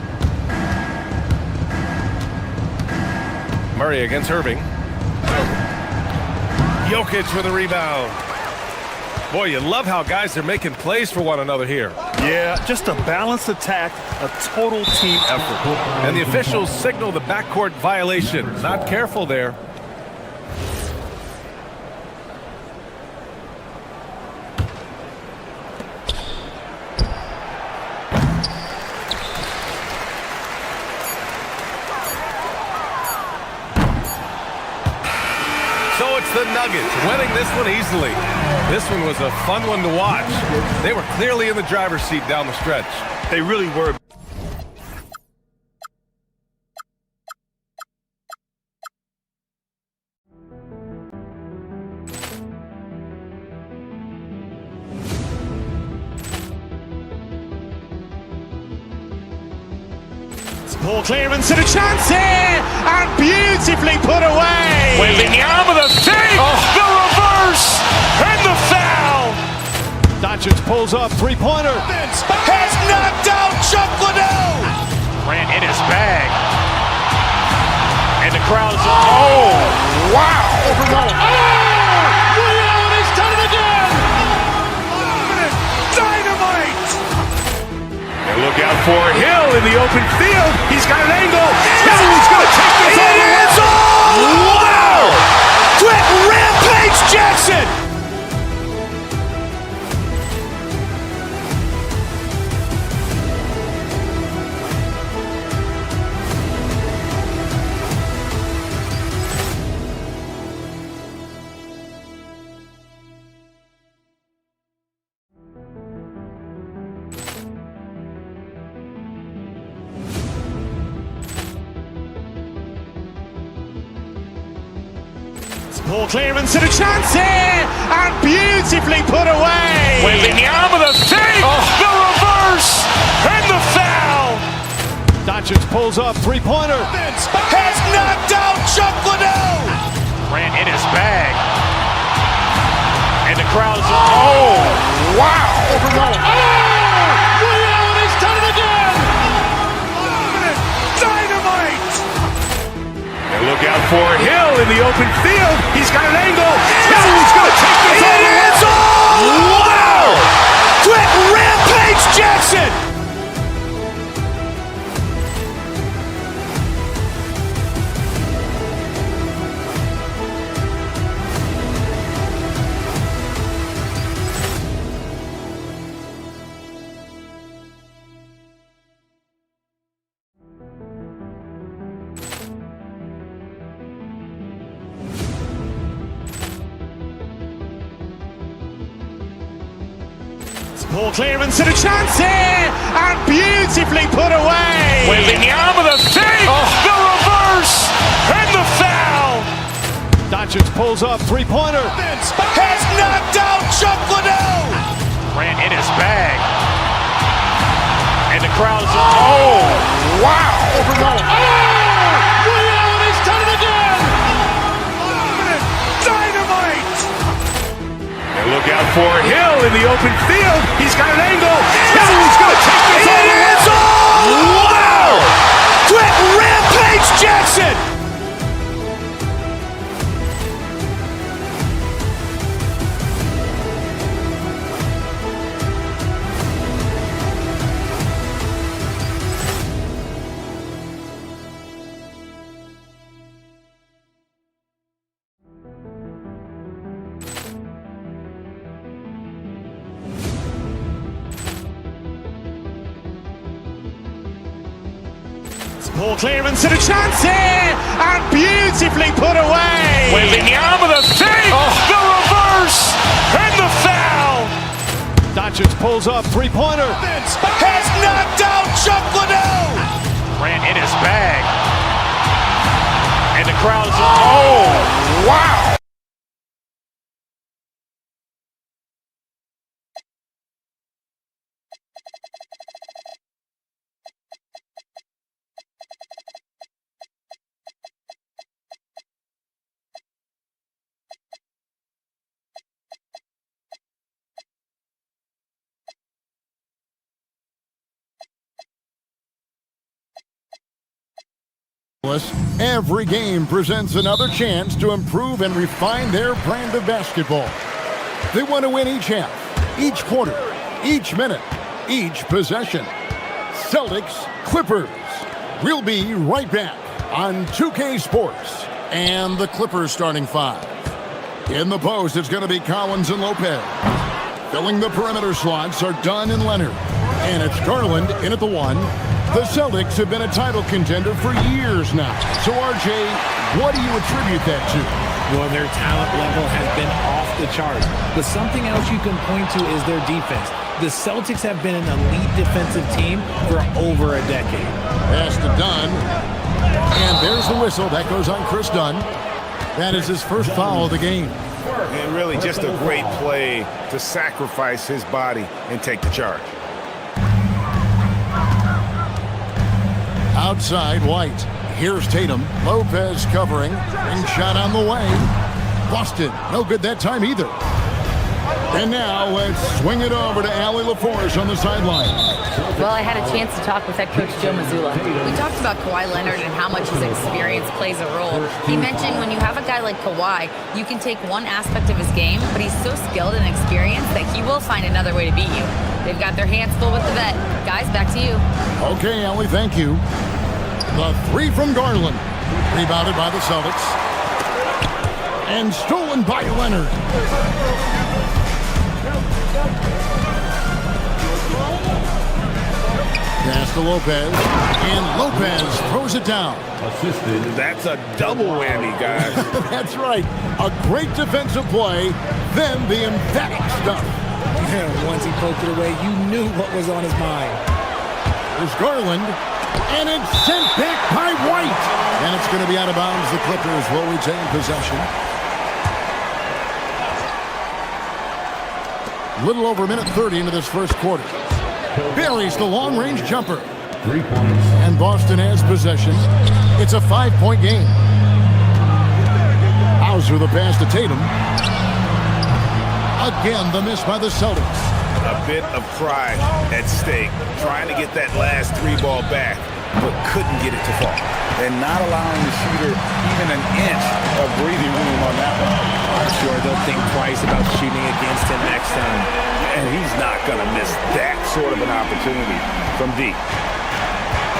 Murray against Irving. Jokic with a rebound. Boy, you love how guys are making plays for one another here. Yeah, just a balanced attack, a total team effort. And the officials signal the backcourt violation. Not careful there. So it's the Nuggets winning this one easily. This one was a fun one to watch. They were clearly in the driver's seat down the stretch. They really were. Ball clearance and a chance here, and beautifully put away. Wembanyama the save, the reverse, and the foul. Doncic pulls up, three-pointer. Has knocked out Chuck Liddell. Ran in his bag. And the crowd is, oh, wow. Liddell has done it again. Dynamite. And look out for Hill in the open field. He's got an angle. Hill's going to take this all the way. Wow! Quick Rampage Jackson. Ball clearance and a chance here, and beautifully put away. Wembanyama the save, the reverse, and the foul. Doncic pulls up, three-pointer. Has knocked out Chuck Liddell. Ran in his bag. And the crowd is, oh, wow. Liddell has done it again. Dynamite. And look out for Hill in the open field. He's got an angle. Hill's going to take this all the way. Wow! Quick Rampage Jackson. Ball clearance and a chance here, and beautifully put away. Wembanyama the save, the reverse, and the foul. Doncic pulls up, three-pointer. Has knocked out Chuck Liddell. Ran in his bag. And the crowd is, oh, wow. Liddell has done it again. Dynamite. And look out for Hill in the open field. He's got an angle. Hill's going to take this all the way. Wow! Quick Rampage Jackson. Ball clearance and a chance here, and beautifully put away. Wembanyama the save, the reverse, and the foul. Doncic pulls up, three-pointer. Has knocked out Chuck Liddell. Ran in his bag. And the crowd is, oh, wow. Every game presents another chance to improve and refine their brand of basketball. They want to win each half, each quarter, each minute, each possession. Celtics, Clippers. We'll be right back on 2K Sports and the Clippers starting five. In the post, it's going to be Collins and Lopez. Filling the perimeter slots are Dunn and Leonard. And it's Garland in at the one. The Celtics have been a title contender for years now. So, RJ, what do you attribute that to? Well, their talent level has been off the charts. But something else you can point to is their defense. The Celtics have been an elite defensive team for over a decade. Pass to Dunn. And there's the whistle. That goes on Chris Dunn. That is his first foul of the game. And really just a great play to sacrifice his body and take the charge. Outside, White. Here's Tatum. Lopez covering. And shot on the way. Boston. No good that time either. And now let's swing it over to Allie LaForce on the sideline. Well, I had a chance to talk with head coach Joe Mazzulla. We talked about Kawhi Leonard and how much his experience plays a role. He mentioned when you have a guy like Kawhi, you can take one aspect of his game, but he's so skilled and experienced that he will find another way to beat you. They've got their hands full with the vet. Guys, back to you. Okay, Allie, thank you. The three from Garland. Rebounded by the Celtics. And stolen by Leonard. Pass to Lopez. And Lopez throws it down. That's a double whammy, guys. That's right. A great defensive play, then the emphatic stuff. Yeah, once he poked it away, you knew what was on his mind. There's Garland. And it's sent back by White. And it's going to be out of bounds. The Clippers will retain possession. Little over a minute 30 into this first quarter. Buries the long-range jumper. 3 points. And Boston has possession. It's a 5-point game. Hauser the pass to Tatum. Again, the miss by the Celtics. A bit of pride at stake, trying to get that last three ball back, but couldn't get it to fall. And not allowing the shooter even an inch of breathing room on that one. I'm sure they'll think twice about shooting against him next time. And he's not going to miss that sort of an opportunity from deep.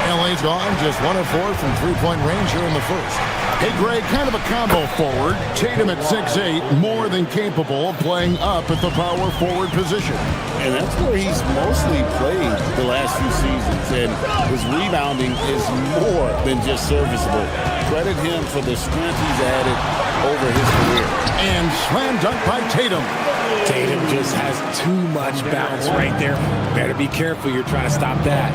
LA's gone just 1 of 4 from three-point range here in the first. Hey, Greg, kind of a combo forward. Tatum at 6'8", more than capable of playing up at the power forward position. And that's where he's mostly played the last few seasons. And his rebounding is more than just serviceable. Credit him for the strength he's added over his career. And slam dunk by Tatum. Tatum just has too much bounce right there. Better be careful. You're trying to stop that.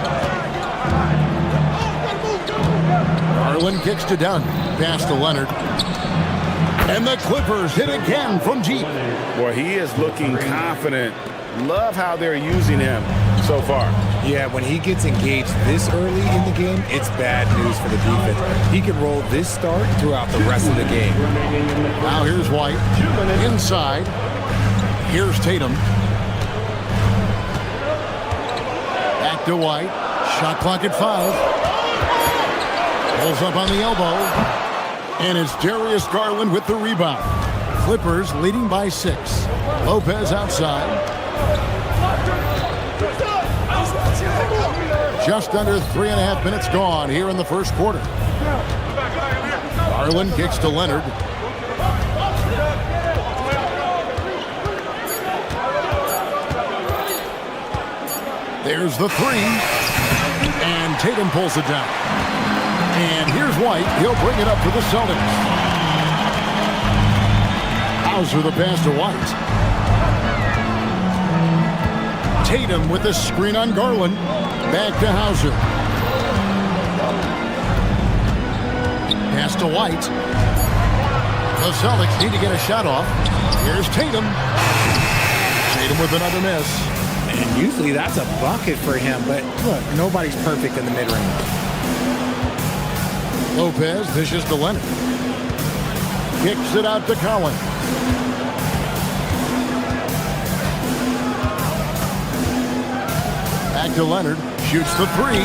Garland kicks to Dunn. Pass to Leonard. And the Clippers hit again from deep. Boy, he is looking confident. Love how they're using him so far. Yeah, when he gets engaged this early in the game, it's bad news for the defense. He can roll this start throughout the rest of the game. Now here's White. Inside. Here's Tatum. Back to White. Shot clock at 5. Pulls up on the elbow. And it's Darius Garland with the rebound. Clippers leading by 6. Lopez outside. Just under 3.5 minutes gone here in the first quarter. Garland kicks to Leonard. There's the 3. And Tatum pulls it down. And here's White. He'll bring it up for the Celtics. Hauser the pass to White. Tatum with the screen on Garland. Back to Hauser. Pass to White. The Celtics need to get a shot off. Here's Tatum. Tatum with another miss. And usually that's a bucket for him, but look, nobody's perfect in the mid-range. Lopez dishes to Leonard. Kicks it out to Collins. Back to Leonard. Shoots the 3.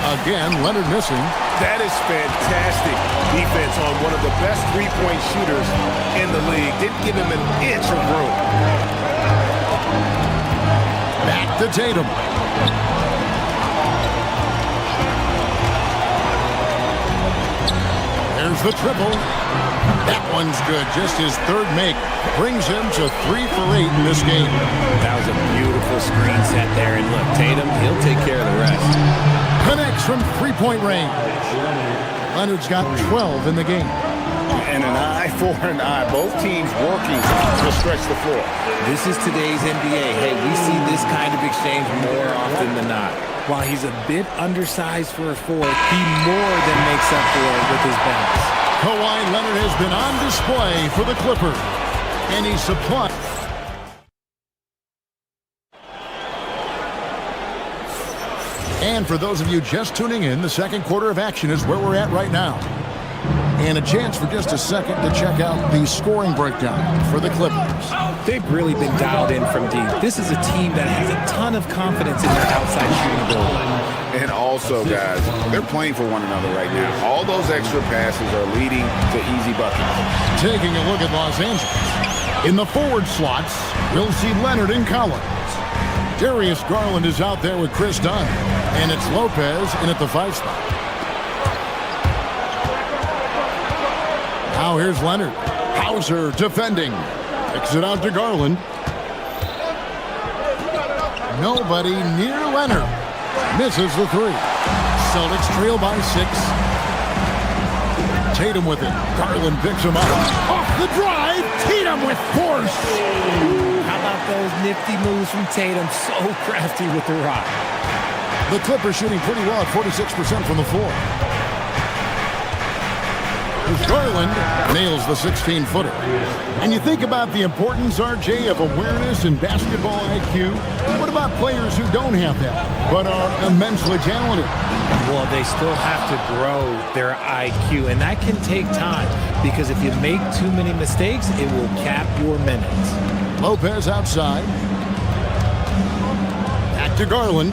Again, Leonard missing. That is fantastic defense on one of the best three-point shooters in the league. Didn't give him an inch of room. Back to Tatum. There's the triple. That one's good. Just his third make. Brings him to 3 for 8 in this game. That was a beautiful screen set there. And look, Tatum, he'll take care of the rest. Connects from three-point range. Leonard's got 12 in the game. And an eye for an eye. Both teams working to stretch the floor. This is today's NBA. Hey, we see this kind of exchange more often than not. While he's a bit undersized for a fourth, he more than makes up for it with his bounce. Kawhi Leonard has been on display for the Clippers. And he's supplied. And for those of you just tuning in, the second quarter of action is where we're at right now. And a chance for just a second to check out the scoring breakdown for the Clippers. They've really been dialed in from deep. This is a team that has a ton of confidence in their outside shooting ability. And also, guys, they're playing for one another right now. All those extra passes are leading to easy buckets. Taking a look at Los Angeles. In the forward slots, we'll see Leonard and Collins. Darius Garland is out there with Chris Dunn. And it's Lopez in at the 5 spot. Now here's Leonard. Hauser defending. Kicks it out to Garland. Nobody near Leonard. Misses the 3. Celtics trail by 6. Tatum with it. Garland picks him up. Off the drive. Tatum with force. How about those nifty moves from Tatum? So crafty with the rock. The Clippers shooting pretty well at 46% from the floor. Garland nails the 16-footer. And you think about the importance, RJ, of awareness and basketball IQ. What about players who don't have that, but are immensely talented? Well, they still have to grow their IQ, and that can take time, because if you make too many mistakes, it will cap your minutes. Lopez outside. Back to Garland.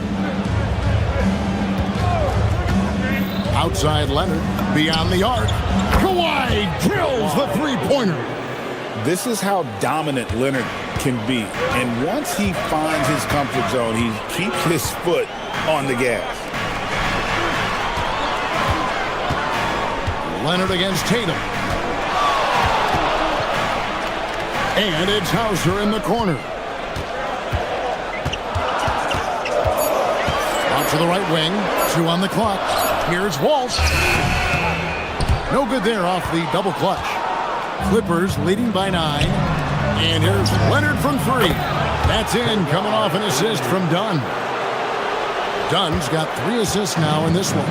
Outside Leonard, beyond the arc. Kawhi drills the three-pointer. This is how dominant Leonard can be. And once he finds his comfort zone, he keeps his foot on the gas. Leonard against Tatum. And it's Hauser in the corner. Out to the right wing. 2 on the clock. Here's Walsh. No good there off the double clutch. Clippers leading by 9. And here's Leonard from 3. That's in, coming off an assist from Dunn. Dunn's got 3 assists now in this one.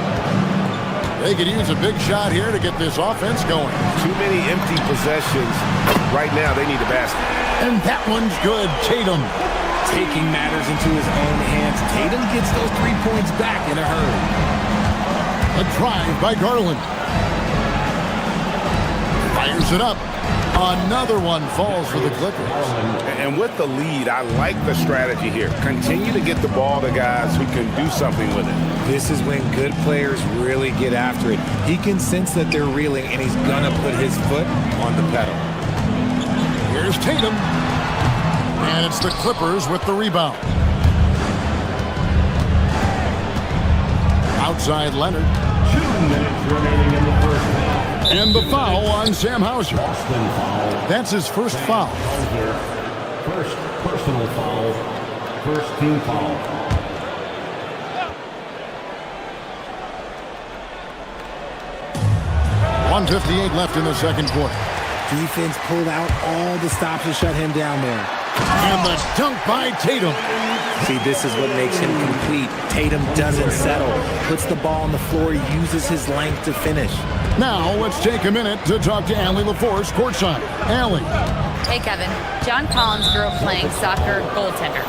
They could use a big shot here to get this offense going. Too many empty possessions. Right now, they need a basket. And that one's good. Tatum. Taking matters into his own hands. Tatum gets those 3 points back in a hurry. A drive by Garland. Fires it up. Another one falls for the Clippers. And with the lead, I like the strategy here. Continue to get the ball to guys who can do something with it. This is when good players really get after it. He can sense that they're reeling, and he's going to put his foot on the pedal. Here's Tatum. And it's the Clippers with the rebound. Outside Leonard. 2 minutes remaining in the first half. And the foul on Sam Hauser. That's his first foul. First personal foul. First team foul. .158 left in the second quarter. Defense pulled out all the stops to shut him down there. And the dunk by Tatum. See, this is what makes him complete. Tatum doesn't settle. Puts the ball on the floor, uses his length to finish. Now, let's take a minute to talk to Allie LaForce courtside. Allie. Hey, Kevin. John Collins grew up playing soccer goaltender.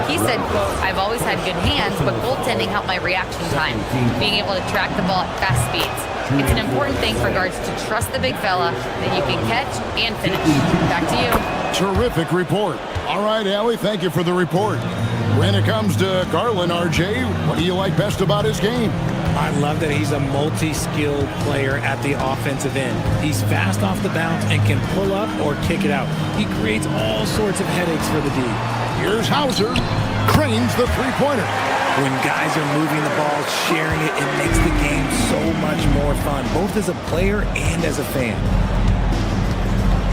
He said, quote, I've always had good hands, but goaltending helped my reaction time, being able to track the ball at fast speeds. It's an important thing for guards to trust the big fella that you can catch and finish. Back to you. Terrific report. All right, Allie, thank you for the report. When it comes to Garland, RJ, what do you like best about his game? I love that he's a multi-skilled player at the offensive end. He's fast off the bounce and can pull up or kick it out. He creates all sorts of headaches for the D. Here's Hauser. Cranes the three-pointer. When guys are moving the ball, sharing it, it makes the game so much more fun, both as a player and as a fan.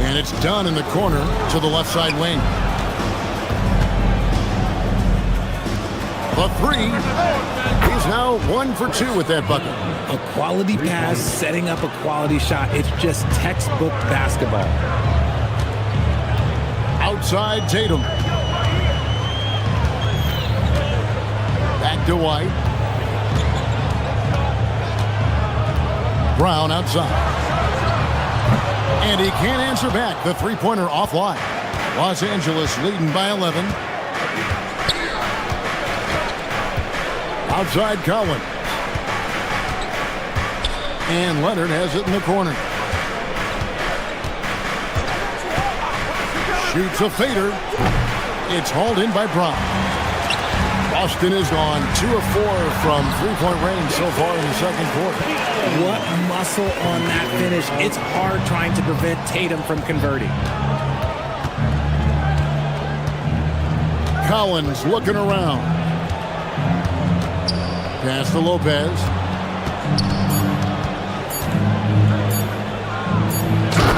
And it's done in the corner to the left side wing. The three is now 1 for 2 with that bucket. A quality pass setting up a quality shot. It's just textbook basketball. Outside Tatum. Back to White. Brown outside. And he can't answer back. The three-pointer offline. Los Angeles leading by 11. Outside Cowan. And Leonard has it in the corner. Shoots a fader. It's hauled in by Brown. Boston is gone 2 of 4 from three-point range so far in the second quarter. What muscle on that finish. It's hard trying to prevent Tatum from converting. Collins looking around. Pass to Lopez.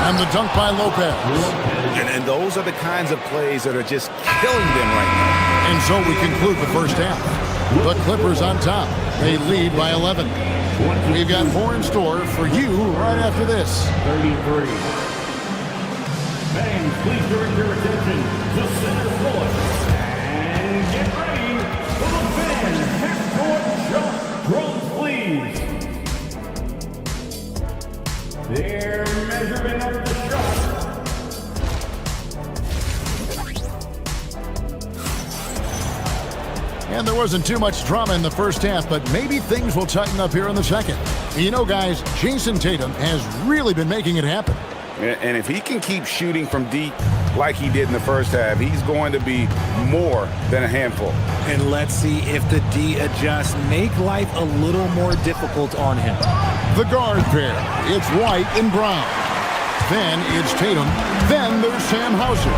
And the dunk by Lopez. And those are the kinds of plays that are just killing them right now. And so we conclude the first half. The Clippers on top. They lead by 11. We've got more in store for you right after this. 33. Fans, please direct your attention to center court. And get ready for the fan half-court shot. Drones, please. They're measuring up the shot. And there wasn't too much drama in the first half, but maybe things will tighten up here in the second. You know, guys, Jason Tatum has really been making it happen. And if he can keep shooting from deep like he did in the first half, he's going to be more than a handful. And let's see if the D adjusts, make life a little more difficult on him. The guard pair, it's White and Brown. Then it's Tatum. Then there's Sam Hauser.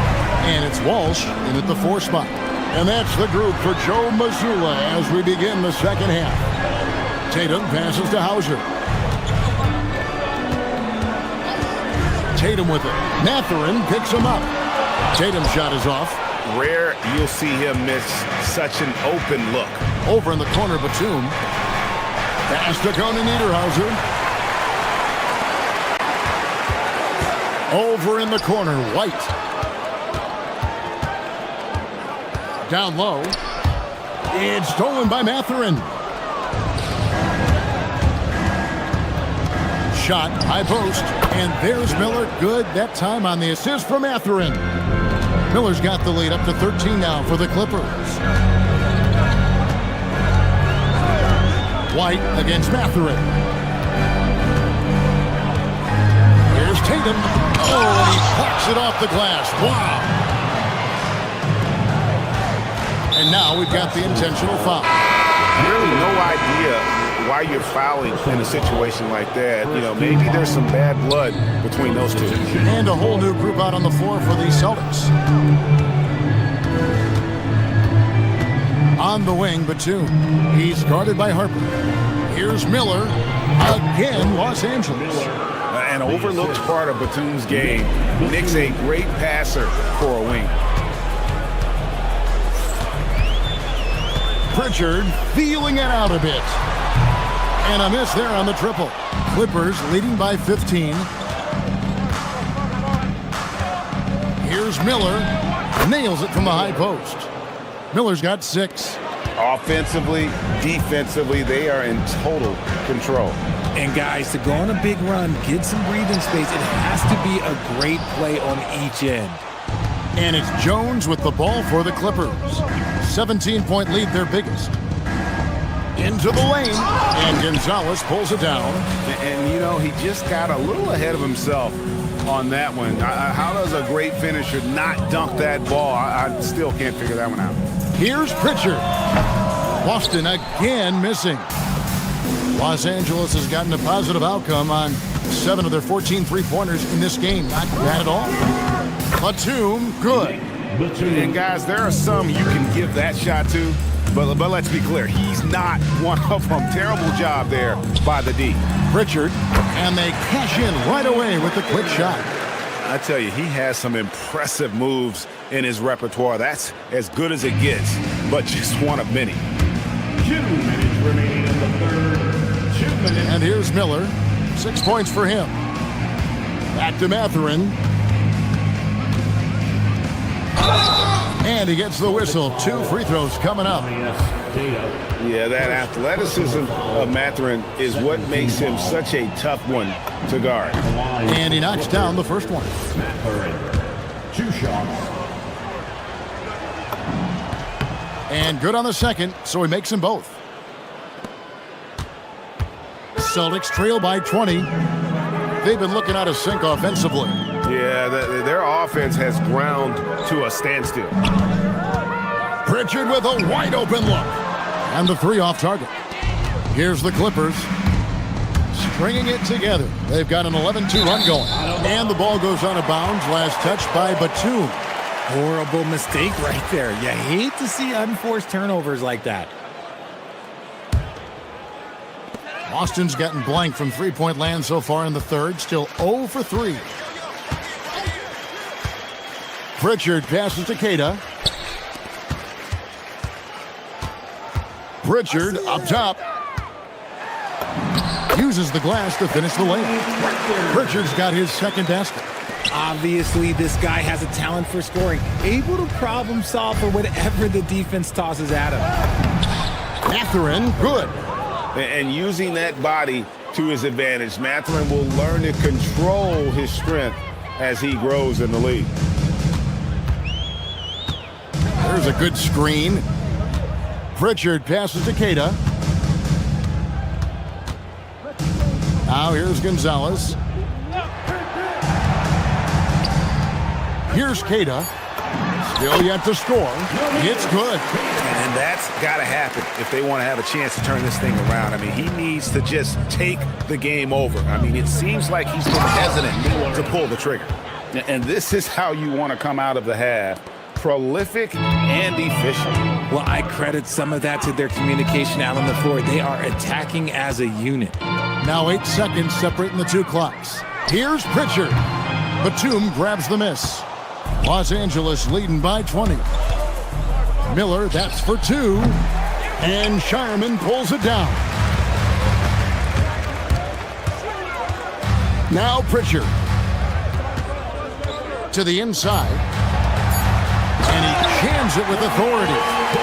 And it's Walsh in at the 4 spot. And that's the group for Joe Mazzulla as we begin the second half. Tatum passes to Hauser. Tatum with it. Mathurin picks him up. Tatum's shot is off. Rare you'll see him miss such an open look. Over in the corner, Batum. Pass to Conan Niederhauser. Over in the corner, White. Down low. It's stolen by Mathurin. Shot, high post, and there's Miller. Good that time on the assist from Mathurin. Miller's got the lead up to 13 now for the Clippers. White against Mathurin. Here's Tatum. Oh, and he pucks it off the glass. Wow. And now we've got the intentional foul. Really no idea why you're fouling in a situation like that. You know, maybe there's some bad blood between those two. And a whole new group out on the floor for the Celtics. On the wing, Batum. He's guarded by Harper. Here's Miller. Again, Los Angeles. An overlooked part of Batum's game. Nick's a great passer for a wing. Pritchard feeling it out a bit. And a miss there on the triple. Clippers leading by 15. Here's Miller. Nails it from the high post. Miller's got 6. Offensively, defensively, they are in total control. And guys, to go on a big run, get some breathing space, it has to be a great play on each end. And it's Jones with the ball for the Clippers. 17-point lead, their biggest. Into the lane, and Gonzalez pulls it down. And you know, he just got a little ahead of himself on that one. How does a great finisher not dunk that ball? I still can't figure that one out. Here's Pritchard. Boston again missing. Los Angeles has gotten a positive outcome on 7 of their 14 three-pointers in this game. Not bad at all. Batum, good. And guys, there are some you can give that shot to, but let's be clear, he's not one of them. Terrible job there by the D. Pritchard, and they cash in right away with the quick shot. I tell you, he has some impressive moves in his repertoire. That's as good as it gets, but just one of many. 2 minutes remaining in the third. 2 minutes. And here's Miller. 6 points for him. Back to Mathurin. And he gets the whistle. 2 free throws coming up. Yeah, that athleticism of Mathurin is what makes him such a tough one to guard. And he knocks down the first one. Mathurin. 2 shots. And good on the second, so he makes them both. Celtics trail by 20. They've been looking out of sync offensively. Yeah, their offense has ground to a standstill. Pritchard with a wide open look. And the 3 off target. Here's the Clippers. Stringing it together. They've got an 11-2 run going. And the ball goes out of bounds. Last touch by Batum. Horrible mistake right there. You hate to see unforced turnovers like that. Boston's gotten blank from three-point land so far in the third. Still 0 for 3. Pritchard passes to Queta. Pritchard up top. Uses the glass to finish the lane. Pritchard's got his second basket. Obviously, this guy has a talent for scoring. Able to problem solve for whatever the defense tosses at him. Mathurin, good. And using that body to his advantage, Mathurin will learn to control his strength as he grows in the league. There's a good screen. Pritchard passes to Queta. Now here's Gonzalez. Here's Queta. Still yet to score. It's good. And that's got to happen if they want to have a chance to turn this thing around. I mean, he needs to just take the game over. I mean, it seems like he's been hesitant to pull the trigger. And this is how you want to come out of the half. Prolific and efficient. Well, I credit some of that to their communication out on the floor. They are attacking as a unit. Now 8 seconds separating the 2 clocks. Here's Pritchard. Batum grabs the miss. Los Angeles leading by 20. Miller, that's for 2. And Shireman pulls it down. Now Pritchard. To the inside. And he jams it with authority.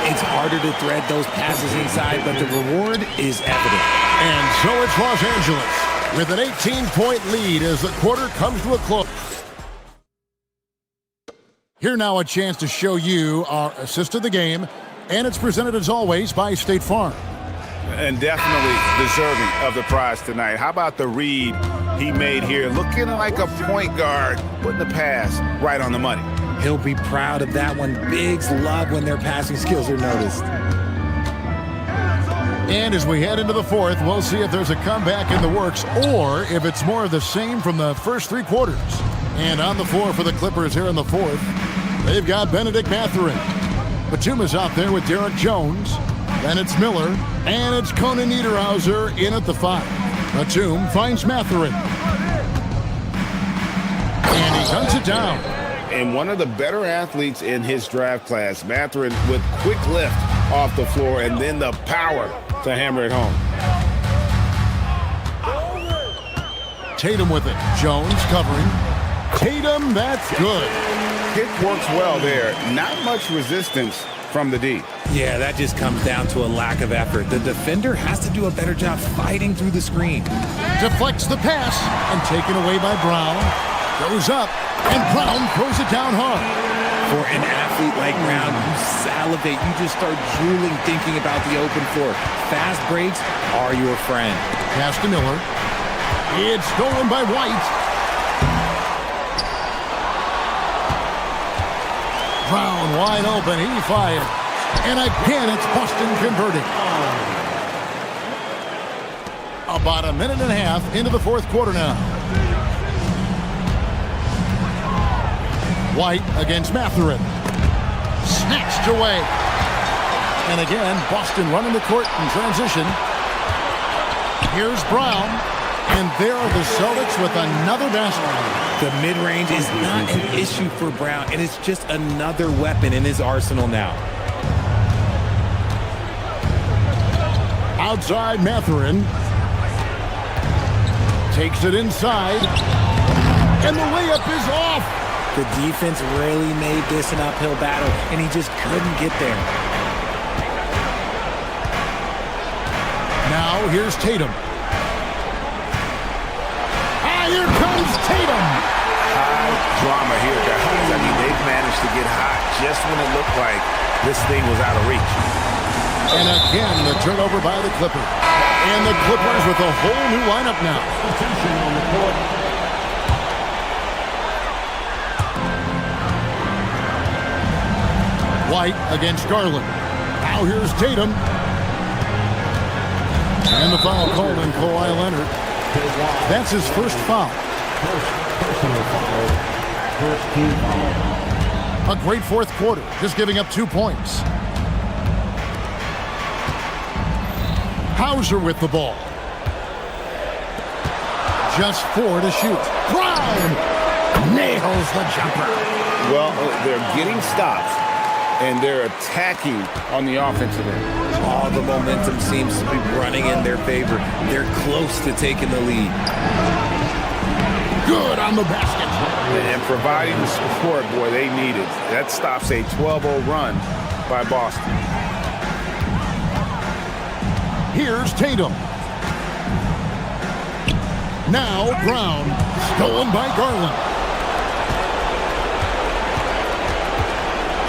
It's harder to thread those passes inside, but the reward is evident. And so it's Los Angeles with an 18-point lead as the quarter comes to a close. Here now a chance to show you our assist of the game, and it's presented as always by State Farm. And definitely deserving of the prize tonight. How about the read he made here? Looking like a point guard, putting the pass right on the money. He'll be proud of that one. Bigs love when their passing skills are noticed. And as we head into the fourth, we'll see if there's a comeback in the works or if it's more of the same from the first 3 quarters. And on the floor for the Clippers here in the fourth, they've got Benedict Mathurin. Batum is out there with Derek Jones. Then it's Miller. And it's Conan Niederhauser in at the 5. Batum finds Mathurin. And he guns it down. And one of the better athletes in his draft class, Mathurin, with quick lift off the floor and then the power to hammer it home. Tatum with it. Jones covering. Tatum, that's good. It works well there. Not much resistance from the D. Yeah, that just comes down to a lack of effort. The defender has to do a better job fighting through the screen. Deflects the pass and taken away by Brown. Goes up, and Brown throws it down hard. For an athlete like Brown, you salivate. You just start drooling thinking about the open floor. Fast breaks are your friend. Pass to Miller. It's stolen by White. Brown wide open. He fired. And again, it's Boston converting. About a minute and a half into the fourth quarter now. White against Mathurin. Snatched away. And again, Boston running the court in transition. Here's Brown. And there are the Celtics with another basket. The mid-range is not an issue for Brown. It is just another weapon in his arsenal now. Outside, Mathurin. Takes it inside. And the layup is off. The defense really made this an uphill battle, and he just couldn't get there. Now, here's Tatum. Here comes Tatum. High drama here, guys. I mean, they've managed to get hot just when it looked like this thing was out of reach. And again, the turnover by the Clippers. And the Clippers with a whole new lineup now. White against Garland. Now here's Tatum. And the foul called on Kawhi Leonard. That's his first foul. A great fourth quarter, just giving up 2 points. Hauser with the ball. Just 4 to shoot. Brown nails the jumper. Well, they're getting stops, and they're attacking on the offensive end. All the momentum seems to be running in their favor. They're close to taking the lead. Good on the basket. And providing the support, boy, they needed. That stops a 12-0 run by Boston. Here's Tatum. Now Brown. Stolen by Garland.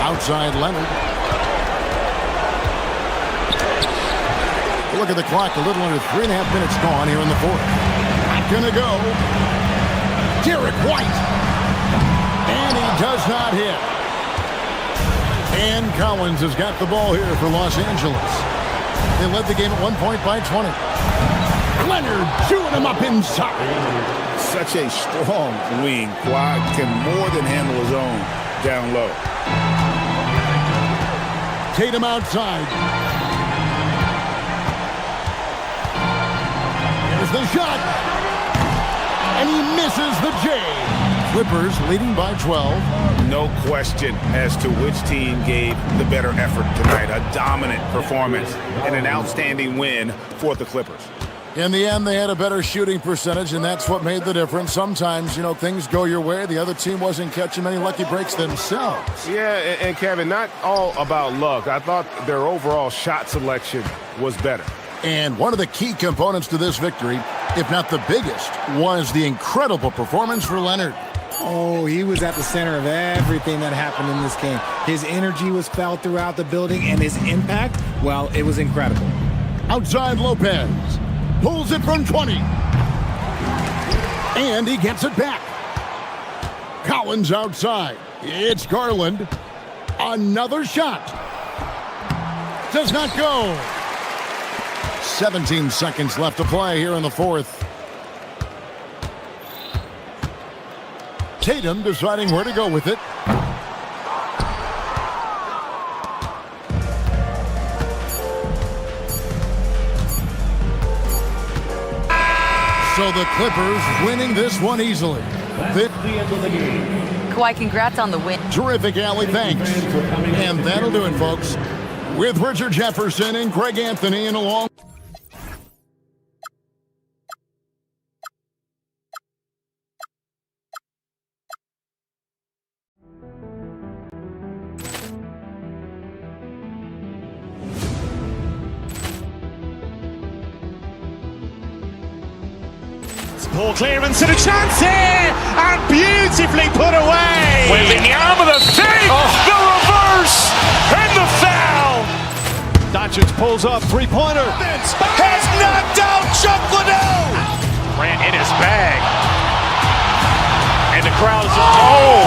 Outside Leonard. Look at the clock, a little under 3.5 minutes gone here in the fourth. Not gonna go. Derek White. And he does not hit. And Collins has got the ball here for Los Angeles. They led the game at 1 point by 20. Leonard chewing him up inside. Such a strong wing. Kawhi can more than handle his own down low. Tatum outside. The shot, and he misses the J. Clippers leading by 12. No question as to which team gave the better effort tonight. A dominant performance and an outstanding win for the Clippers. In the end, they had a better shooting percentage, and that's what made the difference. Sometimes, things go your way. The other team wasn't catching many lucky breaks themselves. Yeah, and Kevin, not all about luck. I thought their overall shot selection was better. And one of the key components to this victory, if not the biggest, was the incredible performance for Leonard. Oh, he was at the center of everything that happened in this game. His energy was felt throughout the building, and his impact, well, it was incredible. Outside Lopez. Pulls it from 20. And he gets it back. Collins outside. It's Garland. Another shot. Does not go. 17 seconds left to play here in the fourth. Tatum deciding where to go with it. So the Clippers winning this one easily. That's the end of the game. Kawhi, congrats on the win. Terrific, Allie. Thanks. And that'll do it, folks. With Richard Jefferson and Greg Anthony and along. Ball clearance and a chance here, and beautifully put away. Wembanyama the fake, the reverse, and the foul. Doncic pulls up, three-pointer. Has knocked out Chuck Liddell. Ran in his bag. And the crowd is, oh,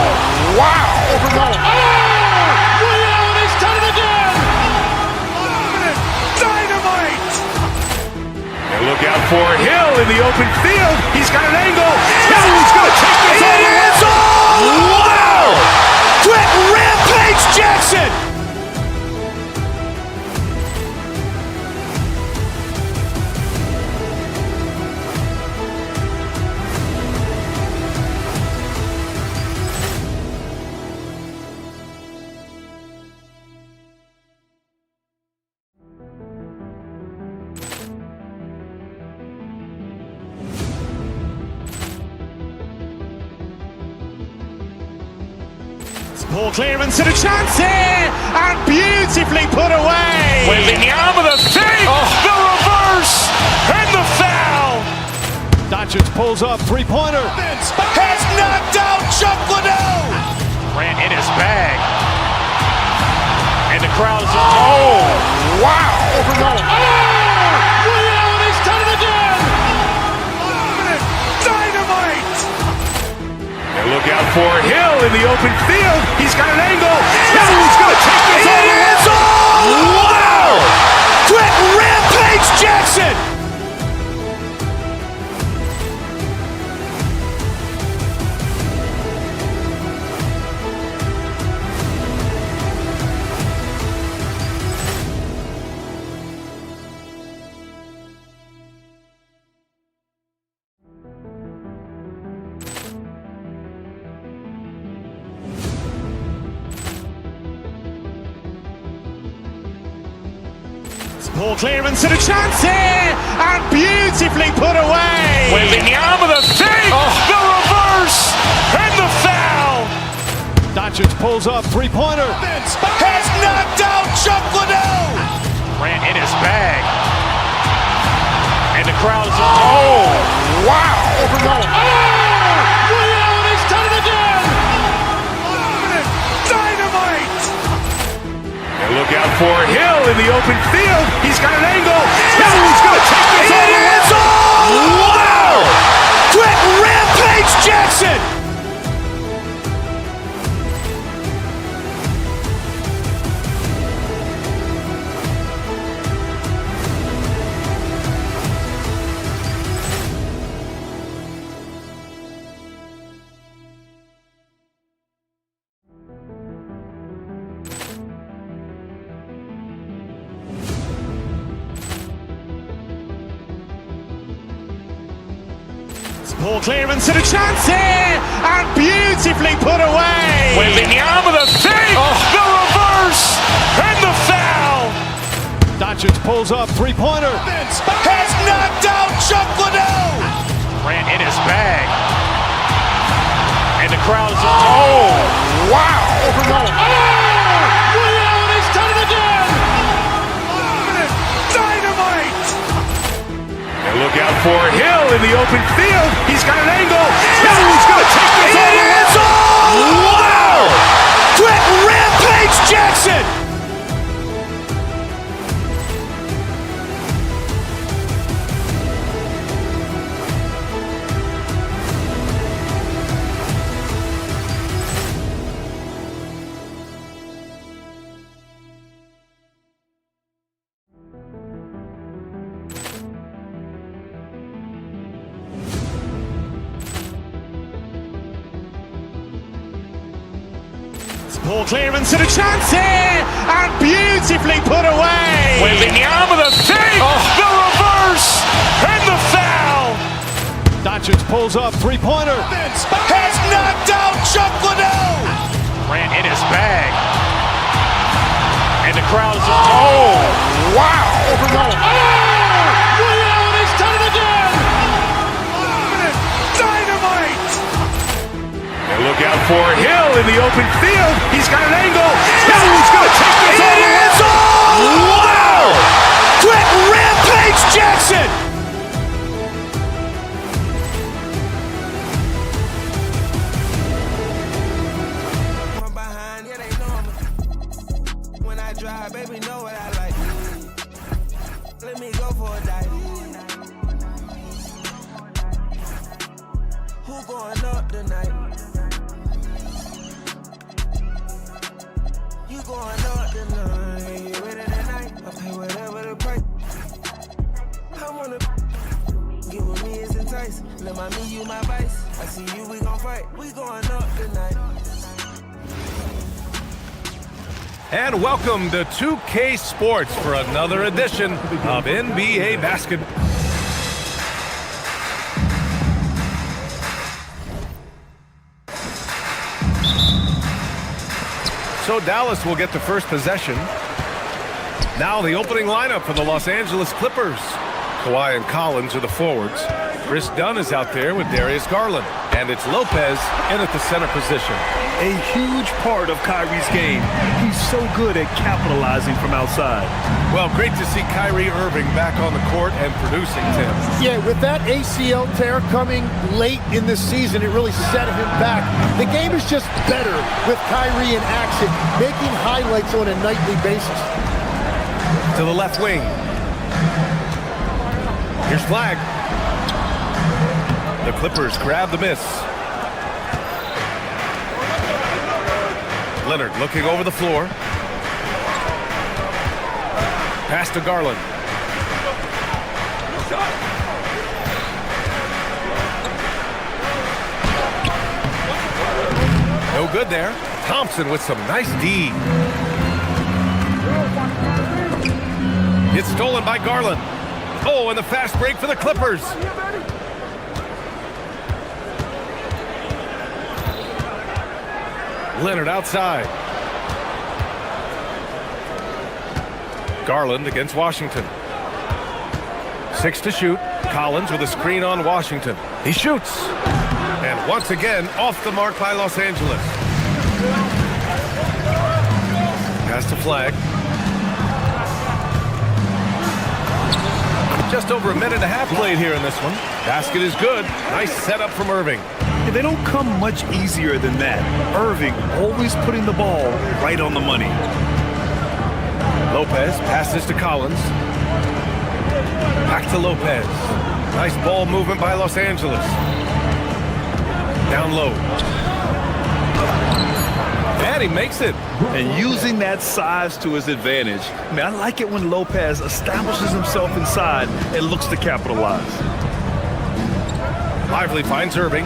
wow. He's done it again. Dynamite. And look out for Hill in the open field. He's got an angle. Hill's going to take this all the way. Wow! Quick rampage Jackson! Ball clearance and a chance here, and beautifully put away. Wembanyama the fake, the reverse, and the foul. Doncic pulls up, three-pointer. Has knocked out Chuck Liddell. Grant in his bag. And the crowd is, oh, wow. Ray Allen has done it again. Dynamite. And look out for Hill in the open field. He's got an angle. Hill's going to take this all the way. Wow. Quick rampage Jackson. Ball clearance and a chance here, and beautifully put away. Wembanyama the fake, the reverse, and the foul. Doncic pulls up, three-pointer. Has knocked out Chuck Liddell. Grant in his bag. And the crowd is, oh, wow. Ray Allen has done it again. Dynamite. And look out for Hill in the open field. He's got an angle. Hill's going to take this all the way. Wow. Quick rampage Jackson. Ball clearance and a chance here, and beautifully put away. Wembanyama the fake, the reverse, and the foul. Doncic pulls up, three-pointer. Has knocked out Chuck Liddell. Grant in his bag. And the crowd is, oh, wow. Ray Allen has done it again. Dynamite. And look out for Hill in the open field. He's got an angle. Hill's going to take this all the way. Wow. Quick rampage Jackson. Ball clearance and a chance here, and beautifully put away. Wembanyama the fake, the reverse, and the foul. Doncic pulls up, three-pointer. Has knocked out Chuck Liddell. Grant in his bag. And the crowd is, oh, wow. Ray Allen has done it again. Dynamite. And look out for Hill in the open field. He's got an angle. Hill's going to take this all the way. Wow. Quick rampage Jackson. From behind, yeah, they know me. When I drive, baby, know what I like. my menu, my vice. I see you, we gon' fight. We going up tonight. And welcome to 2K Sports for another edition of NBA Basketball. So Dallas will get the first possession. Now the opening lineup for the Los Angeles Clippers. Kawhi and Collins are the forwards. Chris Dunn is out there with Darius Garland. And it's Lopez in at the center position. A huge part of Kyrie's game. He's so good at capitalizing from outside. Well, great to see Kyrie Irving back on the court and producing, Tim. Yeah, with that ACL tear coming late in the season, it really set him back. The game is just better with Kyrie in action, making highlights on a nightly basis. To the left wing. Here's Flag. The Clippers grab the miss. Leonard looking over the floor. Pass to Garland. No good there. Thompson with some nice D. It's stolen by Garland. Oh, and the fast break for the Clippers. Leonard outside. Garland against Washington. 6 to shoot. Collins with a screen on Washington. He shoots. And once again, off the mark by Los Angeles. Pass to Flag. Just over a minute and a half played here in this one. Basket is good. Nice setup from Irving. They don't come much easier than that. Irving always putting the ball right on the money. Lopez passes to Collins. Back to Lopez. Nice ball movement by Los Angeles. Down low. And he makes it. And using that size to his advantage. I like it when Lopez establishes himself inside and looks to capitalize. Lively finds Irving.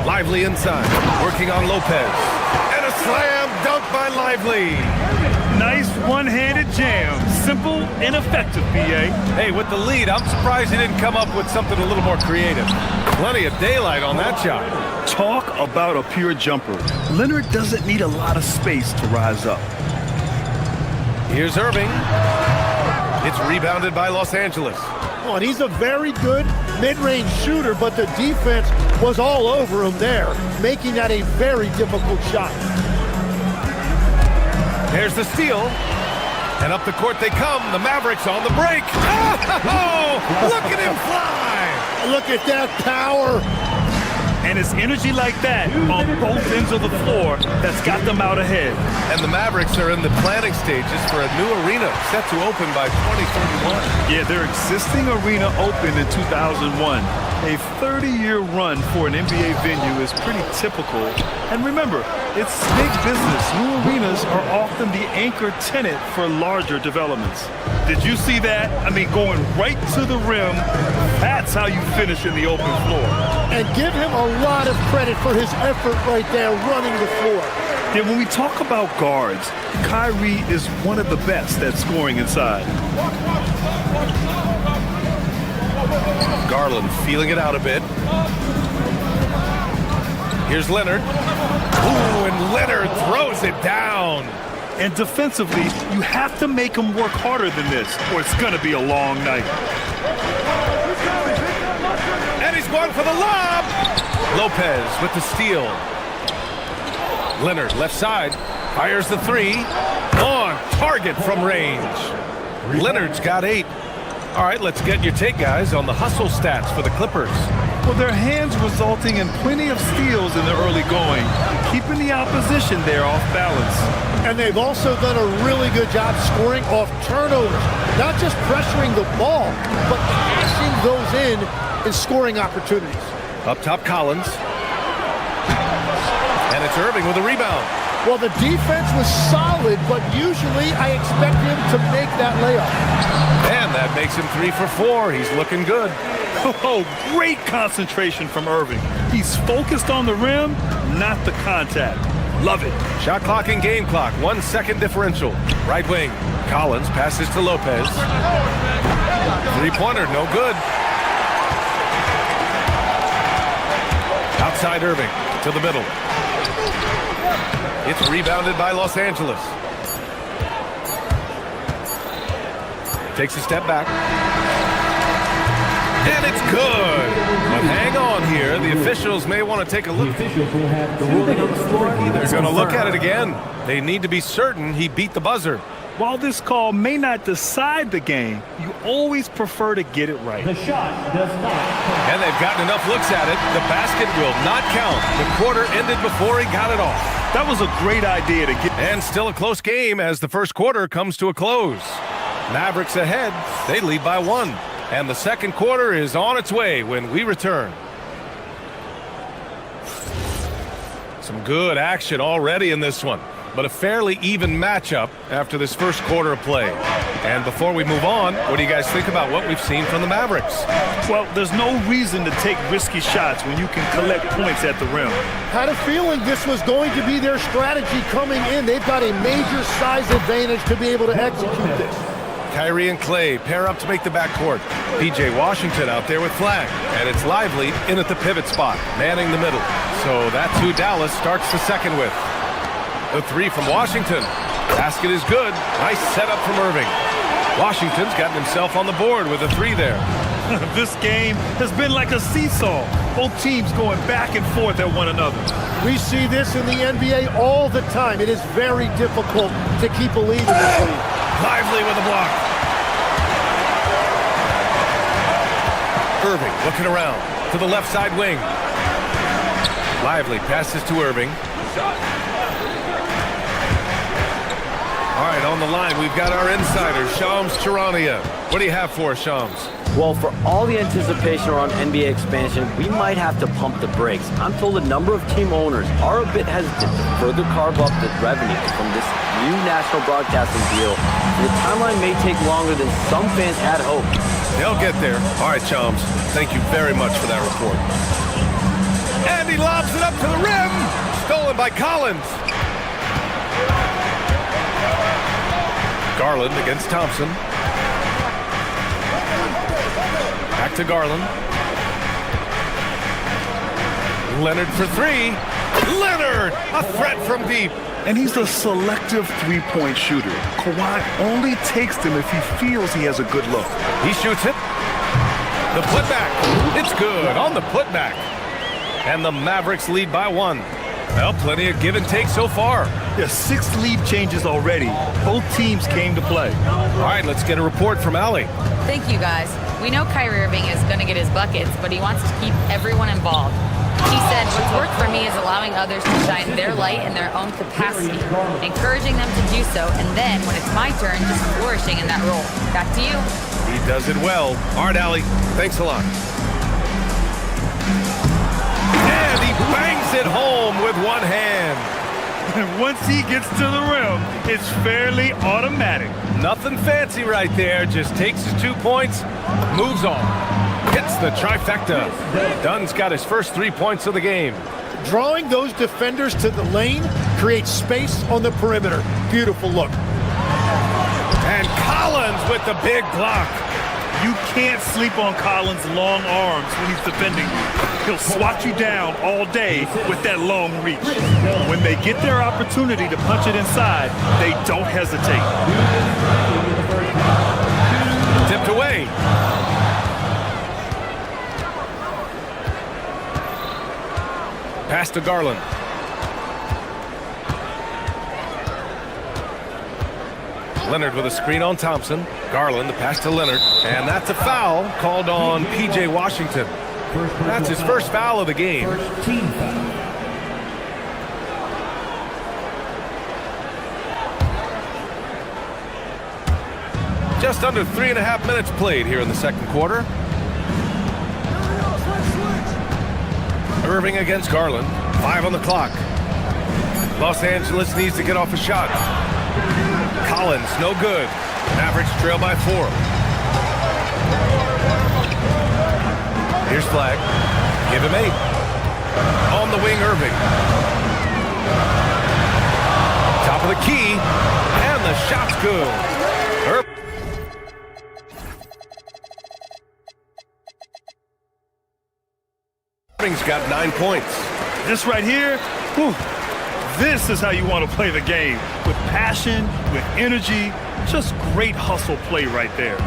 Lively inside, working on Lopez. And a slam dunk by Lively. Nice one-handed jam. Simple and effective, B.A. Hey, with the lead, I'm surprised he didn't come up with something a little more creative. Plenty of daylight on that shot. Talk about a pure jumper. Leonard doesn't need a lot of space to rise up. Here's Irving. It's rebounded by Los Angeles. Oh, and he's a very good mid-range shooter, but the defense was all over him there, making that a very difficult shot. There's the steal. And up the court they come. The Mavericks on the break. Oh, look at him fly. Look at that power. And it's energy like that on both ends of the floor that's got them out ahead. And the Mavericks are in the planning stages for a new arena set to open by 2031. Yeah, their existing arena opened in 2001. A 30-year run for an NBA venue is pretty typical. And remember, it's big business. New arenas are often the anchor tenant for larger developments. Did you see that? I mean, going right to the rim, that's how you finish in the open floor. And give him a lot of credit for his effort right there running the floor. Yeah, when we talk about guards, Kyrie is one of the best at scoring inside. Garland feeling it out a bit. Here's Leonard. Ooh, and Leonard throws it down. And defensively, you have to make him work harder than this, or it's going to be a long night. And he's going for the lob. Lopez with the steal. Leonard left side. Fires the three. On target from range. Leonard's got 8. All right, let's get your take, guys, on the hustle stats for the Clippers. Well, their hands resulting in plenty of steals in the early going, keeping the opposition there off balance. And they've also done a really good job scoring off turnovers. Not just pressuring the ball, but passing those in and scoring opportunities. Up top, Collins. And it's Irving with a rebound. Well, the defense was solid, but usually I expect him to make that layup. And that makes him 3 for 4. He's looking good. Oh, great concentration from Irving. He's focused on the rim, not the contact. Love it. Shot clock and game clock. 1 second differential. Right wing. Collins passes to Lopez. Three-pointer, no good. Outside Irving to the middle. It's rebounded by Los Angeles. Takes a step back. And it's good. But hang on here. The officials may want to take a look. The officials will have the ruling on the floor. They're going to look at it again. They need to be certain he beat the buzzer. While this call may not decide the game, you always prefer to get it right. The shot does not count. And they've gotten enough looks at it. The basket will not count. The quarter ended before he got it off. That was a great idea to get. And still a close game as the first quarter comes to a close. Mavericks ahead. They lead by 1. And the second quarter is on its way when we return. Some good action already in this one, but a fairly even matchup after this first quarter of play. And before we move on, what do you guys think about what we've seen from the Mavericks? Well, there's no reason to take risky shots when you can collect points at the rim. Had a feeling this was going to be their strategy coming in. They've got a major size advantage to be able to execute this. Kyrie and Clay pair up to make the backcourt. P.J. Washington out there with Flag. And it's Lively in at the pivot spot, manning the middle. So that's who Dallas starts the second with. The three from Washington. Basket is good. Nice setup from Irving. Washington's gotten himself on the board with a three there. This game has been like a seesaw. Both teams going back and forth at one another. We see this in the NBA all the time. It is very difficult to keep a lead in this league. Lively with a block. Irving looking around to the left side wing. Lively passes to Irving. All right, on the line, we've got our insider, Shams Charania. What do you have for us, Shams? Well, for all the anticipation around NBA expansion, we might have to pump the brakes. I'm told a number of team owners are a bit hesitant to further carve up the revenue from this new national broadcasting deal. The timeline may take longer than some fans had hoped. They'll get there. All right, Shams. Thank you very much for that report. And he lobs it up to the rim. Stolen by Collins. Garland against Thompson. Back to Garland. Leonard for three. Leonard! A threat from deep. And he's a selective three-point shooter. Kawhi only takes them if he feels he has a good look. He shoots it. The putback. It's good on the putback. And the Mavericks lead by 1. Well, plenty of give and take so far. Yeah, 6 lead changes already. Both teams came to play. All right, let's get a report from Allie. Thank you, guys. We know Kyrie Irving is going to get his buckets, but he wants to keep everyone involved. He said, what's worked for me is allowing others to shine their light in their own capacity, encouraging them to do so, and then, when it's my turn, just flourishing in that role. Back to you. He does it well. All right, Allie, thanks a lot. And he bangs it home with one hand. And once he gets to the rim, it's fairly automatic. Nothing fancy right there. Just takes his 2 points, moves on. Hits the trifecta. Dunn's got his first 3 points of the game. Drawing those defenders to the lane creates space on the perimeter. Beautiful look. And Collins with the big block. You can't sleep on Collins' long arms when he's defending you. He'll swat you down all day with that long reach. When they get their opportunity to punch it inside, they don't hesitate. Tipped away. Pass to Garland. Leonard with a screen on Thompson. Garland, the pass to Leonard. And that's a foul called on P.J. Washington. That's his first foul of the game. Team foul. Just under 3.5 minutes played here in the second quarter. Irving against Garland. 5 on the clock. Los Angeles needs to get off a shot. Collins, no good. Mavericks trail by 4. Here's Flag. Give him 8. On the wing, Irving. Top of the key. And the shot's good. Irving's got 9 points. This right here, whew, this is how you want to play the game. With passion, with energy, just great hustle play right there.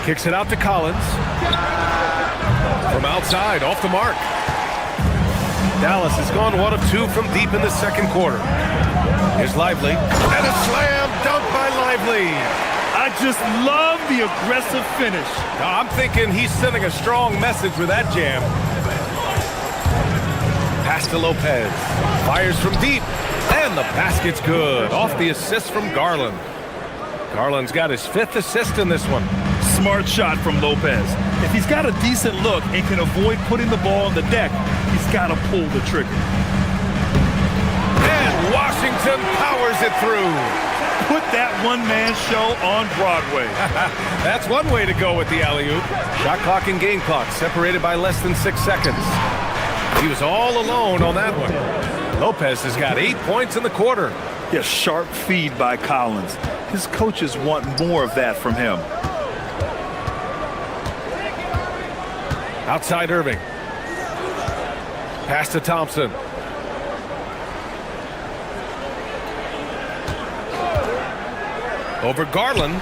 Kicks it out to Collins. From outside, off the mark. Dallas has gone 1 of 2 from deep in the second quarter. Here's Lively. And a slam dunk by Lively. I just love the aggressive finish. Now, I'm thinking he's sending a strong message with that jam. Pass to Lopez. Fires from deep. And the basket's good. Off the assist from Garland. Garland's got his 5th assist in this one. Smart shot from Lopez. If he's got a decent look and can avoid putting the ball on the deck, he's got to pull the trigger. And Washington powers it through. Put that one-man show on Broadway. That's one way to go with the alley-oop. Shot clock and game clock separated by less than 6 seconds. He was all alone on that one. Lopez has got 8 points in the quarter. Yeah, sharp feed by Collins. His coaches want more of that from him. Outside Irving. Pass to Thompson. Over Garland.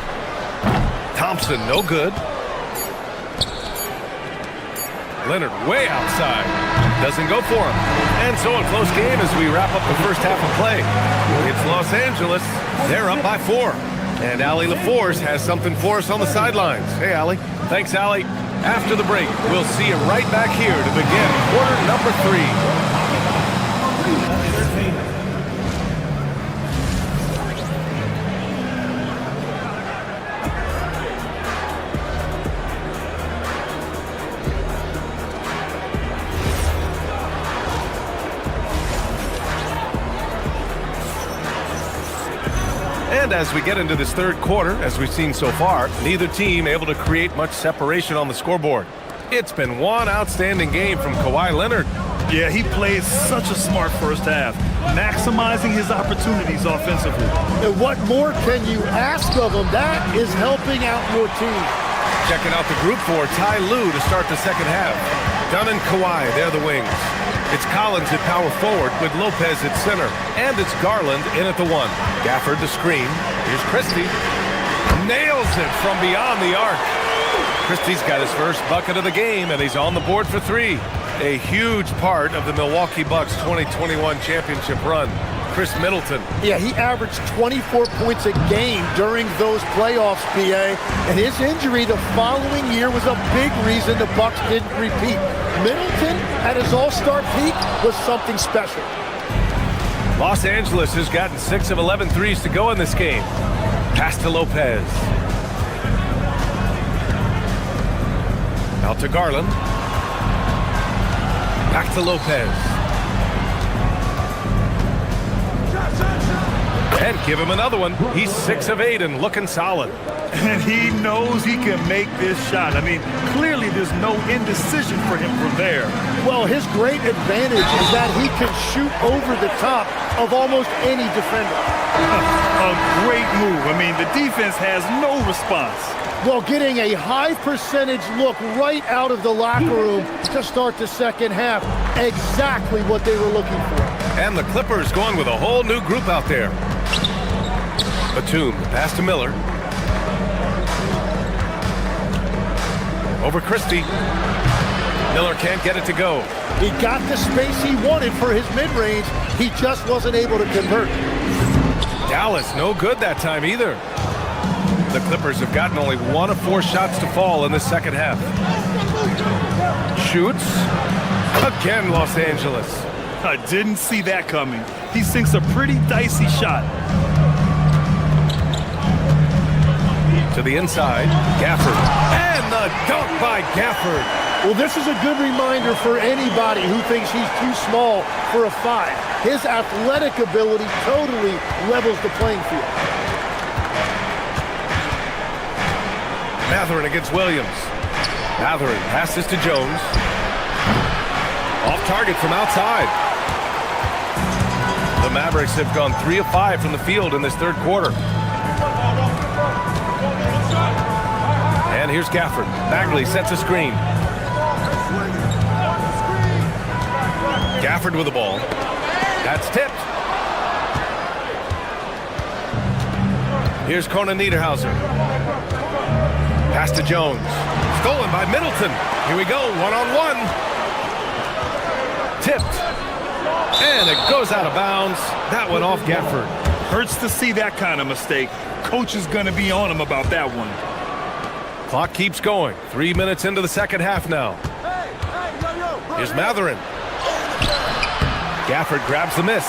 Thompson, no good. Leonard way outside. Doesn't go for him. And so a close game as we wrap up the first half of play. It's Los Angeles. They're up by 4. And Allie LaForce has something for us on the sidelines. Hey, Allie. Thanks, Allie. After the break, we'll see you right back here to begin quarter number 3. And as we get into this third quarter, as we've seen so far, neither team able to create much separation on the scoreboard. It's been one outstanding game from Kawhi Leonard. Yeah, he played such a smart first half, maximizing his opportunities offensively. And what more can you ask of him? That is helping out your team. Checking out the group for Ty Lue to start the second half. Dunn and Kawhi, they're the wings. It's Collins at power forward with Lopez at center. And it's Garland in at the 1. Gafford to screen. Here's Christie. Nails it from beyond the arc. Christie's got his first bucket of the game, and he's on the board for 3. A huge part of the Milwaukee Bucks 2021 championship run. Chris Middleton. Yeah, he averaged 24 points a game during those playoffs, BA, and his injury the following year was a big reason the Bucks didn't repeat. Middleton, at his all-star peak, was something special. Los Angeles has gotten 6 of 11 threes to go in this game. Pass to Lopez. Out to Garland. Back to Lopez. And give him another one. He's 6 of 8 and looking solid. And he knows he can make this shot. I mean, clearly there's no indecision for him from there. Well, his great advantage is that he can shoot over the top of almost any defender. A great move. I mean, the defense has no response. Well, getting a high percentage look right out of the locker room to start the second half. Exactly what they were looking for. And the Clippers going with a whole new group out there. Batum, pass to Miller. Over Christie. Miller can't get it to go. He got the space he wanted for his mid-range. He just wasn't able to convert. Dallas, no good that time either. The Clippers have gotten only 1 of 4 shots to fall in the second half. Shoots. Again, Los Angeles. I didn't see that coming. He sinks a pretty dicey shot. To the inside, Gafford. And the dunk by Gafford. Well, this is a good reminder for anybody who thinks he's too small for a 5. His athletic ability totally levels the playing field. Matherin against Williams. Matherin passes to Jones. Off target from outside. The Mavericks have gone 3 of 5 from the field in this third quarter. And here's Gafford. Bagley sets a screen. Gafford with the ball. That's tipped. Here's Conan Niederhauser. Pass to Jones. Stolen by Middleton. Here we go, one-on-one. Tipped. And it goes out of bounds. That went off Gafford. Hurts to see that kind of mistake. Coach is going to be on him about that one. Clock keeps going. 3 minutes into the second half now. Here's Matherin. Gafford grabs the miss.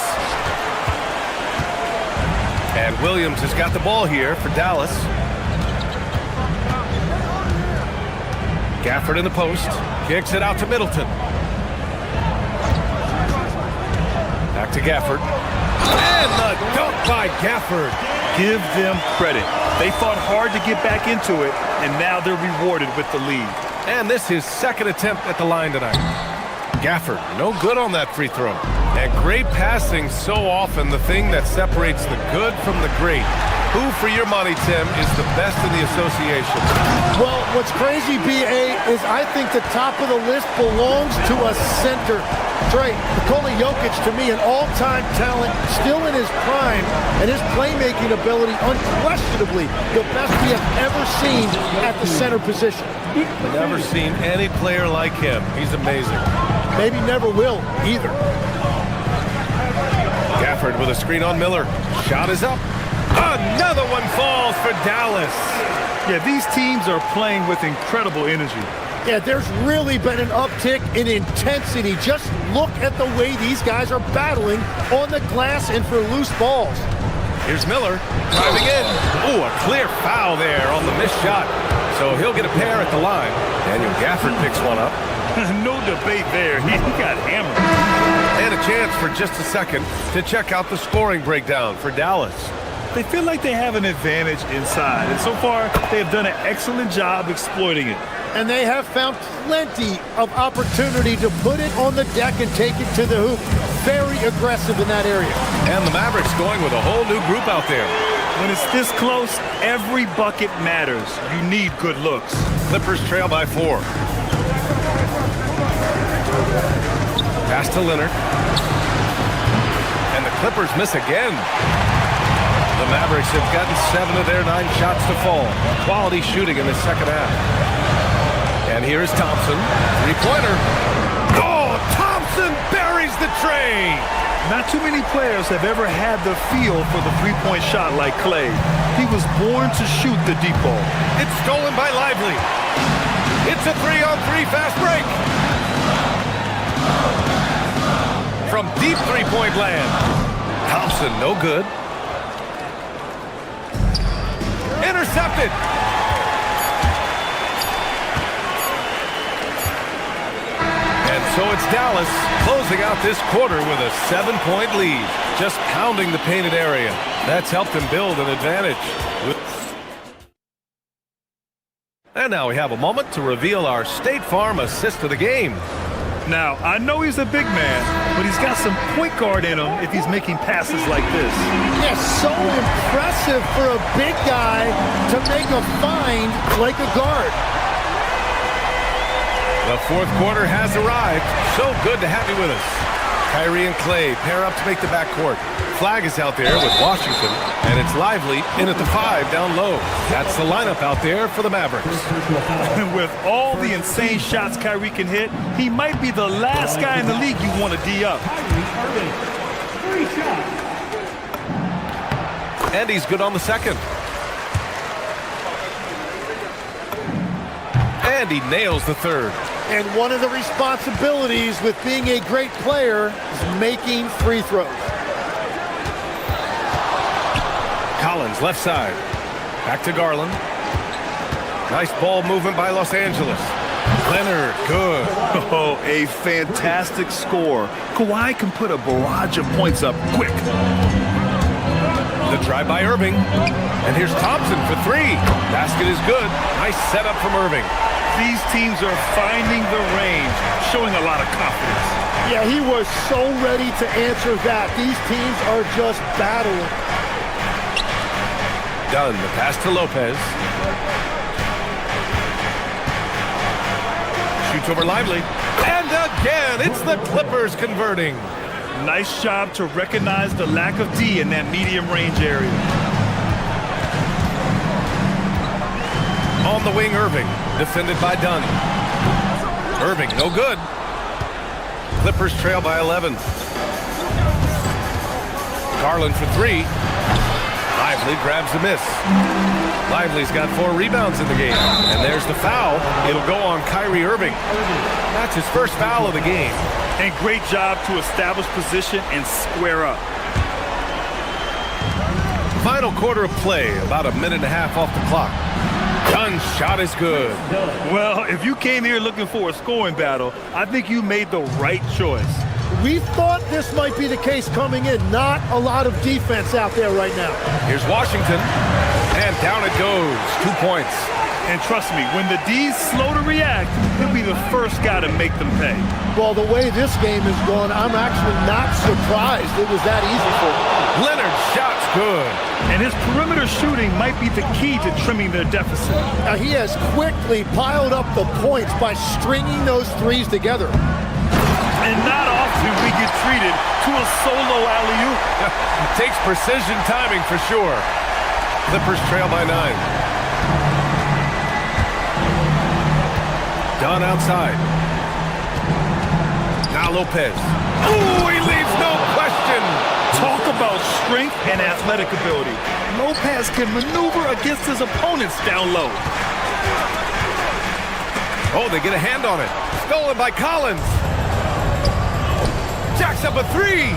And Williams has got the ball here for Dallas. Gafford in the post. Kicks it out to Middleton. Back to Gafford. And the dunk by Gafford. Give them credit. They fought hard to get back into it, and now they're rewarded with the lead. And this is his second attempt at the line tonight. Gafford, no good on that free throw. And great passing, so often the thing that separates the good from the great. Who, for your money, Tim, is the best in the association? Well, what's crazy, B.A., is I think the top of the list belongs to a center. Trey, Nikola Jokic, to me, an all-time talent, still in his prime, and his playmaking ability, unquestionably, the best we have ever seen at the center position. Never seen any player like him. He's amazing. Maybe never will, either. Gafford with a screen on Miller. Shot is up. Another one falls for Dallas. Yeah, these teams are playing with incredible energy. Yeah, there's really been an uptick in intensity. Just look at the way these guys are battling on the glass and for loose balls. Here's Miller driving in. Ooh, a clear foul there on the missed shot. So he'll get a pair at the line. Daniel Gafford picks one up. No debate there. He got hammered. And a chance for just a second to check out the scoring breakdown for Dallas. They feel like they have an advantage inside, and so far they have done an excellent job exploiting it. And they have found plenty of opportunity to put it on the deck and take it to the hoop. Very aggressive in that area. And the Mavericks going with a whole new group out there. When it's this close, every bucket matters. You need good looks. Clippers trail by 4. Pass to Leonard. And the Clippers miss again. The Mavericks have gotten 7 of their 9 shots to fall. Quality shooting in the second half. And here is Thompson. Three-pointer. Oh, Thompson buries the tray. Not too many players have ever had the feel for the three-point shot like Clay. He was born to shoot the deep ball. It's stolen by Lively. It's a 3-on-3 fast break. From deep three-point land. Thompson, no good. Intercepted. And so it's Dallas closing out this quarter with a 7-point lead. Just pounding the painted area. That's helped them build an advantage. And now we have a moment to reveal our State Farm assist of the game. Now, I know he's a big man, but he's got some point guard in him if he's making passes like this. Yes, so impressive for a big guy to make a find like a guard. The fourth quarter has arrived. So good to have you with us. Kyrie and Clay pair up to make the backcourt. Flag is out there with Washington, and it's Lively in at the 5 down low. That's the lineup out there for the Mavericks. And with all the insane shots Kyrie can hit, he might be the last guy in the league you want to D up. And he's good on the second. And he nails the third. And one of the responsibilities with being a great player is making free throws. Collins, left side. Back to Garland. Nice ball movement by Los Angeles. Leonard, good. Oh, a fantastic score. Kawhi can put a barrage of points up quick. The drive by Irving. And here's Thompson for three. Basket is good. Nice setup from Irving. These teams are finding the range, showing a lot of confidence. Yeah, he was so ready to answer that. These teams are just battling. Done. The pass to Lopez. Shoots over Lively. And again, it's the Clippers converting. Nice job to recognize the lack of D in that medium range area. On the wing, Irving. Defended by Dunn. Irving, no good. Clippers trail by 11. Garland for three. Lively grabs the miss. Lively's got 4 rebounds in the game. And there's the foul. It'll go on Kyrie Irving. That's his first foul of the game. And great job to establish position and square up. Final quarter of play, about a minute and a half off the clock. Dunn's shot is good. Well, if you came here looking for a scoring battle, I think you made the right choice. We thought this might be the case coming in. Not a lot of defense out there right now. Here's Washington, and down it goes. 2 points. And trust me, when the D's slow to react, he'll be the first guy to make them pay. Well, the way this game is going, I'm actually not surprised it was that easy for him. Leonard's shot's good. And his perimeter shooting might be the key to trimming their deficit. Now, he has quickly piled up the points by stringing those threes together. And not often we get treated to a solo alley-oop. Takes precision timing for sure. Clippers trail by 9. Dunn outside. Now Lopez. Oh, he leaves no question. Talk about strength and athletic ability. Lopez can maneuver against his opponents down low. Oh, they get a hand on it. Stolen by Collins. Jacks up a three.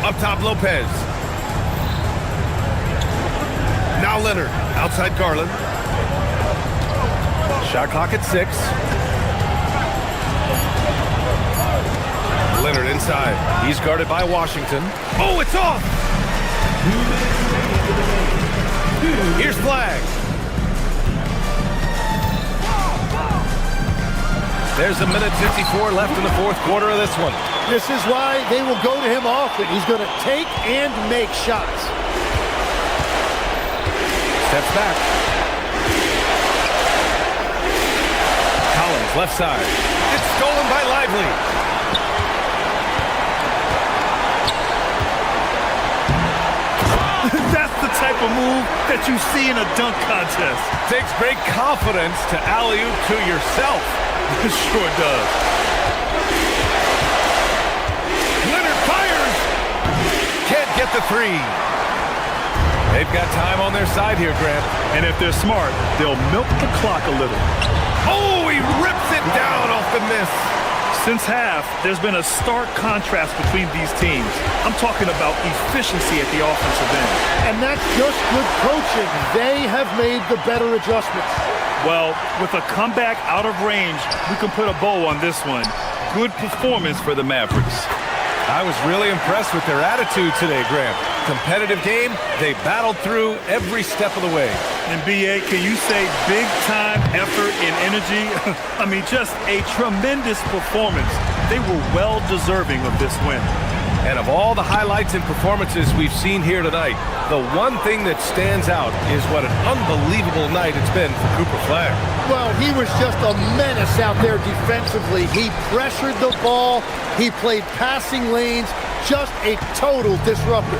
Up top, Lopez. Now Leonard. Outside Garland. Shot clock at 6. Leonard inside. He's guarded by Washington. Oh, it's off! Here's Flag. There's a minute 54 left in the fourth quarter of this one. This is why they will go to him often. He's going to take and make shots. Steps back. Collins, left side. It's stolen by Lively. That's the type of move that you see in a dunk contest. Takes great confidence to alley-oop to yourself. It sure does. Leonard fires. Can't get the three. They've got time on their side here, Grant. And if they're smart, they'll milk the clock a little. Oh, he rips it down off the miss. Since half, there's been a stark contrast between these teams. I'm talking about efficiency at the offensive end. And that's just good coaching. They have made the better adjustments. Well, with a comeback out of range, we can put a bow on this one. Good performance for the Mavericks. I was really impressed with their attitude today, Graham. Competitive game, they battled through every step of the way. And BA, can you say big time effort and energy? I mean, just a tremendous performance. They were well deserving of this win. And of all the highlights and performances we've seen here tonight, the one thing that stands out is what an unbelievable night it's been for Cooper Flag. Well, he was just a menace out there defensively. He pressured the ball. He played passing lanes. Just a total disruptor.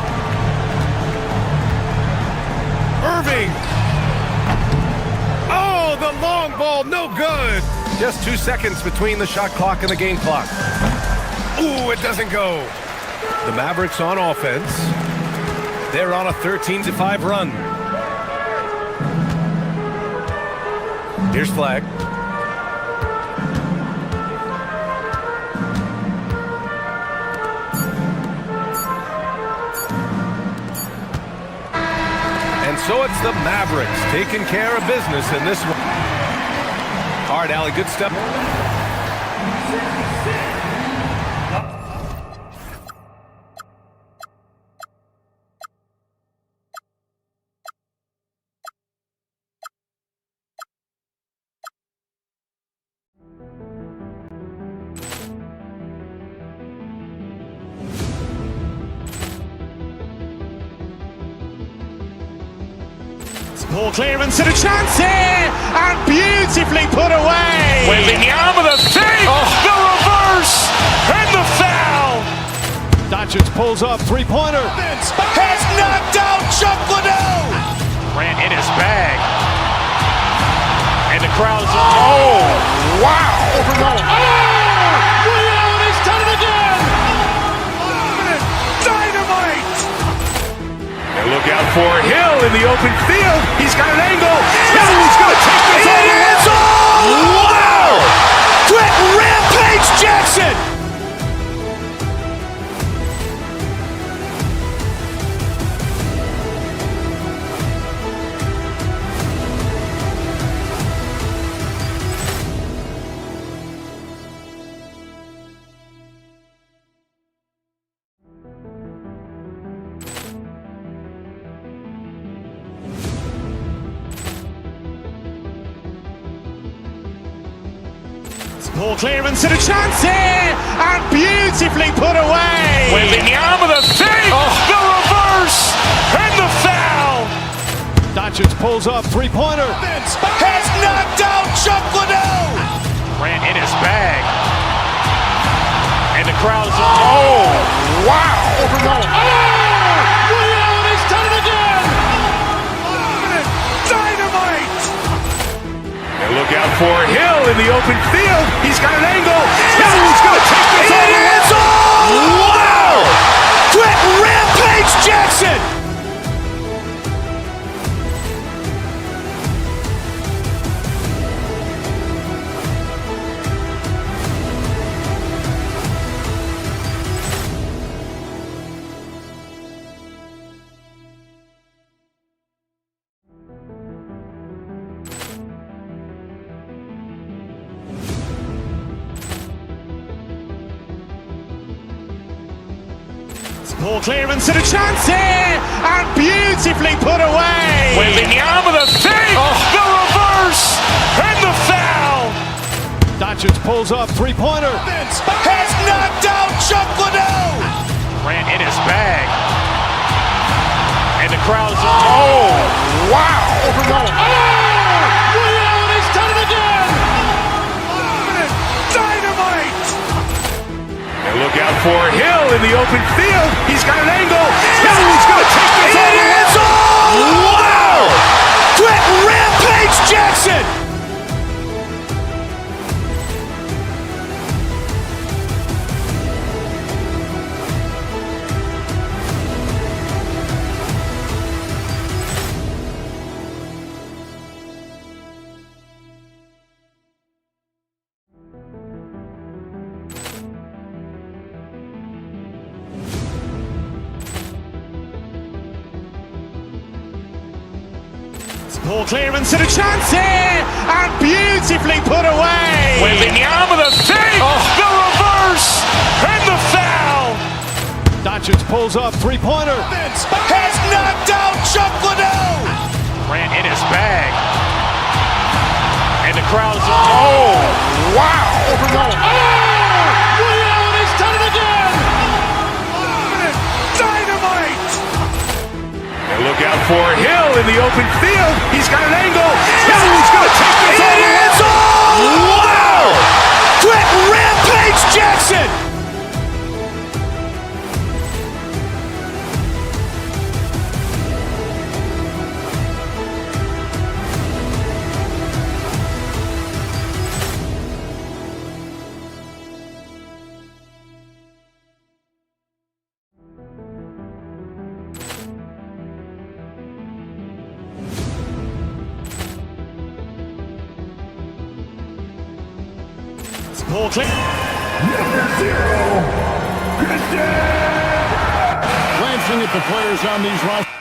Irving! Oh, the long ball, no good! Just 2 seconds between the shot clock and the game clock. Ooh, it doesn't go. The Mavericks on offense. They're on a 13-5 run. Here's Flag. And so it's the Mavericks taking care of business in this one. All right, Allie, good stuff. Ball clearance and a chance here, and beautifully put away. Wembanyama the save, the reverse, and the foul. Doncic pulls up, three-pointer. Has knocked out Chuck Liddell. Grant in his bag. And the crowd's oh, wow. Leon has done it again. Dynamite. And look out for Hill in the open field. He's got an angle. Hill's going to take this all the way. Wow. Quick Rampage Jackson. Ball clearance and a chance here, and beautifully put away. Wembanyama the save, the reverse, and the foul. Doncic pulls up, three-pointer. Has knocked out Chuck Liddell. Grant in his bag. And the crowd's oh, wow. Leon has done it again. Dynamite. And look out for Hill in the open field. He's got an angle. Hill's going to take this all the way. Wow. Quick Rampage Jackson. Ball clearance and a chance here, and beautifully put away. Wembanyama the save, the reverse, and the foul. Doncic pulls up, three-pointer. Has knocked out Chuck Liddell. Grant in his bag. And the crowd's oh, wow. Leon has done it again. Dynamite. And look out for Hill in the open field. He's got an angle. Hill's going to take this all the way. Wow. Quick Rampage Jackson. Ball clearance and a chance here, and beautifully put away. Wembanyama the save, the reverse, and the foul. Doncic pulls up, three-pointer. Has knocked out Chuck Liddell. Grant in his bag. And the crowd's oh, wow. Leon has done it again. Dynamite. And look out for Hill in the open field. He's got an angle. Hill's going to take this all the way. Wow. Quick Rampage Jackson. Ball clear. Glancing at the players on these rosters.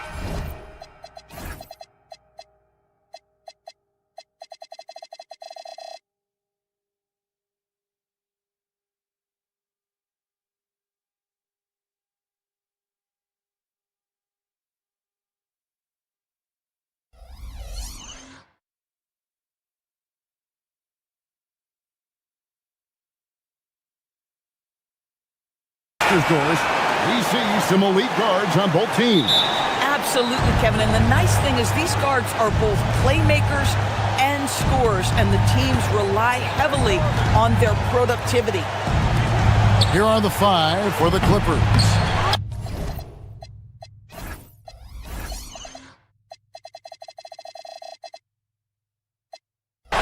Sixers, Doris, we see some elite guards on both teams. Absolutely, Kevin. And the nice thing is these guards are both playmakers and scorers, and the teams rely heavily on their productivity. Here are the 5 for the Clippers.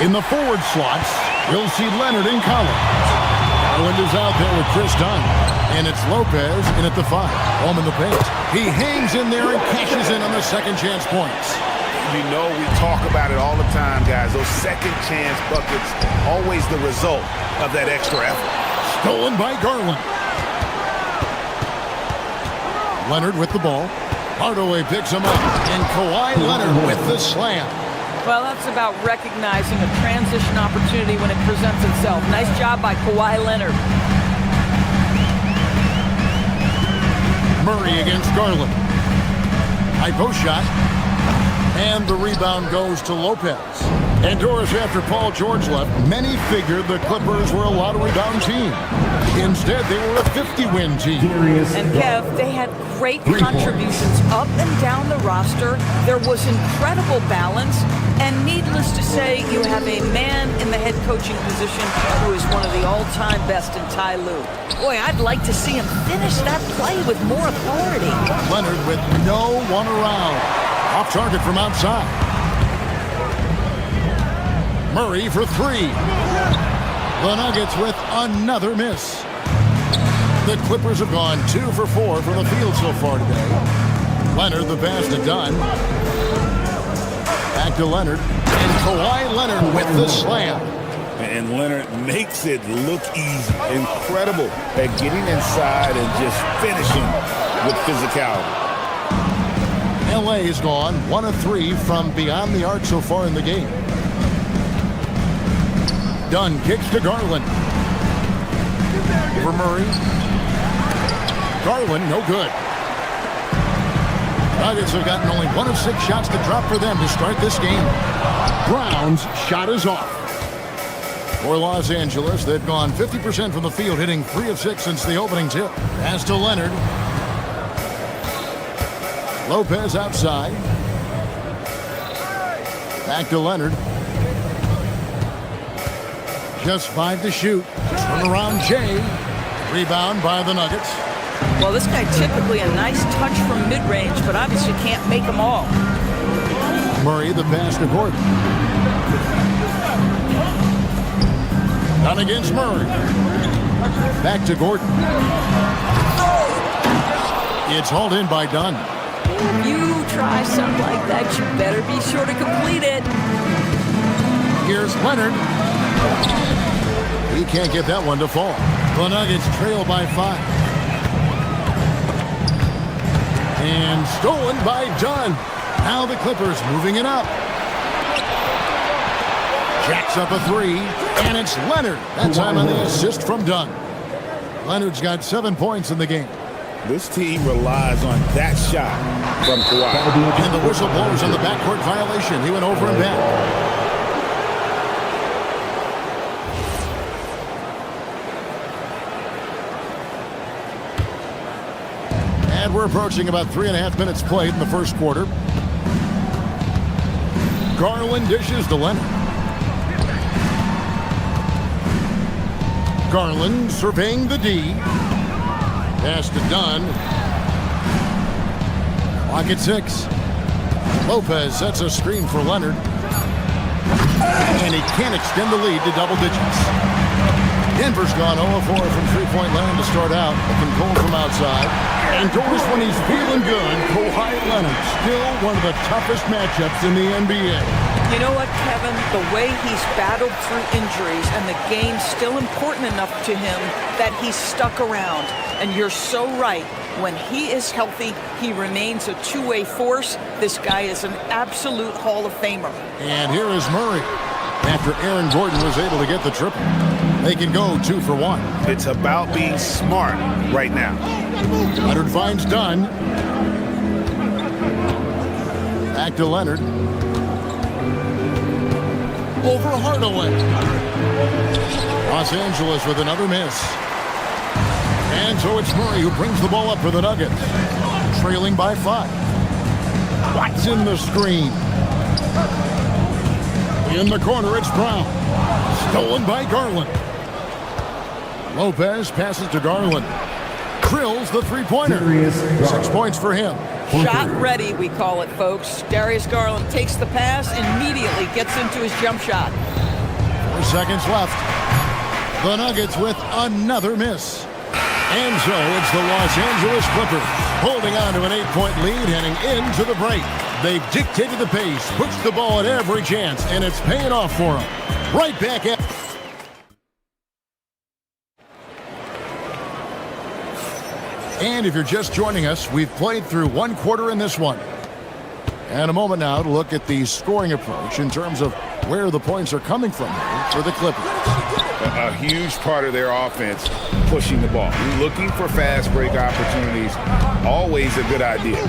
In the forward slots, you'll see Leonard and Collins. Garland is out there with Chris Dunn. And it's Lopez in at the 5. Home in the paint. He hangs in there and cashes in on the second chance points. You know, we talk about it all the time, guys. Those second chance buckets, always the result of that extra effort. Stolen by Garland. Leonard with the ball. Hardaway picks him up. And Kawhi Leonard with the slam. Well, that's about recognizing a transition opportunity when it presents itself. Nice job by Kawhi Leonard. Murray against Garland. High post shot. And the rebound goes to Lopez. And Doris, after Paul George left, many figured the Clippers were a lottery-bound team. Instead, they were a 50-win team. And Kev, they had great contributions up and down the roster. There was incredible balance. And needless to say, you have a man in the head coaching position who is one of the all-time best in Ty Lue. Boy, I'd like to see him finish that play with more authority. Leonard with no one around. Off target from outside. Murray for 3. The Nuggets with another miss. The Clippers have gone 2 for 4 from the field so far today. Leonard the pass to Dunn. Back to Leonard. And Kawhi Leonard with the slam. And Leonard makes it look easy. Incredible at getting inside and just finishing with physicality. LA has gone 1 of 3 from beyond the arc so far in the game. Dunn kicks to Garland. For Murray. Garland, no good. Nuggets have gotten only 1 of 6 shots to drop for them to start this game. Brown's shot is off. For Los Angeles, they've gone 50% from the field, hitting 3 of 6 since the opening tip. Pass to Leonard. Lopez outside. Back to Leonard. Just 5 to shoot. Turn around Jay. Rebound by the Nuggets. Well, this guy typically a nice touch from mid-range, but obviously can't make them all. Murray the pass to Gordon. Down against Murray. Back to Gordon. It's hauled in by Dunn. You try something like that, you better be sure to complete it. Here's Leonard. He can't get that one to fall. The Nuggets trail by 5. And stolen by Dunn. Now the Clippers moving it up. Jacks up a 3, and it's Leonard. That time on the assist from Dunn. Leonard's got 7 points in the game. This team relies on that shot from Kawhi. And the whistle blows on the backcourt violation. He went over and back. And we're approaching about 3.5 minutes played in the first quarter. Garland dishes to Leonard. Garland surveying the D. Pass to Dunn. Clock at 6. Lopez sets a screen for Leonard. And he can't extend the lead to double digits. Denver's gone 0-4 from three-point land to start out. Looking cold from outside. And Doris, when he's feeling good, Kawhi Leonard, still one of the toughest matchups in the NBA. You know what, Kevin? The way he's battled through injuries and the game's still important enough to him that he's stuck around. And you're so right. When he is healthy, he remains a two-way force. This guy is an absolute Hall of Famer. And here is Murray. After Aaron Gordon was able to get the triple, they can go 2 for 1. It's about being smart right now. Leonard finds Dunn. Back to Leonard. Over Hardaway. Los Angeles with another miss. And so it's Murray who brings the ball up for the Nuggets. Trailing by 5. White's in the screen. In the corner, it's Brown. Stolen by Garland. Lopez passes to Garland. Drills the three-pointer. 6 points for him. Shot ready, we call it, folks. Darius Garland takes the pass, immediately gets into his jump shot. 4 seconds left. The Nuggets with another miss. And so it's the Los Angeles Clippers holding on to an 8-point lead heading into the break. They've dictated the pace, pushed the ball at every chance, and it's paying off for them. Right back at... And if you're just joining us, we've played through 1 quarter in this one. And a moment now to look at the scoring approach in terms of where the points are coming from for the Clippers. A huge part of their offense, pushing the ball, looking for fast break opportunities, always a good idea.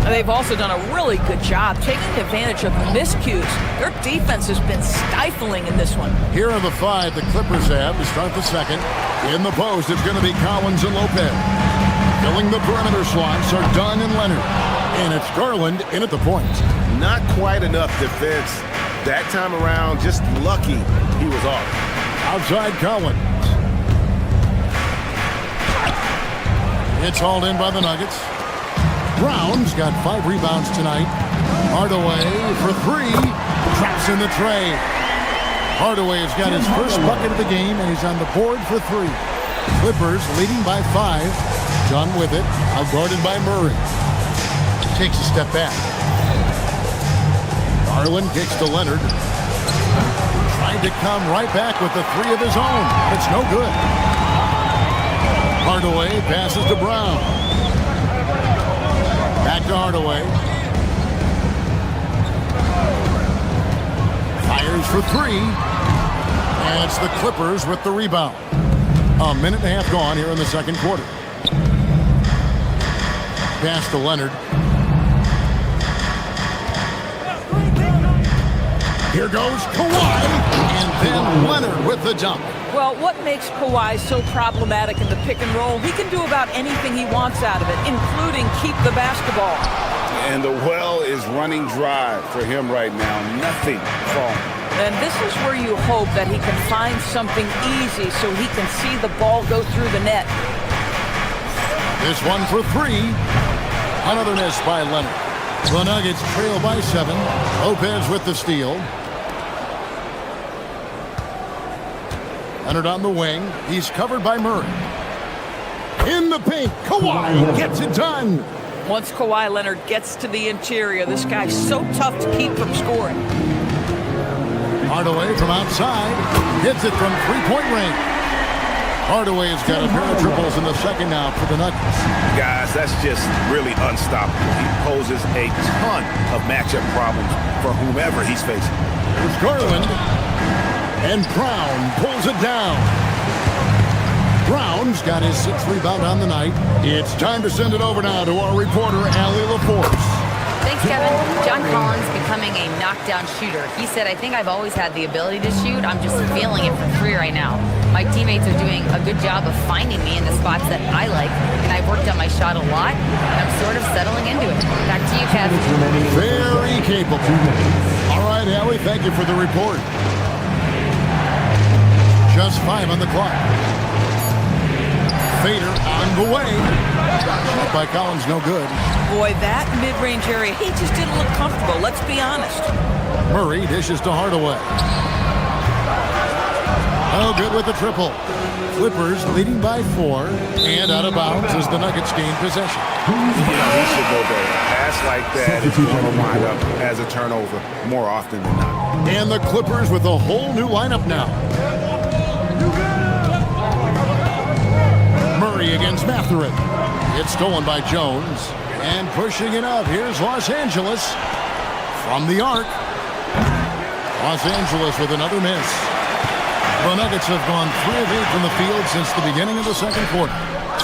They've also done a really good job taking advantage of miscues. Their defense has been stifling in this one. Here are the 5 the Clippers have to start the second. In the post, it's going to be Collins and Lopez. Filling the perimeter slots are Dunn and Leonard. And it's Garland in at the point. Not quite enough defense that time around. Just lucky he was off. Outside Collins. It's hauled in by the Nuggets. Brown's got 5 rebounds tonight. Hardaway for 3. Traps in the tray. Hardaway has got his first bucket of the game, and he's on the board for 3. Clippers leading by 5. Dunn with it. Outguarded by Murray. Takes a step back. Garland kicks to Leonard. Tried to come right back with the 3 of his own. It's no good. Hardaway passes to Brown. Back to Hardaway. Fires for 3. And it's the Clippers with the rebound. A minute and a half gone here in the second quarter. Pass to Leonard. Here goes Kawhi, and then Leonard with the dunk. Well, what makes Kawhi so problematic in the pick and roll? He can do about anything he wants out of it, including keep the basketball. And the well is running dry for him right now. Nothing falling. And this is where you hope that he can find something easy so he can see the ball go through the net. This one for 3. Another miss by Leonard. The Nuggets trail by 7. Lopez with the steal. Leonard on the wing. He's covered by Murray. In the paint, Kawhi gets it done. Once Kawhi Leonard gets to the interior, this guy's so tough to keep from scoring. Hardaway from outside. Hits it from 3-point range. Hardaway's got a pair of triples in the second now for the Nuggets. Guys, that's just really unstoppable. He poses a ton of matchup problems for whomever he's facing. It's Garland. And Brown pulls it down. Brown's got his 6th rebound on the night. It's time to send it over now to our reporter, Allie LaForce. Thanks, Kevin. John Collins becoming a knockdown shooter. He said, I think I've always had the ability to shoot. I'm just feeling it for 3 right now. My teammates are doing a good job of finding me in the spots that I like, and I've worked on my shot a lot, and I'm sort of settling into it. Back to you, Kevin. Very capable. All right, Allie, thank you for the report. Just 5 on the clock. Fader on the way. Shot by Collins, no good. Boy, that mid-range area, he just didn't look comfortable, let's be honest. Murray dishes to Hardaway. Oh, good with the triple. Clippers leading by 4, and out of bounds as the Nuggets gain possession. You know, he should go there. A pass like that is going to wind up as a turnover more often than not. And the Clippers with a whole new lineup now. Murray against Mathurin. It's stolen by Jones. And pushing it up, here's Los Angeles from the arc. Los Angeles with another miss. The Nuggets have gone 3 of 8 from the field since the beginning of the second quarter.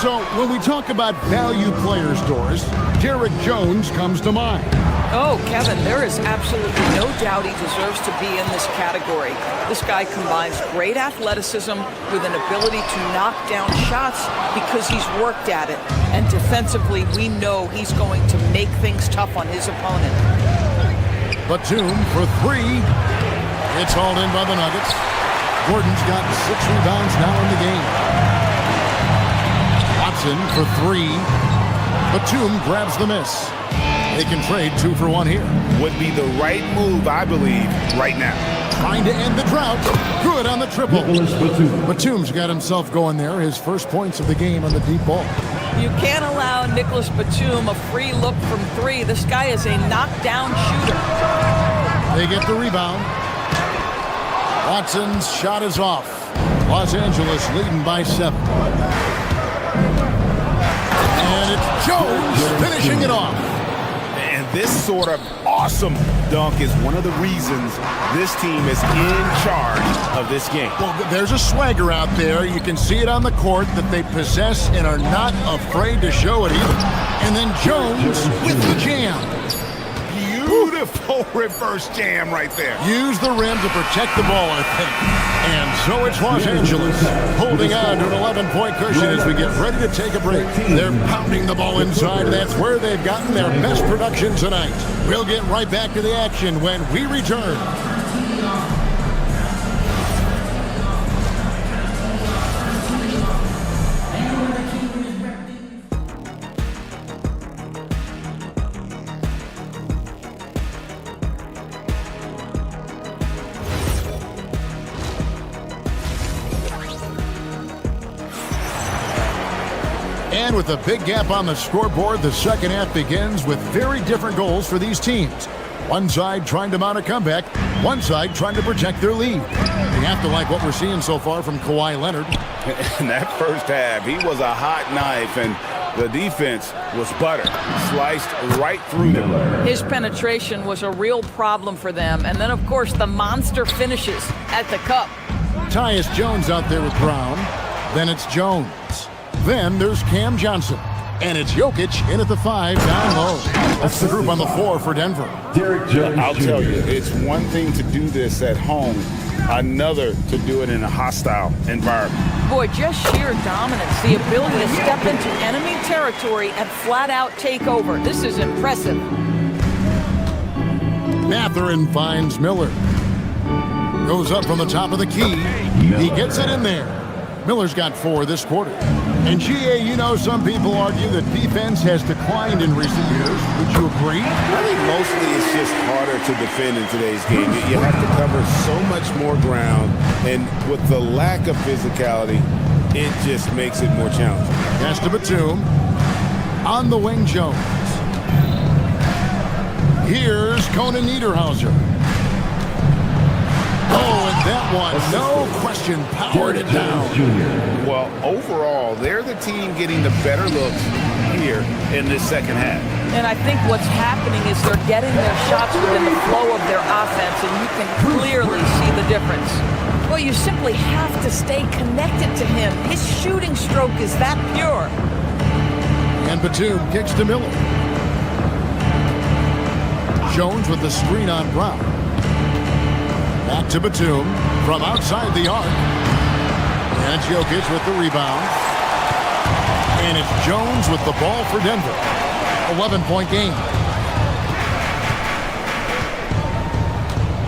So when we talk about value players, Doris, Derek Jones comes to mind. Oh, Kevin, there is absolutely no doubt he deserves to be in this category. This guy combines great athleticism with an ability to knock down shots because he's worked at it. And defensively, we know he's going to make things tough on his opponent. Batum for three. It's hauled in by the Nuggets. Gordon's got 6 rebounds now in the game. Watson for three. Batum grabs the miss. They can trade 2 for 1 here. Would be the right move, I believe, right now. Trying to end the drought. Good on the triple. Batum's got himself going there. His first points of the game on the deep ball. You can't allow Nicholas Batum a free look from 3. This guy is a knockdown shooter. They get the rebound. Watson's shot is off. Los Angeles leading by 7. And it's Jones finishing it off. And this sort of awesome dunk is one of the reasons this team is in charge of this game. Well, there's a swagger out there. You can see it on the court that they possess and are not afraid to show it either. And then Jones with the jam. Beautiful reverse jam right there. Use the rim to protect the ball, I think. And so it's Los Angeles holding on to an 11-point cushion as we get ready to take a break. They're pounding the ball inside, and that's where they've gotten their best production tonight. We'll get right back to the action when we return. And with a big gap on the scoreboard, the second half begins with very different goals for these teams. One side trying to mount a comeback, one side trying to protect their lead. You have to like what we're seeing so far from Kawhi Leonard. In that first half, he was a hot knife, and the defense was butter, sliced right through them. His penetration was a real problem for them. And then, of course, the monster finishes at the cup. Tyus Jones out there with Brown. Then it's Jones. Then there's Cam Johnson. And it's Jokic in at the 5 down low. That's the group on the floor for Denver. I'll tell you, it's one thing to do this at home, another to do it in a hostile environment. Boy, just sheer dominance, the ability to step into enemy territory and flat out take over. This is impressive. Mathurin finds Miller. Goes up from the top of the key. He gets it in there. Miller's got 4 this quarter. And GA, you know, some people argue that defense has declined in recent years. Would you agree? I think mostly it's just harder to defend in today's game. You have to cover so much more ground, and with the lack of physicality, it just makes it more challenging. Pass to Batum. On the wing, Jones. Here's Conan Niederhauser. Oh, and that one, no question, powered it down. Well, overall, they're the team getting the better looks here in this second half. And I think what's happening is they're getting their shots within the flow of their offense, and you can clearly see the difference. Well, you simply have to stay connected to him. His shooting stroke is that pure. And Batum kicks to Miller. Jones with the screen on Brown. Back to Batum from outside the arc. And it's Jokic with the rebound. And it's Jones with the ball for Denver. 11-point game.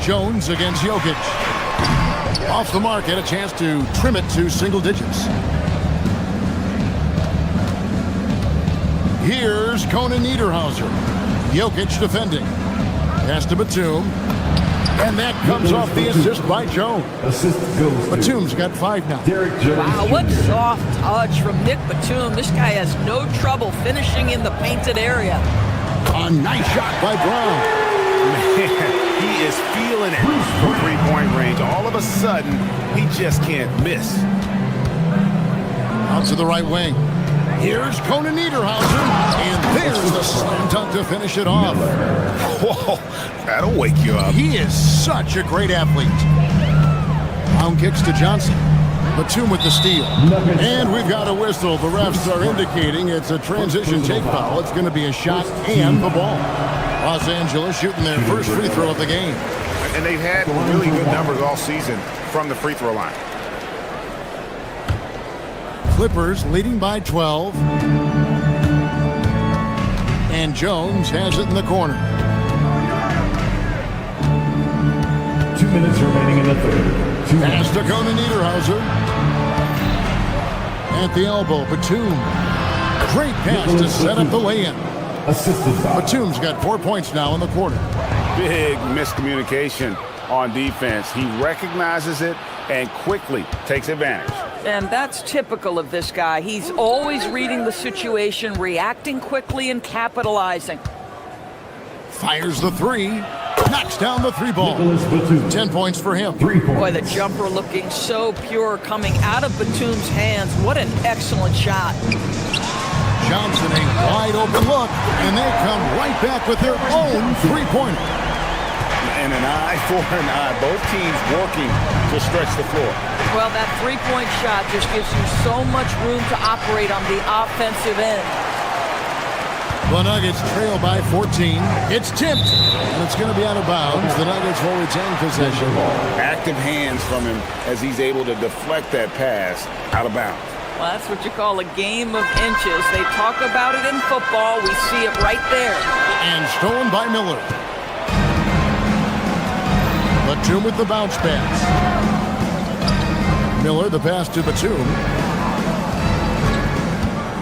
Jones against Jokic. Off the mark, and a chance to trim it to single digits. Here's Conan Niederhauser. Jokic defending. Pass to Batum. And that comes off the assist by Jones. Batum's got 5 now. Wow, what soft touch from Nick Batum. This guy has no trouble finishing in the painted area. A nice shot by Brown. Man, he is feeling it from three-point range. All of a sudden, he just can't miss. Out to the right wing. Here's Conan Niederhauser, and there's the slam dunk to finish it off. Whoa, that'll wake you up. He is such a great athlete. Brown kicks to Johnson. Batum with the steal. And we've got a whistle. The refs are indicating it's a transition take foul. It's going to be a shot and the ball. Los Angeles shooting their first free throw of the game. And they've had really good numbers all season from the free throw line. Clippers leading by 12. And Jones has it in the corner. 2 minutes remaining in the third. Pass to Conan Niederhauser. At the elbow, Batum. Great pass to set up the lay-in. Batum's got 4 points now in the quarter. Big miscommunication on defense. He recognizes it and quickly takes advantage. And that's typical of this guy. He's always reading the situation, reacting quickly, and capitalizing. Fires the three. Knocks down the three ball. 10 points for him. Boy, the jumper looking so pure coming out of Batum's hands. What an excellent shot. Johnson, a wide open look, and they come right back with their own three-pointer. And an eye for an eye. Both teams working to stretch the floor. Well, that three-point shot just gives you so much room to operate on the offensive end. The Nuggets trail by 14. It's tipped, and it's going to be out of bounds. The Nuggets will retain possession. Active hands from him as he's able to deflect that pass out of bounds. Well, that's what you call a game of inches. They talk about it in football. We see it right there. And stolen by Miller. Batum with the bounce pass. Miller, the pass to Batum.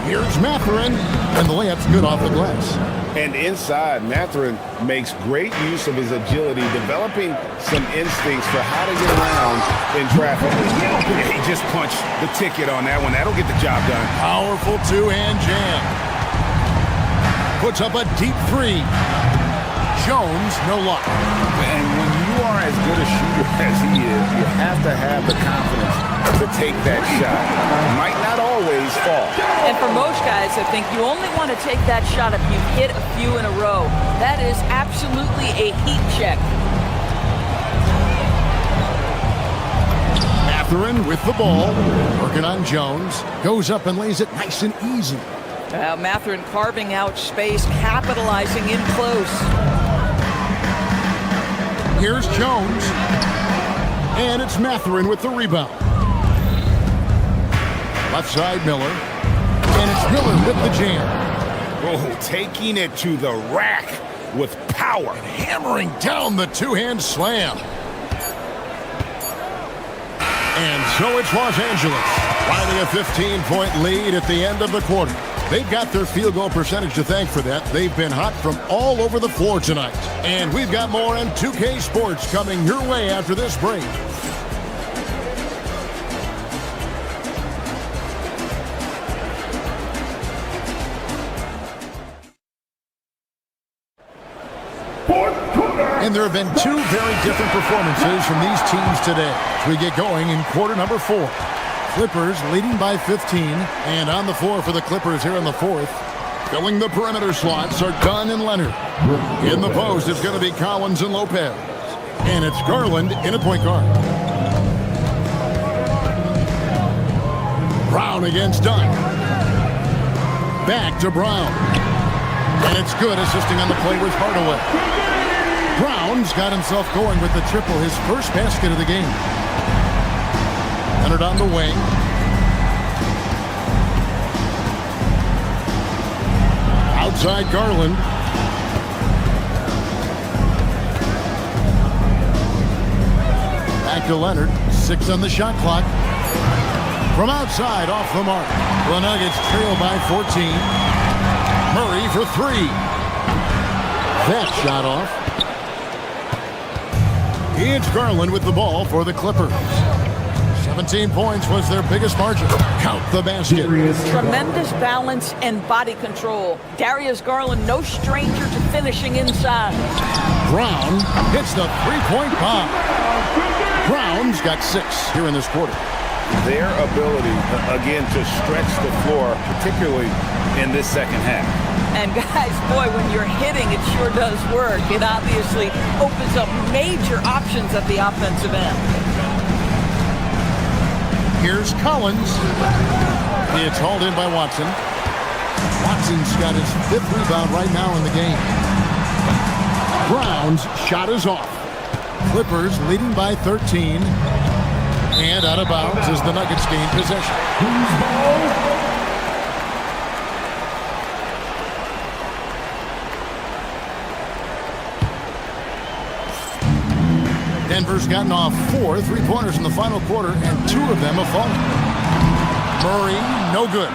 Here's Mathurin, and the layup's good off the glass. And inside, Mathurin makes great use of his agility, developing some instincts for how to get around in traffic. He just punched the ticket on that one. That'll get the job done. Powerful two-hand jam. Puts up a deep three. Jones, no luck. And when you are as good a shooter as he is, you have to have the confidence to take that shot. Might not always fall. And for most guys, I think you only want to take that shot if you hit a few in a row. That is absolutely a heat check. Mathurin with the ball. Working on Jones. Goes up and lays it nice and easy. Mathurin carving out space, capitalizing in close. Here's Jones. And it's Mathurin with the rebound. Left side, Miller. And it's Miller with the jam. Oh, taking it to the rack with power. And hammering down the two-hand slam. And so it's Los Angeles, finding a 15-point lead at the end of the quarter. They've got their field goal percentage to thank for that. They've been hot from all over the floor tonight. And we've got more on 2K Sports coming your way after this break. And there have been two very different performances from these teams today as we get going in quarter number 4. Clippers leading by 15, and on the floor for the Clippers here in the fourth. Filling the perimeter slots are Dunn and Leonard. In the post, it's going to be Collins and Lopez. And it's Garland in a point guard. Brown against Dunn. Back to Brown. And it's good, assisting on the play with Hardaway. Brown's got himself going with the triple, his first basket of the game. Leonard on the wing. Outside Garland. Back to Leonard. 6 on the shot clock. From outside, off the mark. The Nuggets trail by 14. Murray for 3. That shot off. It's Garland with the ball for the Clippers. 17 points was their biggest margin. Count the basket. Tremendous balance and body control. Darius Garland, no stranger to finishing inside. Brown hits the three-point bomb. Brown's got 6 here in this quarter. Their ability, again, to stretch the floor, particularly in this second half. And guys, boy, when you're hitting, it sure does work. It obviously opens up major options at the offensive end. Here's Collins. It's hauled in by Watson. Watson's got his 5th rebound right now in the game. Brown's shot is off. Clippers leading by 13. And out of bounds as the Nuggets gain possession. Denver's gotten off 4 3-pointers in the final quarter, and 2 of them have fallen. Murray, no good.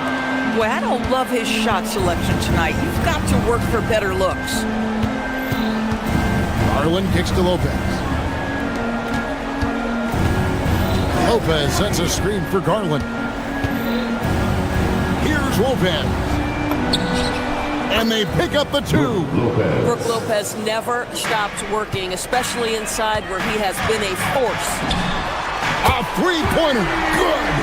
Boy, I don't love his shot selection tonight. You've got to work for better looks. Garland kicks to Lopez. Lopez sets a screen for Garland. Here's Lopez. And they pick up the 2. Brook Lopez never stops working, especially inside where he has been a force. A 3-pointer. Good.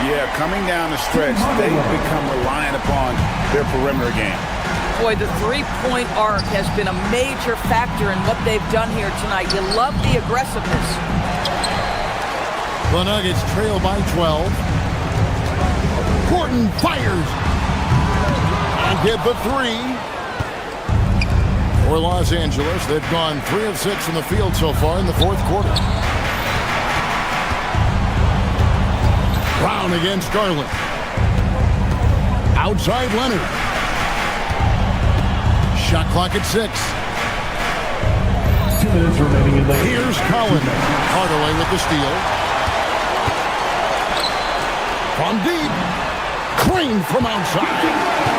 Yeah, coming down the stretch, they've become reliant upon their perimeter game. Boy, the three-point arc has been a major factor in what they've done here tonight. You love the aggressiveness. The Nuggets trail by 12. Gordon fires. And get the 3. For Los Angeles, they've gone 3 of 6 from the field so far in the fourth quarter. Brown against Garland. Outside Leonard. Shot clock at 6. 2 minutes remaining in the... Here's Collins. Hardaway with the steal. From deep. Crane from outside.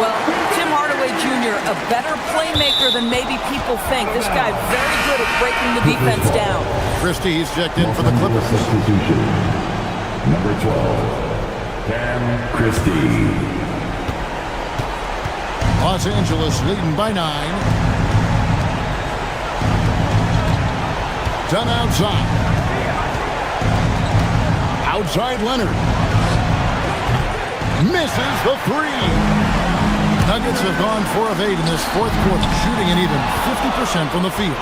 Well, Tim Hardaway Jr., a better playmaker than maybe people think. This guy very good at breaking the defense down. Christie's checked in for the Clippers. Substitution. Number 12, Cam Christie. Los Angeles leading by 9. Done outside. Outside Leonard. Misses the 3. Nuggets have gone 4 of 8 in this fourth quarter, shooting an even 50% from the field.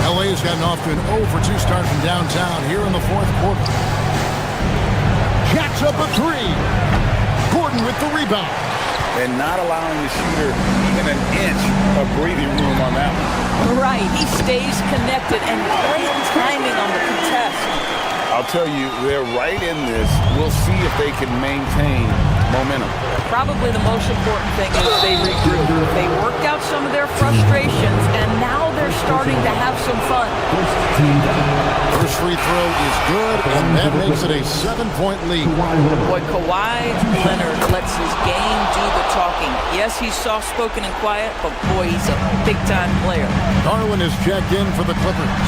LA has gotten off to an 0 for 2 start from downtown here in the fourth quarter. Jacks up a 3. Gordon with the rebound. And not allowing the shooter even an inch of breathing room on that one. Right, he stays connected and great timing on the contest. I'll tell you, they're right in this. We'll see if they can maintain momentum. Probably the most important thing is they regroup. They worked out some of their frustrations, and now they're starting to have some fun. First free throw is good, and that makes it a 7-point lead. Boy, Kawhi Leonard lets his game do the talking. Yes, he's soft-spoken and quiet, but boy, he's a big-time player. Garland is checked in for the Clippers.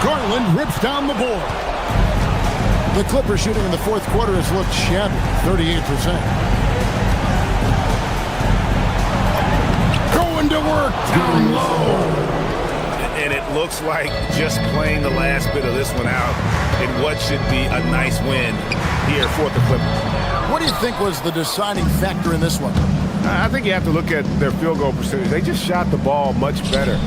Garland rips down the board. The Clippers shooting in the fourth quarter has looked shabby, 38%. Going to work down low. And it looks like just playing the last bit of this one out in what should be a nice win here for the Clippers. What do you think was the deciding factor in this one? I think you have to look at their field goal percentage. They just shot the ball much better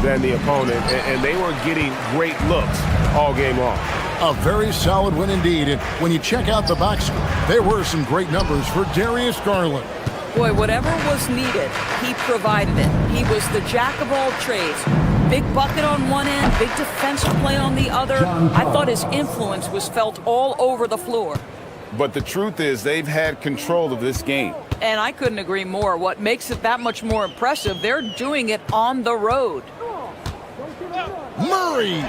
than the opponent, and they were getting great looks all game long. A very solid win indeed. And when you check out the box score, there were some great numbers for Darius Garland. Boy, whatever was needed, he provided it. He was the jack of all trades. Big bucket on one end, big defensive play on the other. I thought his influence was felt all over the floor. But the truth is they've had control of this game. And I couldn't agree more. What makes it that much more impressive, they're doing it on the road. Murray!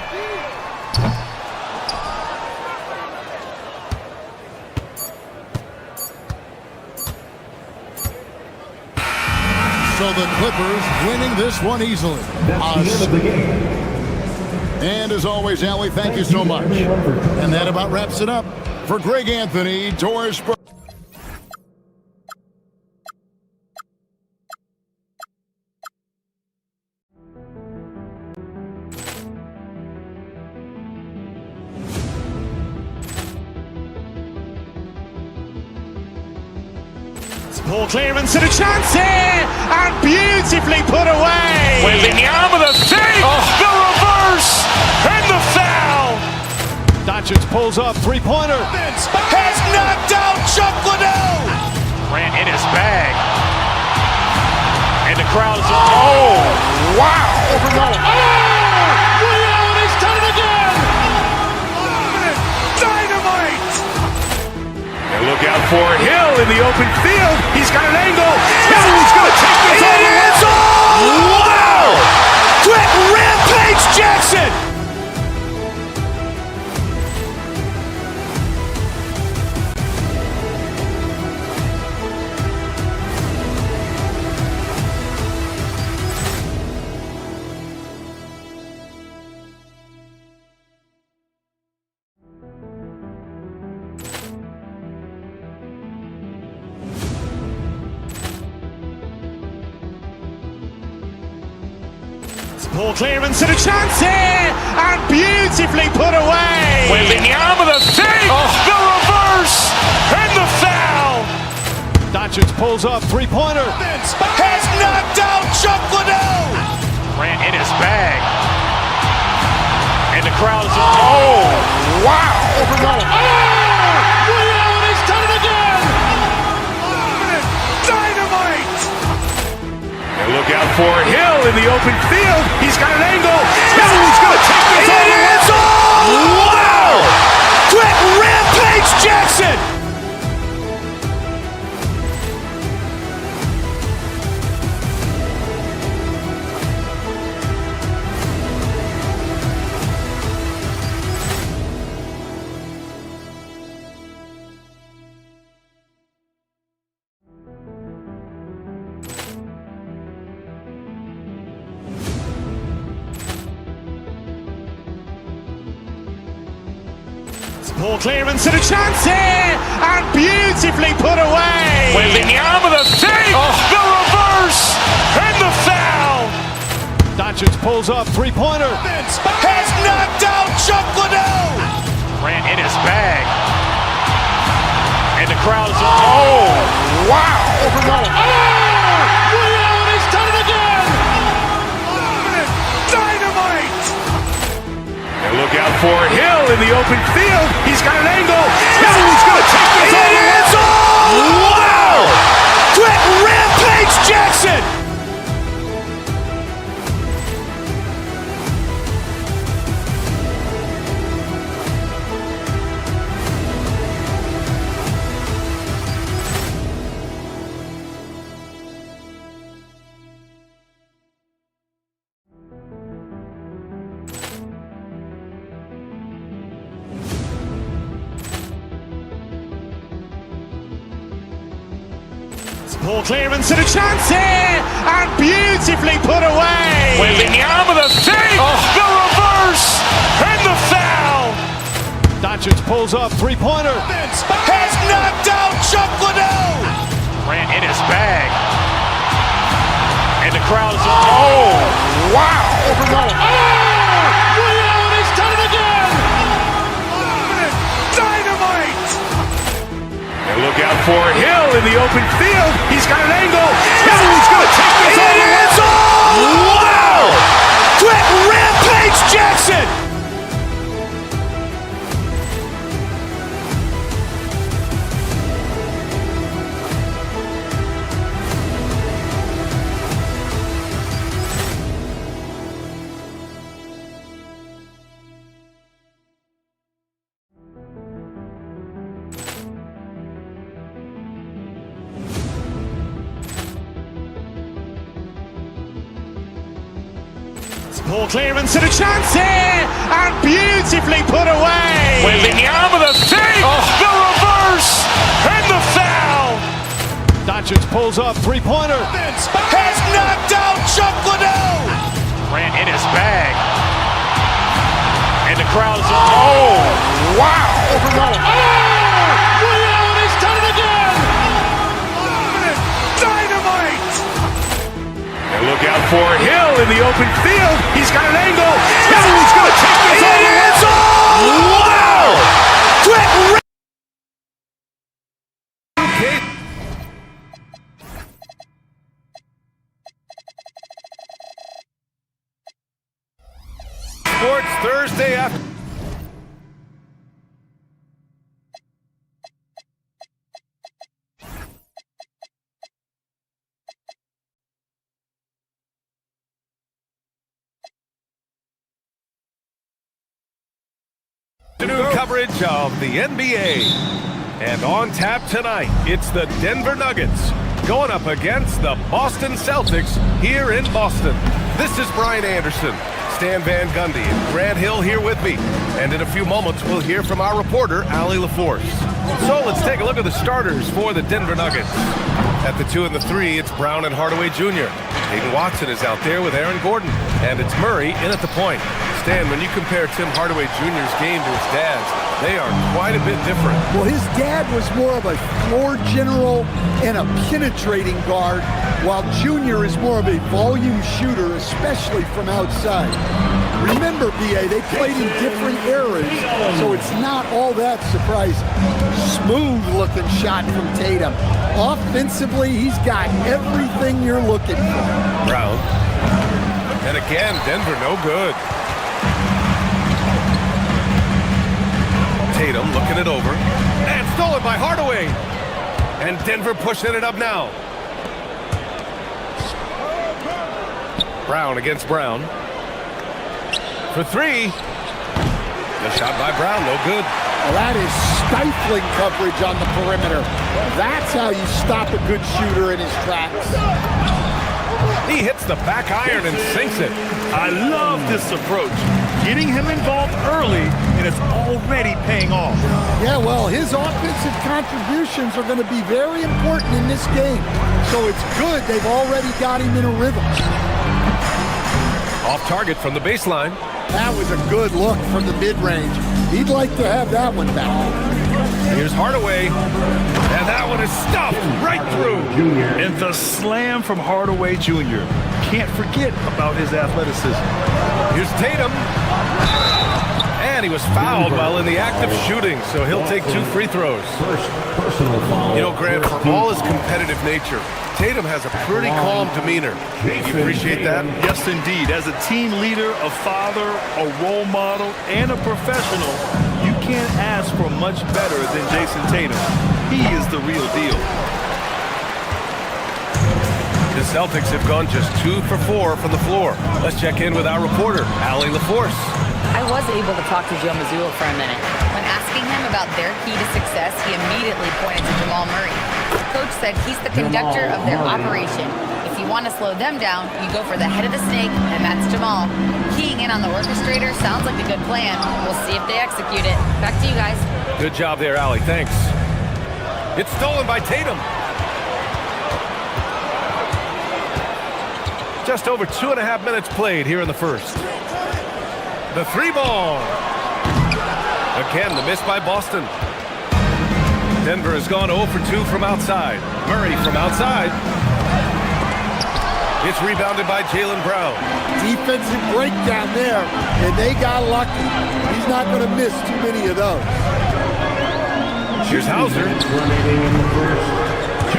So the Clippers winning this one easily. That's the end of the game. And as always, Allie, thank you so much. And that about wraps it up. For Greg Anthony, Doris Burke. Ball clearance and a chance here, and beautifully put away. With the arm of the fake, the reverse, and the foul. Doncic pulls up, three-pointer. Has knocked out Chuck Liddell. Grant in his bag. And the crowd is, oh, wow. Over the middle. Ray Allen has done it again. Dynamite. And look out for Hill in the open field. He's got an angle. Hill's going to take this all the way. Wow. Quick rampage Jackson. Ball clearance and a chance here, and beautifully put away. Wembanyama the fake, the reverse, and the foul. Doncic pulls up, three-pointer. Has knocked out Chuck Liddell. Ran in his bag. And the crowd is, oh, wow. Over the middle. Ray Allen has done it again. Dynamite. And look out for Hill in the open field. He's got an angle. Hill's going to take this all the way. Wow. Quick rampage Jackson. Ball clearance and a chance here, and beautifully put away. Wembanyama the fake, the reverse, and the foul. Doncic pulls up, three-pointer. Has knocked out Chuck Liddell. Ran in his bag. And the crowd is, oh, wow. Over the middle. Ray Allen has done it again. Dynamite. And look out for Hill in the open field. He's got an angle. Hill's going to take this all the way. Wow. Quick rampage Jackson. Ball clearance and a chance here, and beautifully put away. Wembanyama the fake, the reverse, and the foul. Doncic pulls up, three-pointer. Has knocked out Chuck Liddell. Ran in his bag. And the crowd is, oh, wow. Over the middle. Ray Allen has done it again. Dynamite. And look out for Hill in the open field. He's got an angle. Hill's going to take this all the way. Wow. Quick rampage Jackson. Ball clearance and a chance here, and beautifully put away. Wembanyama the fake, the reverse, and the foul. Doncic pulls up, three-pointer. Has knocked out Chuck Liddell. Ran in his bag. And the crowd is, oh, wow. Over the middle. Ray Allen has done it again. Dynamite. And look out for Hill in the open field. He's got an angle. Hill's going to take this all the way. Wow. Quick. Sports Thursday after. Afternoon coverage of the NBA. And on tap tonight, it's the Denver Nuggets going up against the Boston Celtics here in Boston. This is Brian Anderson, Stan Van Gundy, and Grant Hill here with me. And in a few moments, we'll hear from our reporter, Allie LaForce. So let's take a look at the starters for the Denver Nuggets. At the 2 and the 3, it's Brown and Hardaway Jr. Hayden Watson is out there with Aaron Gordon. And it's Murray in at the point. Stan, when you compare Tim Hardaway Jr.'s game to his dad's, they are quite a bit different. Well, his dad was more of a floor general and a penetrating guard, while Junior is more of a volume shooter, especially from outside. Remember, B.A., they played in different eras, so it's not all that surprising. Smooth-looking shot from Tatum. Offensively, he's got everything you're looking for. Brown. And again, Denver no good. Tatum looking it over. And stolen by Hardaway. And Denver pushing it up now. Brown against Brown. For 3. The shot by Brown, no good. Well, that is stifling coverage on the perimeter. That's how you stop a good shooter in his tracks. He hits the back iron and sinks it. I love this approach. Getting him involved early, and it's already paying off. Yeah, well, his offensive contributions are going to be very important in this game. So it's good they've already got him in a rhythm. Off target from the baseline. That was a good look from the mid-range. He'd like to have that one back. Here's Hardaway. And that one is stuffed right through. And the slam from Hardaway Jr. Can't forget about his athleticism. Here's Tatum. And he was fouled while in the act of shooting, so he'll take 2 free throws. You know, Grant, for all his competitive nature, Tatum has a pretty calm demeanor. You appreciate that? Yes, indeed. As a team leader, a father, a role model, and a professional, you can't ask for much better than Jason Tatum. He is the real deal. The Celtics have gone just 2 for 4 from the floor. Let's check in with our reporter, Allie LaForce. I was able to talk to Joe Mazzulla for a minute. When asking him about their key to success, he immediately pointed to Jamal Murray. The coach said he's the conductor of their operation. If you want to slow them down, you go for the head of the snake, and that's Jamal. Keying in on the orchestrator sounds like a good plan. We'll see if they execute it. Back to you guys. Good job there, Allie. Thanks. It's stolen by Tatum. Just over 2.5 minutes played here in the first. The 3 ball. Again, the miss by Boston. Denver has gone 0 for 2 from outside. Murray from outside. It's rebounded by Jaylen Brown. Defensive breakdown there, and they got lucky. He's not going to miss too many of those. Here's Hauser.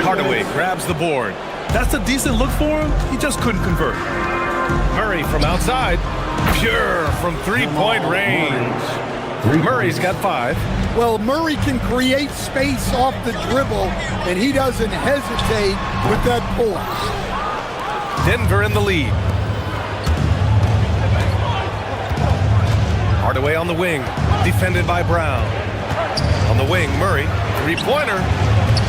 Hardaway grabs the board. That's a decent look for him. He just couldn't convert. Murray from outside. Pure from 3-point range. Murray's got 5. Well, Murray can create space off the dribble, and he doesn't hesitate with that pull. Denver in the lead. Hardaway on the wing, defended by Brown. On the wing, Murray, 3-pointer.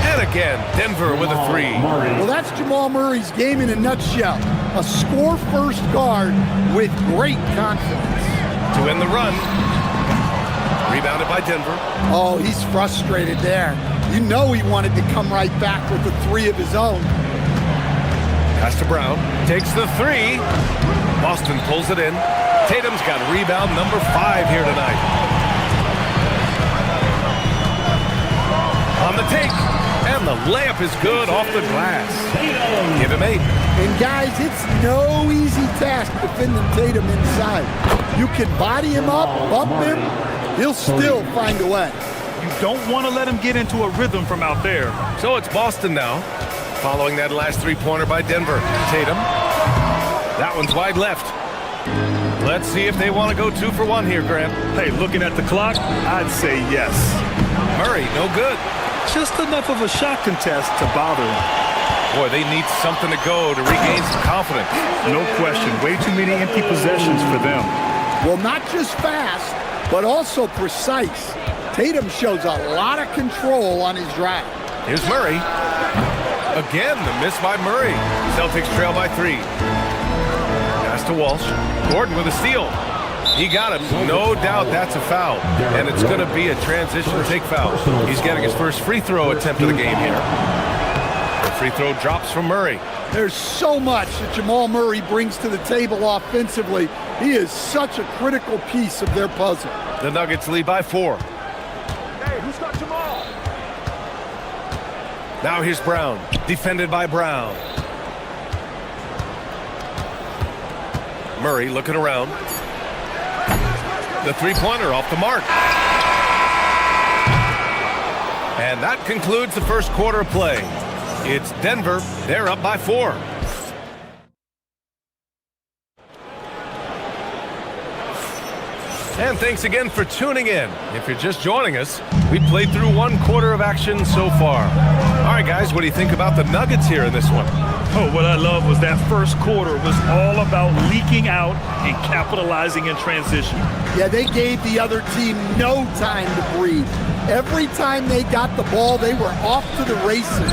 And again, Denver with a 3. Well, that's Jamal Murray's game in a nutshell. A score-first guard with great confidence. To win the run. Rebounded by Denver. Oh, he's frustrated there. You know he wanted to come right back with the 3 of his own. Pass to Brown. Takes the 3. Boston pulls it in. Tatum's got rebound number 5 here tonight. On the take. And the layup is good off the glass. Give him 8. And guys, it's no easy task defending Tatum inside. You can body him up, bump him, he'll still find a way. You don't want to let him get into a rhythm from out there. So it's Boston now, following that last 3-pointer by Denver. Tatum. That one's wide left. Let's see if they want to go 2 for 1 here, Grant. Hey, looking at the clock, I'd say yes. Murray, no good. Just enough of a shot contest to bother him. Boy, they need something to go to regain some confidence. No question. Way too many empty possessions for them. Well, not just fast, but also precise. Tatum shows a lot of control on his drive. Here's Murray. Again, the miss by Murray. Celtics trail by 3. Pass to Walsh. Gordon with a steal. He got him. No doubt that's a foul. And it's going to be a transition take foul. He's getting his first free throw attempt of the game here. The free throw drops from Murray. There's so much that Jamal Murray brings to the table offensively. He is such a critical piece of their puzzle. The Nuggets lead by 4. Hey, who's got Jamal? Now here's Brown. Defended by Brown. Murray looking around. The three-pointer off the mark. And that concludes the first quarter of play. It's Denver. They're up by 4. And thanks again for tuning in. If you're just joining us, we played through 1 quarter of action so far. All right, guys, what do you think about the Nuggets here in this one? Oh, what I love was that first quarter was all about leaking out and capitalizing in transition. Yeah, they gave the other team no time to breathe. Every time they got the ball, they were off to the races.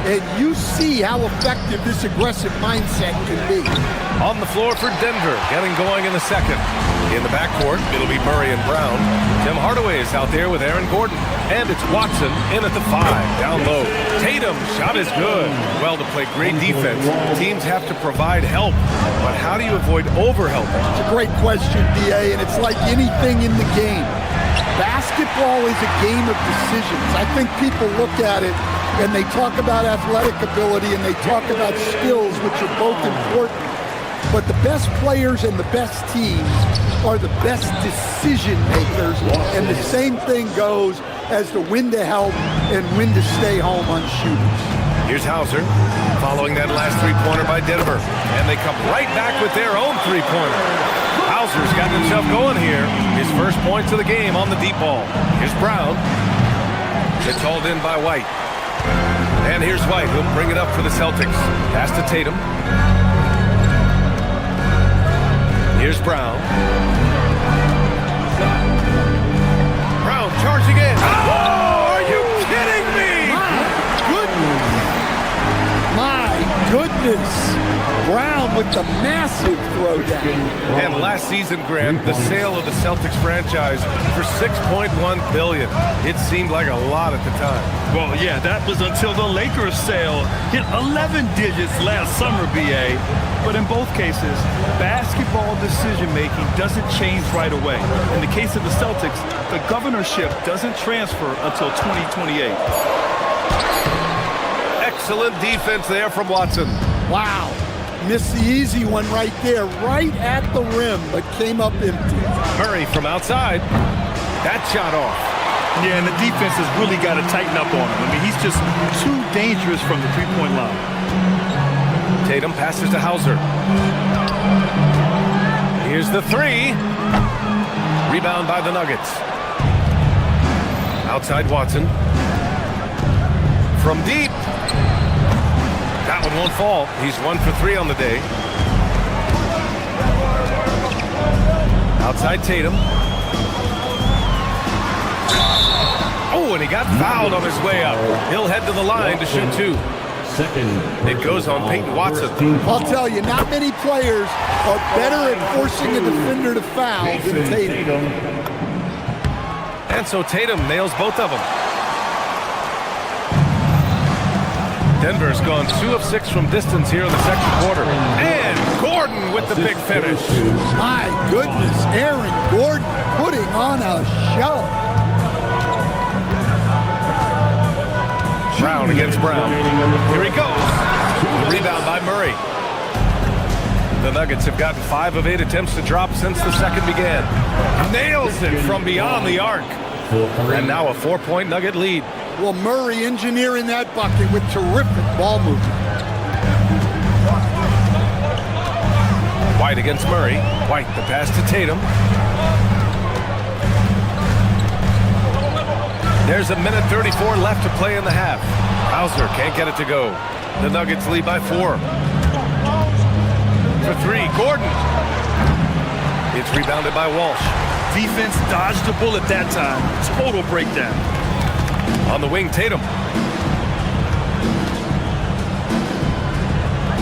And you see how effective this aggressive mindset can be. On the floor for Denver, getting going in the second. In the backcourt, it'll be Murray and Brown. Tim Hardaway is out there with Aaron Gordon. And it's Watson in at the 5, down low. Tatum, shot is good. Well, to play great defense, teams have to provide help. But how do you avoid overhelping? It's a great question, B.A., and it's like anything in the game. Basketball is a game of decisions. I think people look at it and they talk about athletic ability and they talk about skills, which are both important. But the best players and the best teams are the best decision makers. And the same thing goes as to when to help and when to stay home on shooters. Here's Hauser following that last three-pointer by Denver. And they come right back with their own three-pointer. Hauser's got himself going here. His first points of the game on the deep ball. Here's Brown. It's hauled in by White. And here's White. He'll bring it up for the Celtics. Pass to Tatum. Here's Brown. Brown charging in. Oh, are you kidding me? My goodness. Brown with the massive throwdown. And last season, Grant, the sale of the Celtics franchise for $6.1 billion. It seemed like a lot at the time. Well, yeah, that was until the Lakers sale hit 11 digits last summer, B.A. But in both cases, basketball decision-making doesn't change right away. In the case of the Celtics, the governorship doesn't transfer until 2028. Excellent defense there from Watson. Wow. Missed the easy one right there, right at the rim, but came up empty. Murray from outside. That shot off. Yeah, and the defense has really got to tighten up on him. I mean, he's just too dangerous from the three-point line. Tatum passes to Hauser. Here's the 3. Rebound by the Nuggets. Outside Watson. From deep. That one won't fall. He's 1 for 3 on the day. Outside Tatum. Oh, and he got fouled on his way up. He'll head to the line to shoot 2. It goes on Peyton Watson. I'll tell you, not many players are better at forcing a defender to foul than Tatum. And so Tatum nails both of them. Denver's gone 2 of 6 from distance here in the second quarter. And Gordon with the big finish. My goodness, Aaron Gordon putting on a show. Brown against Brown. Here he goes. The rebound by Murray. The Nuggets have gotten 5 of 8 attempts to drop since the second began. Nails it from beyond the arc. And now a 4-point Nugget lead. Well, Murray engineering that bucket with terrific ball movement. White against Murray. White, the pass to Tatum. There's a minute 34 left to play in the half. Hauser can't get it to go. The Nuggets lead by 4. For 3, Gordon. It's rebounded by Walsh. defense dodged the bullet that time. Total breakdown. On the wing, Tatum.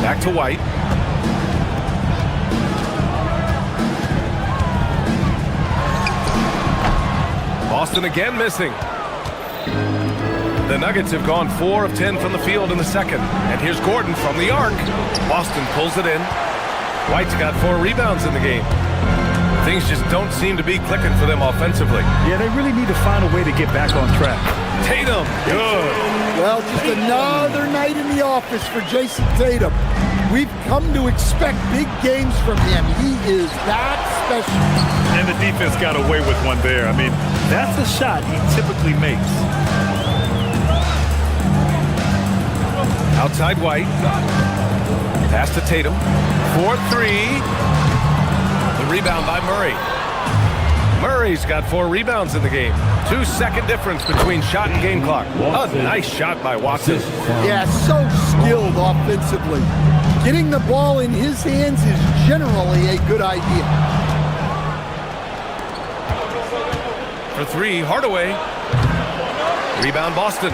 Back to White. Boston again missing. The Nuggets have gone 4 of 10 from the field in the second. And here's Gordon from the arc. Boston pulls it in. White's got 4 rebounds in the game. Things just don't seem to be clicking for them offensively. Yeah, they really need to find a way to get back on track. Tatum, good. Well, just another night in the office for Jason Tatum. We've come to expect big games from him. He is that special. And the defense got away with one there. I mean, that's a shot he typically makes. Outside White. Pass to Tatum. 4-3. The rebound by Murray. Murray's got 4 rebounds in the game. 2-second difference between shot and game clock. A nice shot by Watson. Yeah, so skilled offensively. Getting the ball in his hands is generally a good idea. For 3, Hardaway. Rebound Boston.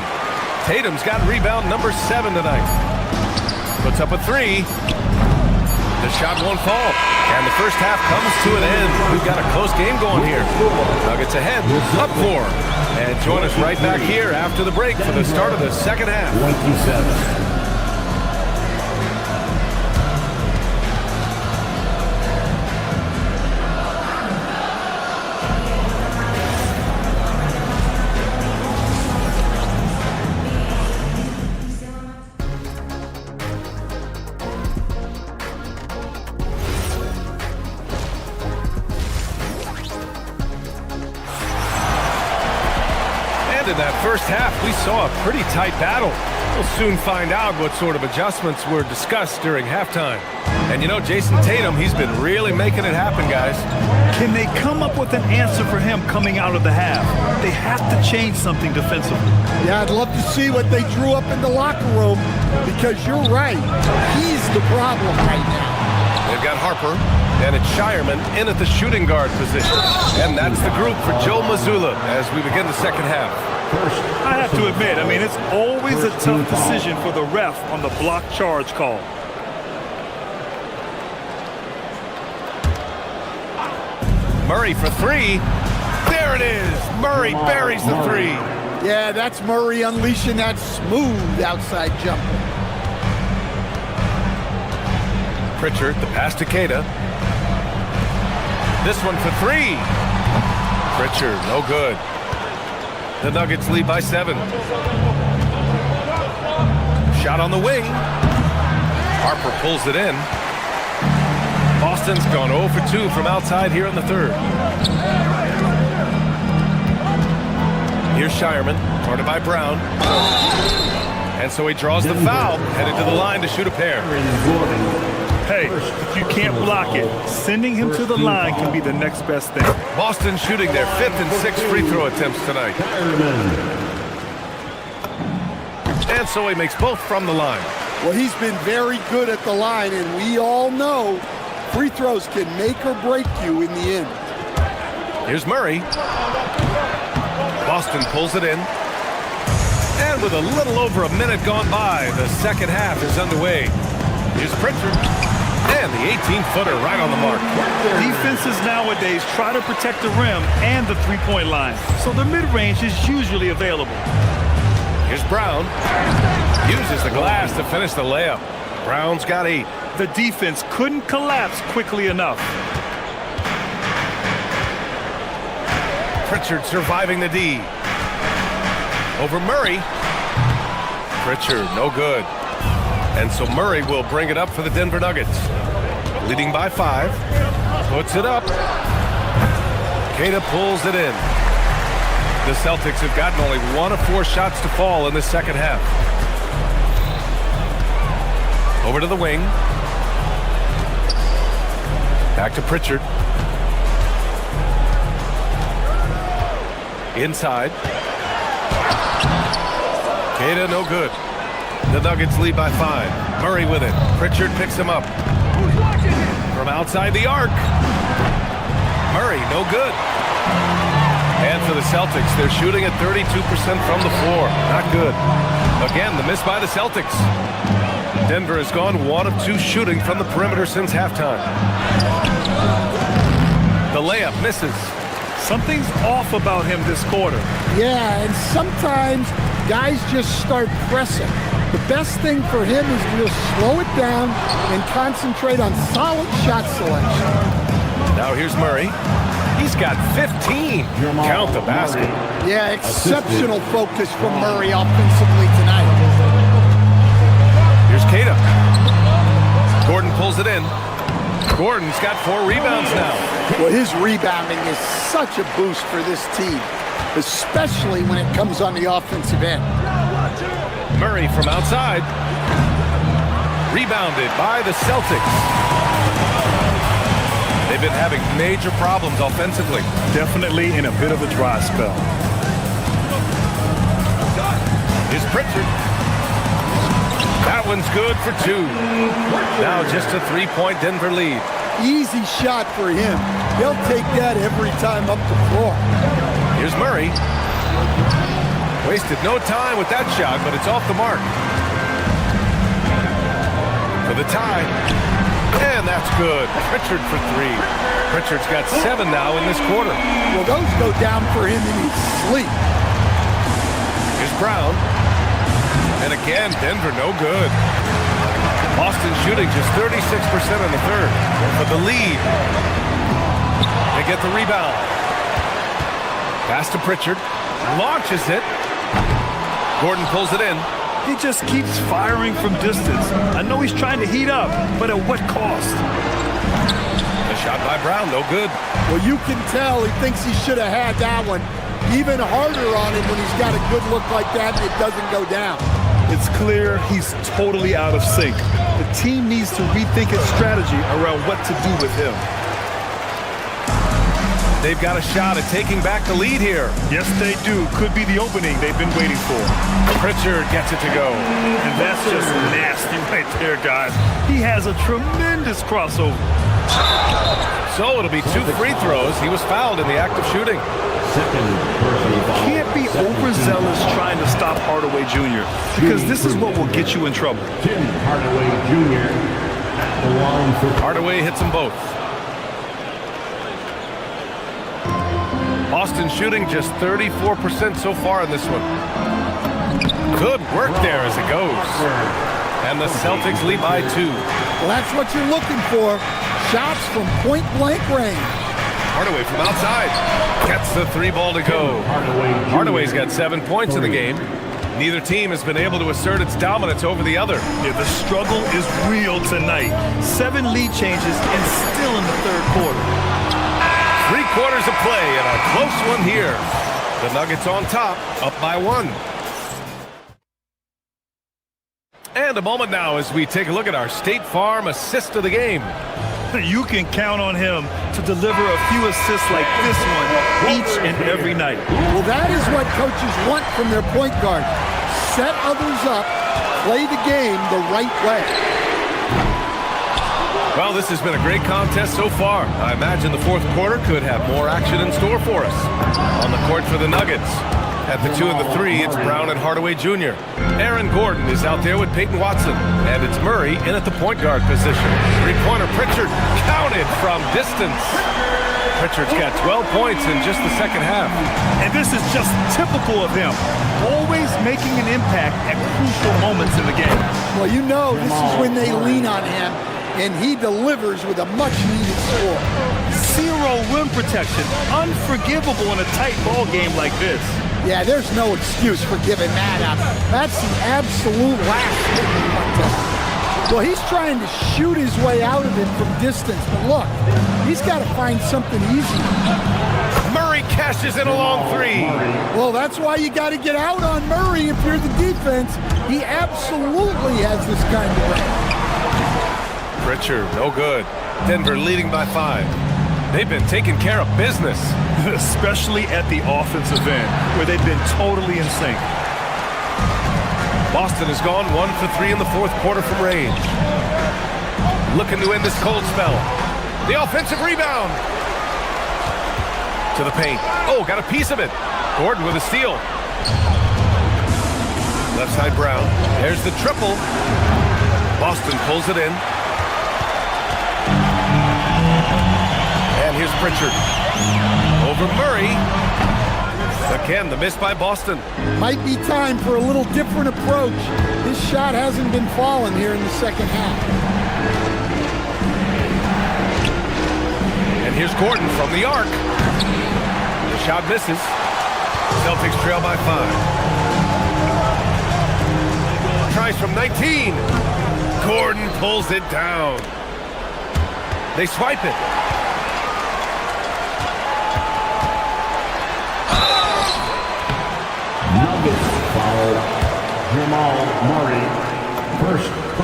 Tatum's got rebound number 7 tonight. Puts up a 3. The shot won't fall. And the first half comes to an end. We've got a close game going here. Nuggets ahead, up 4. And join us right back here after the break for the start of the second half. 27. In that first half, we saw a pretty tight battle. We'll soon find out what sort of adjustments were discussed during halftime. And you know, Jason Tatum, he's been really making it happen, guys. Can they come up with an answer for him coming out of the half? They have to change something defensively. Yeah, I'd love to see what they drew up in the locker room, because you're right. He's the problem right now. They've got Harper, and it's Shireman in at the shooting guard position. And that's the group for Joe Mazzulla as we begin the second half. I have to admit, I mean, it's always a tough decision for the ref on the block charge call. Murray for 3. There it is. Murray buries the 3. Yeah, that's Murray unleashing that smooth outside jumper. Pritchard, the pass to Queta. This one for 3. Pritchard, no good. The Nuggets lead by 7. Shot on the wing. Harper pulls it in. Boston's gone 0 for 2 from outside here in the third. Here's Shireman, guarded by Brown. And so he draws the foul, headed to the line to shoot a pair. Hey, if you can't block it, sending him to the line can be the next best thing. Boston shooting their 5th and 6th free throw attempts tonight. And so he makes both from the line. Well, he's been very good at the line, and we all know free throws can make or break you in the end. Here's Murray. Boston pulls it in. And with a little over a minute gone by, the second half is underway. Here's Pritchard. And the 18-footer right on the mark. Defenses nowadays try to protect the rim and the three-point line, so the mid-range is usually available. Here's Brown. Uses the glass to finish the layup. Brown's got 8. The defense couldn't collapse quickly enough. Pritchard surviving the D. Over Murray. Pritchard, no good. And so Murray will bring it up for the Denver Nuggets. Leading by 5. Puts it up. Queta pulls it in. The Celtics have gotten only 1 of 4 shots to fall in the second half. Over to the wing. Back to Pritchard. Inside. Queta, no good. The Nuggets lead by 5. Murray with it. Pritchard picks him up. From outside the arc. Murray, no good. And for the Celtics, they're shooting at 32% from the floor. Not good. Again, the miss by the Celtics. Denver has gone 1 of 2 shooting from the perimeter since halftime. The layup misses. Something's off about him this quarter. Yeah, and sometimes guys just start pressing. The best thing for him is to just slow it down and concentrate on solid shot selection. Now here's Murray. He's got 15. Count the basket. Yeah, exceptional focus from Murray offensively tonight. Here's Keita. Gordon pulls it in. Gordon's got 4 rebounds now. Well, his rebounding is such a boost for this team, especially when it comes on the offensive end. Murray from outside. Rebounded by the Celtics. They've been having major problems offensively. Definitely in a bit of a dry spell. Here's Pritchard. That one's good for 2. Now just a 3-point Denver lead. Easy shot for him. He'll take that every time up the floor. Here's Murray. Wasted no time with that shot, but it's off the mark. For the tie. And that's good. Pritchard for 3. Pritchard's got 7 now in this quarter. Well, those go down for him in his sleep. Here's Brown. And again, Denver no good. Boston shooting just 36% in the third. For the lead. They get the rebound. Pass to Pritchard. Launches it. Gordon pulls it in. He just keeps firing from distance. I know he's trying to heat up, but at what cost? A shot by Brown, no good. Well, you can tell he thinks he should have had that one. Even harder on him when he's got a good look like that and it doesn't go down. It's clear he's totally out of sync. The team needs to rethink its strategy around what to do with him. They've got a shot at taking back the lead here. Yes, they do. Could be the opening they've been waiting for. Pritchard gets it to go. And that's just nasty right there, guys. He has a tremendous crossover. So it'll be 2 free throws. He was fouled in the act of shooting. Can't be overzealous trying to stop Hardaway Jr. because this is what will get you in trouble. Tim Hardaway Jr. at the line for Hardaway hits them both. Boston shooting just 34% so far in this one. Good work there as it goes. And the Celtics lead by 2. Well, that's what you're looking for. Shots from point-blank range. Hardaway from outside. Gets the 3 ball to go. Hardaway's got 7 points in the game. Neither team has been able to assert its dominance over the other. Yeah, the struggle is real tonight. 7 lead changes and still in the third quarter. 3 quarters of play and a close one here. The Nuggets on top, up by 1. And a moment now as we take a look at our State Farm assist of the game. You can count on him to deliver a few assists like this one each and every night. Well, that is what coaches want from their point guard. Set others up, play the game the right way. Well, this has been a great contest so far. I imagine the fourth quarter could have more action in store for us. On the court for the Nuggets. At the 2 and the 3, it's Brown and Hardaway Jr. Aaron Gordon is out there with Peyton Watson. And it's Murray in at the point guard position. 3-pointer Pritchard counted from distance. Pritchard's got 12 points in just the second half. And this is just typical of him. Always making an impact at crucial moments in the game. Well, you know this is when they lean on him, and he delivers with a much-needed score. 0 rim protection. Unforgivable in a tight ball game like this. Yeah, there's no excuse for giving that up. That's the absolute last thing you want to. Well, he's trying to shoot his way out of it from distance, but look, he's got to find something easy. Murray cashes in a long 3. Well, that's why you got to get out on Murray if you're the defense. He absolutely has this kind of range. Pritchard, no good. Denver leading by 5. They've been taking care of business. Especially at the offensive end, where they've been totally in sync. Boston has gone 1 for 3 in the fourth quarter from range. Looking to end this cold spell. The offensive rebound. To the paint. Oh, got a piece of it. Gordon with a steal. Left side Brown. There's the triple. Boston pulls it in. And here's Pritchard. Over Murray. Again, the miss by Boston. Might be time for a little different approach. This shot hasn't been falling here in the second half. And here's Gordon from the arc. The shot misses. Celtics trail by 5. Tries from 19. Gordon pulls it down. They swipe it. Nuggets foul. Jamal Murray.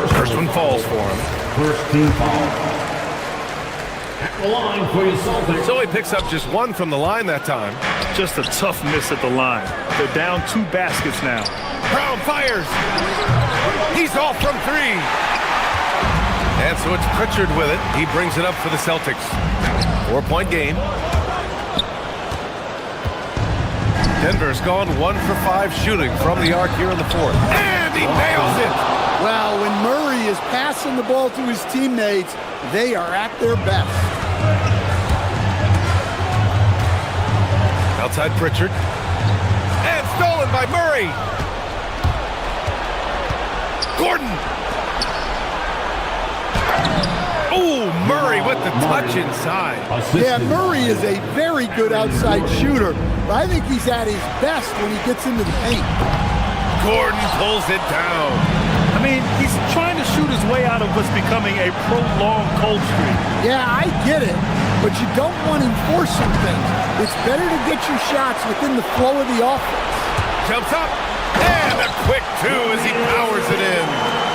First one falls for him. First team foul. At the line for your Celtics. So he picks up just 1 from the line that time. Just a tough miss at the line. They're down 2 baskets now. Brown fires. He's off from 3. And so it's Pritchard with it. He brings it up for the Celtics. 4-point game. Denver's gone 1 for 5 shooting from the arc here in the 4th. And he nails it. Well, when Murray is passing the ball to his teammates, they are at their best. Outside Pritchard. And stolen by Murray. Gordon. Oh, Murray with the touch inside. Yeah, Murray is a very good outside shooter, but I think he's at his best when he gets into the paint. Gordon pulls it down. I mean, he's trying to shoot his way out of what's becoming a prolonged cold streak. Yeah, I get it, but you don't want to enforce some things. It's better to get your shots within the flow of the offense. Jumps up, and a quick 2 as he powers it in.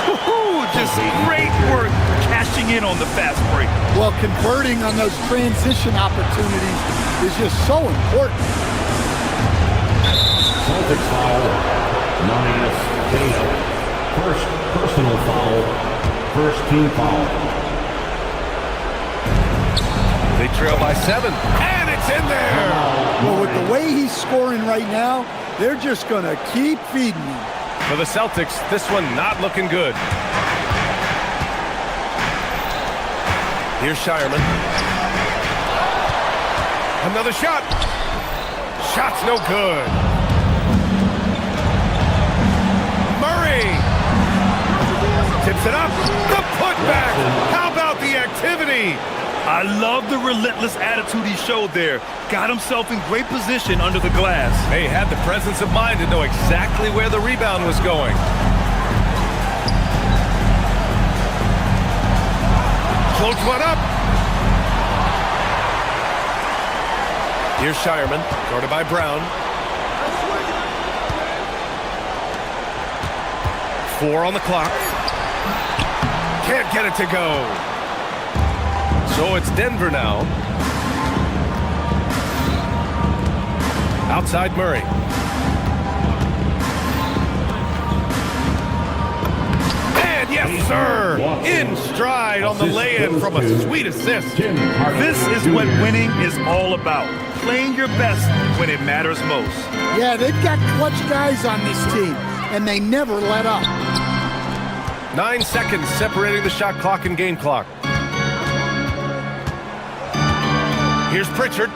Woohoo! Just great work cashing in on the fast break. Well, converting on those transition opportunities is just so important. Celtics foul. Marius Gale. First personal foul. First team foul. They trail by 7, and it's in there. Well, with the way he's scoring right now, they're just going to keep feeding him. For the Celtics, this one not looking good. Here's Shireman. Another shot. Shot's no good. Murray. Tips it up. The putback. How about the activity? I love the relentless attitude he showed there. Got himself in great position under the glass. They had the presence of mind to know exactly where the rebound was going. Floats one up. Here's Shireman, guarded by Brown. 4 on the clock. Can't get it to go. So it's Denver now. Outside Murray. And yes, sir! In stride on the lay-in from a sweet assist. This is what winning is all about. Playing your best when it matters most. Yeah, they've got clutch guys on this team, and they never let up. 9 seconds separating the shot clock and game clock. Here's Pritchard.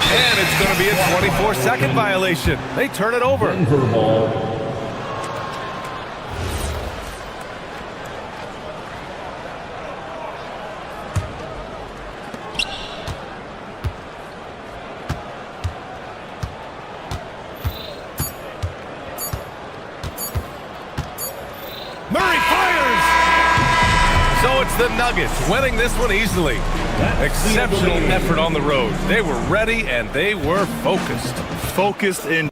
And it's going to be a 24-second violation. They turn it over. Denver ball. Murray fires! So it's the Nuggets winning this one easily. Exceptional effort on the road. They were ready and they were focused. Focused in.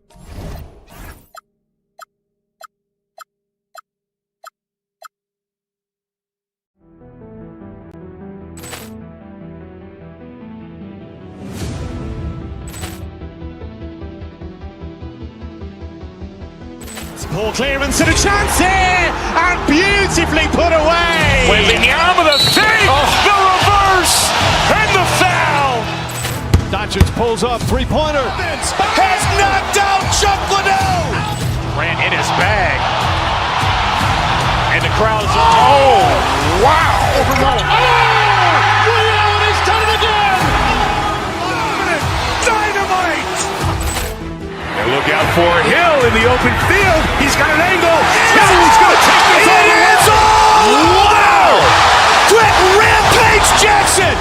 Ball clearance and a chance here, and beautifully put away. Wembanyama the save, the reverse, and the foul. Doncic pulls up, three-pointer. Has knocked out Chuck Liddell. Grant in his bag. And the crowd's, wow. Liddell has done it again. Dynamite. And look out for Hill in the open field. He's got an angle. Hill's going to take this all the way. Wow. Quick rampage Jackson.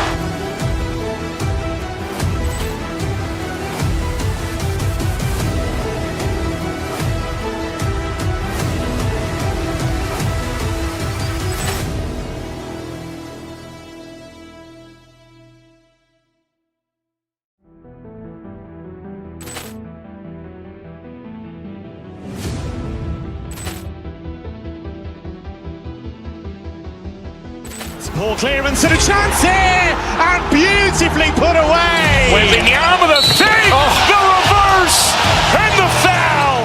Ball clearance and a chance here, and beautifully put away. Wembanyama the save, the reverse, and the foul.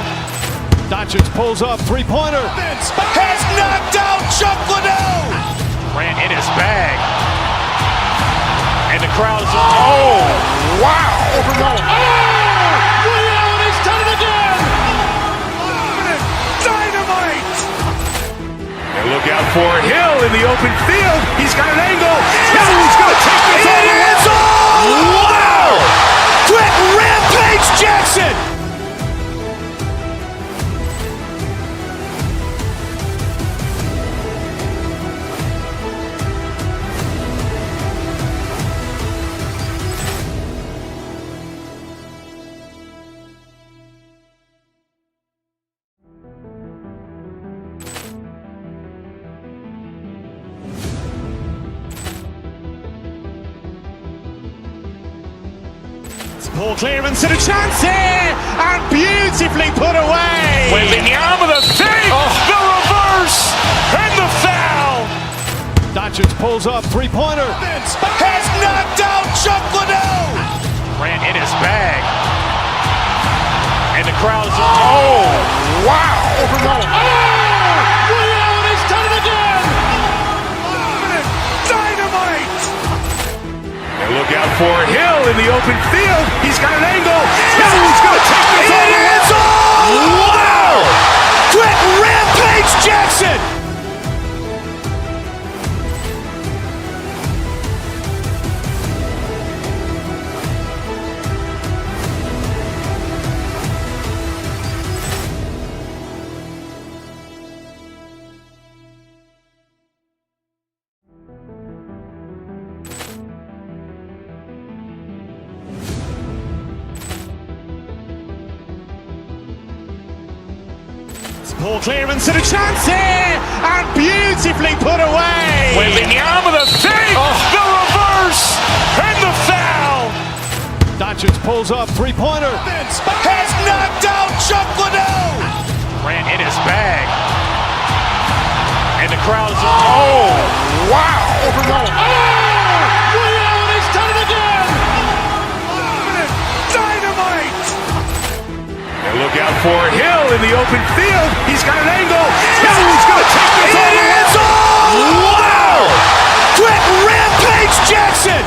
Doncic pulls up, three-pointer. Has knocked out Chuck Liddell. Grant in his bag. And the crowd's, wow. Liddell has done it again. Dynamite. And look out for Hill in the open field. He's got an angle. Hill's going to take this all the way. Wow. Quick rampage Jackson. Ball clearance and a chance here, and beautifully put away. Wembanyama the save, the reverse, and the foul. Doncic pulls up, three-pointer. Has knocked out Chuck Liddell. Grant in his bag. And the crowd's, wow. Liddell has done it again. Dynamite. And look out for Hill in the open field. He's got an angle. Hill's going to take this all the way. Wow. Quick rampage Jackson. Ball clearance and a chance here, and beautifully put away. Wembanyama the save, the reverse, and the foul. Doncic pulls up, three-pointer. Has knocked out Chuck Liddell. Grant in his bag. And the crowd's, wow. Liddell has done it again. Dynamite. And look out for Hill in the open field. He's got an angle. Hill's going to take this all the way. Wow. Quick rampage Jackson.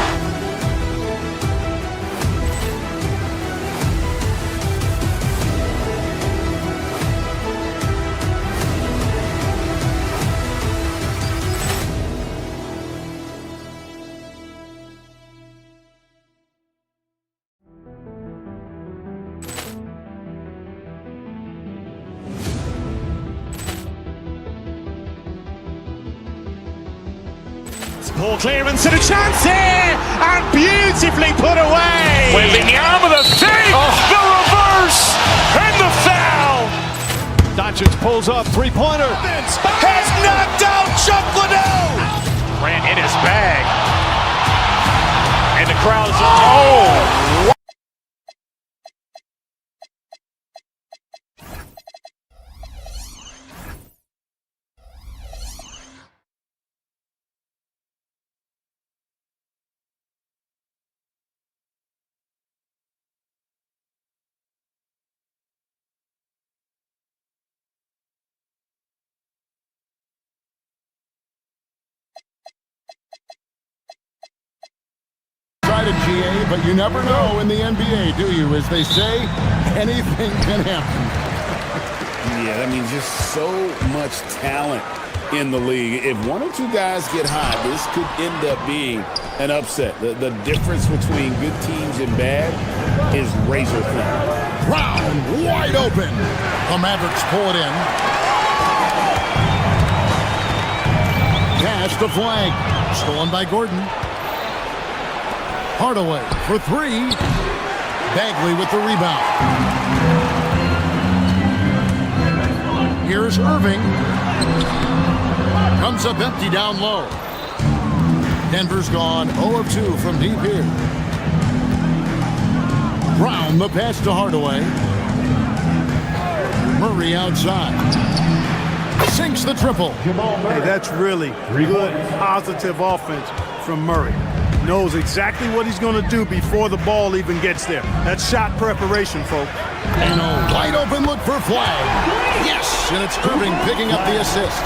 Ball clearance and a chance here, and beautifully put away. Wembanyama the save, the reverse, and the foul. Doncic pulls up, three-pointer. Has knocked out Chuck Liddell. Grant in his bag. And the crowd's, but you never know in the NBA, do you? As they say, anything can happen. Yeah, that means just so much talent in the league. If one or two guys get hot, this could end up being an upset. The difference between good teams and bad is razor thin. Brown wide open. The Mavericks pull it in. Pass the flag. Stolen by Gordon. Hardaway for three. Bagley with the rebound. Here's Irving. Comes up empty down low. Denver's gone 0 of 2 from deep here. Brown the pass to Hardaway. Murray outside. Sinks the triple. Hey, that's really good, positive offense from Murray. Knows exactly what he's going to do before the ball even gets there. That's shot preparation, folks. And a wide open look for flag. Yes, and it's Irving picking up the assist.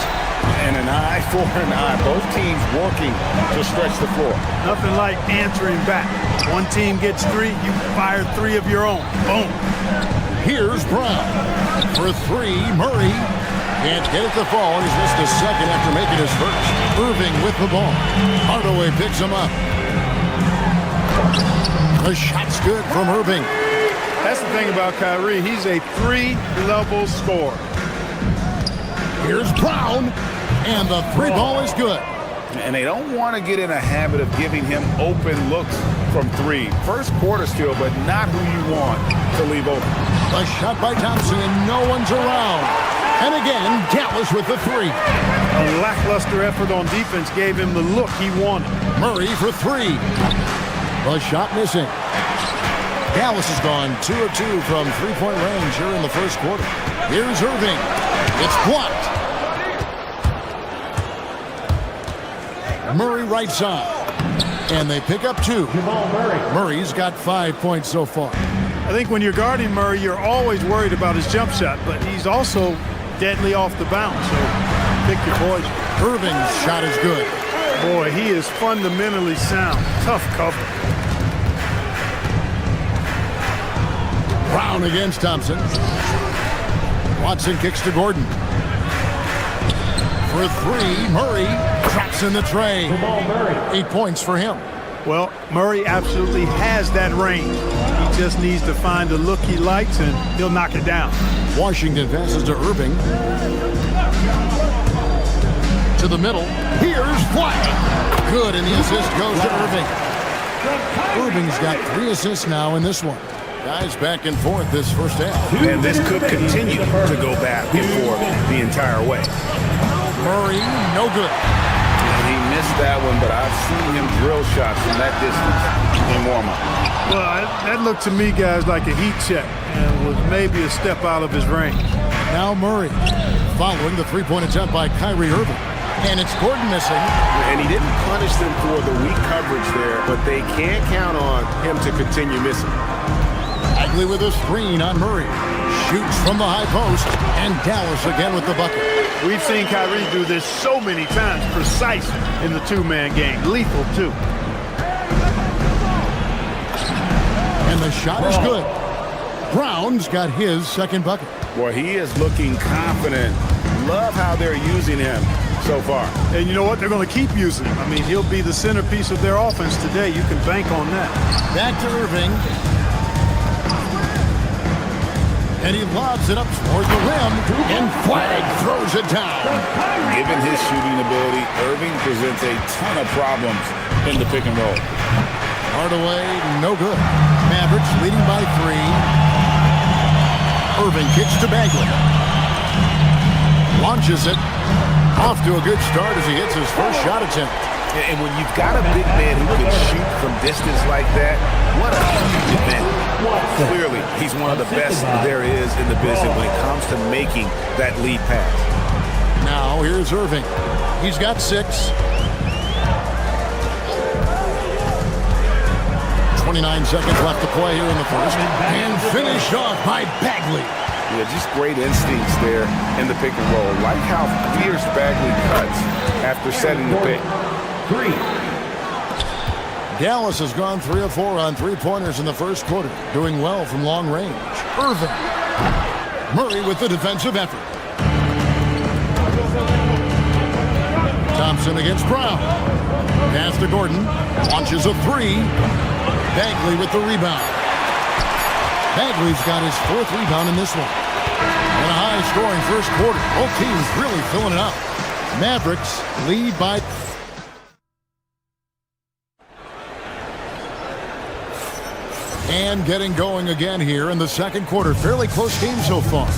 And an eye for an eye. Both teams working to stretch the floor. Nothing like answering back. One team gets three, you fire three of your own. Boom. Here's Brown. For three, Murray. Can't get it to fall. He's missed a second after making his first. Irving with the ball. Hardaway picks him up. The shot's good from Irving. That's the thing about Kyrie. He's a three-level scorer. Here's Brown. And the three ball is good. And they don't want to get in a habit of giving him open looks from three. First quarter still, but not who you want to leave open. A shot by Thompson and no one's around. And again, Dallas with the three. A lackluster effort on defense gave him the look he wanted. Murray for three. The shot missing. Dallas has gone 2 of 2 from three-point range here in the first quarter. Here's Irving. It's blocked. Murray right side. And they pick up 2. Murray's got 5 points so far. I think when you're guarding Murray, you're always worried about his jump shot, but he's also deadly off the bounce, so pick your poison. Irving's shot is good. Boy, he is fundamentally sound. Tough cover. Brown against Thompson. Watson kicks to Gordon. For three, Murray traps in the tray. 8 points for him. Well, Murray absolutely has that range. He just needs to find the look he likes, and he'll knock it down. Washington passes to Irving. To the middle. Here's Flag. Good, and the assist goes to Irving. Irving's got 3 assists now in this one. Guys back and forth this first half. And this could continue to go back and forth the entire way. Murray, no good. And he missed that one, but I've seen him drill shots from that distance in warm-up. Well, that looked to me, guys, like a heat check and was maybe a step out of his range. Now Murray, following the three-point attempt by Kyrie Irving. And it's Gordon missing. And he didn't punish them for the weak coverage there, but they can't count on him to continue missing. Bagley with a screen on Murray. Shoots from the high post, and Dallas again with the bucket. We've seen Kyrie do this so many times, precise in the two-man game. Lethal, too. And the shot is good. Brown's got his second bucket. Boy, he is looking confident. Love how they're using him so far. And you know what? They're going to keep using him. I mean, he'll be the centerpiece of their offense today. You can bank on that. Back to Irving. And he lobs it up towards the rim, and Flag throws it down. Given his shooting ability, Irving presents a ton of problems in the pick and roll. Hardaway, no good. Mavericks leading by 3. Irving kicks to Bagley. Launches it. Off to a good start as he hits his first shot attempt. And when you've got a big man who can shoot from distance like that, what a huge event. Clearly, he's one of the best there is in the business when it comes to making that lead pass. Now, here's Irving. He's got 6. 29 seconds left to play here in the first. And finished off by Bagley. Yeah, just great instincts there in the pick and roll. Like how fierce Bagley cuts after setting the pick. 3. Dallas has gone 3 of 4 on three-pointers in the first quarter, doing well from long range. Irving. Murray with the defensive effort. Thompson against Brown. Pass to Gordon. Launches a three. Bagley with the rebound. Bagley's got his 4th rebound in this one. And a high-scoring first quarter. Both teams really filling it up. Mavericks lead by... And getting going again here in the second quarter. Fairly close game so far.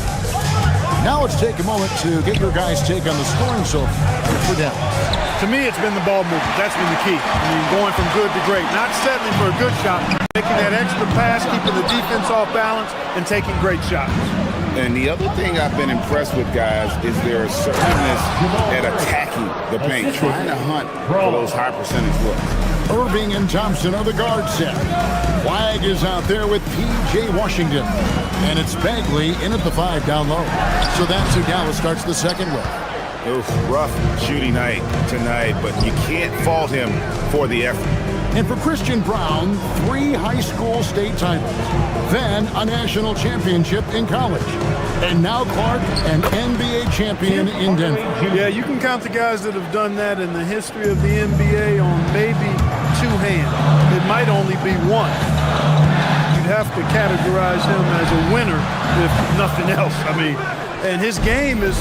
Now let's take a moment to get your guys' take on the scoring so far for Dallas. To me, it's been the ball movement. That's been the key. I mean, going from good to great. Not settling for a good shot, making that extra pass, keeping the defense off balance, and taking great shots. And the other thing I've been impressed with, guys, is their assertiveness at attacking the paint, trying to hunt for those high percentage looks. Irving and Thompson are the guard set. Flag is out there with P.J. Washington. And it's Bagley in at the 5 down low. So that's who Dallas starts the second with. Oof, rough shooting night tonight, but you can't fault him for the effort. And for Christian Brown, 3 high school state titles, then a national championship in college, and now Clark, an NBA champion in Denver. Yeah, you can count the guys that have done that in the history of the NBA on maybe 2 hands. It might only be 1. You'd have to categorize him as a winner, if nothing else. I mean, and his game is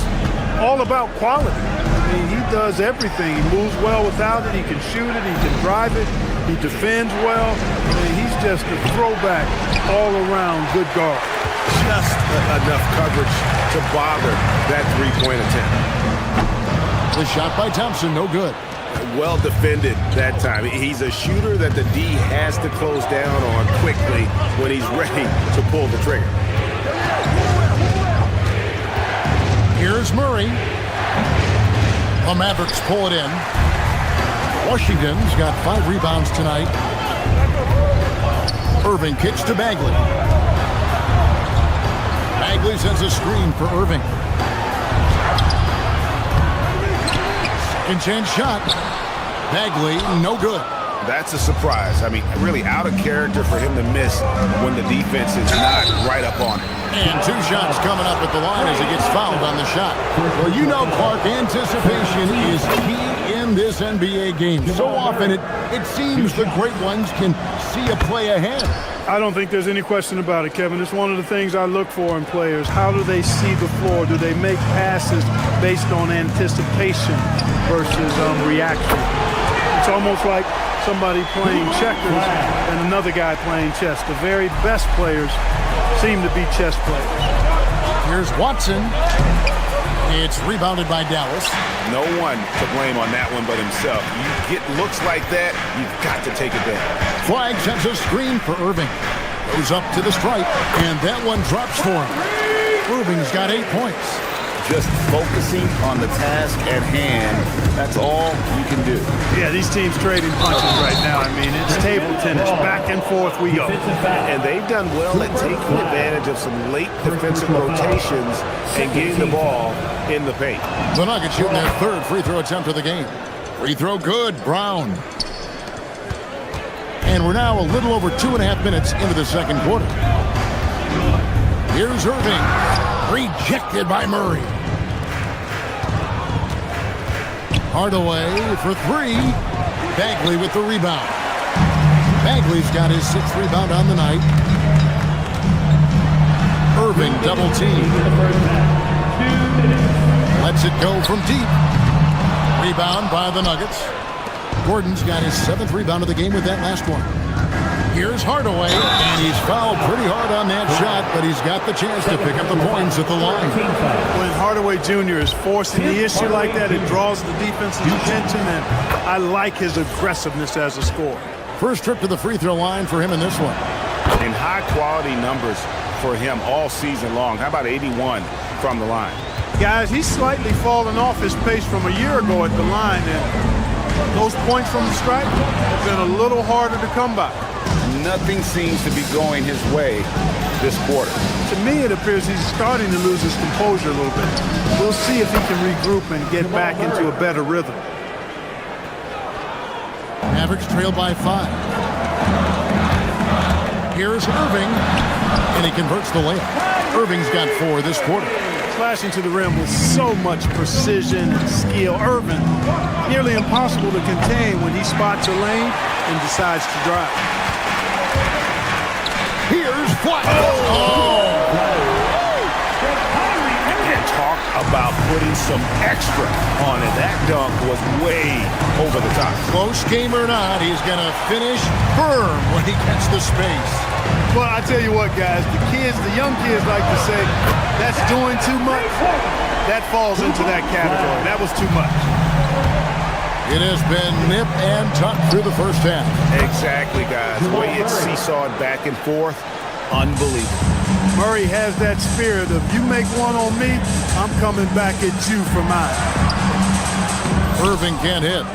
all about quality. I mean, he does everything. He moves well without it. He can shoot it. He can drive it. He defends well. I mean, he's just a throwback all-around good guard. Just enough coverage to bother that three-point attempt. The shot by Thompson, no good. Well defended that time. He's a shooter that the D has to close down on quickly when he's ready to pull the trigger. Here's Murray. The Mavericks pull it in. Washington's got 5 rebounds tonight. Irving kicks to Bagley. Bagley sends a screen for Irving. Second chance shot. Bagley, no good. That's a surprise. I mean, really out of character for him to miss when the defense is not right up on it. And 2 shots coming up at the line as he gets fouled on the shot. Well, you know, Clark, anticipation is key in this NBA game. So often it seems the great ones can see a play ahead. I don't think there's any question about it, Kevin. It's one of the things I look for in players. How do they see the floor? Do they make passes based on anticipation versus reaction? It's almost like somebody playing checkers and another guy playing chess. The very best players seem to be chess players. Here's Watson. It's rebounded by Dallas. No one to blame on that one but himself. You get looks like that, you've got to take it down. Flag sends a screen for Irving. Goes up to the stripe, and that one drops for him. Irving's got 8 points. Just focusing on the task at hand, that's all you can do. Yeah, these teams trading punches right now. I mean, it's table tennis. Back and forth we go. And they've done well at taking advantage of some late defensive rotations and getting the ball in the paint. The Nuggets shooting their 3rd free throw attempt of the game. Free throw good, Brown. And we're now a little over 2.5 minutes into the second quarter. Here's Irving. Rejected by Murray. Hardaway for 3. Bagley with the rebound. Bagley's got his 6th rebound on the night. Irving double team. Lets it go from deep. Rebound by the Nuggets. Gordon's got his 7th rebound of the game with that last one. Here's Hardaway, and he's fouled pretty hard on that shot, but he's got the chance to pick up the points at the line. When Hardaway Jr. is forcing the issue like that, it draws the defense's attention, and I like his aggressiveness as a scorer. First trip to the free throw line for him in this one. And high-quality numbers for him all season long. How about 81 from the line? Guys, he's slightly fallen off his pace from a year ago at the line, and those points from the stripe have been a little harder to come by. Nothing seems to be going his way this quarter. To me, it appears he's starting to lose his composure a little bit. We'll see if he can regroup and get back into a better rhythm. Mavericks trail by 5. Here's Irving, and he converts the layup. Irving's got 4 this quarter. Slashing to the rim with so much precision and skill. Irving, nearly impossible to contain when he spots a lane and decides to drive. Here's Flash. And talk about putting some extra on it. That dunk was way over the top. Close game or not, he's going to finish firm when he gets the space. Well, I tell you what, guys, the young kids like to say, that's doing too much. That falls into that category. That was too much. It has been nip and tuck through the first half. Exactly, guys. The way it's seesawed back and forth, unbelievable. Murray has that spirit of, you make one on me, I'm coming back at you for mine. Irving can't hit.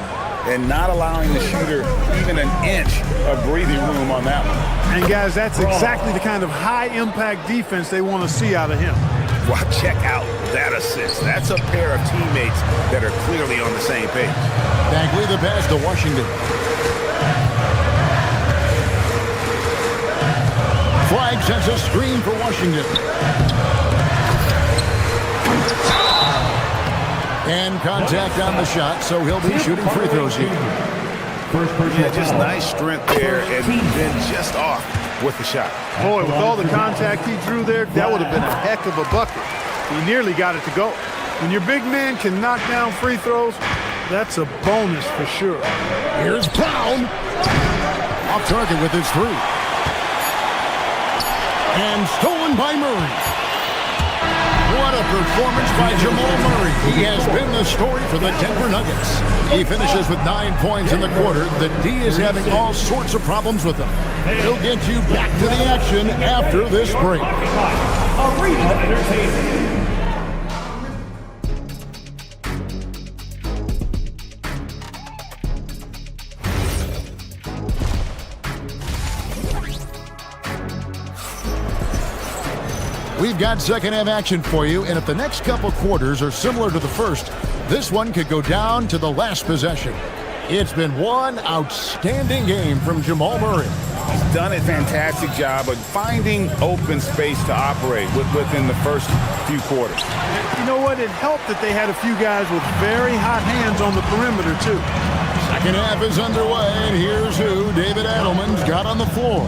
And not allowing the shooter even an inch of breathing room on that one. And guys, that's exactly the kind of high-impact defense they want to see out of him. Well, check out that assist. That's a pair of teammates that are clearly on the same page. Bagley the pass to Washington. Flag sets a screen for Washington. And contact on the shot, so he'll be shooting free throws here. Yeah, just nice strength there, and then just off with the shot. Boy, with all the contact he drew there, that would have been a heck of a bucket. He nearly got it to go. When your big man can knock down free throws, that's a bonus for sure. Here's Brown. Off target with his 3. And stolen by Murray. What a performance by Jamal Murray. He has been the story for the Denver Nuggets. He finishes with 9 points in the quarter. The D is having all sorts of problems with him. He'll get you back to the action after this break. Arena Entertainment. We've got second half action for you, and if the next couple quarters are similar to the first, this one could go down to the last possession. It's been one outstanding game from Jamal Murray. He's done a fantastic job of finding open space to operate within the first few quarters. You know what? It helped that they had a few guys with very hot hands on the perimeter, too. Second half is underway, and here's who David Adelman's got on the floor.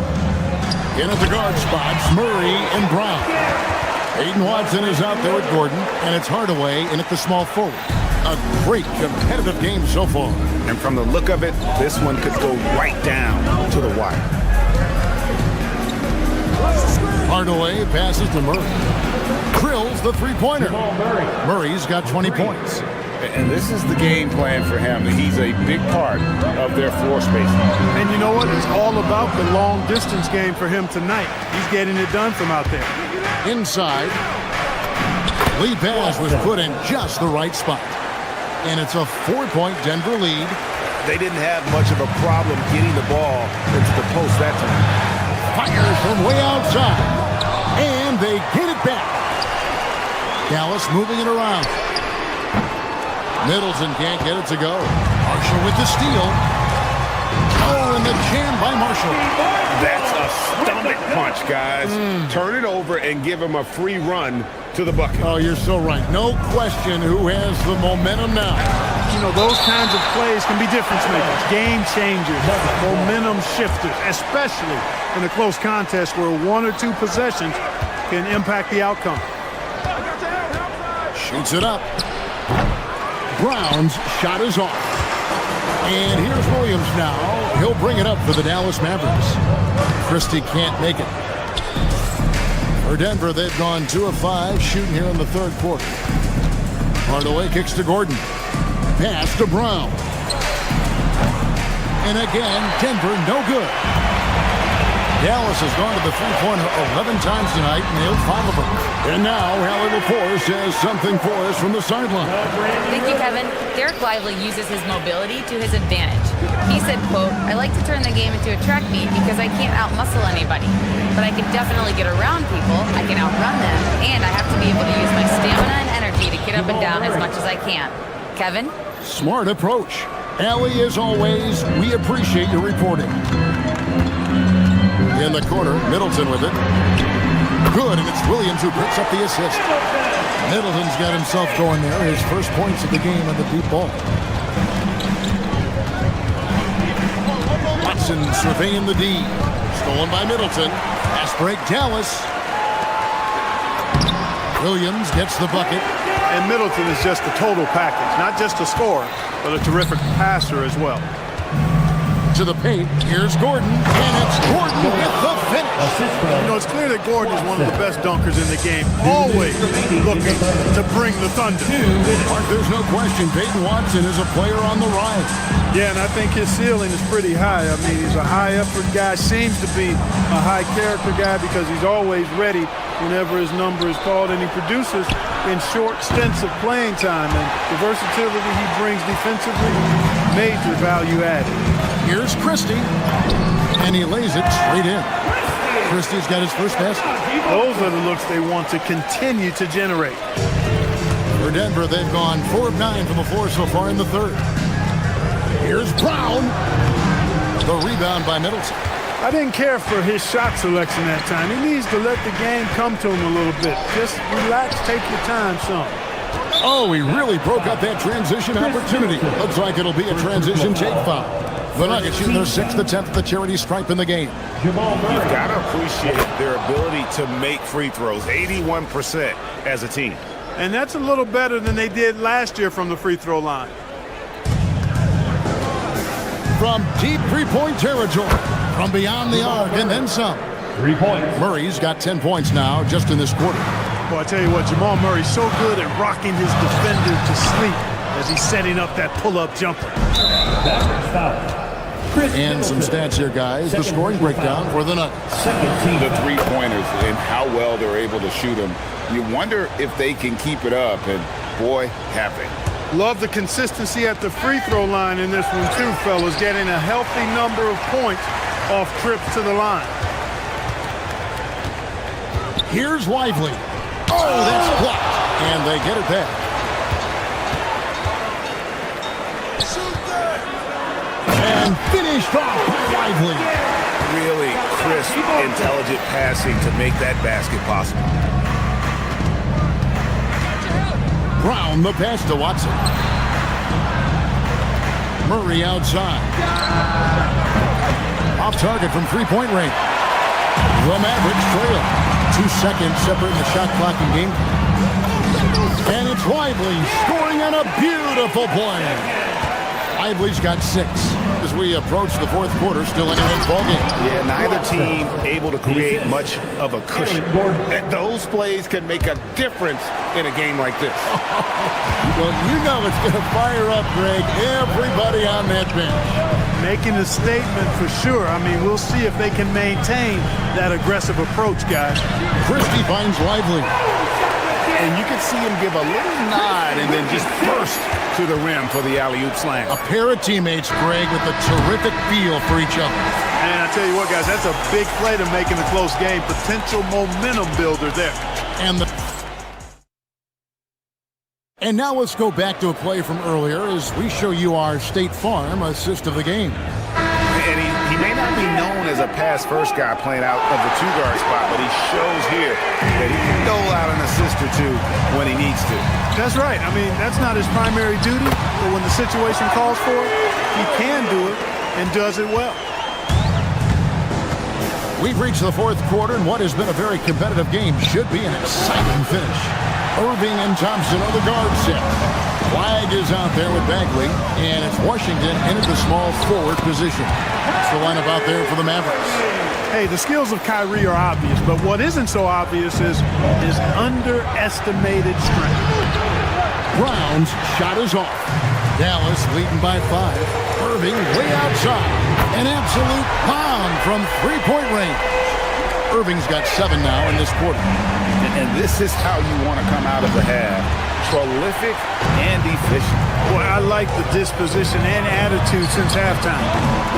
In at the guard spots, Murray and Brown. Aiden Watson is out there with Gordon, and it's Hardaway in at the small forward. A great competitive game so far. And from the look of it, this one could go right down to the wire. Hardaway passes to Murray. Drills the three-pointer. Murray's got 20 points. And this is the game plan for him. He's a big part of their floor spacing. And you know what? It's all about the long-distance game for him tonight. He's getting it done from out there. Inside, Lee pass was put in just the right spot. And it's a 4-point Denver lead. They didn't have much of a problem getting the ball into the post that time. Fires from way outside. And they get it back. Dallas moving it around. Middleton can't get it to go. Marshall with the steal. Oh, and the jam by Marshall. That's a stomach punch, guys. Turn it over and give him a free run to the bucket. Oh, you're so right. No question who has the momentum now. You know, those kinds of plays can be difference makers, game changers, momentum shifters, especially in a close contest where 1 or 2 possessions can impact the outcome. Shoots it up. Brown's shot is off. And here's Williams now. He'll bring it up for the Dallas Mavericks. Christie can't make it. For Denver, they've gone 2 of 5 shooting here in the third quarter. Hardaway kicks to Gordon. Pass to Brown. And again, Denver no good. Dallas has gone to the three-pointer 11 times tonight, nailed 5 of them. And now, Hallie LaForce has something for us from the sideline. Thank you, Kevin. Derek Lively uses his mobility to his advantage. He said, quote, "I like to turn the game into a track meet because I can't out-muscle anybody. But I can definitely get around people, I can outrun them, and I have to be able to use my stamina and energy to get up and down as much as I can." Kevin? Smart approach. Allie, as always, we appreciate your reporting. In the corner, Middleton with it. Good, and it's Williams who picks up the assist. Middleton's got himself going there. His first points of the game on the deep ball. Watson surveying the D. Stolen by Middleton. Pass break, Dallas. Williams gets the bucket. And Middleton is just a total package. Not just a scorer, but a terrific passer as well. To the paint. Here's Gordon. And it's Gordon with the finish. You know, it's clear that Gordon is one of the best dunkers in the game. Always looking to bring the thunder. Mark, there's no question Peyton Watson is a player on the rise. Yeah, and I think his ceiling is pretty high. I mean, he's a high-effort guy. Seems to be a high-character guy because he's always ready whenever his number is called. And he produces in short stints of playing time. And the versatility he brings defensively, major value added. Here's Christie, and he lays it straight in. Christie's got his first basket. Those are the looks they want to continue to generate. For Denver, they've gone 4 of 9 from the floor so far in the third. Here's Brown. The rebound by Middleton. I didn't care for his shot selection that time. He needs to let the game come to him a little bit. Just relax, take your time some. Oh, he really broke up that transition opportunity. Looks like it'll be a transition take foul. The Nuggets shooting their 6th attempt at the charity stripe in the game. You've got to appreciate their ability to make free throws, 81% as a team. And that's a little better than they did last year from the free throw line. From deep three-point territory, from beyond the arc, and then some. 3 points. Murray's got 10 points now just in this quarter. Well, I tell you what, Jamal Murray's so good at rocking his defender to sleep as he's setting up that pull-up jumper. And some stats here, guys. The scoring breakdown for the Nuggets. The three-pointers and how well they're able to shoot them. You wonder if they can keep it up, and boy, have they. Love the consistency at the free throw line in this one too, fellas. Getting a healthy number of points off trips to the line. Here's Lively. Oh, that's blocked. And they get it back. And finished off by Lively. Really crisp, intelligent passing to make that basket possible. Brown the pass to Watson. Murray outside. Off target from three-point range. The Mavericks trail. 2 seconds separating the shot clock and game. And it's Lively scoring on a beautiful play. Lively's got 6 as we approach the fourth quarter, still in a ball game. Yeah, neither team able to create much of a cushion. And those plays can make a difference in a game like this. Well, you know it's going to fire up, Greg, everybody on that bench. Making a statement for sure. I mean, we'll see if they can maintain that aggressive approach, guys. Christie finds Lively. And you can see him give a little nod and then just burst to the rim for the alley-oop slam. A pair of teammates, Greg, with a terrific feel for each other. And I tell you what, guys, that's a big play to make in a close game. Potential momentum builder there. And now let's go back to a play from earlier as we show you our State Farm assist of the game. And he may not be known as a pass-first guy playing out of the two-guard spot, but he shows here that he can dole out an assist or two when he needs to. That's right. I mean, that's not his primary duty, but when the situation calls for it, he can do it and does it well. We've reached the fourth quarter, and what has been a very competitive game should be an exciting finish. Irving and Thompson are the guard set. Flag is out there with Bagley, and it's Washington in at the small forward position. That's the lineup out there for the Mavericks. Hey, the skills of Kyrie are obvious, but what isn't so obvious is his underestimated strength. Brown's shot is off. Dallas leading by 5. Irving way outside. An absolute bomb from three-point range. Irving's got 7 now in this quarter. And this is how you want to come out of the half. Prolific and efficient. Boy, I like the disposition and attitude since halftime.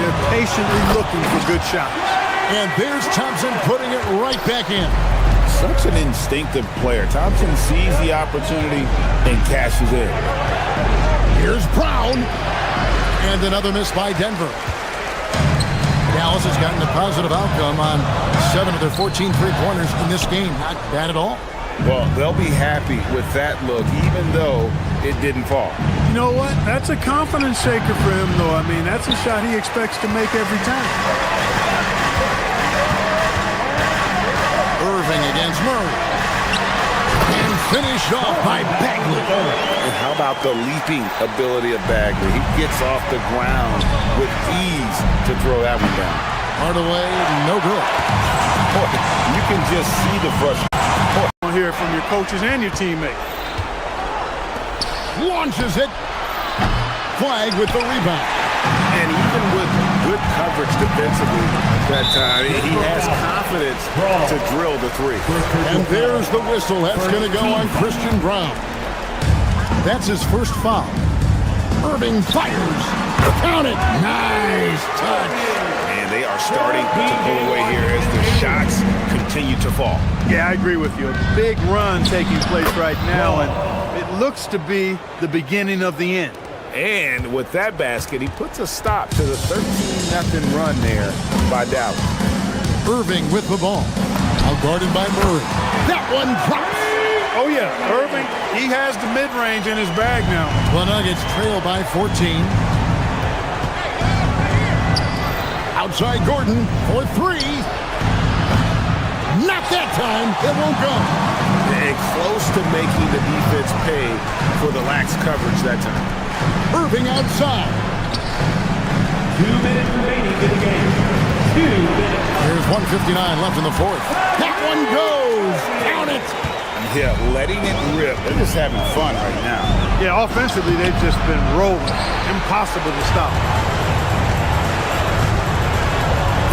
They're patiently looking for good shots. And there's Thompson putting it right back in. Such an instinctive player. Thompson sees the opportunity and cashes in. Here's Brown. And another miss by Denver. Dallas has gotten a positive outcome on 7 of their 14 three-pointers in this game. Not bad at all. Well, they'll be happy with that look, even though it didn't fall. You know what? That's a confidence shaker for him, though. I mean, that's a shot he expects to make every time. Irving against Murray. And finished off by Bagley. And how about the leaping ability of Bagley? He gets off the ground with ease to throw that one down. Hardaway, no good. Boy, you can just see the frustration. Hear it from your coaches and your teammates. Launches it. Flag with the rebound. And even with good coverage defensively that time, he has confidence to drill the three. And there's the whistle. That's going to go on Christian Brown. That's his first foul. Irving fires. Count it. Nice touch. And they are starting to pull away here as the shots continue to fall. Yeah, I agree with you. A big run taking place right now, and it looks to be the beginning of the end. And with that basket, he puts a stop to the 13-0 run there by Dallas. Irving with the ball. Now guarded by Murray. That one drops. Oh, yeah. Irving, he has the mid-range in his bag now. The Nuggets trail by 14. Outside Gordon for 3. Not that time. It won't go. And close to making the defense pay for the lax coverage that time. Irving outside. 2 minutes remaining in the game. 2 minutes. There's 1:59 left in the fourth. That one goes. Count it. Yeah, letting it rip. They're just having fun right now. Yeah, offensively, they've just been rolling. Impossible to stop.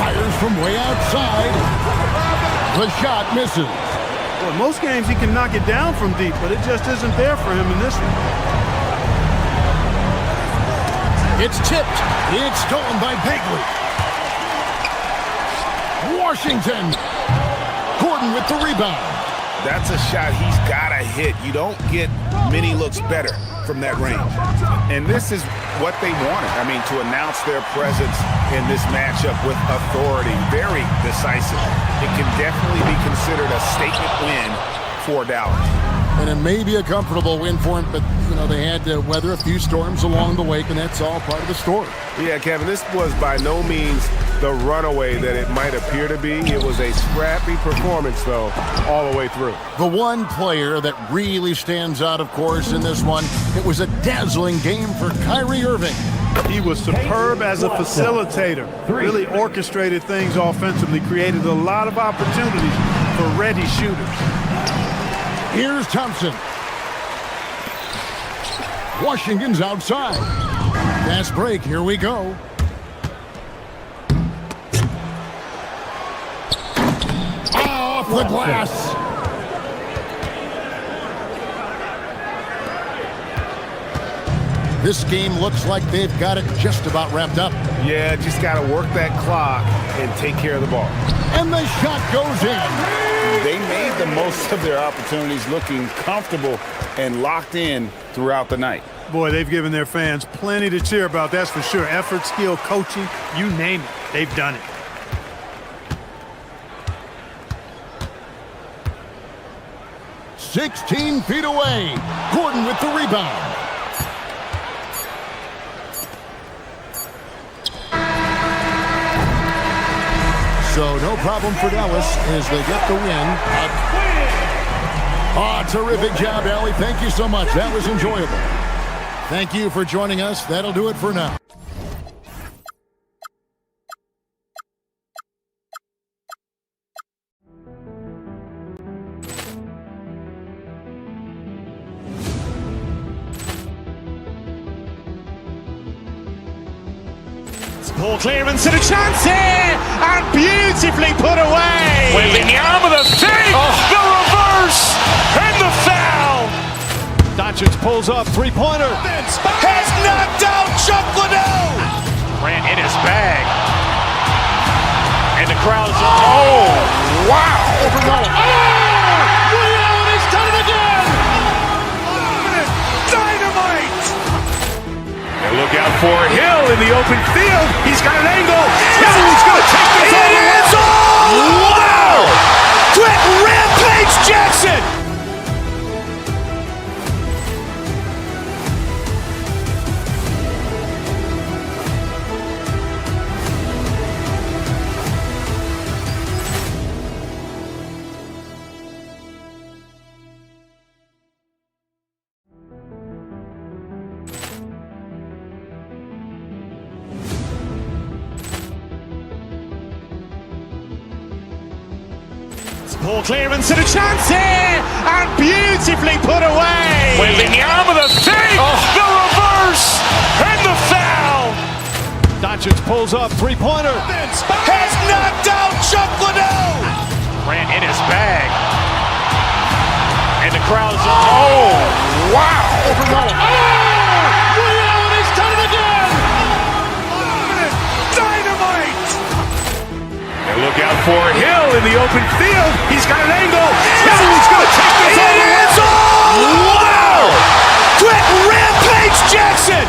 Fires from way outside. The shot misses. Well, most games he can knock it down from deep, but it just isn't there for him in this one. It's tipped. It's stolen by Bagley. Washington. Gordon with the rebound. That's a shot he's got to hit. You don't get many looks better from that range. And this is what they wanted. I mean, to announce their presence in this matchup with authority. Very decisive. It can definitely be considered a statement win for Dallas. And it may be a comfortable win for him, but, you know, they had to weather a few storms along the way, and that's all part of the story. Yeah, Kevin, this was by no means the runaway that it might appear to be. It was a scrappy performance, though, all the way through. The one player that really stands out, of course, in this one, it was a dazzling game for Kyrie Irving. He was superb as a facilitator. Really orchestrated things offensively, created a lot of opportunities for ready shooters. Here's Thompson. Washington's outside. Fast break. Here we go. Off the glass. This game looks like they've got it just about wrapped up. Yeah, just got to work that clock and take care of the ball. And the shot goes in. They made the most of their opportunities, looking comfortable and locked in throughout the night. Boy, they've given their fans plenty to cheer about, that's for sure. Effort, skill, coaching, you name it, they've done it. "16 feet away. Gordon with the rebound. So no problem for Dallas as they get the win. Terrific job, Allie. Thank you so much. That was enjoyable. Thank you for joining us. That'll do it for now. Ball clearance and a chance here, and beautifully put away. Wembanyama the save, the reverse, and the foul. Doncic pulls up, three-pointer. Has knocked out Chuck Liddell. Ran in his bag. And the crowd is, oh, wow. Leon has done it again. Dynamite. And look out for Hill in the open field. He's got an angle. Hill's going to take this all the way. Wow! Quick rampage Jackson! Ball clearance and a chance here, and beautifully put away. Wembanyama the fake, the reverse, and the foul. Doncic pulls up, three-pointer. Has knocked out Chuck Liddell. Ran in his bag. And the crowd's, oh, wow. Liddell, and he's done it again. Dynamite. And look out for Hill in the open field. He's got an angle. Hill's going to take this all the way. Wow! Quick rampage Jackson.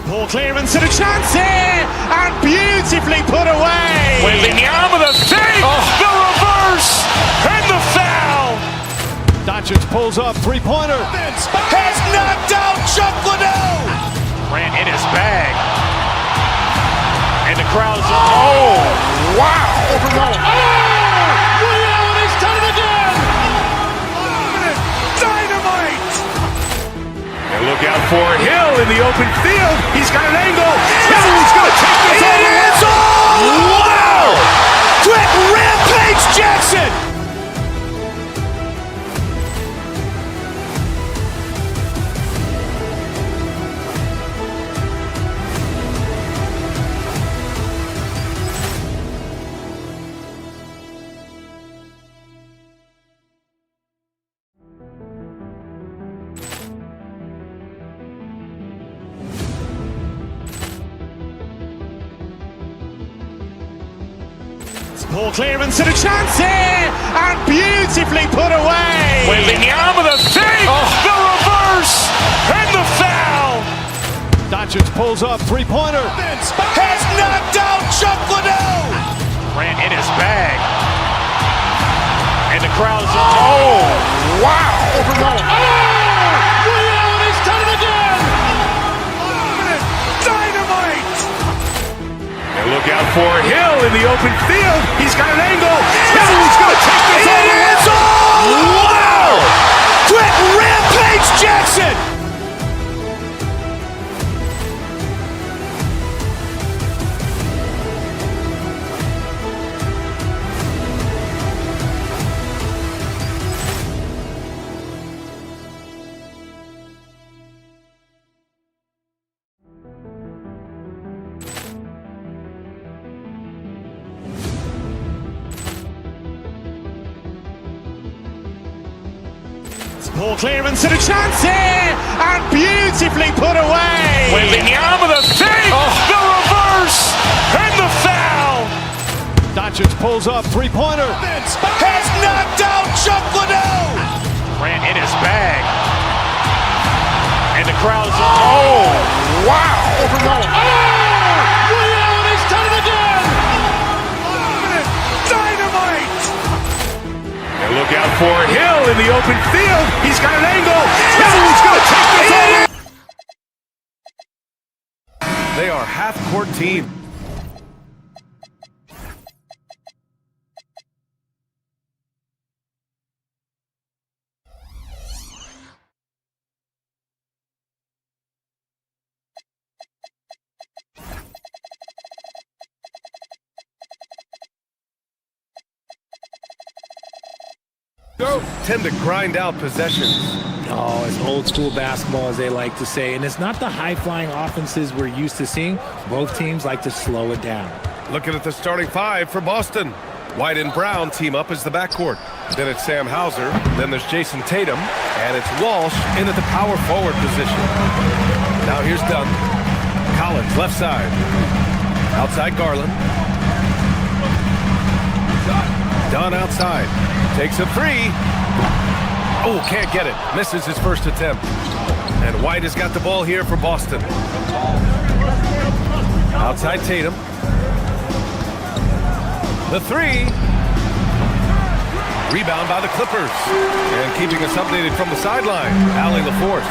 Ball clearance and a chance here, and beautifully put away. Wembanyama the fake, the reverse, and the foul. Doncic pulls up, three-pointer. Has knocked out Chuck Liddell. Ran in his bag. And the crowd's, oh, wow. Liddell, and he's done it again. Dynamite. And look out for Hill in the open field. He's got an angle. Hill's going to take this all the way. Wow! Quick rampage Jackson. Ball clearance and a chance here, and beautifully put away. Wembanyama the fake, the reverse, and the foul. Doncic pulls up, three-pointer. Has knocked out Chuck Liddell. Ran in his bag. And the crowd's, oh, wow. Liddell, and he's done it again. Dynamite. And look out for Hill in the open field. He's got an angle. Hill's going to take this all the way. Wow! Quick rampage Jackson. Ball clearance and a chance here, and beautifully put away. Wembanyama the fake, the reverse, and the foul. Doncic pulls up, three-pointer. Has knocked out Chuck Liddell. Ran in his bag. And the crowd's, oh, wow. Liddell, and he's done it again. Dynamite. And look out for Hill in the open field. He's got an angle. Hill's going to take this all the way. They are half-court team. Tend to grind out possessions. Oh, it's old school basketball, as they like to say. And it's not the high-flying offenses we're used to seeing. Both teams like to slow it down. Looking at the starting five for Boston. White and Brown team up as the backcourt. Then it's Sam Hauser. Then there's Jason Tatum. And it's Walsh in at the power forward position. Now here's Dunn. Collins, left side. Outside Garland. Dunn outside. Takes a three. Oh, can't get it. Misses his first attempt. And White has got the ball here for Boston. Outside Tatum. The three. Rebound by the Clippers. And keeping us updated from the sideline, Allie LaForce.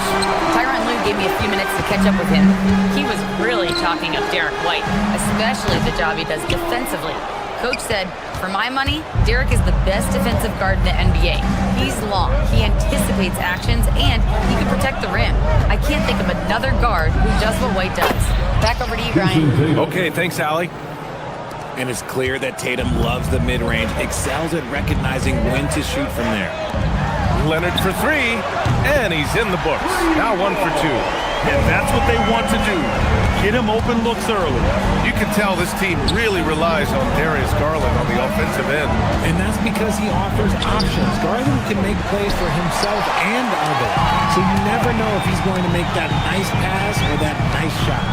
Tyronn Lue gave me a few minutes to catch up with him. He was really talking up Derek White, especially the job he does defensively. Coach said, for my money, Derek is the best defensive guard in the NBA. He's long, he anticipates actions, and he can protect the rim. I can't think of another guard who does what White does. Back over to you, Brian. Okay, thanks, Allie. And it's clear that Tatum loves the mid-range, excels at recognizing when to shoot from there. Leonard for three, and he's in the books. Now 1 for 2. And that's what they want to do. Get him open looks early. You can tell this team really relies on Darius Garland on the offensive end. And that's because he offers options. Garland can make plays for himself and others. So you never know if he's going to make that nice pass or that nice shot.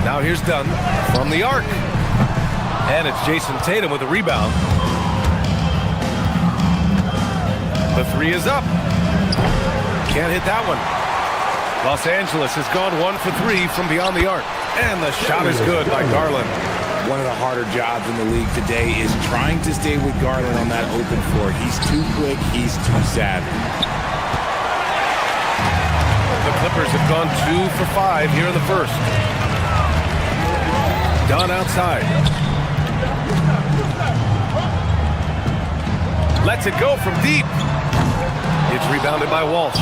Now here's Dunn from the arc. And it's Jason Tatum with a rebound. The three is up. Can't hit that one. Los Angeles has gone 1 for 3 from beyond the arc. And the shot is good by Garland. One of the harder jobs in the league today is trying to stay with Garland on that open floor. He's too quick, he's too savvy. The Clippers have gone 2 for 5 here in the first. Dunn outside. Lets it go from deep. It's rebounded by Walsh.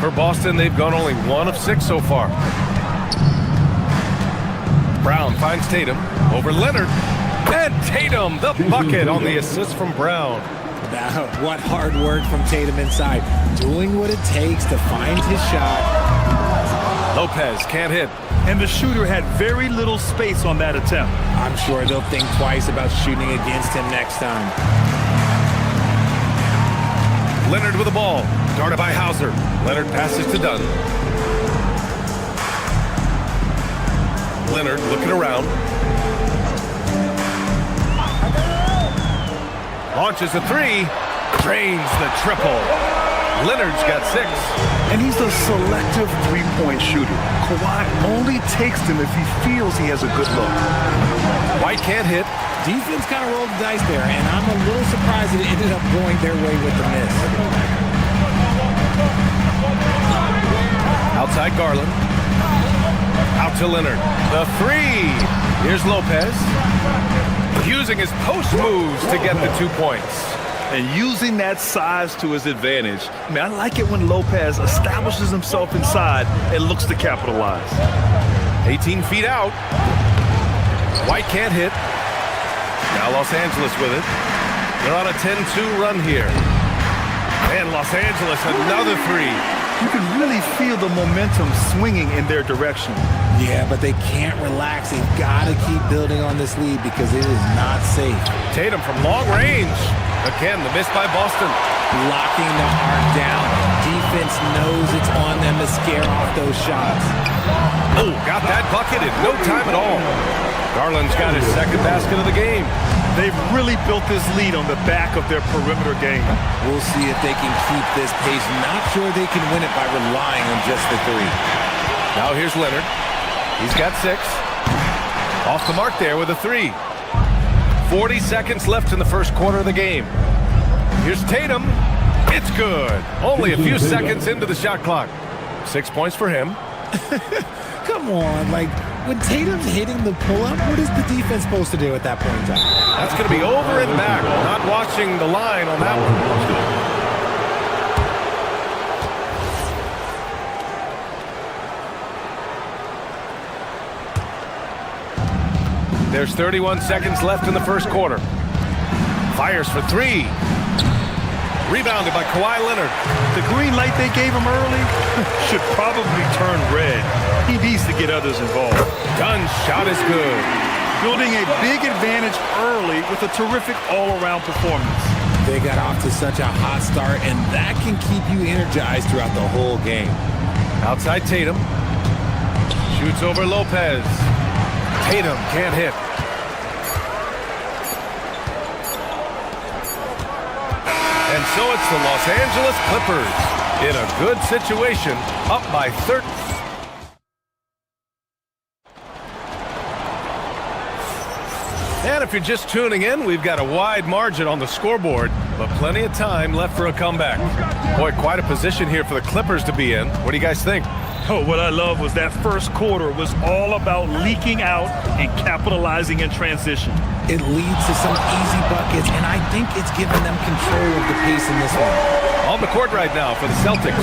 For Boston, they've gone only 1 of 6 so far. Brown finds Tatum over Leonard. And Tatum, the bucket on the assist from Brown. Now, what hard work from Tatum inside. Doing what it takes to find his shot. Lopez can't hit. And the shooter had very little space on that attempt. I'm sure they'll think twice about shooting against him next time. Leonard with the ball. Guarded by Hauser. Leonard passes to Dunn. Leonard looking around. Launches a three. Drains the triple. Leonard's got 6. And he's a selective three-point shooter. Kawhi only takes them if he feels he has a good look. White can't hit. Defense kind of rolled the dice there, and I'm a little surprised that it ended up going their way with the miss. Outside Garland. Out to Leonard. The three. Here's Lopez. Using his post moves to get the 2 points. And using that size to his advantage. I mean, I like it when Lopez establishes himself inside and looks to capitalize. 18 feet out. White can't hit. Now Los Angeles with it. They're on a 10-2 run here. And Los Angeles, another three. You can really feel the momentum swinging in their direction. Yeah, but they can't relax. They've got to keep building on this lead because it is not safe. Tatum from long range. Again, the miss by Boston. Locking the arc down. Defense knows it's on them to scare off those shots. Oh, got that bucket in no time at all. Garland's got his second basket of the game. They've really built this lead on the back of their perimeter game. We'll see if they can keep this pace. Not sure they can win it by relying on just the three. Now here's Leonard. He's got 6. Off the mark there with a 3. 40 seconds left in the first quarter of the game. Here's Tatum. It's good. Only a few seconds into the shot clock. 6 points for him. Come on, like, when Tatum's hitting the pull-up, what is the defense supposed to do at that point in time? That's going to be over and back. Not watching the line on that one. There's 31 seconds left in the first quarter. Fires for 3. Rebounded by Kawhi Leonard. The green light they gave him early should probably turn red. He needs to get others involved. Dunn's shot is good. building a big advantage early with a terrific all-around performance. They got off to such a hot start, and that can keep you energized throughout the whole game. Outside Tatum. Shoots over Lopez. Tatum can't hit. And so it's the Los Angeles Clippers in a good situation, up by 30. And if you're just tuning in, we've got a wide margin on the scoreboard, but plenty of time left for a comeback. Boy, quite a position here for the Clippers to be in. What do you guys think? Oh, what I love was that first quarter was all about leaking out and capitalizing in transition. It leads to some easy buckets, and I think it's given them control of the pace in this one. On the court right now for the Celtics.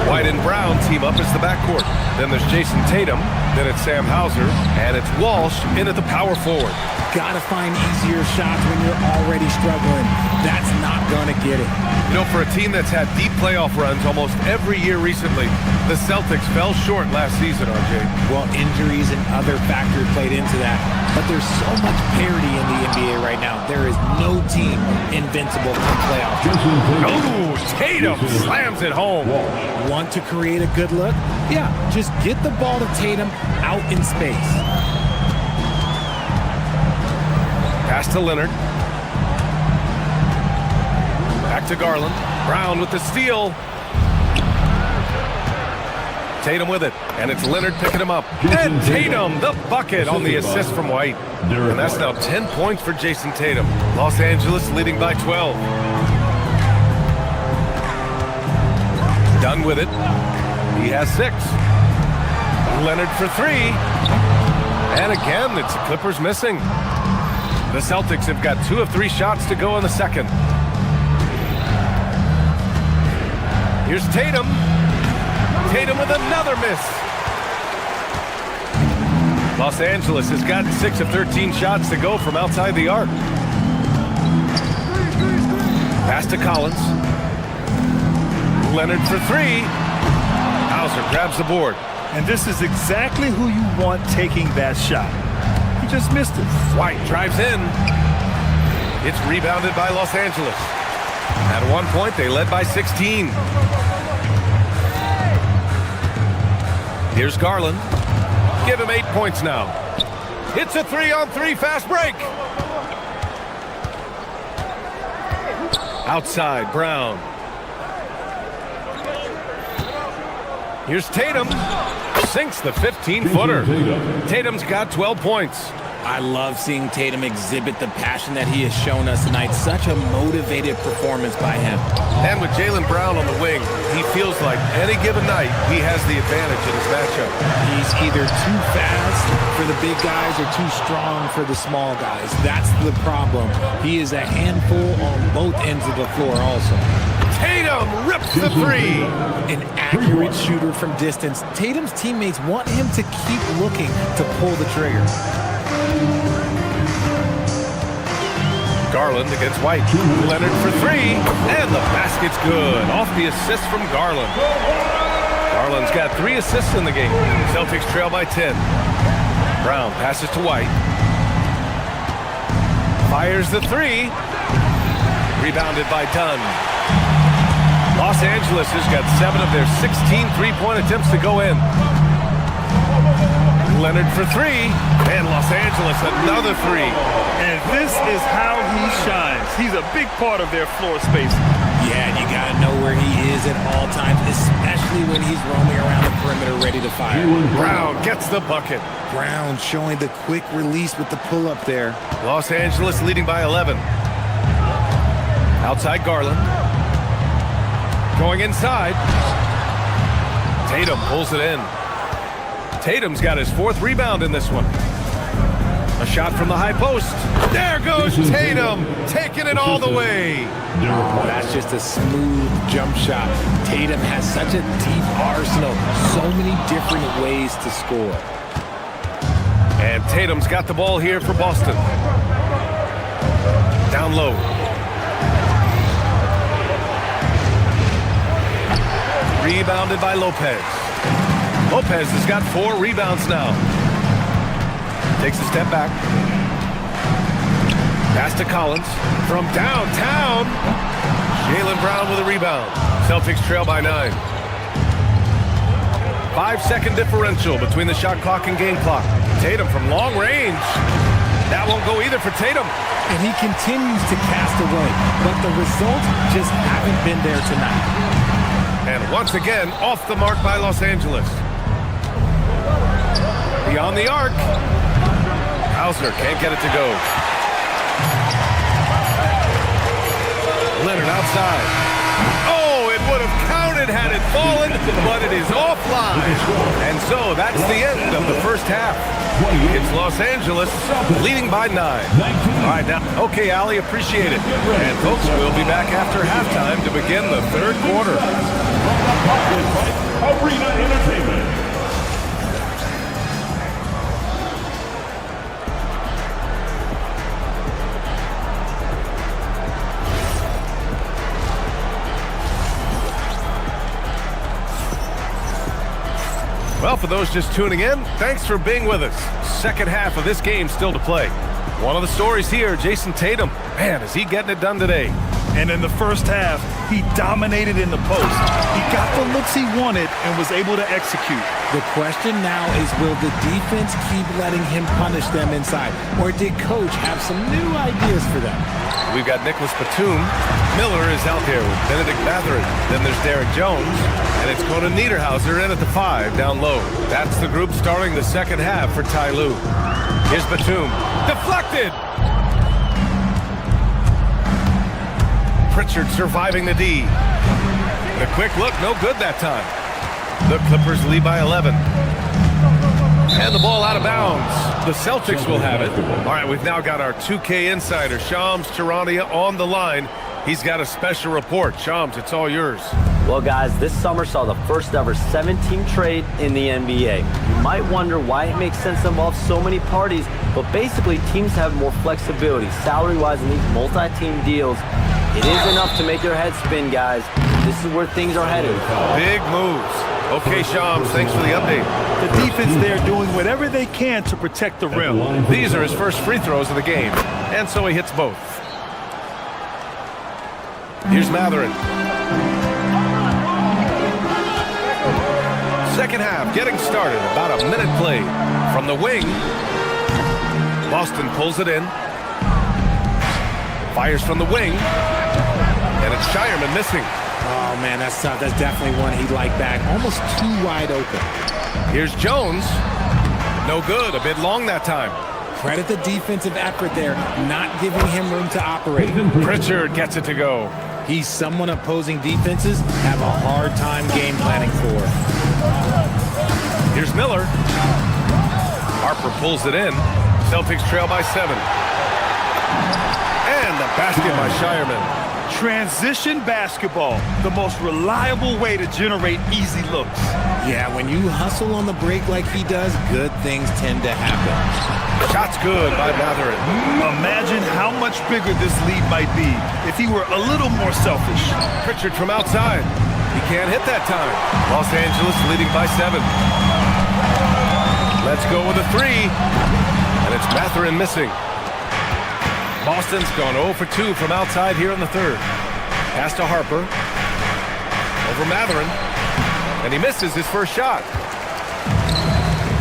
White and Brown team up as the backcourt. Then there's Jason Tatum. Then it's Sam Hauser. And it's Walsh in at the power forward. Gotta find easier shots when you're already struggling. That's not gonna get it. You know, for a team that's had deep playoff runs almost every year recently, the Celtics fell short last season, RJ. Well, injuries and other factors played into that. But there's so much parity in the NBA right now. There is no team invincible in playoff. Oh, Tatum slams it home. Want to create a good look? Yeah, just get the ball to Tatum out in space. Pass to Leonard. Back to Garland. Brown with the steal. Tatum with it. And it's Leonard picking him up. And Tatum, the bucket on the assist from White. And that's now 10 points for Jason Tatum. Los Angeles leading by 12. Done with it. He has 6. Leonard for 3. And again, it's the Clippers missing. The Celtics have got 2 of 3 shots to go in the second. Here's Tatum. Tatum with another miss. Los Angeles has got 6 of 13 shots to go from outside the arc. Pass to Collins. Leonard for 3. Hauser grabs the board. And this is exactly who you want taking that shot. He just missed it. White drives in. It's rebounded by Los Angeles. At one point, they led by 16. Here's Garland. Give him 8 points now. It's a 3-on-3 fast break. Outside, Brown. Here's Tatum. Sinks the 15-footer. Tatum's got 12 points. I love seeing Tatum exhibit the passion that he has shown us tonight. Such a motivated performance by him. And with Jaylen Brown on the wing, he feels like any given night he has the advantage in his matchup. He's either too fast for the big guys or too strong for the small guys. That's the problem. He is a handful on both ends of the floor also. Tatum rips the 3. An accurate shooter from distance. Tatum's teammates want him to keep looking to pull the trigger. Garland against White. Leonard for 3. And the basket's good. Off the assist from Garland. Garland's got 3 assists in the game. Celtics trail by 10. Brown passes to White. Fires the 3. Rebounded by Dunn. Los Angeles has got 7 of their 16 three-point attempts to go in. Leonard for 3, and Los Angeles another 3. And this is how he shines. He's a big part of their floor space. Yeah, you gotta know where he is at all times, especially when he's roaming around the perimeter ready to fire. Brown gets the bucket. Brown showing the quick release with the pull-up there. Los Angeles leading by 11. Outside Garland. Going inside. Tatum pulls it in. Tatum's got his 4th rebound in this one. A shot from the high post. There goes Tatum, taking it all the way. That's just a smooth jump shot. Tatum has such a deep arsenal. So many different ways to score. And Tatum's got the ball here for Boston. Down low. Rebounded by Lopez. Lopez has got 4 rebounds now. Takes a step back. Pass to Collins. From downtown. Jaylen Brown with a rebound. Celtics trail by 9. 5-second differential between the shot clock and game clock. Tatum from long range. That won't go either for Tatum. And he continues to cast away, but the results just haven't been there tonight. And once again, off the mark by Los Angeles. Beyond the arc. Hauser can't get it to go. Leonard outside. Oh, it would have counted had it fallen, but it is offline. And so that's the end of the first half. It's Los Angeles leading by 9. All right, now, okay, Ali, appreciate it. And folks, we'll be back after halftime to begin the third quarter. Arena Entertainment. Well, for those just tuning in, thanks for being with us. Second half of this game still to play. One of the stories here, Jason Tatum. Man, is he getting it done today. And in the first half, he dominated in the post. He got the looks he wanted and was able to execute. The question now is, will the defense keep letting him punish them inside? Or did Coach have some new ideas for them? We've got Nicholas Batum. Miller is out there with Benedict Mathurin. Then there's Derek Jones. And it's Conan Niederhauser in at the 5 down low. That's the group starting the second half for Ty Lue. Here's Batum. Deflected! Pritchard surviving the D. The quick look, no good that time. The Clippers lead by 11. And the ball out of bounds. The Celtics will have it. All right, we've now got our 2K insider, Shams Charania, on the line. He's got a special report. Shams, it's all yours. Well, guys, this summer saw the first ever 7-team trade in the NBA. You might wonder why it makes sense to involve so many parties, but basically teams have more flexibility salary-wise in these multi-team deals. It is enough to make your head spin, guys. This is where things are headed. Big moves. Okay, Shams, thanks for the update. The defense there doing whatever they can to protect the rim. These are his first free throws of the game, and so he hits both. Here's Mathurin. Second half getting started. About a minute played. From the wing, Boston pulls it in. Fires from the wing. And it's Shireman missing. Oh, man, that's tough. That's definitely one he'd like back. Almost too wide open. Here's Jones. No good. A bit long that time. Credit the defensive effort there, not giving him room to operate. Pritchard gets it to go. He's someone opposing defenses have a hard time game planning for. Here's Miller. Harper pulls it in. Celtics trail by 7. And the basket by Shireman. Transition basketball, the most reliable way to generate easy looks. Yeah, when you hustle on the break like he does, good things tend to happen. Shot's good by Mathurin. Imagine how much bigger this lead might be if he were a little more selfish. Pritchard from outside. He can't hit that time. Los Angeles leading by 7. Let's go with a 3. And it's Mathurin missing. Boston's gone 0 for 2 from outside here in the third. Pass to Harper. Over Mathurin. And he misses his first shot.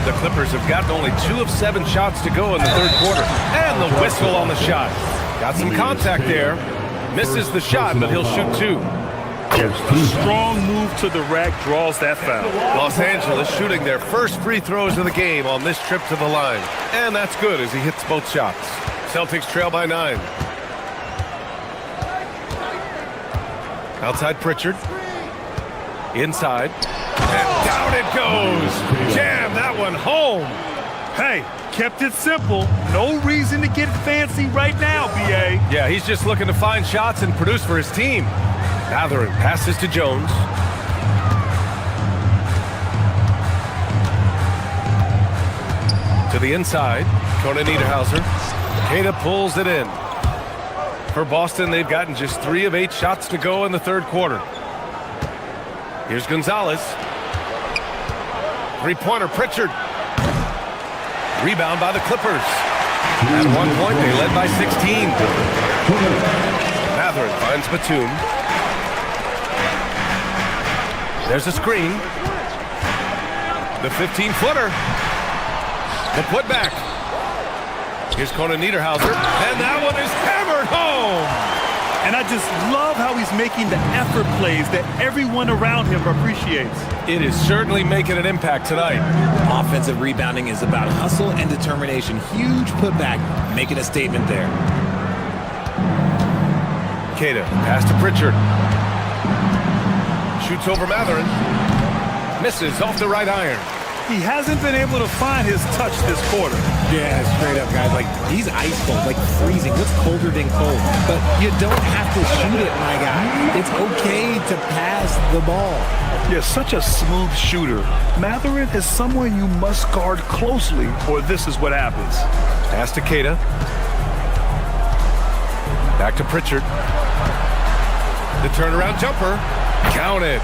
The Clippers have gotten only 2 of 7 shots to go in the third quarter. And the whistle on the shot. Got some contact there. Misses the shot, but he'll shoot 2. A strong move to the rack draws that foul. Los Angeles shooting their first free throws of the game on this trip to the line. And that's good as he hits both shots. Celtics trail by 9. Outside Pritchard. Inside. And down it goes. Jam that one home. Hey, kept it simple. No reason to get fancy right now, B.A. Yeah, he's just looking to find shots and produce for his team. Mathurin passes to Jones. To the inside. Conan Niederhauser. Queta pulls it in. For Boston, they've gotten just 3 of 8 shots to go in the third quarter. Here's Gonzalez. Three-pointer, Pritchard. Rebound by the Clippers. At one point, they led by 16. Matherin finds Batum. There's a screen. The 15-footer. The putback. Here's Conan Niederhauser, and that one is hammered home. And I just love how he's making the effort plays that everyone around him appreciates. It is certainly making an impact tonight. Offensive rebounding is about hustle and determination. Huge putback, making a statement there. Queta, pass to Pritchard. Shoots over Matherin. Misses off the right iron. He hasn't been able to find his touch this quarter. Yeah, straight up, guys. Like, he's ice cold, like freezing. What's colder than cold? But you don't have to shoot it, my guy. It's okay to pass the ball. Yeah, such a smooth shooter. Matherin is someone you must guard closely, or this is what happens. Pass to Queta. Back to Pritchard. The turnaround jumper. Counted.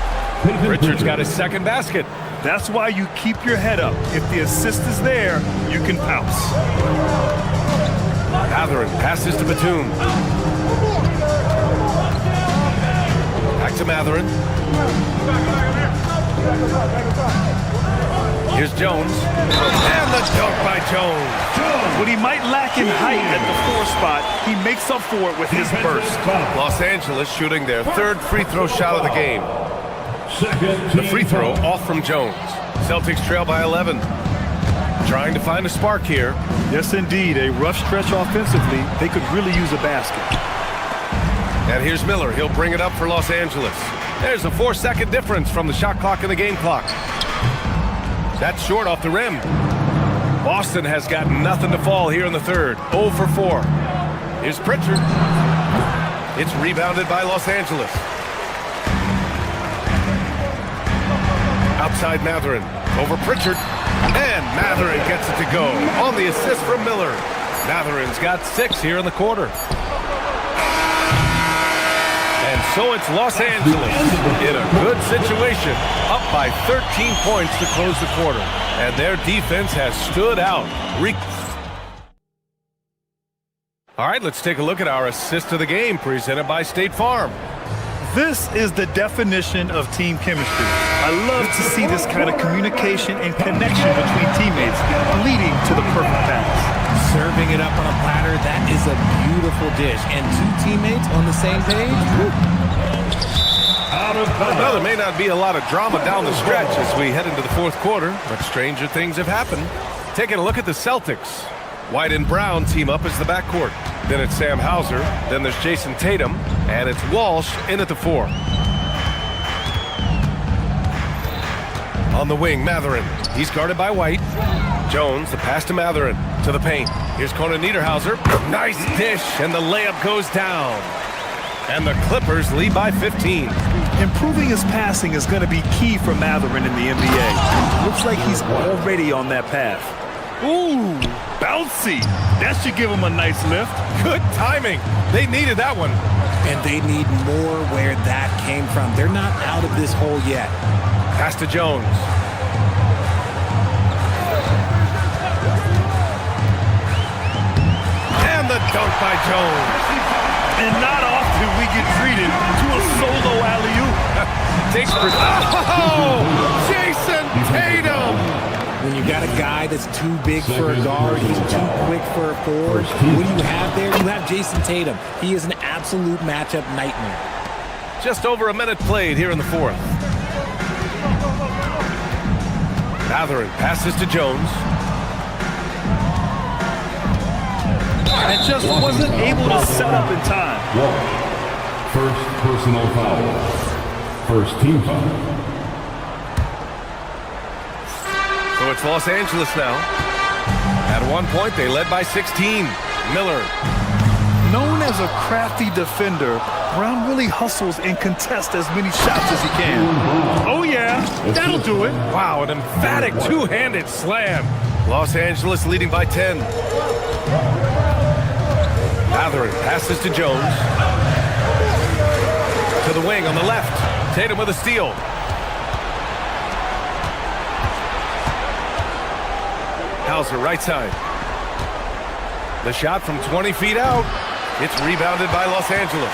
Pritchard's got his second basket. That's why you keep your head up. If the assist is there, you can pounce. Matherin passes to Batum. Back to Matherin. Here's Jones. And the dunk by Jones. What he might lack in height at the 4 spot, he makes up for it with his burst. Los Angeles shooting their third free throw shot of the game. The free throw off from Jones. Celtics trail by 11. Trying to find a spark here. Yes, indeed. A rough stretch offensively. They could really use a basket. And here's Miller. He'll bring it up for Los Angeles. There's a 4-second difference from the shot clock and the game clock. That's short off the rim. Boston has got nothing to fall here in the third. 0 for 4. Here's Pritchard. It's rebounded by Los Angeles. Outside Matherin, over Pritchard, and Matherin gets it to go on the assist from Miller. Matherin's got 6 here in the quarter. And so it's Los Angeles in a good situation, up by 13 points to close the quarter. And their defense has stood out. All right, let's take a look at our assist of the game presented by State Farm. This is the definition of team chemistry. I love to see this kind of communication and connection between teammates leading to the perfect pass. Serving it up on a platter, that is a beautiful dish. And 2 teammates on the same page. Well, there may not be a lot of drama down the stretch as we head into the fourth quarter, but stranger things have happened. Taking a look at the Celtics. White and Brown team up as the backcourt. Then it's Sam Hauser. Then there's Jason Tatum. And it's Walsh in at the 4. On the wing, Matherin. He's guarded by White. Jones, the pass to Matherin. To the paint. Here's Conan Niederhauser. Nice dish, and the layup goes down. And the Clippers lead by 15. Improving his passing is going to be key for Matherin in the NBA. Looks like he's already on that path. Ooh, bouncy. That should give him a nice lift. Good timing. They needed that one. And they need more where that came from. They're not out of this hole yet. Pass to Jones. And the dunk by Jones. And not often we get treated to a solo alley-oop. Takes for... Oh! Jason Tatum! When you got a guy that's too big for a guard, he's too quick for a forward. What do you have there? You have Jason Tatum. He is an absolute matchup nightmare. Just over a minute played here in the fourth. Matherin passes to Jones. And just wasn't able to set up in time. First personal foul. First team foul. So it's Los Angeles now. At one point, they led by 16. Miller. Known as a crafty defender, Brown really hustles and contests as many shots as he can. Oh, yeah, that'll do it. Wow, an emphatic two-handed slam. Los Angeles leading by 10. Matherin passes to Jones. To the wing on the left. Tatum with a steal. Hauser, right side. The shot from 20 feet out. It's rebounded by Los Angeles.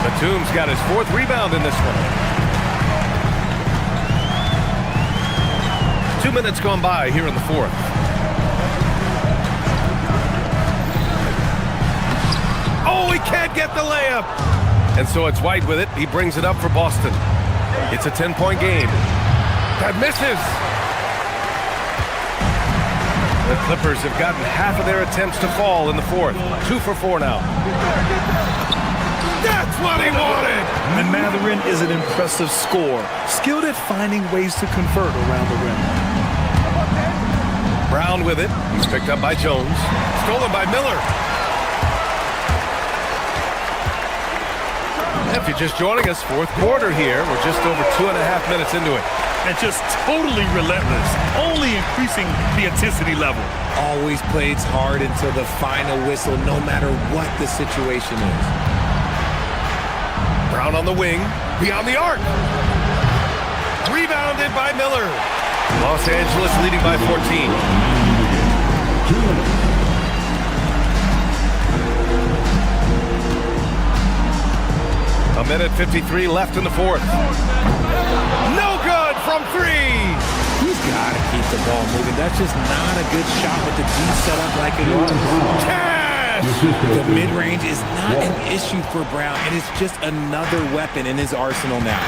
Batum's got his 4th rebound in this one. 2 minutes gone by here in the 4th. Oh, he can't get the layup. And so it's White with it. He brings it up for Boston. It's a 10-point game. That misses. The Clippers have gotten half of their attempts to fall in the 4th. 2 for 4 now. That's what he wanted. And Mathurin is an impressive scorer, skilled at finding ways to convert around the rim. Brown with it. He's picked up by Jones. Stolen by Miller. If you're just joining us, 4th quarter here. We're just over 2.5 minutes into it. And just totally relentless, only increasing the intensity level. Always plays hard until the final whistle, no matter what the situation is. Brown on the wing, beyond the arc. Rebounded by Miller. Los Angeles leading by 14. A minute 53 left in the 4th. No good from 3. He's got to keep the ball moving. That's just not a good shot with the deep setup like it was. Cash! The mid-range is not an issue for Brown, and it's just another weapon in his arsenal now.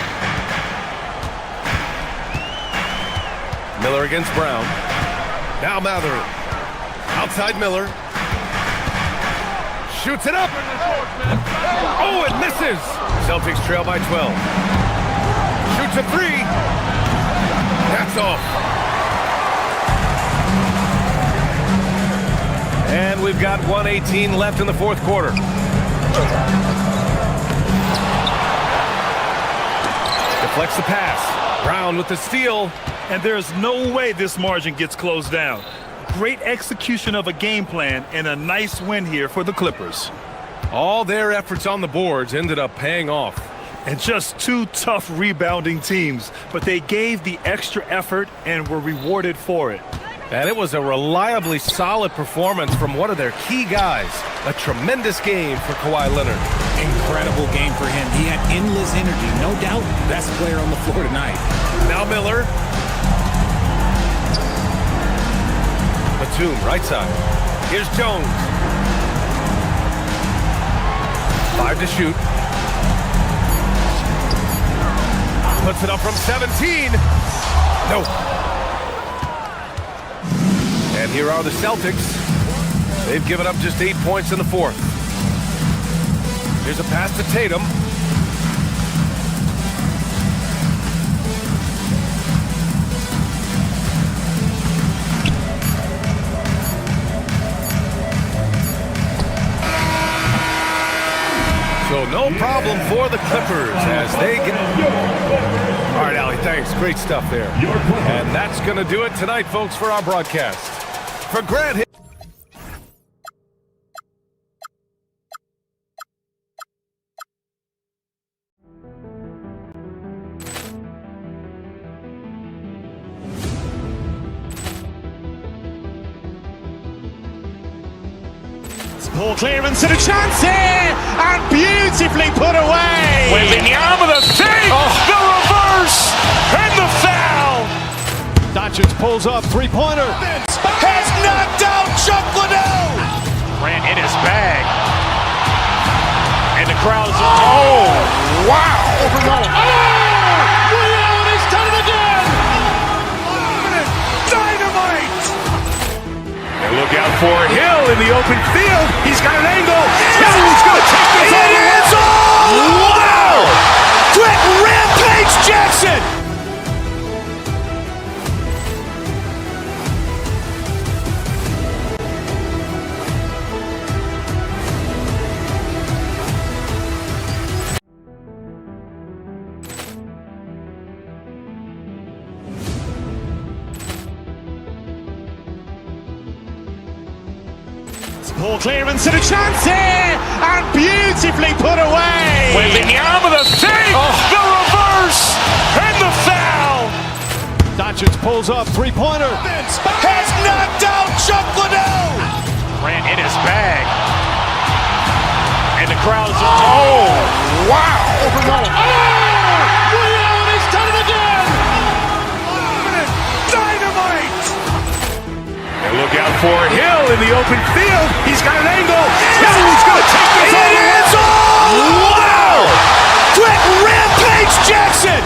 Miller against Brown. Now Mathurin. Outside Miller. Shoots it up. Oh, it misses. Celtics trail by 12. Shoots a 3. That's off. And we've got 1:18 left in the 4th quarter. Deflects the pass. Brown with the steal. And there's no way this margin gets closed down. Great execution of a game plan and a nice win here for the Clippers. All their efforts on the boards ended up paying off. And just 2 tough rebounding teams, but they gave the extra effort and were rewarded for it. And it was a reliably solid performance from one of their key guys. A tremendous game for Kawhi Leonard. Incredible game for him. He had endless energy. No doubt best player on the floor tonight. Now Miller. Batum, right side. Here's Jones. 5 to shoot. Puts it up from 17. No. And here are the Celtics. They've given up just 8 points in the 4th. Here's a pass to Tatum. So no problem for the Clippers as they get... All right, Allie, thanks. Great stuff there. And that's going to do it tonight, folks, for our broadcast. For Grant... Poor clearance and a chance here, and beautifully put away. Wembanyama the save, the reverse, and the foul. Doncic pulls up, three-pointer. Has knocked out Chuck Liddell. Ran in his bag. And the crowd is... Oh, wow. He's done it again. Dynamite. And look out for Hill in the open field. He's got an angle. Hill's going to take this all the way. Wow! Quick rampage Jackson. Poor clearance and a chance here, and beautifully put away. Wembanyama the save, the reverse, and the foul. Doncic pulls up, three-pointer. Has knocked out Chuck Liddell. Grant in his bag. And the crowd is... Oh, wow. Over Nolan. Ray Allen has done it again. Dynamite. And look out for Hill in the open field. He's got an angle. Hill's going to take this all the way. Wow. Quick Rampage Jackson.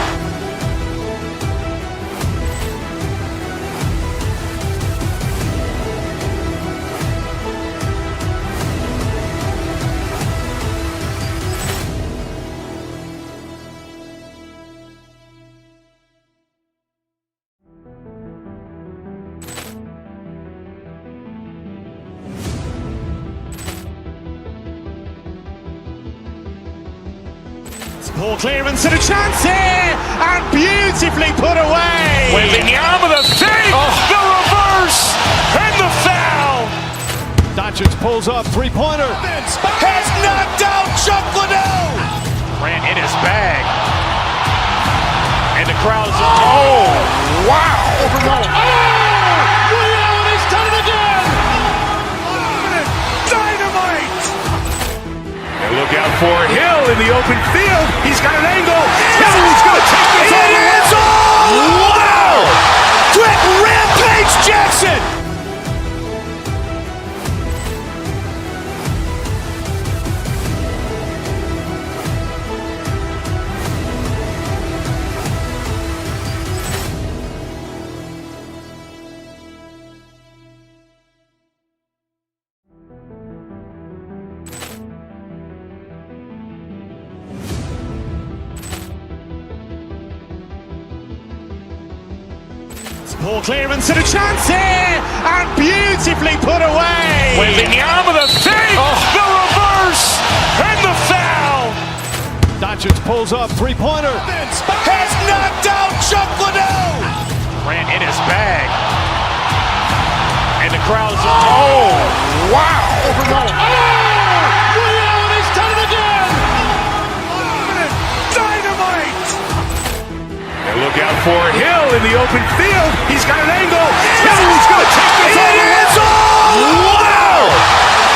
Poor clearance and a chance here, and beautifully put away. Wembanyama the save, the reverse, and the foul. Doncic pulls up, three-pointer. Has knocked out Chuck Liddell. Grant in his bag. And the crowd is... Oh, wow. Over Nolan. Ray Allen has done it again. Dynamite. And look out for Hill in the open field. He's got an angle. Hill's going to take this all the way. Wow. Quick Rampage Jackson. Poor clearance and a chance here, and beautifully put away. Wembanyama the save, the reverse, and the foul. Doncic pulls up, three-pointer. Has knocked out Chuck Liddell. Grant in his bag. And the crowd is... Oh, wow. Over Nolan. Ray Allen has done it again. Dynamite. And look out for Hill in the open field. He's got an angle. Hill's going to take this all the way. Wow.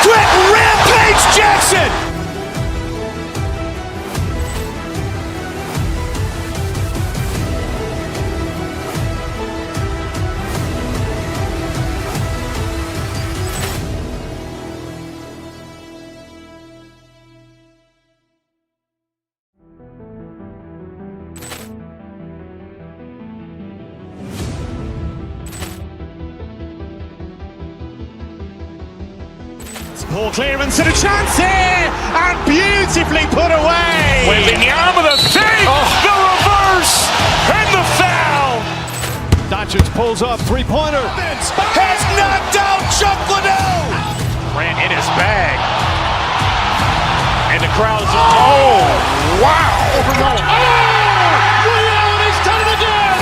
Quick Rampage Jackson. Poor clearance and a chance here, and beautifully put away. Wembanyama the save, the reverse, and the foul. Doncic pulls up, three-pointer. Has knocked out Chuck Liddell. Grant in his bag. And the crowd is... Oh, wow. Over Nolan. Ray Allen has done it again.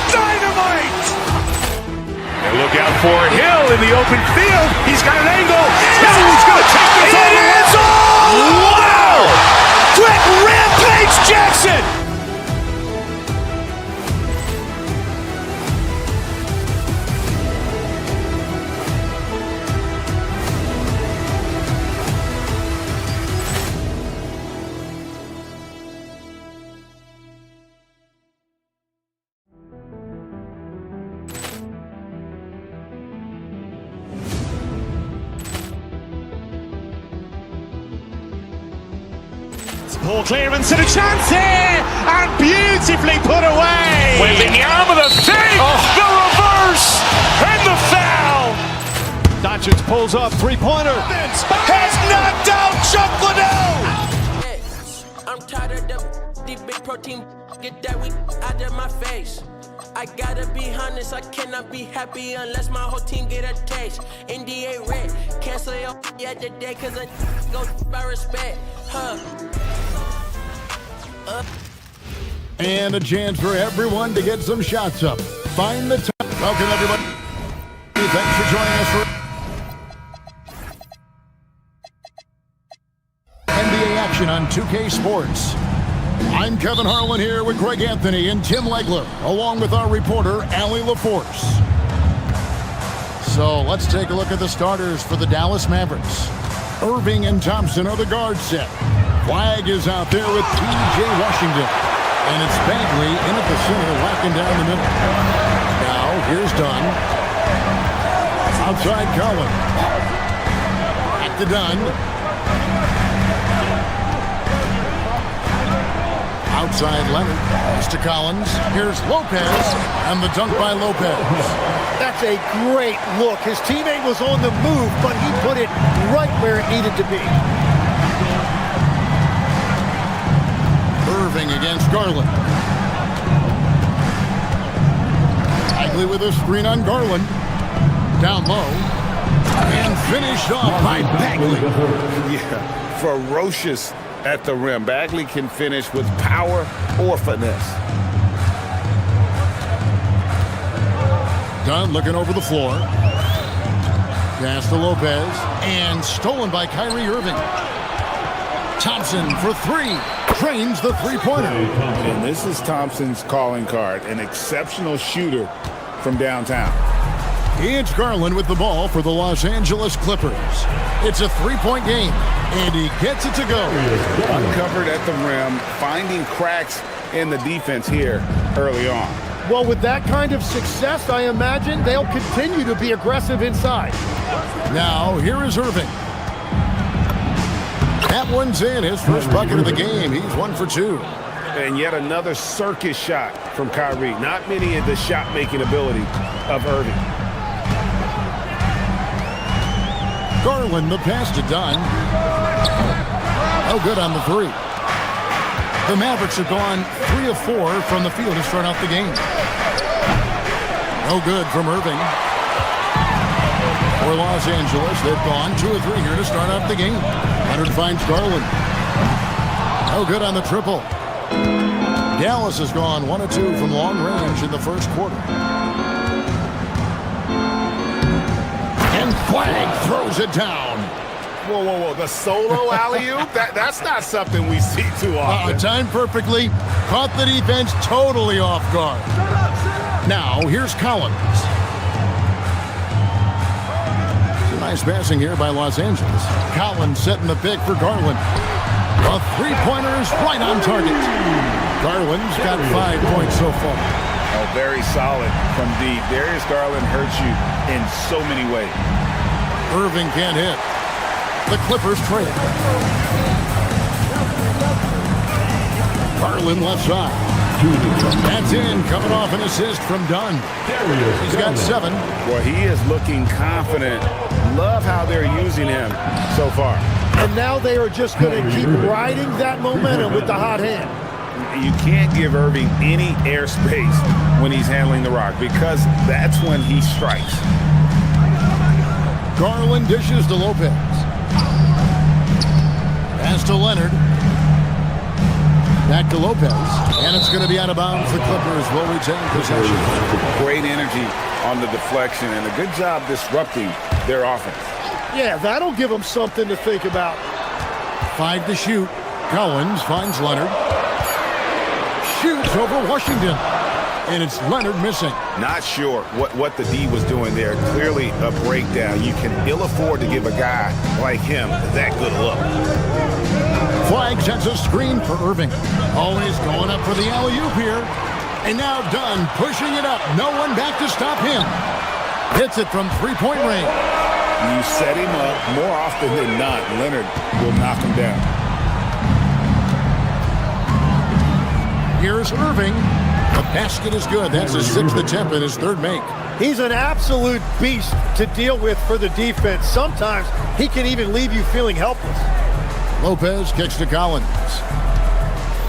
Dynamite. And look out for Hill in the open field. He's got an angle. Hill's going to take this all the way. Wow. Quick Rampage Jackson. Poor clearance and a chance here, and beautifully put away. Wembanyama the save, the reverse, and the foul. Doncic pulls up, three-pointer. Has knocked out Chuck Liddell. I'm tired of the big protein. Get that week out of my face. I gotta be honest, I cannot be happy unless my whole team get a taste. NDA red, cancel your at the day, cause I go by respect. And a chance for everyone to get some shots up. Find the time. Welcome, everybody. Thanks for joining us for NBA action on 2K Sports. I'm Kevin Harlan here with Greg Anthony and Tim Legler, along with our reporter, Allie LaForce. So let's take a look at the starters for the Dallas Mavericks. Irving and Thompson are the guard set. Flag is out there with P.J. Washington. And it's Bagley in at the center, whacking down the middle. Now, here's Dunn. Outside Collins. Back to Dunn. Outside Leonard. Pass to Collins. Here's Lopez. And the dunk by Lopez. That's a great look. His teammate was on the move, but he put it right where it needed to be. Irving against Garland. Bagley with a screen on Garland. Down low. And finished off by Bagley. Yeah, ferocious at the rim. Bagley can finish with power or finesse. Dunn looking over the floor. Pass to Lopez. And stolen by Kyrie Irving. Thompson for three. Drains the three-pointer. And this is Thompson's calling card. An exceptional shooter from downtown. It's Garland with the ball for the Los Angeles Clippers. It's a three-point game, and he gets it to go. Uncovered at the rim, finding cracks in the defense here early on. Well, with that kind of success, I imagine they'll continue to be aggressive inside. Now, here is Irving. That one's in, his first bucket of the game. He's 1 for 2. And yet another circus shot from Kyrie. Not many of the shot-making ability of Irving. Garland, the pass to Dunn. No good on the three. The Mavericks have gone 3 of 4 from the field to start out the game. No good from Irving. For Los Angeles, they've gone 2 of 3 here to start out the game. Leonard finds Garland. No good on the triple. Dallas has gone 1 of 2 from long range in the first quarter. And Flag throws it down. Whoa, whoa, whoa. The solo alley-oop? That's not something we see too often. Timed perfectly. Caught the defense totally off guard. Now, here's Collins. Some nice passing here by Los Angeles. Collins setting the pick for Garland. The three-pointers right on target. Garland's got 5 points so far. Oh, very solid from deep. Darius Garland hurts you in so many ways. Irving can't hit. The Clippers trail. Garland left side. That's in, coming off an assist from Dunn. He's got 7. Well, he is looking confident. Love how they're using him so far. And now they are just going to keep riding that momentum with the hot hand. You can't give Irving any airspace when he's handling the rock because that's when he strikes. Garland dishes to Lopez. Pass to Leonard. Back to Lopez. And it's going to be out of bounds. The Clippers will retain possession. Great energy on the deflection and a good job disrupting their offense. Yeah, that'll give them something to think about. 5 to shoot. Collins finds Leonard. Shoots over Washington. And it's Leonard missing. Not sure what the D was doing there. Clearly a breakdown. You can ill afford to give a guy like him that good look. Flag sets a screen for Irving. Always going up for the alley-oop here. And now Dunn pushing it up. No one back to stop him. Hits it from three-point range. You set him up more often than not. Leonard will knock him down. Here's Irving. The basket is good. That's his 6th attempt and his 3rd make. He's an absolute beast to deal with for the defense. Sometimes he can even leave you feeling helpless. Lopez kicks to Collins.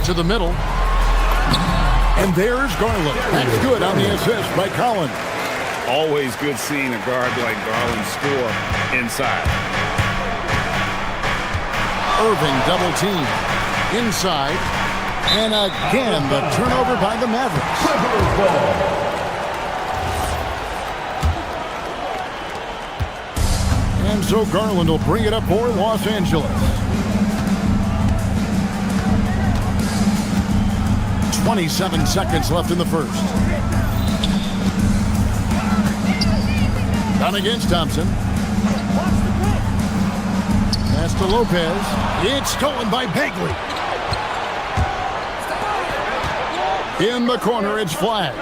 To the middle. And there's Garland. That's good on the assist by Collins. Always good seeing a guard like Garland score inside. Irving double team. Inside. And again, the turnover by the Mavericks. And so Garland will bring it up for Los Angeles. 27 seconds left in the first. Down against Thompson. Pass to Lopez. It's stolen by Bagley. In the corner, it's flagged.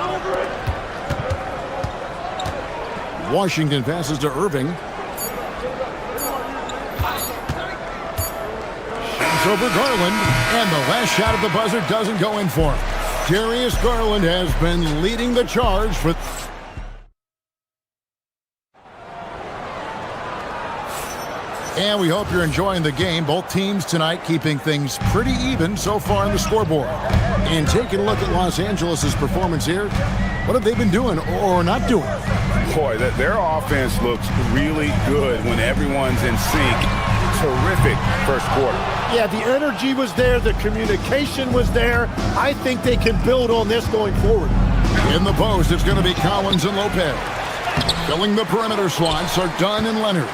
Washington passes to Irving. Shoots over Garland, and the last shot at the buzzer doesn't go in for him. Darius Garland has been leading the charge for... And we hope you're enjoying the game. Both teams tonight keeping things pretty even so far on the scoreboard. And taking a look at Los Angeles' performance here, what have they been doing or not doing? Boy, their offense looks really good when everyone's in sync. Terrific first quarter. Yeah, the energy was there. The communication was there. I think they can build on this going forward. In the post, it's going to be Collins and Lopez. Filling the perimeter slots are Dunn and Leonard.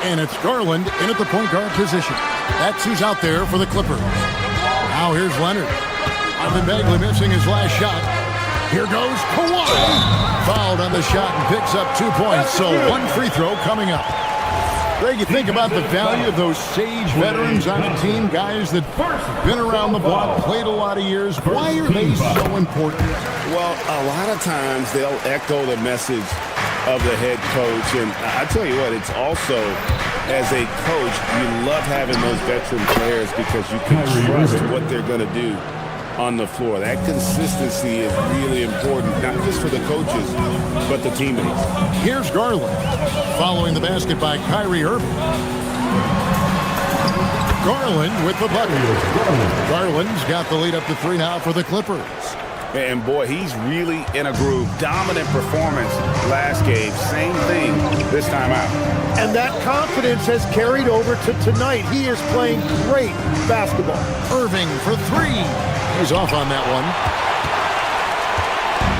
And it's Garland in at the point guard position. That's who's out there for the Clippers. Now here's Leonard. Marvin Bagley missing his last shot. Here goes Kawhi. Fouled on the shot and picks up 2 points. So one free throw coming up. Greg, you think about the value of those sage veterans on a team, guys that been around the block, played a lot of years. Why are they so important? Well, a lot of times they'll echo the message of the head coach. And I tell you what, it's also, as a coach, you love having those veteran players because you can trust what they're going to do on the floor. That consistency is really important, not just for the coaches, but the teammates. Here's Garland, following the basket by Kyrie Irving. Garland with the bucket. Garland's got the lead up to 3 now for the Clippers. And boy, he's really in a groove. Dominant performance last game. Same thing this time out. And that confidence has carried over to tonight. He is playing great basketball. Irving for 3. He's off on that one.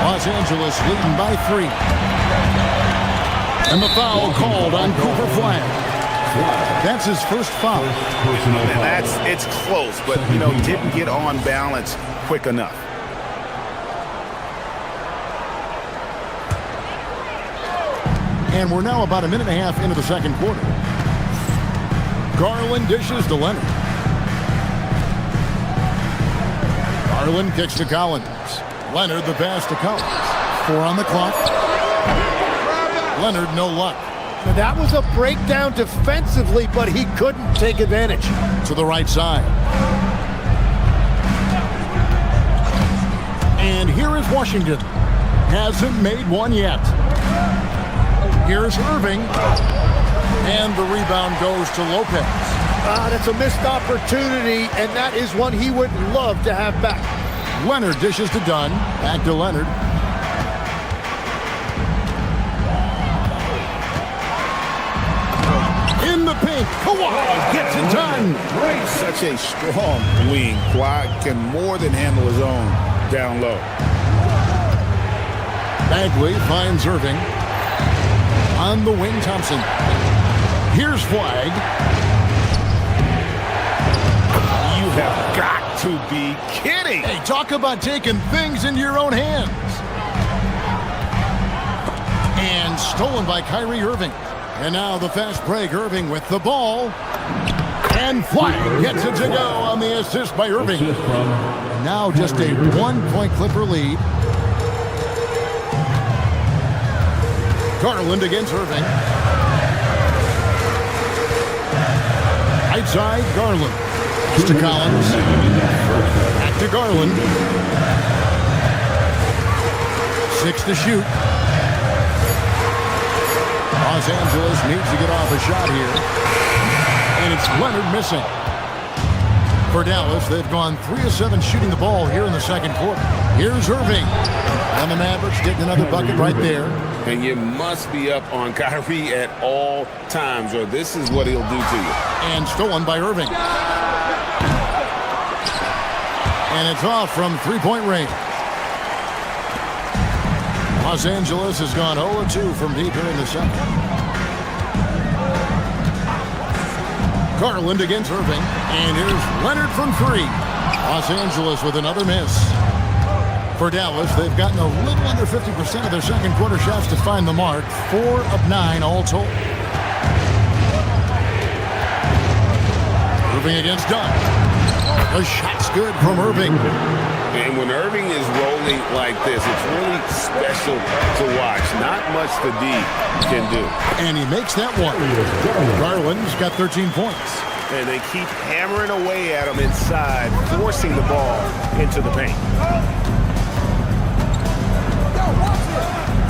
Los Angeles leading by 3. And the foul called on Cooper Flag. That's his first foul. And it's close, but, didn't get on balance quick enough. And we're now about a minute and a half into the second quarter. Garland dishes to Leonard. Garland kicks to Collins. Leonard the pass to Collins. 4 on the clock. Leonard no luck. Now that was a breakdown defensively, but he couldn't take advantage. To the right side. And here is Washington. Hasn't made one yet. Here's Irving. And the rebound goes to Lopez. That's a missed opportunity, and that is one he would love to have back. Leonard dishes to Dunn. Back to Leonard. In the paint. Kawhi gets it done. Such a strong wing. Kawhi can more than handle his own down low. Bagley finds Irving. On the wing, Thompson. Here's Flag. You have got to be kidding. Hey, talk about taking things into your own hands. And stolen by Kyrie Irving. And now the fast break. Irving with the ball. And Flag gets it to go on the assist by Irving. And now just a 1-point Clipper lead. Garland against Irving. Right side, Garland. To Collins. Back to Garland. 6 to shoot. Los Angeles needs to get off a shot here. And it's Leonard missing. For Dallas, they've gone 3 of 7 shooting the ball here in the second quarter. Here's Irving. And the Mavericks getting another bucket right there. And you must be up on Kyrie at all times, or this is what he'll do to you. And stolen by Irving. And it's off from 3-point range. Los Angeles has gone 0-2 from deep here in the second. Garland against Irving. And here's Leonard from 3. Los Angeles with another miss. For Dallas, they've gotten a little under 50% of their second quarter shots to find the mark. 4 of 9 all told. Irving against Dunn. The shot's good from Irving. And when Irving is rolling like this, it's really special to watch. Not much the D can do. And he makes that one. Garland's got 13 points. And they keep hammering away at him inside, forcing the ball into the paint.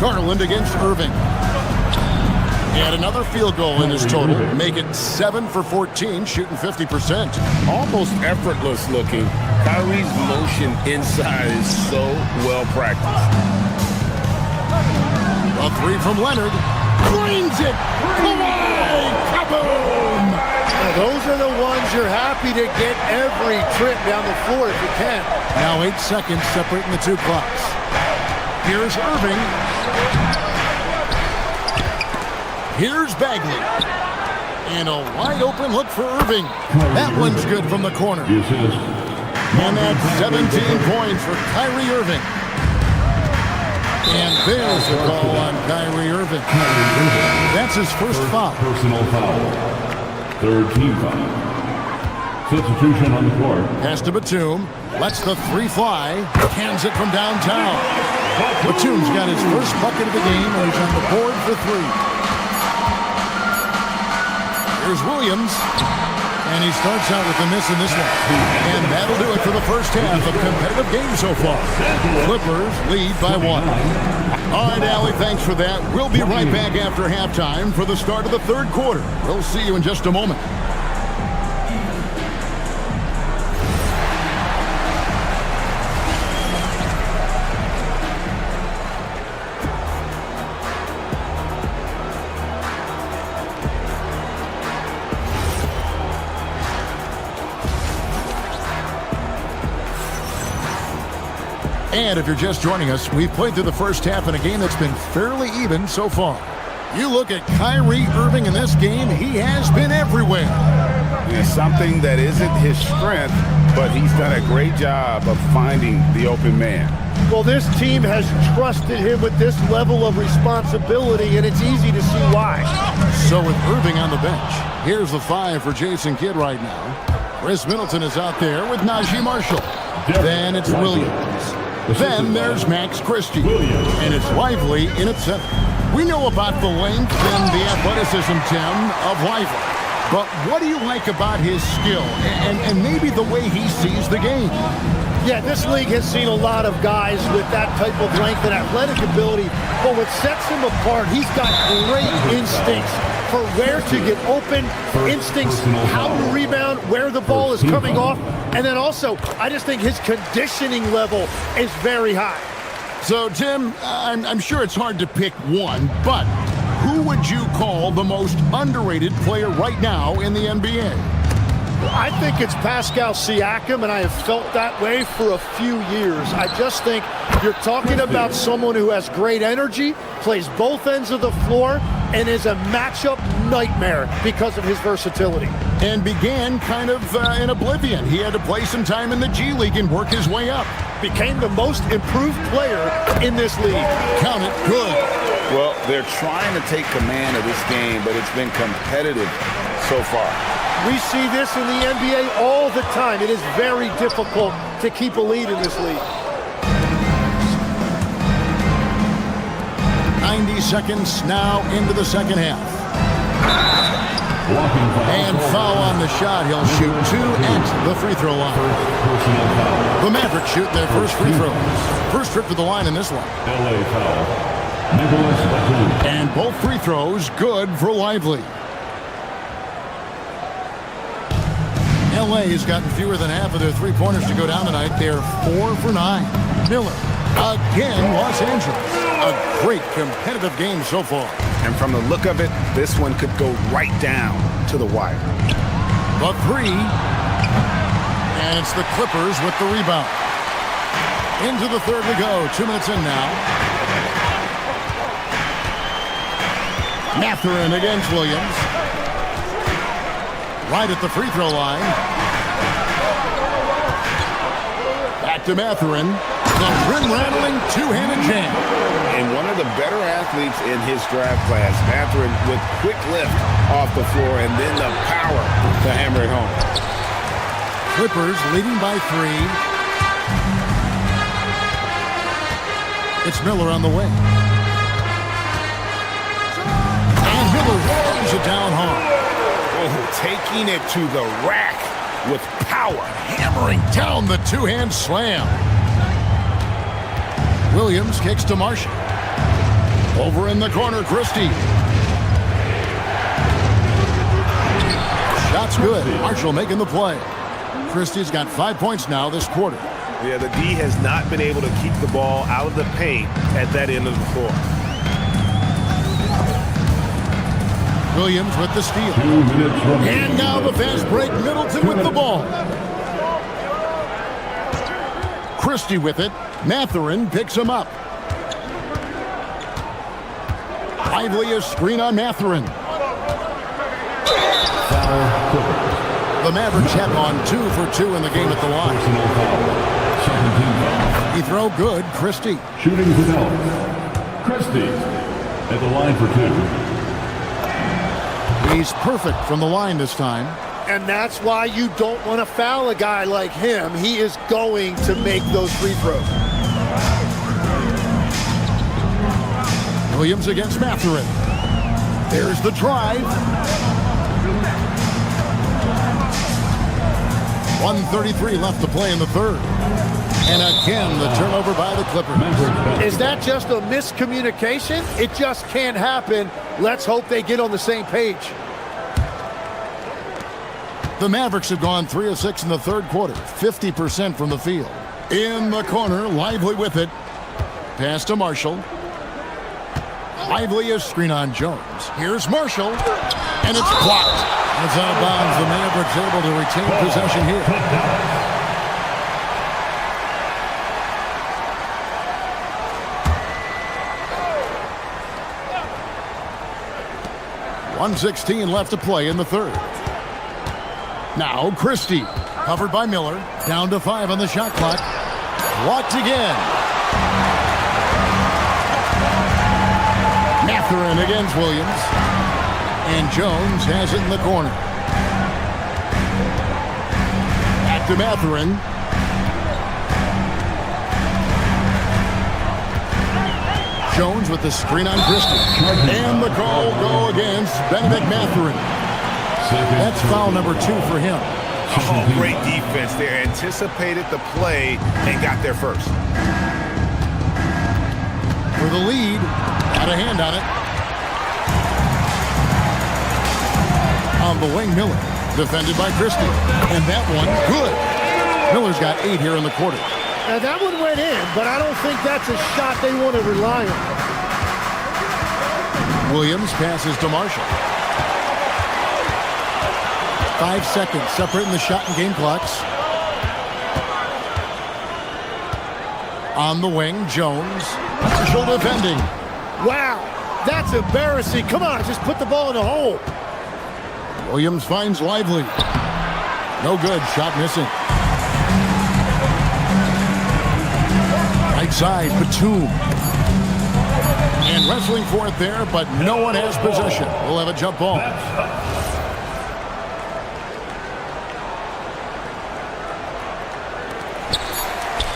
Garland against Irving. And another field goal in his total. Make it 7 for 14, shooting 50%. Almost effortless looking. Kyrie's motion inside is so well practiced. A three from Leonard. Cleans it. Kawhi. Kaboom. Those are the ones you're happy to get every trip down the floor if you can. Now 8 seconds separating the two clocks. Here's Irving. Here's Bagley. And a wide open look for Irving. That one's good from the corner. And that's 17 points for Kyrie Irving. And there's the call on Kyrie Irving. That's his first foul. Personal foul. Third team foul. Substitution on the court. Pass to Batum. Lets the three fly. Cans it from downtown. Batum's got his first bucket of the game, and he's on the board for 3. Here's Williams, and he starts out with a miss in this one. And that'll do it for the first half of competitive game so far. Clippers lead by 1. All right, Allie, thanks for that. We'll be right back after halftime for the start of the third quarter. We'll see you in just a moment. And if you're just joining us, we've played through the first half in a game that's been fairly even so far. You look at Kyrie Irving in this game, he has been everywhere. It's something that isn't his strength, but he's done a great job of finding the open man. Well, this team has trusted him with this level of responsibility, and it's easy to see why. So with Irving on the bench, here's the 5 for Jason Kidd right now. Chris Middleton is out there with Najee Marshall. Then it's Williams. Then there's Max Christie. And it's Lively in at 7. We know about the length and the athleticism, Tim, of Lively. But what do you like about his skill and maybe the way he sees the game? Yeah, this league has seen a lot of guys with that type of length and athletic ability, but what sets him apart, he's got great instincts for where to get open, instincts, how to rebound, where the ball is coming off, and then also, I just think his conditioning level is very high. So, Tim, I'm sure it's hard to pick one, but who would you call the most underrated player right now in the NBA? I think it's Pascal Siakam, and I have felt that way for a few years. I just think you're talking about someone who has great energy, plays both ends of the floor, and is a matchup nightmare because of his versatility. And began kind of in oblivion. He had to play some time in the G League and work his way up. Became the most improved player in this league. Count it, good. Well, they're trying to take command of this game, but it's been competitive so far. We see this in the NBA all the time. It is very difficult to keep a lead in this league. 90 seconds now into the second half. And foul on the shot. He'll shoot 2 at the free throw line. The Mavericks shoot their first free throws. First trip to the line in this one. LA foul. And both free throws good for Lively. LA has gotten fewer than half of their three-pointers to go down tonight. They're 4 for 9. Miller again, Los Angeles. A great competitive game so far. And from the look of it, this one could go right down to the wire. The 3. And it's the Clippers with the rebound. Into the third we go. 2 minutes in now. Mathurin against Williams. Right at the free throw line. Back to Mathurin. The rim-rattling two-handed jam. And one of the better athletes in his draft class, Mathurin, with quick lift off the floor and then the power to hammer it home. Clippers leading by 3. It's Miller on the wing. And Miller throws it down hard. Oh, taking it to the rack with power. Hammering down the two-hand slam. Williams kicks to Marshall. Over in the corner, Christie. Shot's good. Marshall making the play. Christie's got 5 points now this quarter. Yeah, the D has not been able to keep the ball out of the paint at that end of the floor. Williams with the steal. And now the fast break. Middleton with the ball. Christie with it. Mathurin picks him up. Lively a screen on Mathurin. The Mavericks have gone 2 for 2 in the game at the line. He throw good, Christie. Shooting Philadelphia. Christie at the line for 2. He's perfect from the line this time. And that's why you don't want to foul a guy like him. He is going to make those free throws. Williams against Mathurin. There's the drive. 1:33 left to play in the third. And again, the turnover by the Clippers. Is that just a miscommunication? It just can't happen. Let's hope they get on the same page. The Mavericks have gone 3 of 6 in the third quarter, 50% from the field. In the corner, Lively with it. Pass to Marshall. Lively is screen on Jones. Here's Marshall, and it's blocked. It's out of bounds. The Mavericks able to retain possession here. 1:16 left to play in the third. Now Christie, covered by Miller, down to 5 on the shot clock. Blocked again. Mathurin against Williams. And Jones has it in the corner. Back to Mathurin. Jones with the screen on Christie. And the call go against Benedict Mathurin. That's foul number 2 for him. Oh, great defense there. Anticipated the play and got there first. For the lead. Got a hand on it. On the wing, Miller. Defended by Christie. And that one, good. Miller's got 8 here in the quarter. Now that one went in, but I don't think that's a shot they want to rely on. Williams passes to Marshall. 5 seconds separating the shot and game clocks. On the wing, Jones. Marshall defending. Wow, that's embarrassing. Come on, just put the ball in the hole. Williams finds Lively. No good, shot missing. Right side, Batum. And wrestling for it there, but no one has possession. We'll have a jump ball.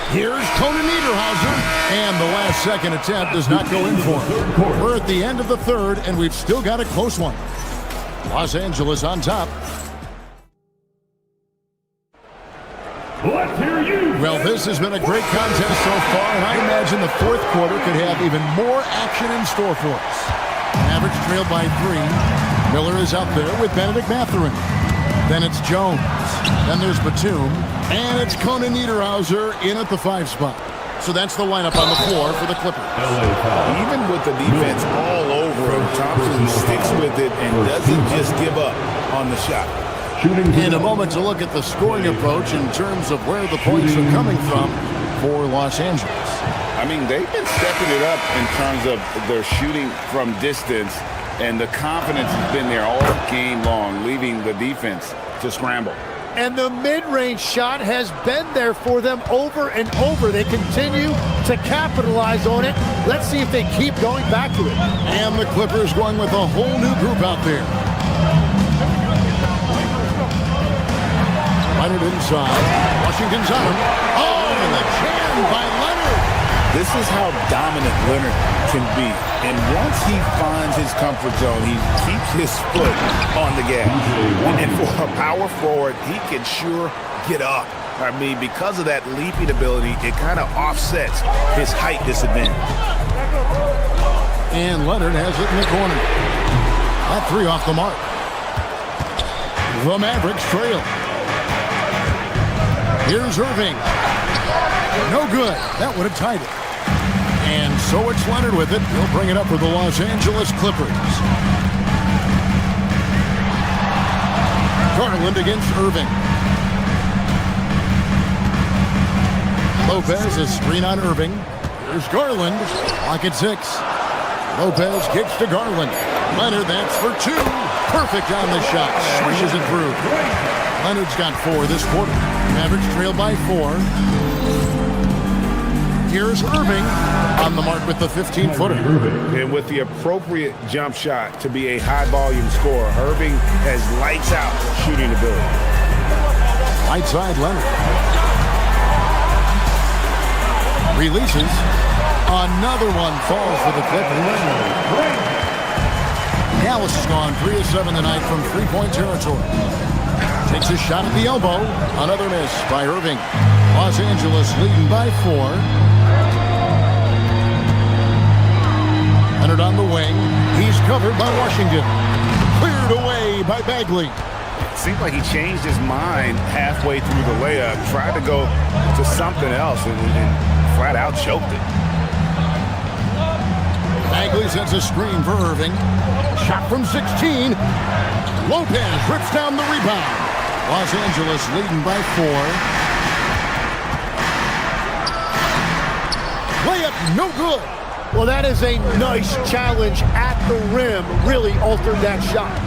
Here's Conan Niederhauser, and the last second attempt does not go in for him. We're at the end of the third, and we've still got a close one. Los Angeles on top. Let's hear you. Well, this has been a great contest so far, and I imagine the fourth quarter could have even more action in store for us. Mavericks trail by 3. Miller is out there with Benedict Mathurin. Then it's Jones. Then there's Batum. And it's Conan Niederhauser in at the 5 spot. So that's the lineup on the floor for the Clippers. Even with the defense all over him, Thompson sticks with it and doesn't just give up on the shot. In a moment to look at the scoring approach in terms of where the points are coming from for Los Angeles. I mean, they've been stepping it up in terms of their shooting from distance, and the confidence has been there all game long, leaving the defense to scramble. and the mid-range shot has been there for them over and over. They continue to capitalize on it. Let's see if they keep going back to it. And the Clippers going with a whole new group out there. Leonard inside. Washington's on him. Oh, and the jam by Leonard. This is how dominant Leonard can be. And once he finds his comfort zone, he keeps his foot on the gas. And for a power forward, he can sure get up. I mean, because of that leaping ability, it kind of offsets his height disadvantage. And Leonard has it in the corner. That three off the mark. The Mavericks trail. Here's Irving. No good. That would have tied it. And so it's Leonard with it. He'll bring it up for the Los Angeles Clippers. Garland against Irving. Lopez is screen on Irving. Here's Garland. Lock at 6. Lopez kicks to Garland. Leonard, that's for 2. Perfect on the shot. Swishes it through. Leonard's got 4 this quarter. Mavericks trail by 4. Here's Irving on the mark with the 15-footer. And with the appropriate jump shot to be a high-volume scorer, Irving has lights-out shooting ability. Right side, Leonard. Releases. Another one falls for the Clippers. Dallas has gone 3 of 7 tonight from three-point territory. Takes a shot at the elbow. Another miss by Irving. Los Angeles leading by 4. Leonard on the wing. He's covered by Washington. Cleared away by Bagley. Seems like he changed his mind halfway through the layup, tried to go to something else, and flat out choked it. Bagley sends a screen for Irving. Shot from 16. Lopez rips down the rebound. Los Angeles leading by 4. Layup no good. Well, that is a nice challenge at the rim. Really altered that shot.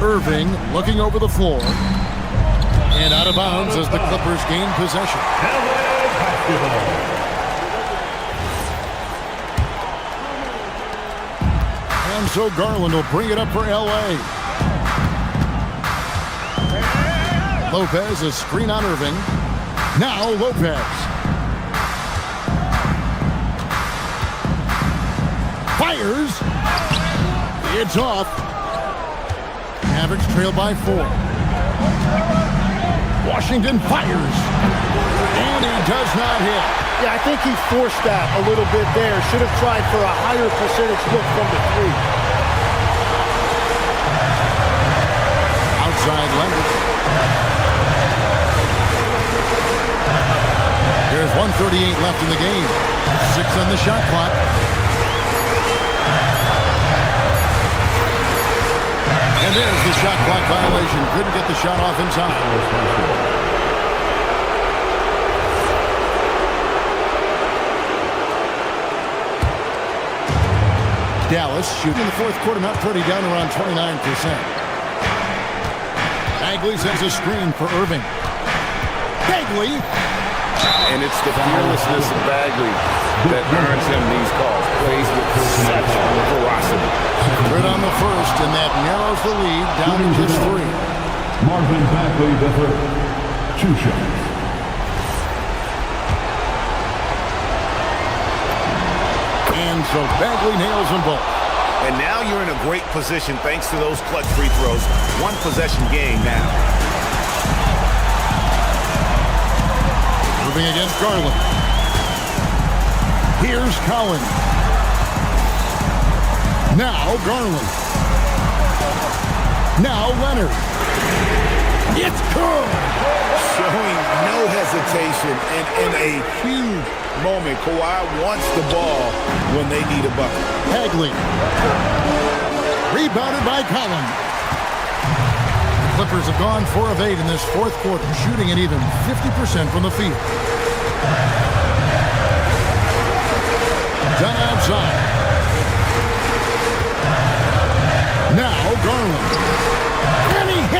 Irving looking over the floor. And out of bounds as the Clippers gain possession. And so Garland will bring it up for L.A. Lopez, a screen on Irving. Now Lopez. Fires. It's off. Mavericks trail by 4. Washington fires. And he does not hit. Yeah, I think he forced that a little bit there. Should have tried for a higher percentage look from the 3. Outside Leonard. There's 1:38 left in the game. 6 on the shot clock. And there's the shot clock violation. Couldn't get the shot off in time. Dallas shooting in the fourth quarter, not pretty, down around 29%. Bagley sends a screen for Irving. Bagley. And it's the fearlessness of Bagley that earns him these calls. Plays with such ferocity. Third on the first, and that narrows the lead down to just 3. Marvin Bagley, the third. 2 shots. And so Bagley nails them both. And now you're in a great position thanks to those clutch free throws. 1 possession game now. Moving against Garland. Here's Collins. Now Garland. Now Leonard. It's good. Showing no hesitation and in a huge moment. Kawhi wants the ball when they need a bucket. Bagley. Rebounded by Collins. The Clippers have gone 4 of 8 in this fourth quarter, shooting at even 50% from the field. Done outside. Now Garland.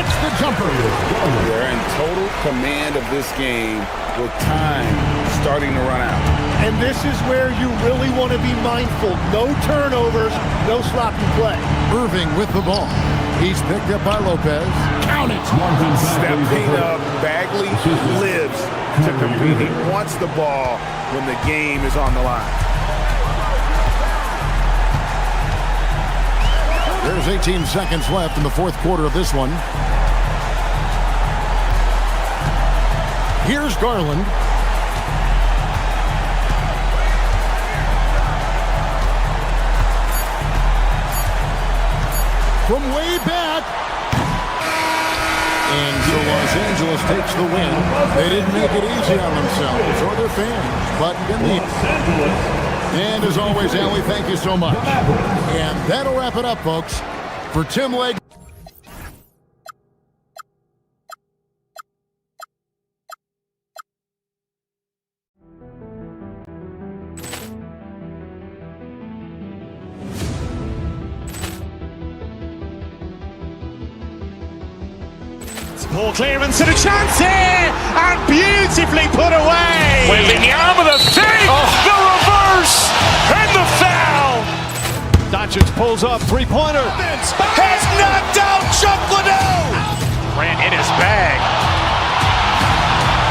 hits the jumper. They're in total command of this game with time starting to run out. And this is where you really want to be mindful. No turnovers, no sloppy play. Irving with the ball. He's picked up by Lopez. Count it. Stepping up, Bagley lives to compete. He wants the ball when the game is on the line. There's 18 seconds left in the fourth quarter of this one. Here's Garland. From way back. And so Los Angeles takes the win. They didn't make it easy on themselves or their fans. But in the and as always, Allie, thank you so much. And that'll wrap it up, folks. For Tim Legg. Ball clearance and a chance here, and beautifully put away. Wembanyama the fake, the reverse, and the foul. Doncic pulls up, three-pointer. Has knocked out Chuck Liddell. Ran in his bag.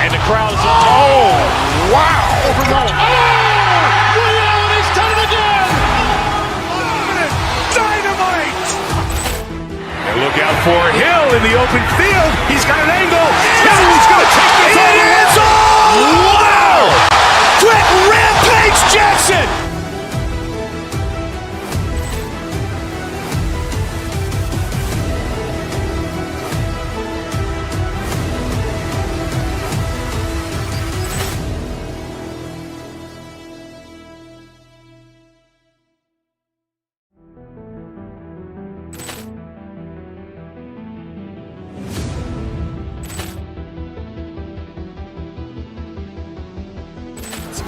And the crowd is, oh, wow. Overrun. Reality's done it again. Dynamite. And look out for Hill in the open field. He's got an angle. Hill's going to take this all the way. Wow. Quick rampage Jackson.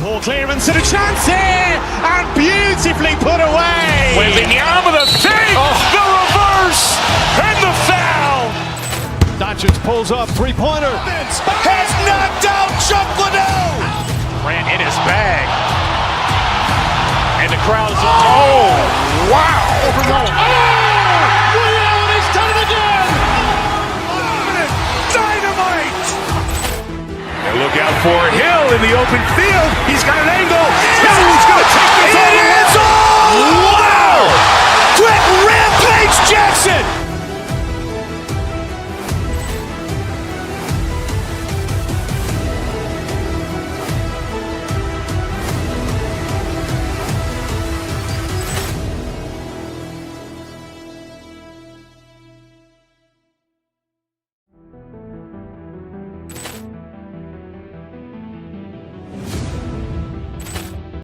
Ball clearance and a chance here, and beautifully put away. Wembanyama the fake, the reverse, and the foul. Doncic pulls up, three-pointer. Has knocked out Chuck Liddell. Ran in his bag. And the crowd is, oh, wow. Overrun. Reality's done it again. Dynamite. And look out for Hill in the open field.